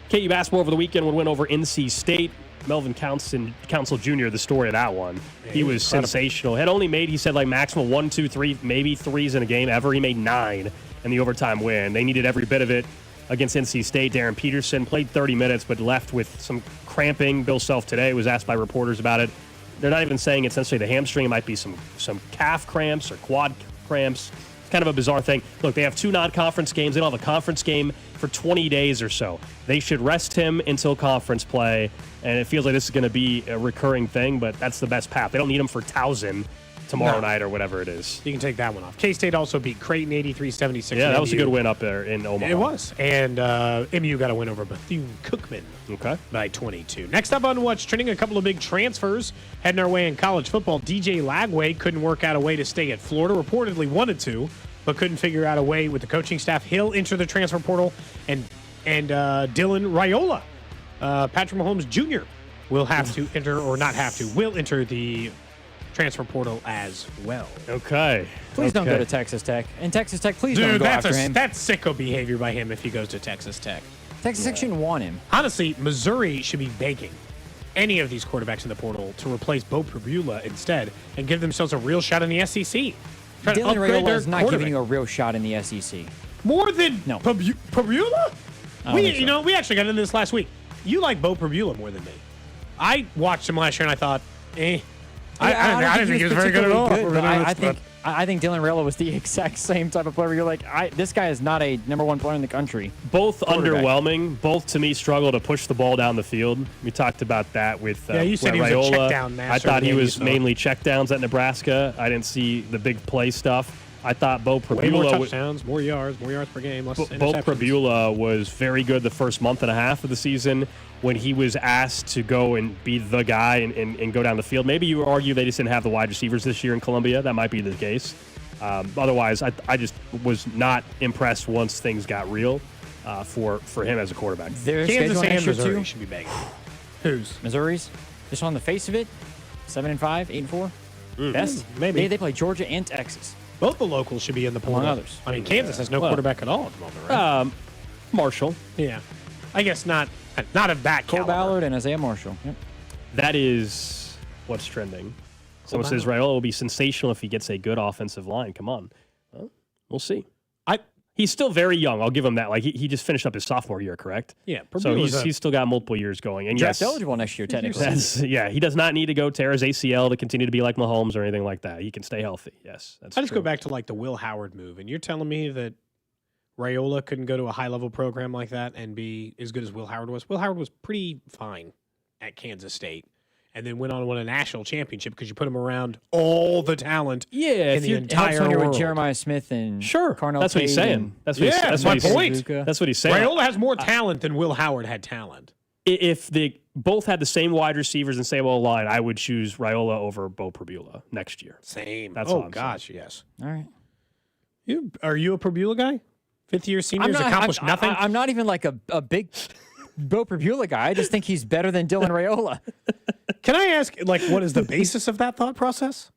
KU basketball over the weekend would win over NC State. Melvin Council Jr., the story of that one. Yeah, he was sensational. Had only made, he said, like maximum 1, 2, 3, maybe threes in a game ever. He made 9 in the overtime win. They needed every bit of it against NC State. Darren Peterson played 30 minutes, but left with some cramping. Bill Self today was asked by reporters about it. They're not even saying it's essentially the hamstring. It might be some calf cramps or quad cramps. It's kind of a bizarre thing. Look, they have 2 non-conference games. They don't have a conference game for 20 days or so. They should rest him until conference play, and it feels like this is going to be a recurring thing, but that's the best path. They don't need him for Towson tomorrow night or whatever it is. You can take that one off. K-State also beat Creighton 83-76. Yeah, that was a good win up there in Omaha. It was. And MU got a win over Bethune-Cookman by 22. Next up on What's Trending, a couple of big transfers heading our way in college football. DJ Lagway couldn't work out a way to stay at Florida, reportedly wanted to, but couldn't figure out a way with the coaching staff. He'll enter the transfer portal, and Dylan Raiola, Patrick Mahomes Jr., will have to enter, or not have to, will enter the transfer portal as well. Okay. Please don't go to Texas Tech. And Texas Tech, please don't go after him. That's sicko behavior by him if he goes to Texas Tech. Texas Tech shouldn't want him. Honestly, Missouri should be begging any of these quarterbacks in the portal to replace Bo Pribula instead and give themselves a real shot in the SEC. Dylan Raiola is not giving you a real shot in the SEC. More than Pribula? We actually got into this last week. You like Bo Pribula more than me. I watched him last year and I thought, I didn't think he was very good at all. I think Dylan Raiola was the exact same type of player. You're like, this guy is not a number 1 player in the country. Both underwhelming. Both, to me, struggle to push the ball down the field. We talked about that with you said he was Raiola. A check down master. I thought he was mainly check downs at Nebraska. I didn't see the big play stuff. I thought Bo Pribula... Way more touchdowns, more yards per game, less interceptions. Bo Pribula was very good the first month and a half of the season when he was asked to go and be the guy and go down the field. Maybe you argue they just didn't have the wide receivers this year in Columbia. That might be the case. Otherwise, I just was not impressed once things got real for him as a quarterback. Kansas and Missouri should be begging. Whose? Missouri's. Just on the face of it, 7-5, 8-4. Best. Maybe. They play Georgia and Texas. Both the locals should be in the portal. Among others. I mean, Kansas has no quarterback at all at the moment, right? Marshall. Yeah. I guess not of that Cole caliber. Ballard and Isaiah Marshall. Yep. That is what's trending. Someone says Raiola will be sensational if he gets a good offensive line. Come on. Well, we'll see. He's still very young. I'll give him that. Like he just finished up his sophomore year, correct? Yeah. So he's still got multiple years going. And Draft yes, eligible next year, technically. he does not need to go tear his ACL to continue to be like Mahomes or anything like that. He can stay healthy. Yes, that's I just true. go back to like the Will Howard move, and you're telling me that Raiola couldn't go to a high-level program like that and be as good as Will Howard was? Will Howard was pretty fine at Kansas State, and then went on to win a national championship because you put him around all the talent in the entire when you're world. with Jeremiah Smith and Carnell That's what he's Tate saying. and- That's my point. That's what he's saying. Raiola has more talent than Will Howard had talent. If they both had the same wide receivers and same line, I would choose Raiola over Bo Pribula next year. Same. That's all I'm gosh, saying. yes. All right. Are you a Pribula guy? Fifth-year seniors accomplished nothing? I'm not even like a big Bo Pribula guy. I just think he's better than Dylan Raiola. Can I ask, like, what is the basis of that thought process?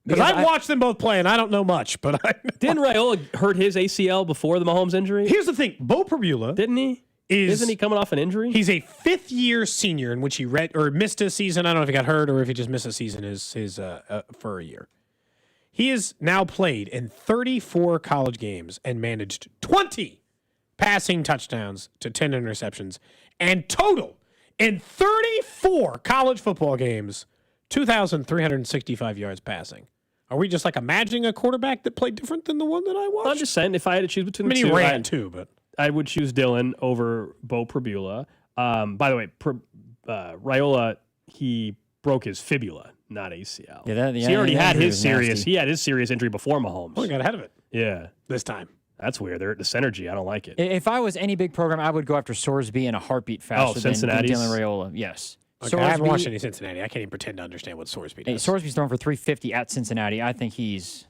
Because I've watched them both play, and I don't know much. But Didn't Raiola hurt his ACL before the Mahomes injury? Here's the thing. Bo Pribula. Didn't he? Isn't he coming off an injury? He's a fifth-year senior in which he missed a season. I don't know if he got hurt or if he just missed a season for a year. He has now played in 34 college games and managed 20 passing touchdowns to 10 interceptions, and total in 34 college football games, 2,365 yards passing. Are we just like imagining a quarterback that played different than the one that I watched? I'm just saying, if I had to choose between the he two, ran too, but I would choose Dylan over Bo Pribula. By the way, Raiola, he broke his fibula, not ACL. Yeah, So he already had injury his was serious. nasty. He had his serious injury before Mahomes. he got ahead of it Yeah, this time. that's weird. They're at the synergy. I don't like it. If I was any big program, I would go after Sorsby in a heartbeat faster than Cincinnati's? Dylan Raiola. Yes. Okay, I haven't watched any Cincinnati. I can't even pretend to understand what Sorsby does. Sorsby's thrown for 350 at Cincinnati. I think he's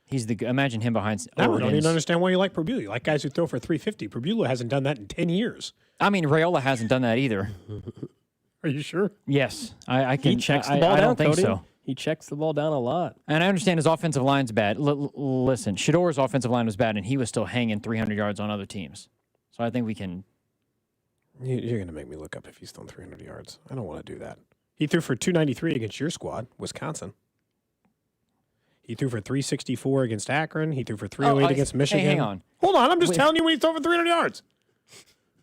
the imagine him behind. I don't even understand why you like Pribula. You like guys who throw for 350. Pribula hasn't done that in 10 years. I mean, Raiola hasn't done that either. Are you sure? Yes, I can. He checks the ball I down, don't think Cody. so. He checks the ball down a lot. And I understand his offensive line's bad. Listen, Shador's offensive line was bad, and he was still hanging 300 yards on other teams. So I think we can. You're going to make me look up if he's thrown 300 yards. I don't want to do that. He threw for 293 against your squad, Wisconsin. He threw for 364 against Akron. He threw for 308 against Michigan. Hey, hang on. Hold on. I'm just telling you when he's thrown for 300 yards.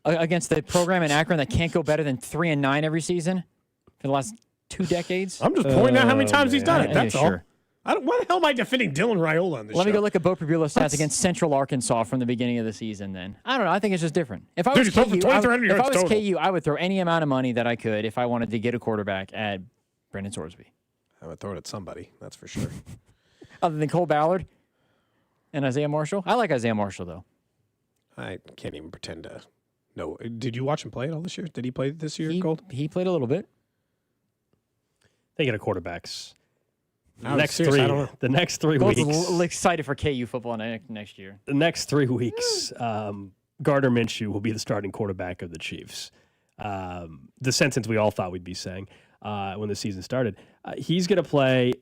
Against the program in Akron that can't go better than 3-9 every season for the last 2 decades. I'm just pointing out how many times he's done it. That's all. Sure. Why the hell am I defending Dylan Raiola on this Let show? me go look at Bo Pribula stats against Central Arkansas from the beginning of the season then. I don't know. I think it's just different. If I was, Dude, he's thrown for KU, 2,300 if I yards was total. KU, I would throw any amount of money that I could if I wanted to get a quarterback at Brendan Sorsby. I would throw it at somebody. That's for sure. Other than Cole Ballard and Isaiah Marshall. I like Isaiah Marshall, though. I can't even pretend to know. Did you watch him play at all this year? Did he play this year, He, Gold? he played a little bit. They get a quarterbacks. I was serious, I don't know. The next 3 Gold's weeks. excited for KU football next year. The next 3 weeks, Gardner Minshew will be the starting quarterback of the Chiefs. The sentence we all thought we'd be saying when the season started. He's going to play.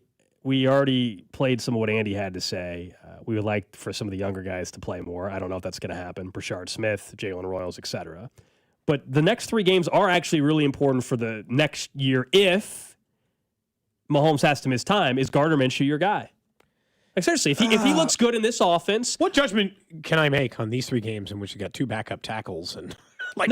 We already played some of what Andy had to say. We would like for some of the younger guys to play more. I don't know if that's going to happen. Brashard Smith, Jalen Royals, etc. But the next 3 games are actually really important for the next year if Mahomes has to miss time. Is Gardner Minshew your guy? Like seriously, if he looks good in this offense, what judgment can I make on these 3 games in which you got 2 backup tackles and I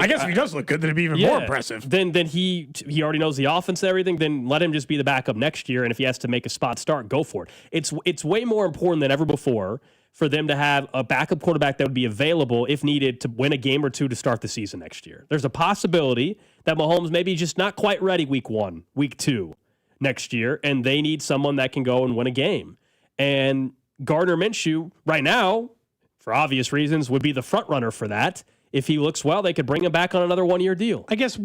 guess if he does look good, then it'd be even more impressive. Then he already knows the offense and everything. Then let him just be the backup next year, and if he has to make a spot start, go for it. It's way more important than ever before for them to have a backup quarterback that would be available if needed to win a game or 2 to start the season next year. There's a possibility that Mahomes maybe just not quite ready week 1, week 2 next year, and they need someone that can go and win a game. And Gardner Minshew, right now, for obvious reasons, would be the front runner for that. If he looks well, they could bring him back on another 1-year deal. I guess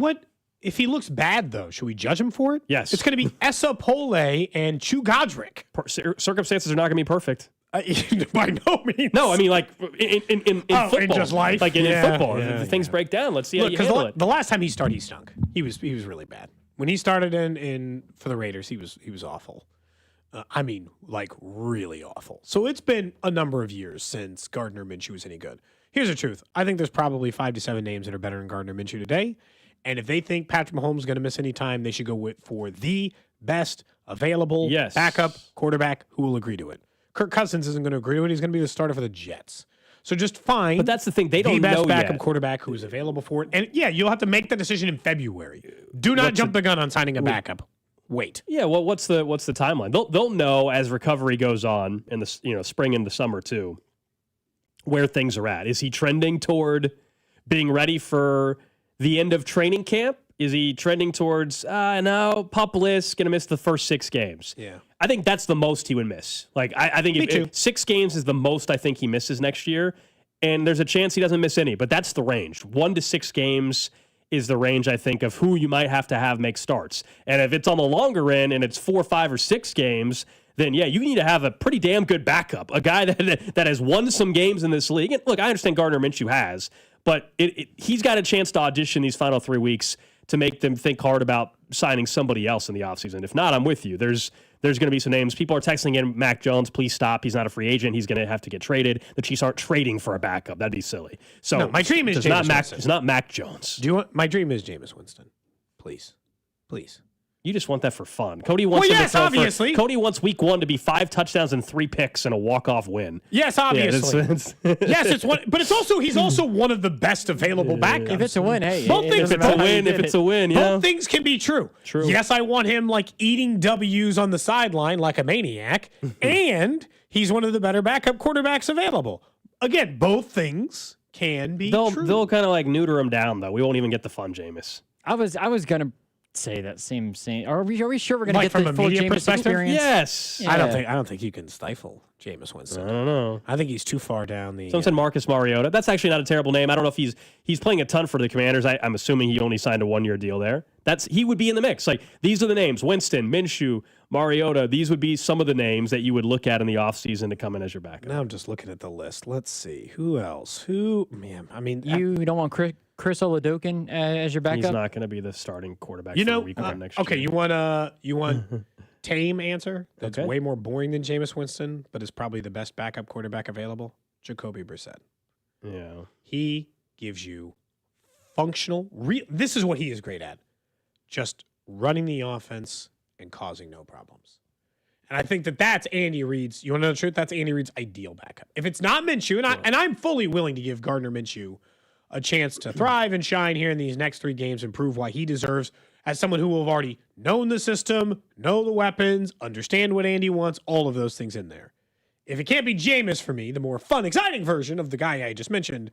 if he looks bad, though, should we judge him for it? Yes. It's going to be Essa Pole and Chu Godric. Circumstances are not going to be perfect. By no means. No, I mean like in football. In just life? Like in football. Yeah, things break down. Let's see how you handle it. The last time he started, he stunk. He was really bad. When he started in for the Raiders, he was awful. I mean, like really awful. So it's been a number of years since Gardner Minshew was any good. Here's the truth. I think there's probably 5 to 7 names that are better than Gardner Minshew today. And if they think Patrick Mahomes is going to miss any time, they should go for the best available backup quarterback who will agree to it. Kirk Cousins isn't going to agree to it. He's going to be the starter for the Jets. So just find But that's the thing. They don't the best know backup yet. quarterback who is available for it. And yeah, you'll have to make the decision in February. Do not jump the gun on signing a backup. Wait. Yeah, well, what's the timeline? They'll know as recovery goes on in the spring and the summer too, where things are at. Is he trending toward being ready for the end of training camp? Is he trending towards no, pup list, going to miss the first 6 games? Yeah. I think that's the most he would miss. Like I think if 6 games is the most I think he misses next year, and there's a chance he doesn't miss any, but that's the range. 1 to 6 games is the range, I think, of who you might have to have make starts. And if it's on the longer end and it's 4, 5, or 6 games, then yeah, you need to have a pretty damn good backup, a guy that has won some games in this league. And look, I understand Gardner Minshew has, but he's got a chance to audition these final 3 weeks to make them think hard about signing somebody else in the offseason. If not, I'm with you. There's going to be some names. People are texting in Mac Jones, please stop. He's not a free agent. He's going to have to get traded. The Chiefs aren't trading for a backup. That'd be silly. So no, my dream is Jameis Jameis Winston. It's not Mac Jones. My dream is Jameis Winston. Please. You just want that for fun. Cody wants obviously. Cody wants week 1 to be 5 touchdowns and 3 picks and a walk-off win. Yes, obviously. Yes, it's one, but he's also one of the best available backups. If it's a win, hey. If it's a win, yeah. Both things can be true. True. Yes, I want him like eating W's on the sideline like a maniac, and he's one of the better backup quarterbacks available. Again, both things can be true. They'll kind of like neuter him down, though. We won't even get the fun, Jameis. I was gonna say that same. Are we sure we're gonna Like get from the a full media Jameis perspective? experience? Yes. Yeah. I don't think you can stifle Jameis Winston. I don't know. I think he's too far down the. Someone said Marcus Mariota. That's actually not a terrible name. I don't know if he's playing a ton for the Commanders. I'm assuming he only signed a 1-year deal there. He would be in the mix. Like, these are the names: Winston, Minshew, Mariota. These would be some of the names that you would look at in the offseason to come in as your backup. Now I'm just looking at the list. Let's see who else. Man, I mean, you don't want Chris Oladokin as your backup. He's not going to be the starting quarterback for week 1 next year. Okay, you want tame answer that's way more boring than Jameis Winston, but is probably the best backup quarterback available? Jacoby Brissett. Yeah. He gives you functional. This is what he is great at. Just running the offense and causing no problems. And I think that's Andy Reid's. You want to know the truth? That's Andy Reid's ideal backup. If it's not Minshew, and I'm fully willing to give Gardner Minshew a chance to thrive and shine here in these next 3 games and prove why he deserves, as someone who will have already known the system, know the weapons, understand what Andy wants, all of those things in there. If it can't be Jameis for me, the more fun, exciting version of the guy I just mentioned,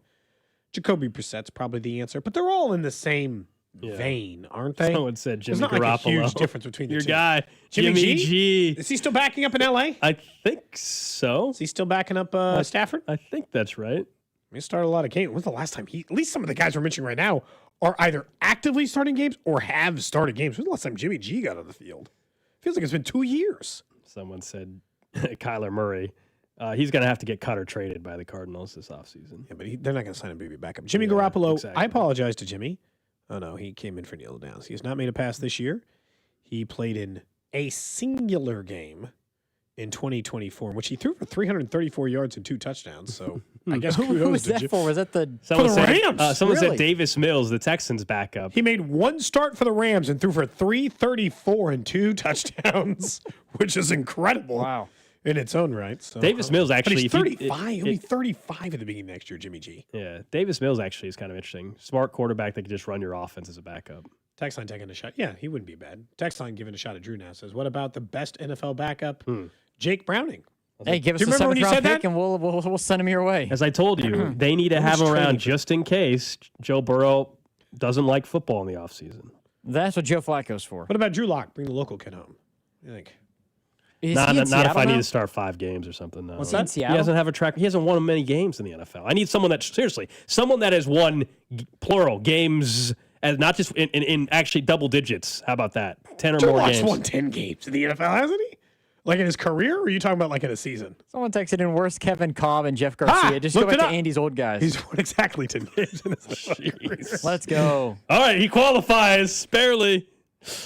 Jacoby Brissett's probably the answer. But they're all in the same vein, aren't they? Someone said Jimmy There's not Garoppolo. like a huge difference between the Your two. guy, Jimmy G. Is he still backing up in L.A.? I think so. Is he still backing up Stafford? I think that's right. He started a lot of games. When's the last time at least some of the guys we're mentioning right now are either actively starting games or have started games. When's the last time Jimmy G got on the field? Feels like it's been 2 years. Someone said Kyler Murray. He's going to have to get cut or traded by the Cardinals this offseason. Yeah, but they're not going to sign him to be backup. Jimmy Garoppolo, exactly. I apologize to Jimmy. Oh, no, he came in for Neil Downs. He has not made a pass this year. He played in a singular game in 2024, in which he threw for 334 yards and 2 touchdowns. So I guess who was that for? Was that the Rams? Someone said Davis Mills, the Texans backup. He made 1 start for the Rams and threw for 334 and 2 touchdowns, which is incredible. Wow. In its own right. So, Davis Mills actually. But he's 35. He'll be 35 at the beginning of next year, Jimmy G. Yeah. Davis Mills actually is kind of interesting. Smart quarterback that can just run your offense as a backup. Textline taking a shot. Yeah, he wouldn't be bad. Textline giving a shot at Drew now says, what about the best NFL backup? Jake Browning. Hey, give us a 7th-round pick and we'll send him your way. As I told you, they need to have him around just in case Joe Burrow doesn't like football in the offseason. That's what Joe Flacco's for. What about Drew Lock? Bring the local kid home. You think? Not if I need to start 5 games or something. No. What's that? In Seattle? He doesn't have a track. He hasn't won many games in the NFL. I need someone someone that has won plural games, as not just in actually double digits. How about that? 10 or more games. He's won 10 games in the NFL, hasn't he? Like in his career, or are you talking about like in a season? Someone texted in worse Kevin Cobb and Jeff Garcia. Just go back to Andy's old guys. He's won exactly 10 games in his NFL career. Let's go. All right, he qualifies barely.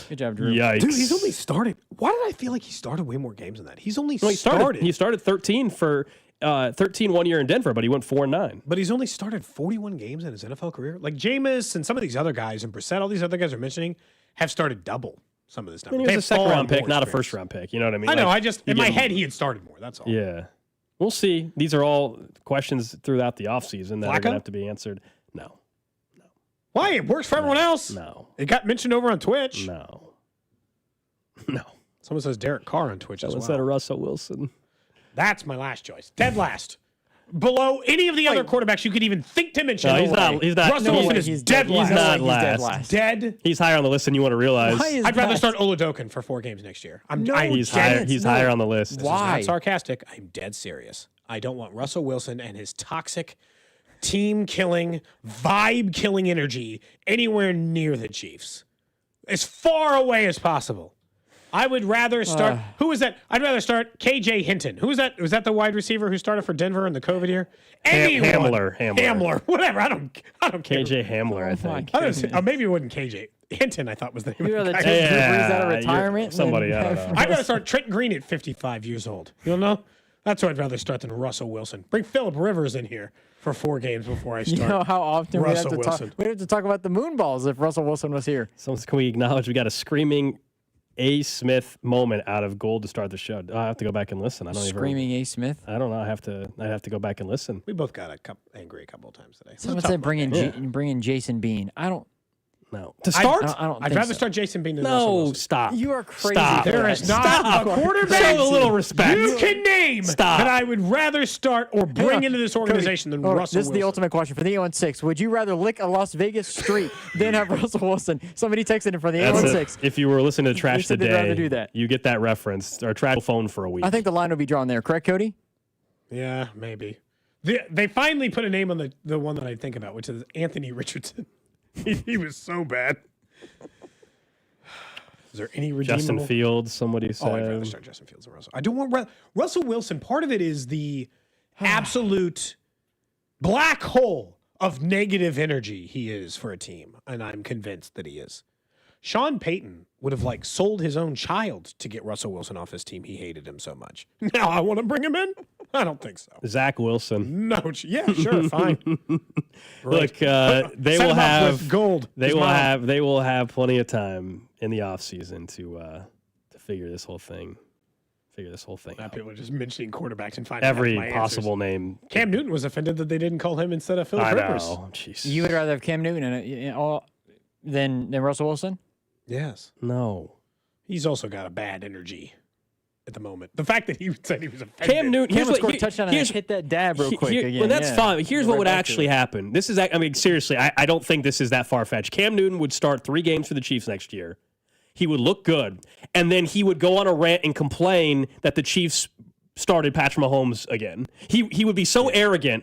Good job, Drew. Yikes. Dude, he's only started. Why did I feel like he started way more games than that? He's only He started 13 for 13 1 year in Denver, but he went 4-9. But he's only started 41 games in his NFL career. Like Jameis and some of these other guys, and Brissett, all these other guys are mentioning, have started double some of this stuff. I mean, he was a second-round pick, not a first-round pick. You know what I mean? I know. Like, I just in my head he had started more. That's all. Yeah. We'll see. These are all questions throughout the offseason that are going to Flacco? have to be answered. No. Why? It works for everyone else. No. It got mentioned over on Twitch. No. Someone says Derek Carr on Twitch as Someone well. said Russell Wilson. That's my last choice. Dead last. Below any of the other quarterbacks you could even think to mention. No, he's not. He's not. Russell Wilson is dead last. He's not last. Dead. He's higher on the list than you want to realize. I'd rather start Oladokin for 4 games next year. He's higher. He's higher on the list. This is not sarcastic. I'm dead serious. I don't want Russell Wilson and his toxic, team-killing, vibe-killing energy anywhere near the Chiefs. As far away as possible. I would rather start. Who was that? I'd rather start KJ Hinton. Who was that? Was that the wide receiver who started for Denver in the COVID year? Hamler. Whatever. I don't care. KJ Hamler, I think. I don't, maybe it wasn't KJ Hinton. I thought was the name. You'd of the rather guy. take Drew Brees out of retirement. Somebody. I don't know. I'd rather start Trent Green at 55 years old. You know? That's who I'd rather start than Russell Wilson. Bring Phillip Rivers in here for 4 games before I start. You know how often Russell we'd Wilson. have to talk about the moon balls if Russell Wilson was here. So can we acknowledge we got a screaming A. Smith moment out of Gold to start the show? I have to go back and listen. I don't Screaming A. Smith? I don't know. I have to go back and listen. We both got angry a couple of times today. Someone said bring in Jason Bean. I don't. No. To start? I'd rather start Jason Bean than Russell Wilson. Stop. You are crazy. Stop. There is not a quarterback. Show a little respect. You can name that I would rather start or bring into this organization than Russell Wilson. This is the ultimate question for the 816. Would you rather lick a Las Vegas street than have Russell Wilson? Somebody texted him for the 816. If you were listening to Trash They'd Today, rather do that. you get that reference or trash phone for a week. I think the line will be drawn there. Correct, Cody? Yeah, maybe. They finally put a name on the one that I think about, which is Anthony Richardson. He was so bad. Is there any redeemable? Justin Fields, somebody said. Oh, I'd rather start Justin Fields than Russell. I don't want Russell Wilson. Part of it is the absolute black hole of negative energy he is for a team, and I'm convinced that he is. Sean Payton would have sold his own child to get Russell Wilson off his team. He hated him so much. Now I want to bring him in? I don't think so. Zach Wilson. No, yeah, sure, fine. Look, they will have Gold. They will have plenty of time in the offseason to figure this whole thing. out. People are just mentioning quarterbacks and finding every my possible answers. name. Cam Newton was offended that they didn't call him instead of Phillip Rivers. I know. Jeez. You would rather have Cam Newton than Russell Wilson? Yes. No. He's also got a bad energy at the moment. The fact that he said he was offended. Cam Newton. Here's what touchdown and hit that dab real quick again. Well, that's fine. Here's what would actually happen. This is, I mean, seriously, I don't think this is that far-fetched. Cam Newton would start 3 games for the Chiefs next year. He would look good, and then he would go on a rant and complain that the Chiefs started Patrick Mahomes again. He would be so arrogant